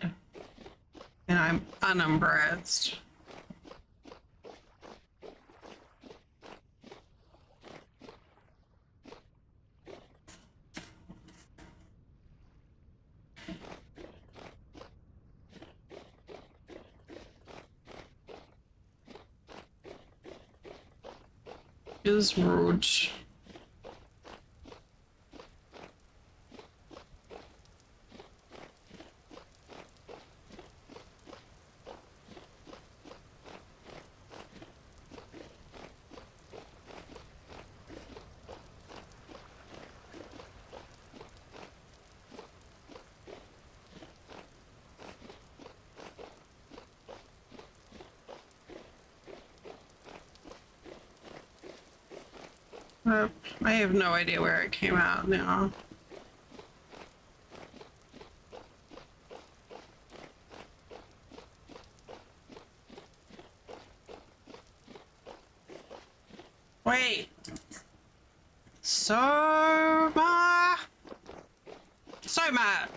And I'm unimpressed. Is rude. I have no idea where it came out now. Wait. Soma. Soma.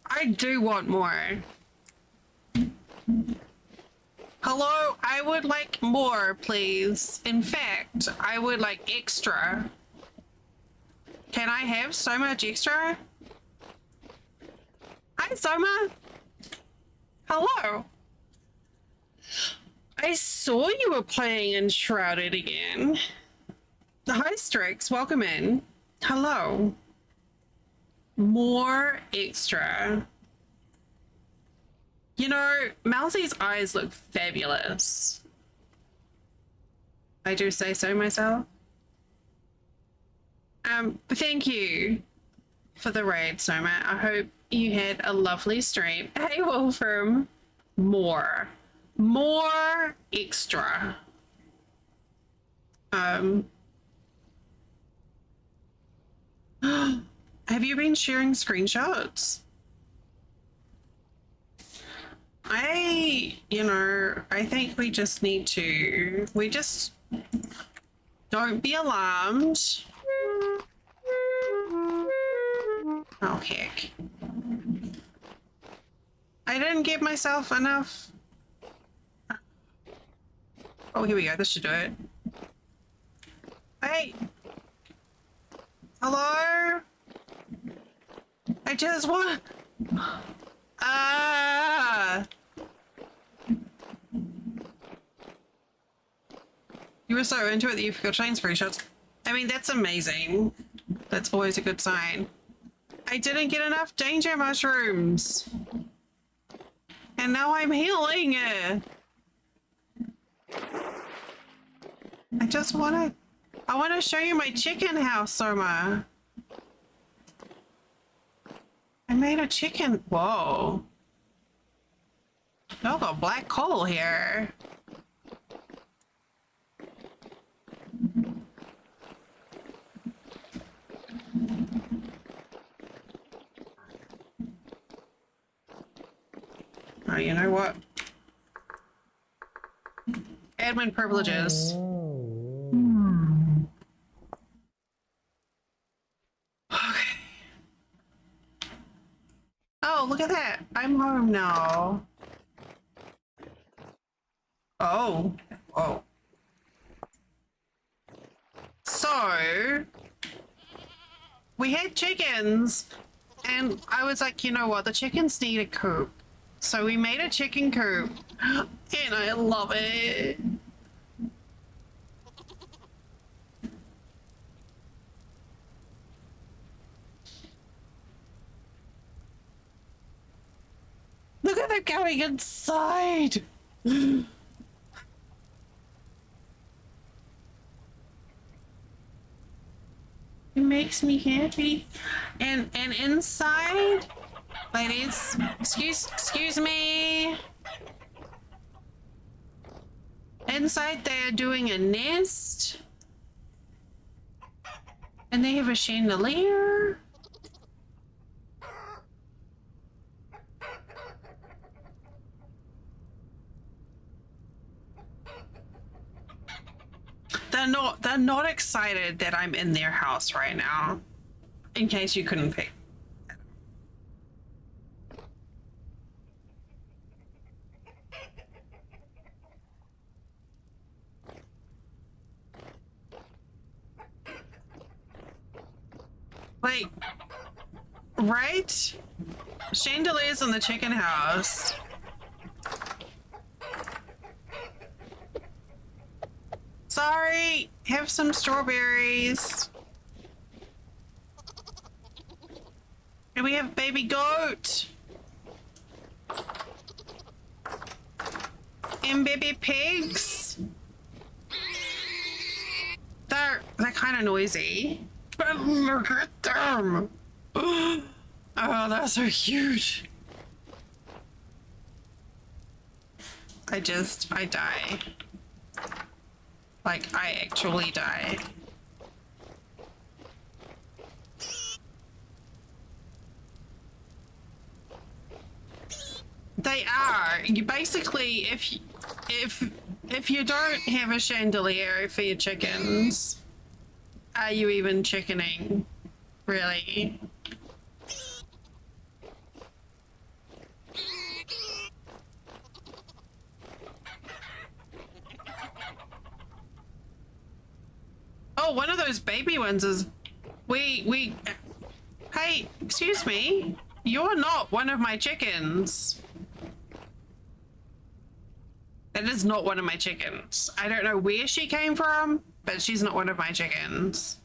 I do want more. Hello, I would like more, please. In fact, I would like extra. Can I have so much extra? Hi, Soma. Hello. I saw you were playing Enshrouded again. Hi, Strix. Welcome in. Hello. More extra. You know, Mousie's eyes look fabulous. I do say so myself. Thank you for the raid, Soma. I hope you had a lovely stream. Hey, Wolfram. More extra. Have you been sharing screenshots? I think we just need to, don't be alarmed. Oh, heck. I didn't give myself enough. Oh, here we go. This should do it. Hey. Hello? I just want... You were so into it that you forgot chain screenshots. I mean, that's amazing. That's always a good sign. I didn't get enough danger mushrooms. And now I'm healing it. I want to show you my chicken house, Soma. I made a chicken. Whoa. Oh, got black coal here. Oh, you know what? Admin privileges. Okay. Oh, look at that. I'm home now. Oh. Oh. So, we had chickens, and I was like, you know what? The chickens need a coop. So we made a chicken coop, and I love it. Look at them going inside. It makes me happy. And inside, ladies, excuse me. Inside they're doing a nest. And they have a chandelier. They're not excited that I'm in their house right now. In case you couldn't pick. Like, right? Chandeliers in the chicken house. Sorry, have some strawberries. And we have baby goat. And baby pigs. They're kind of noisy. But look at them. Oh, they're so huge. I die. Like, I actually die. They are. You basically, if you don't have a chandelier for your chickens, are you even chickening? Really? Oh, one of those baby ones is. We. Hey, excuse me. You're not one of my chickens. That is not one of my chickens. I don't know where she came from, but she's not one of my chickens.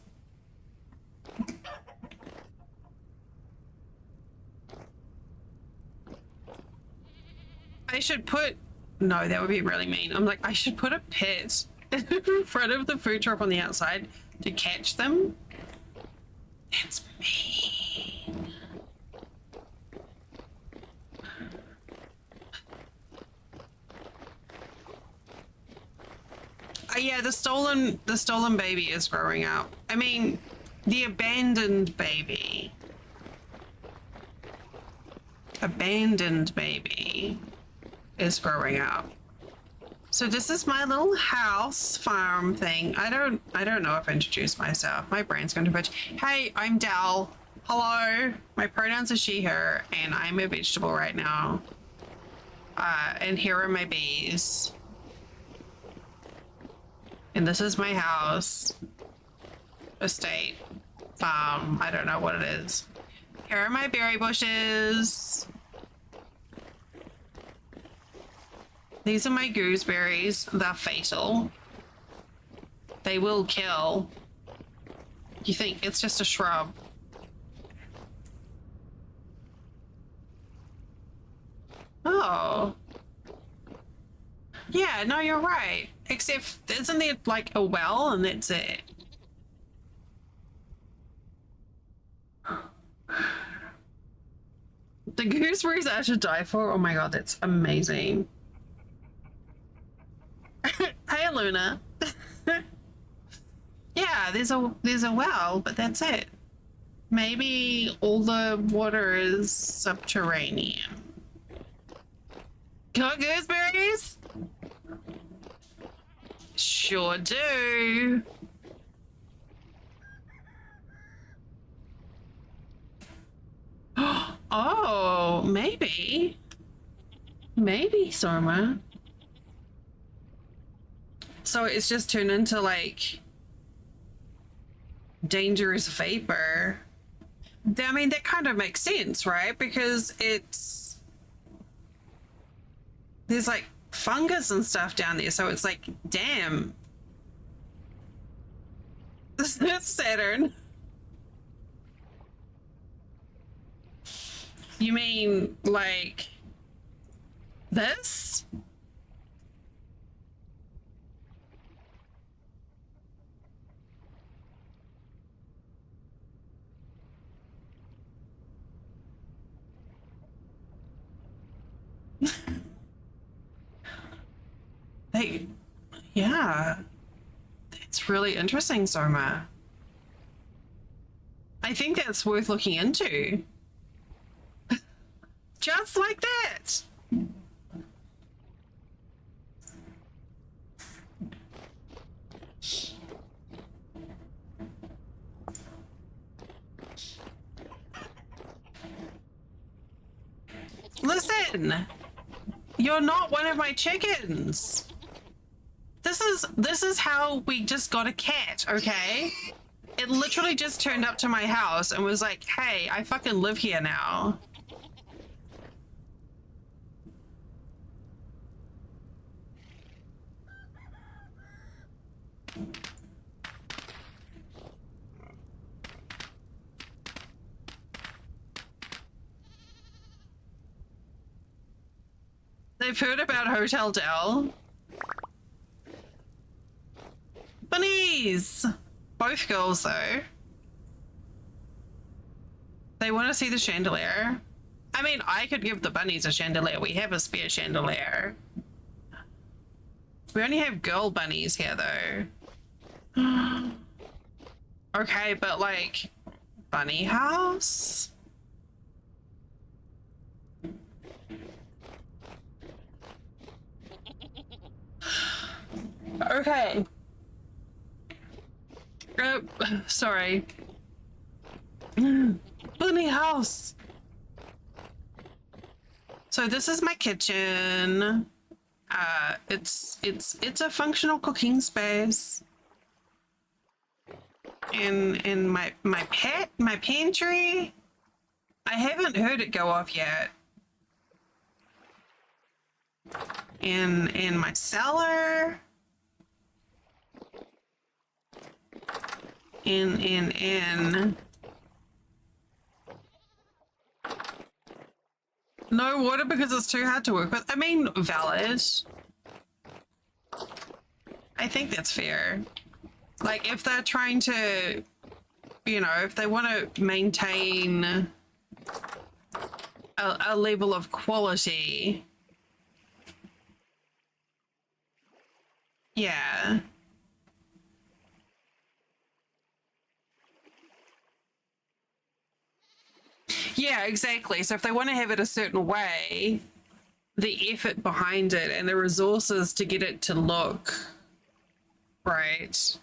I should put... No, that would be really mean. I'm like, I should put a pit in front of the food truck on the outside to catch them. That's mean. Yeah, the stolen baby is growing up. I mean, the abandoned baby. Abandoned baby is growing up. So this is my little house farm thing. I don't know if I introduced myself. My brain's going to bitch. Hey, I'm Dal. Hello. My pronouns are she, her, and I'm a vegetable right now. And here are my bees. And this is my house. Estate. Farm. I don't know what it is. Here are my berry bushes. These are my gooseberries. They're fatal. They will kill. You think it's just a shrub. Oh. Yeah, no, you're right. Except, isn't it like a well and that's it? The gooseberries I should die for. Oh my god, that's amazing. Hey, Luna. Yeah, there's a well, but that's it. Maybe all the water is subterranean. Got gooseberries? Sure do. Oh, maybe. Maybe, Soma. So it's just turned into like dangerous vapor. I mean, that kind of makes sense, right? Because there's like fungus and stuff down there, so it's like, damn. That's Saturn. You mean like this? Hey, yeah, it's really interesting, Soma. I think that's worth looking into. Just like that. Listen, you're not one of my chickens. This is how we just got a cat, okay? It literally just turned up to my house and was like, hey, I fucking live here now. They've heard about Hotel Dell. Bunnies! Both girls, though. They want to see the chandelier. I mean, I could give the bunnies a chandelier. We have a spare chandelier. We only have girl bunnies here, though. Okay, but like, bunny house? Okay. Sorry. Bunny house. So this is my kitchen. It's a functional cooking space. And my pantry. I haven't heard it go off yet. In my cellar. In. No water because it's too hard to work with. I mean, valid. I think that's fair. Like, if they're trying to, you know, if they want to maintain a level of quality, yeah. Yeah, exactly. So if they want to have it a certain way, the effort behind it and the resources to get it to look right.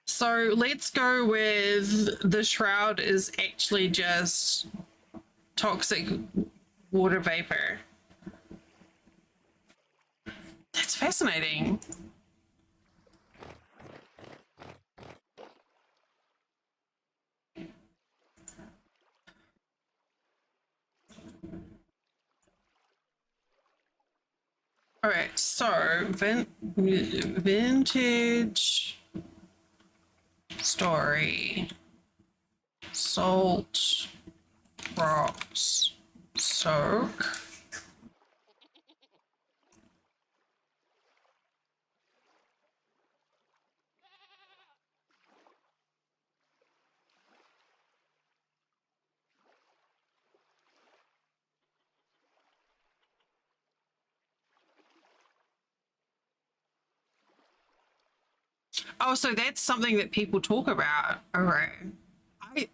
So let's go with the shroud is actually just toxic water vapor. That's fascinating. All right, so vintage story, salt, rocks, soak. Oh, so that's something that people talk about. All right. I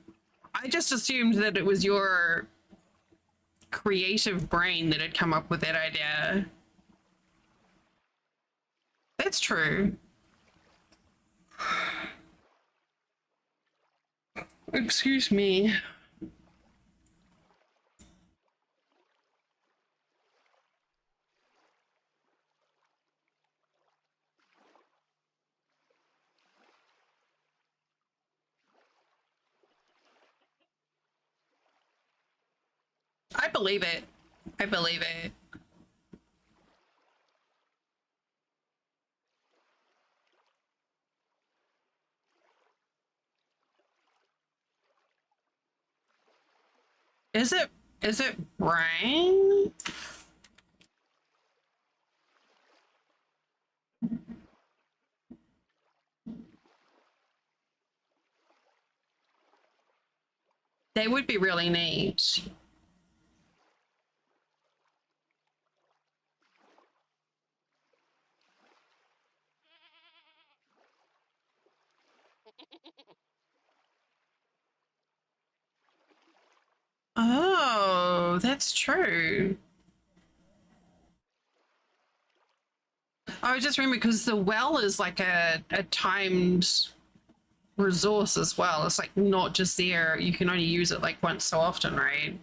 I just assumed that it was your creative brain that had come up with that idea. That's true. Excuse me. I believe it. I believe it. Is it is it brain? They would be really neat. Oh, that's true. I was just remembering because the well is like a timed resource as well. It's like not just there. You can only use it like once so often, right?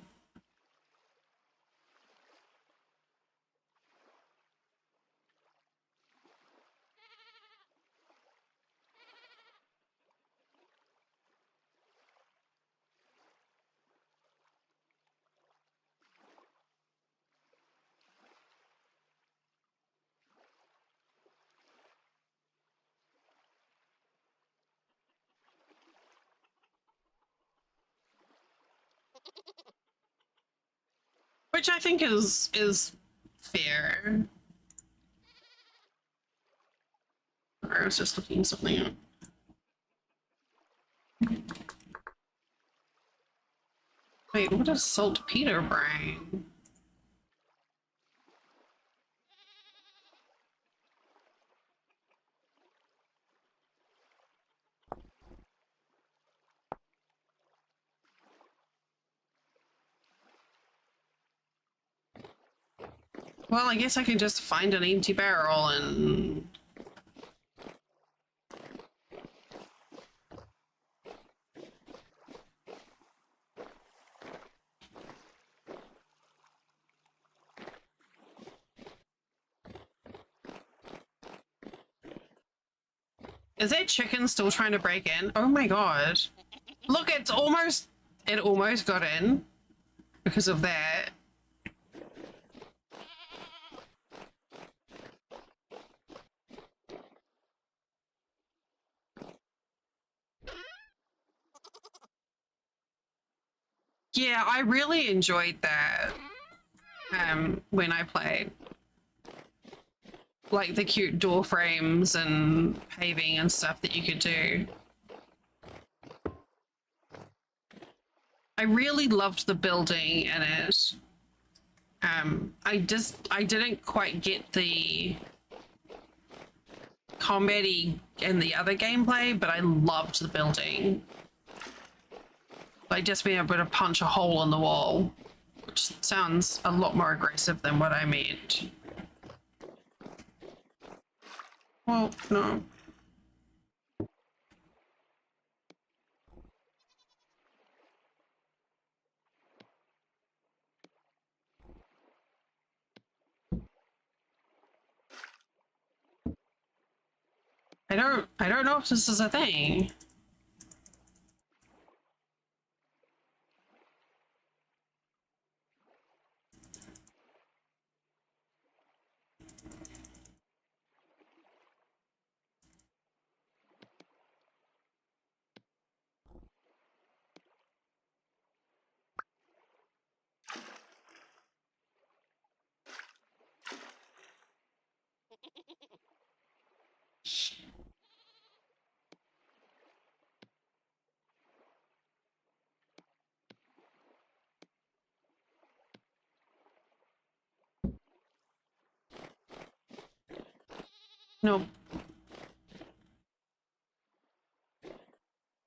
Which I think is fair. I was just looking something up. Wait, what is saltpeter brain? Well, I guess I can just find an empty barrel and... Is that chicken still trying to break in? Oh my god. Look, it's almost... It almost got in because of that. Yeah, I really enjoyed that when I played. Like the cute door frames and paving and stuff that you could do. I really loved the building in it. I didn't quite get the combat-y and the other gameplay, but I loved the building. Like just being able to punch a hole in the wall, which sounds a lot more aggressive than what I meant. Well, no. I don't know if this is a thing. No.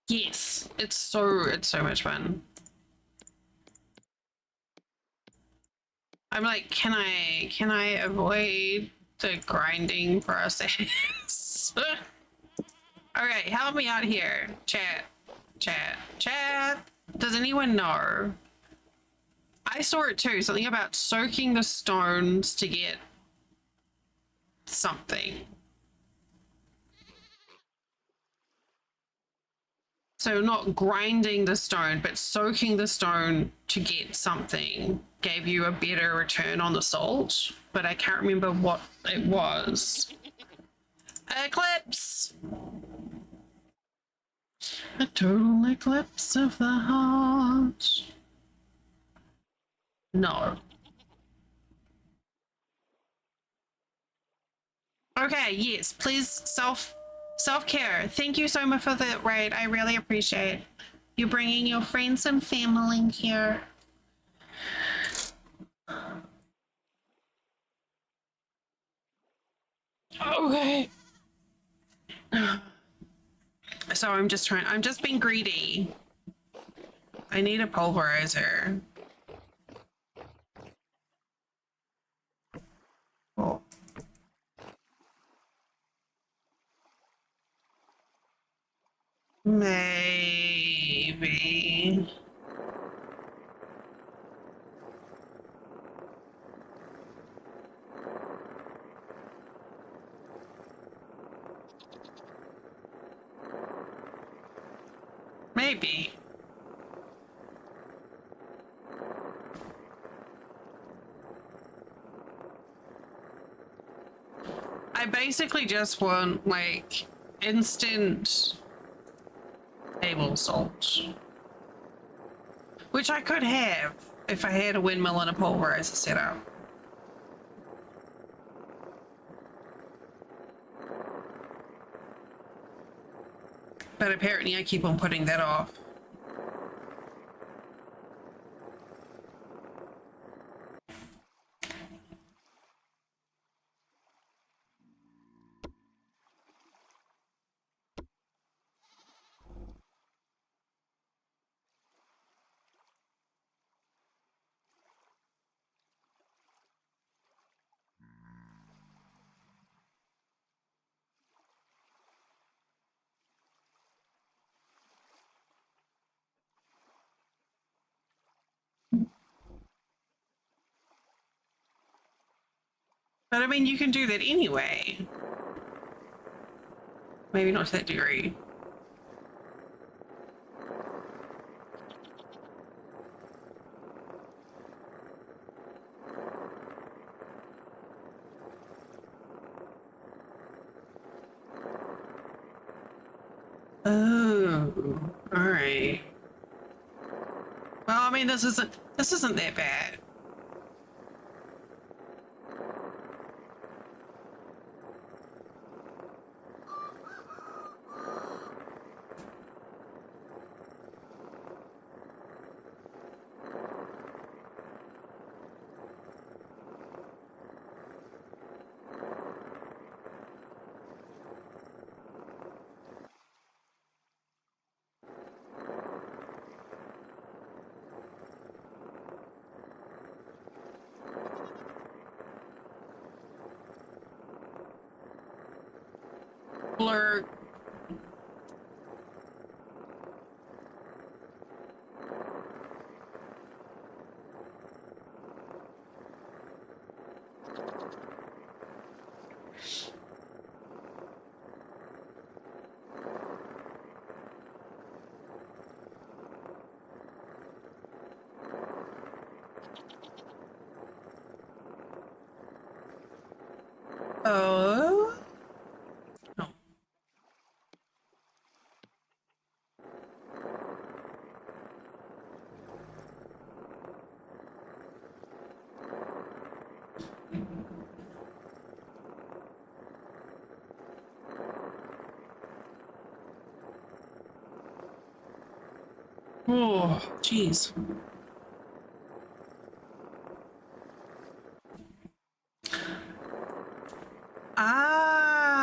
Yes, it's so much fun. I'm like, can I avoid the grinding process? Okay, help me out here. Chat. Does anyone know? I saw it too, something about soaking the stones to get something. So not grinding the stone, but soaking the stone to get something gave you a better return on the salt, but I can't remember what it was. Eclipse! A total eclipse of the heart. No. Okay, yes, please self-care. Thank you so much for the raid. I really appreciate you bringing your friends and family here. Okay. So I'm just being greedy. I need a pulverizer. Oh. Maybe. Maybe. I basically just want like instant table salt, which I could have if I had a windmill and a pulverizer set up. But apparently I keep on putting that off. But I mean, you can do that anyway. Maybe not to that degree. Oh, all right. Well, I mean, this isn't that bad. Blur. Oh. Oh. Oh, jeez. Ah,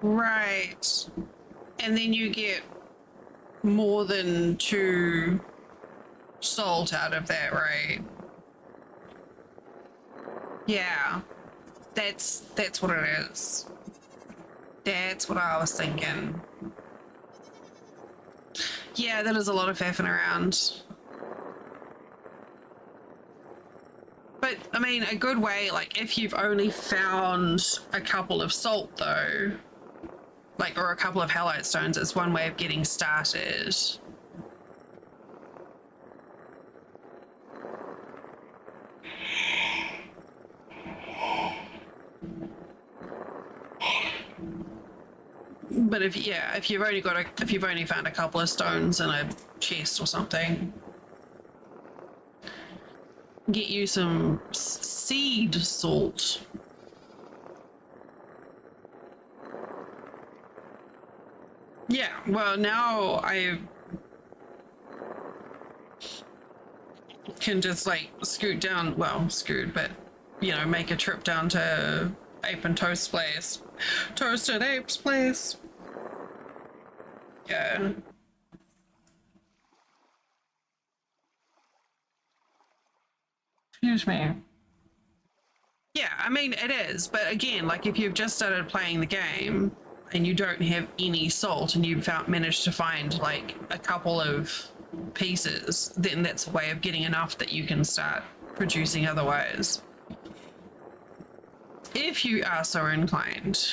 right. And then you get more than 2 salt out of that, right? Yeah, that's what it is. That's what I was thinking. Yeah, that is a lot of faffing around. But I mean, a good way, like if you've only found a couple of salt though, like, or a couple of halite stones, it's one way of getting started. But if you've only found a couple of stones in a chest or something, get you some seed salt. Yeah, well, now I can just like scoot down, well, scoot, but make a trip down to Ape and Toast place. Toasted Ape's place. Yeah. Excuse me. Yeah, I mean, it is. But again, like if you've just started playing the game and you don't have any salt and you've managed to find like a couple of pieces, then that's a way of getting enough that you can start producing otherwise. If you are so inclined.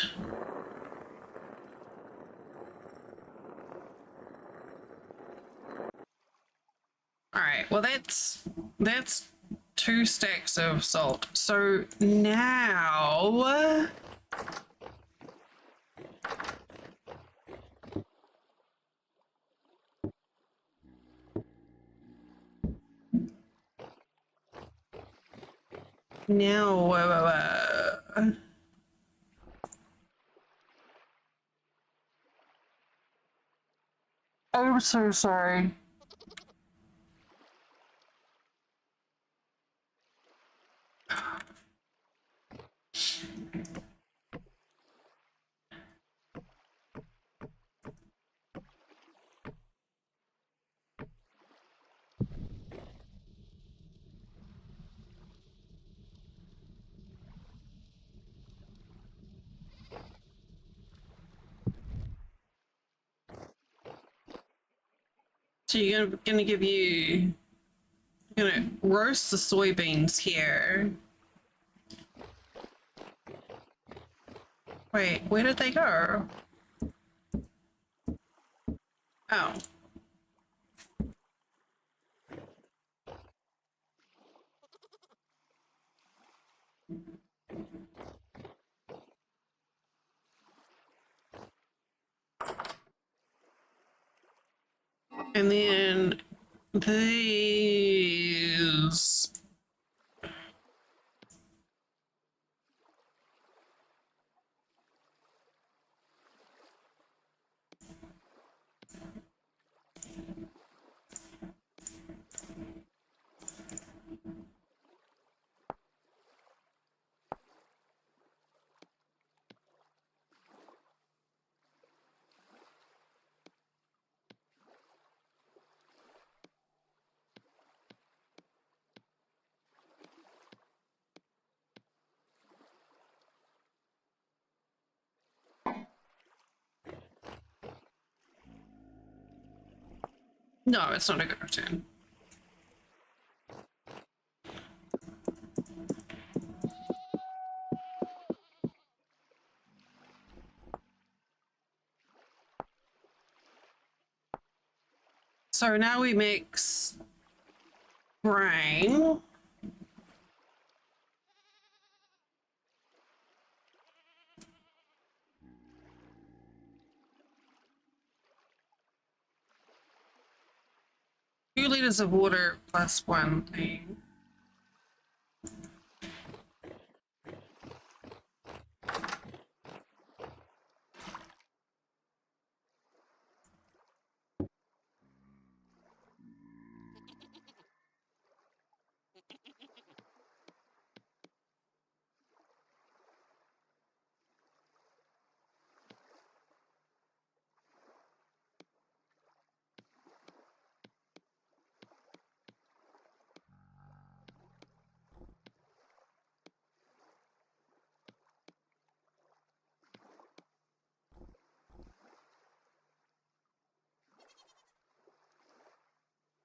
All right, well, that's 2 stacks of salt. So now I'm so sorry. So you're gonna roast the soybeans here. Wait, where did they go? Oh. And then these. No, it's not a good return. So now we mix grain. 2 liters of water plus 1 thing.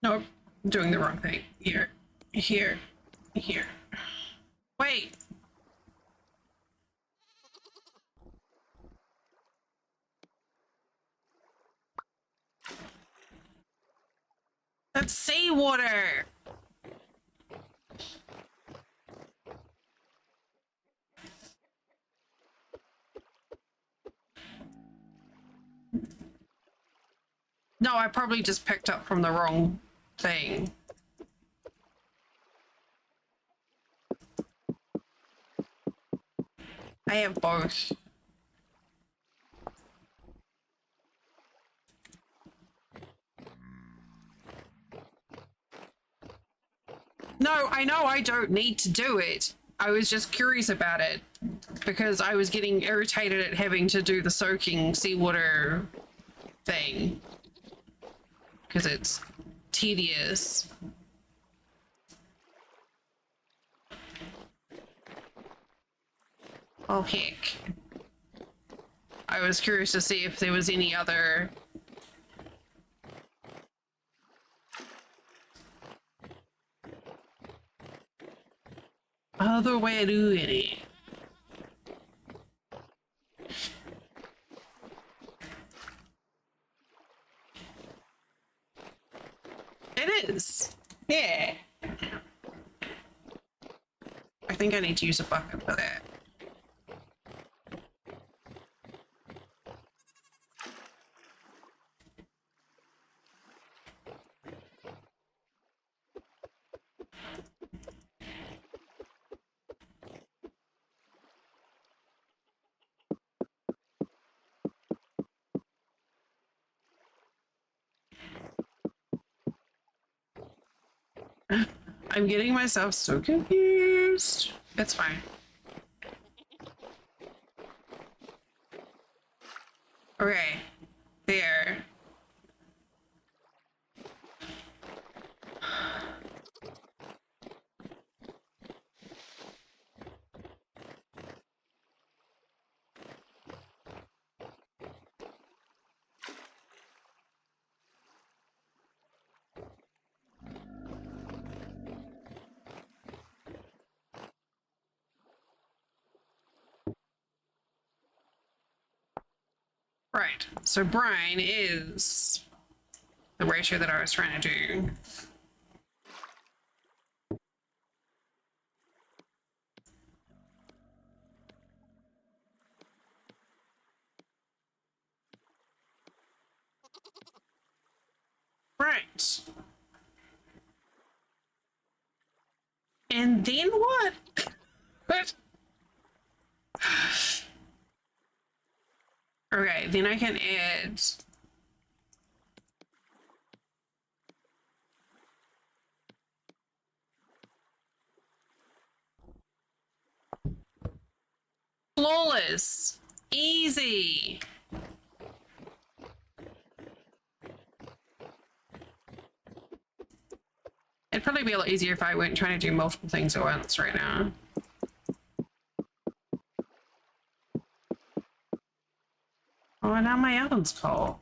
Nope, I'm doing the wrong thing. Here, here, here. Wait. That's seawater. No, I probably just picked up from the wrong thing. I have both. No, I know I don't need to do it. I was just curious about it because I was getting irritated at having to do the soaking seawater thing because it's tedious. Oh, heck. I was curious to see if there was any other... other way of doing it. It is. Yeah. I think I need to use a bucket for that. I'm getting myself so confused. It's fine. Okay. There. Right. So brain is the ratio that I was trying to do. Right. And then what? What? Okay, then I can add flawless. Easy. It'd probably be a lot easier if I weren't trying to do multiple things at once right now. Oh, now my oven's cold.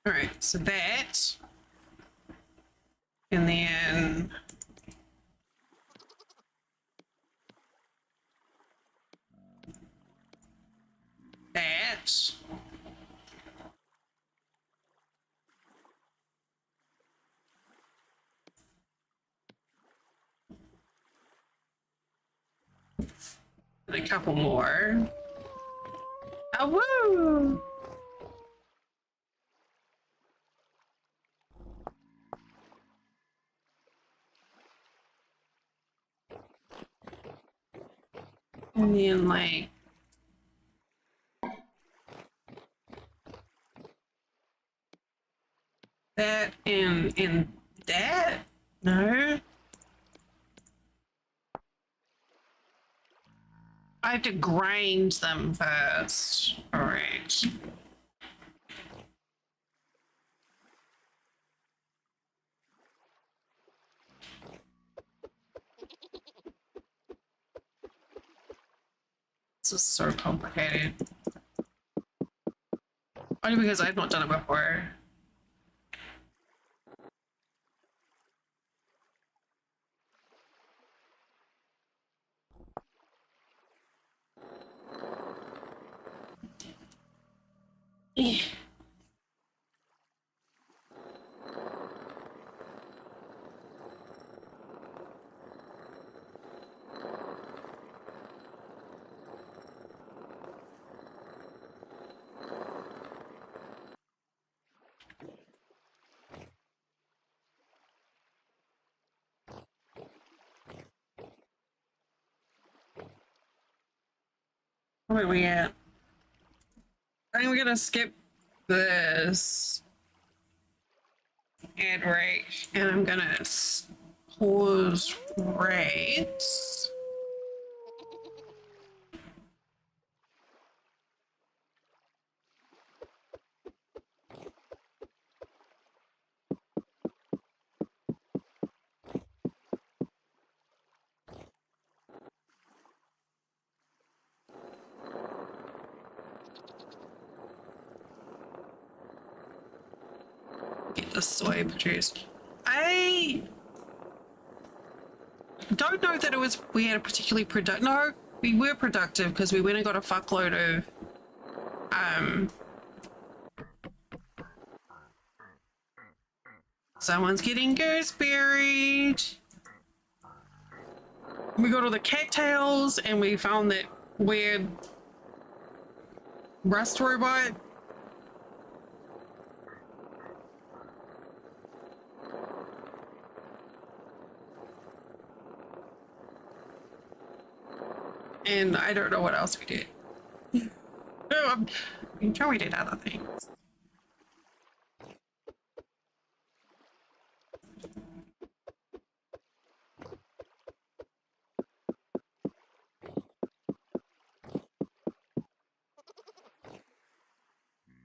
All right, so that, and then that. And a couple more. Oh, woo! And then like that and that. No. I have to grind them first. All right. This is so complicated. Only because I've not done it before. Eh. Where are we at? I think we're gonna skip this ad rate, and I'm gonna pause rates. Get the soy produced. I don't know that it was we had a particularly productive. No, we were productive because we went and got a fuckload of someone's getting gooseberried. We got all the cattails and we found that weird rust robot. And I don't know what else we did. No, I'm sure we did other things.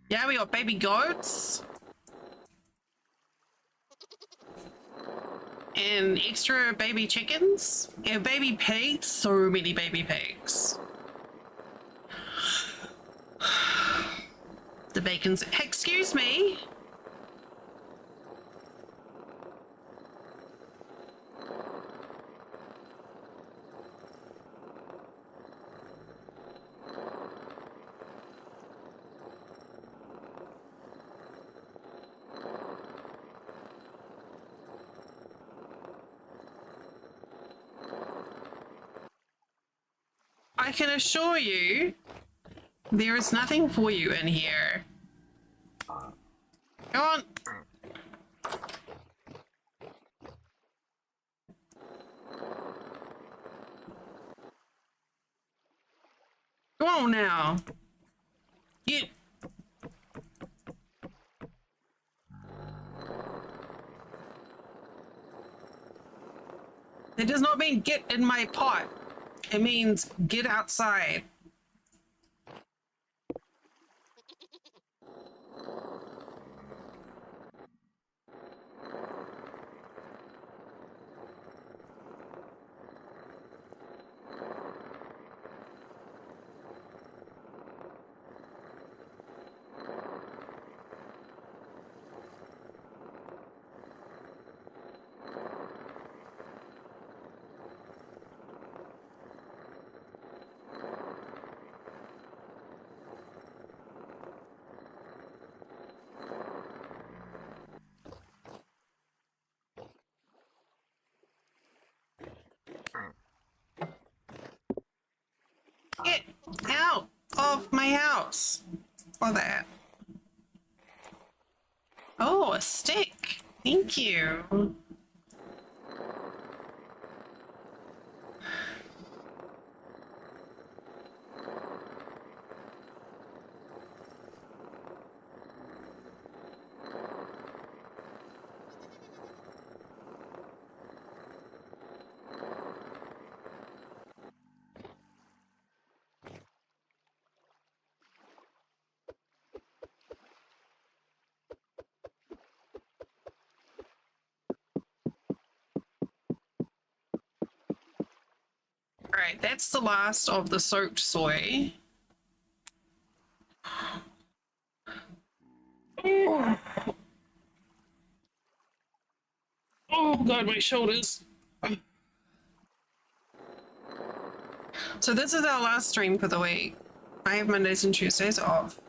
Yeah, we got baby goats. and extra baby chickens and baby pigs. So many baby pigs. The bacon's. Excuse me. I can assure you, there is nothing for you in here. Go on. Go on now. You. It does not mean get in my pot. It means get outside. Get out of my house. For that. Oh, a stick. Thank you. All right, that's the last of the soaked soy. Oh, oh God, my shoulders. So this is our last stream for the week. I have Mondays and Tuesdays off.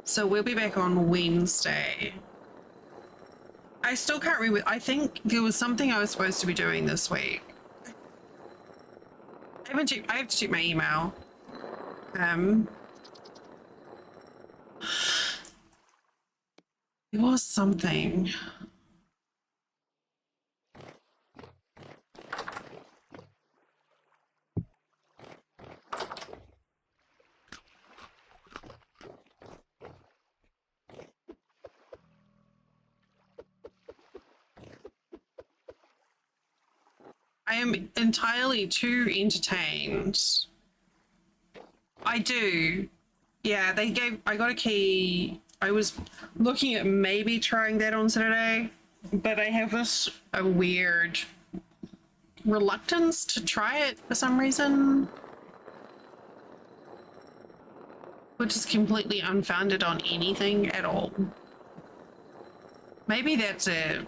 So we'll be back on Wednesday. I still can't remember. I think there was something I was supposed to be doing this week. I have to check my email. There was something. I am entirely too entertained. I do. Yeah, I got a key. I was looking at maybe trying that on Saturday, but I have a weird reluctance to try it for some reason, which is completely unfounded on anything at all. Maybe that's it.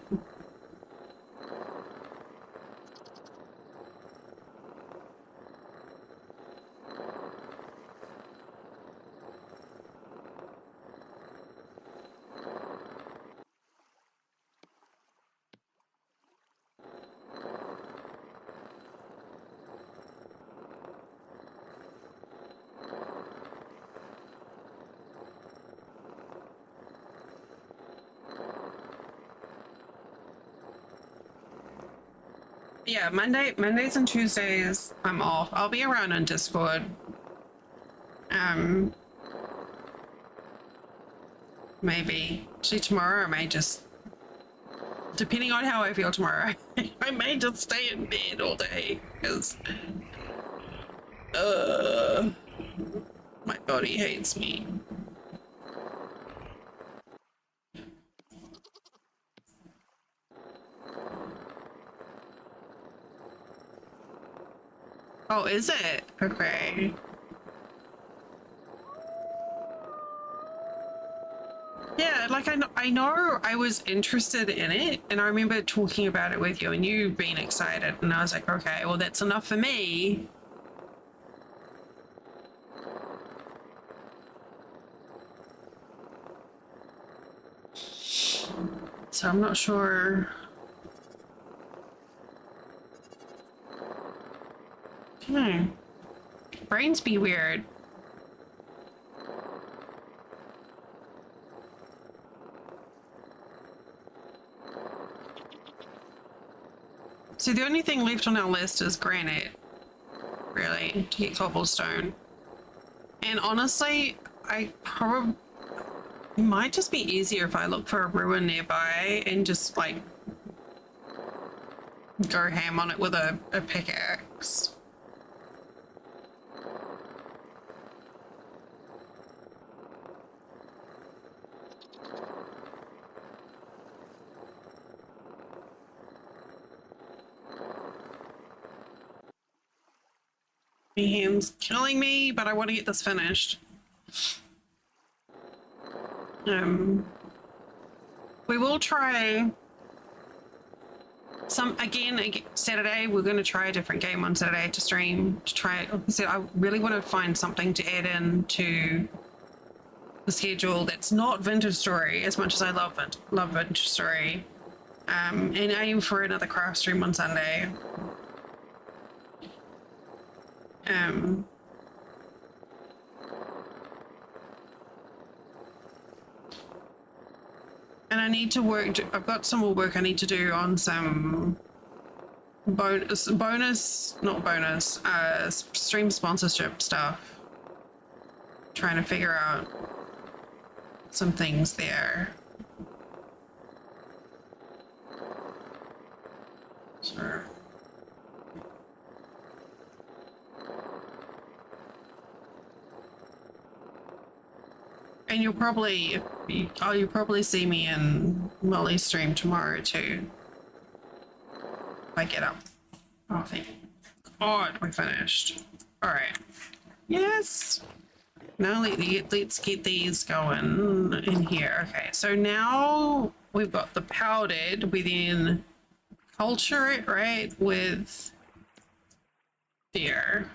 Yeah, Mondays and Tuesdays, I'm off. I'll be around on Discord. Maybe. Actually, tomorrow I may just, depending on how I feel tomorrow, I may just stay in bed all day because, my body hates me. Oh, is it? Okay. Yeah, like I know I was interested in it, and I remember talking about it with you, and you being excited, and I was like, okay, well, that's enough for me. So I'm not sure. Brains be weird. So the only thing left on our list is granite, really, to get cobblestone. And honestly, it might just be easier if I look for a ruin nearby and just like go ham on it with a pickaxe. My hand's killing me, but I want to get this finished. We will try again Saturday. We're going to try a different game on Saturday to stream to try. So I really want to find something to add in to the schedule that's not Vintage Story as much as I love Vintage Story. And aim for another craft stream on Sunday. And I need to work. I've got some more work I need to do on some stream sponsorship stuff. Trying to figure out some things there. Sure. And you'll probably see me in Molly's stream tomorrow too. If I get up. Oh, thank God, we finished. All right. Yes. Now let's get these going in here. Okay, so now we've got the powdered. We then culture it, right, with beer.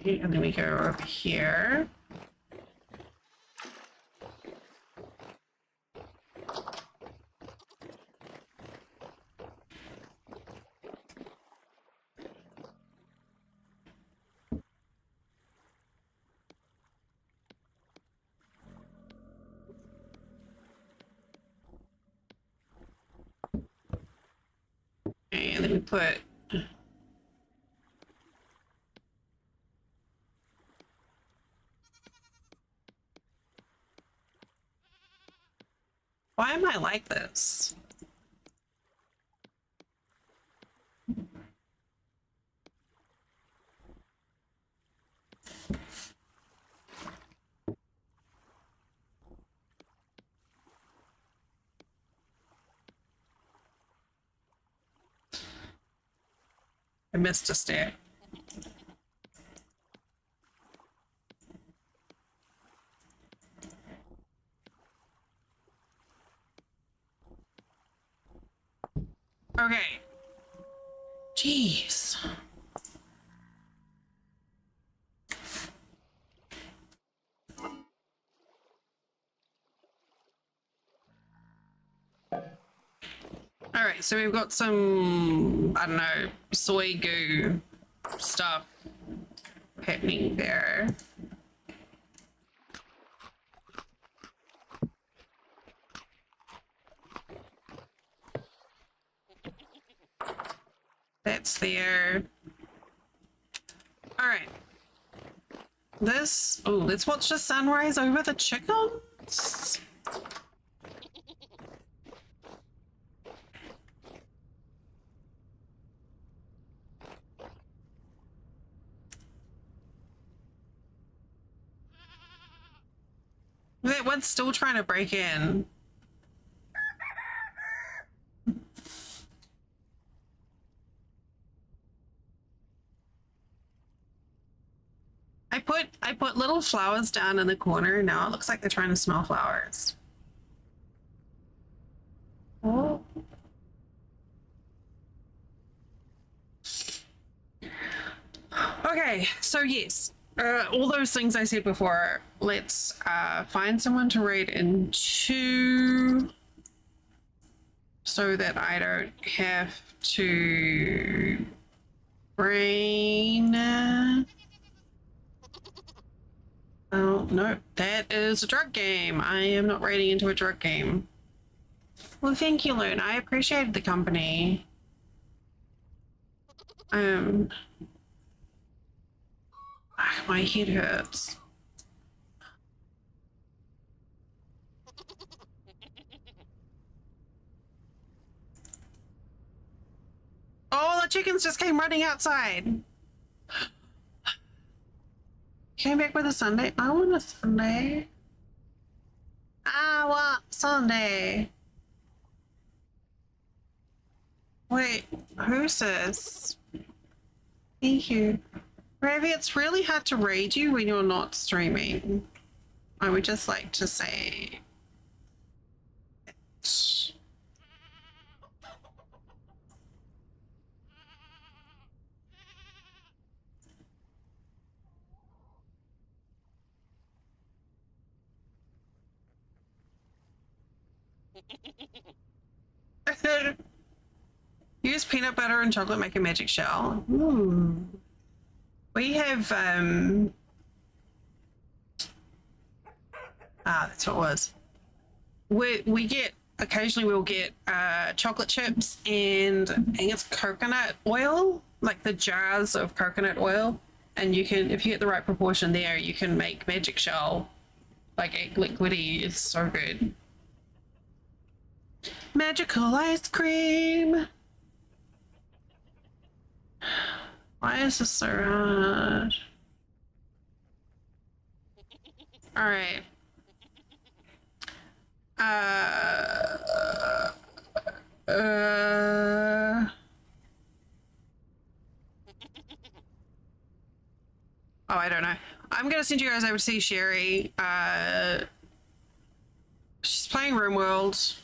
And then we go over here. And then we put why am I like this? I missed a step. Okay. Jeez. All right, so we've got some, I don't know, soy goo stuff happening there. That's there. All right. Let's watch the sunrise over the chickens. That one's still trying to break in. I put little flowers down in the corner. Now it looks like they're trying to smell flowers. Oh. Okay, so yes, all those things I said before. Let's find someone to raid into so that I don't have to brain. Oh, no, that is a drug game. I am not raiding into a drug game. Well, thank you, Loon. I appreciated the company. My head hurts. Oh, the chickens just came running outside. Came back with a sundae. I want a sundae. I want sundae. Wait, who's this? Thank you. Ravi, it's really hard to read you when you're not streaming. I would just like to say it. Use peanut butter and chocolate, make a magic shell. Ooh. We have that's what it was. We get occasionally we'll get chocolate chips and I think it's coconut oil, like the jars of coconut oil, and you can, if you get the right proportion there, you can make magic shell like egg liquidy. It's so good. Magical ice cream. Why is this so hard? All right. Oh, I don't know. I'm gonna send you guys over to see Sherry. She's playing RimWorld.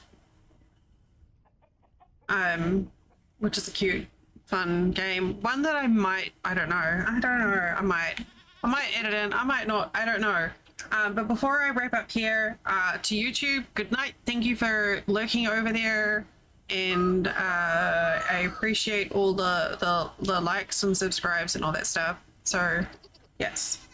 Which is a cute, fun game. One that I don't know. I might edit in. I might not. I don't know. But before I wrap up here, to YouTube, good night. Thank you for lurking over there, and I appreciate all the likes and subscribes and all that stuff. So, yes.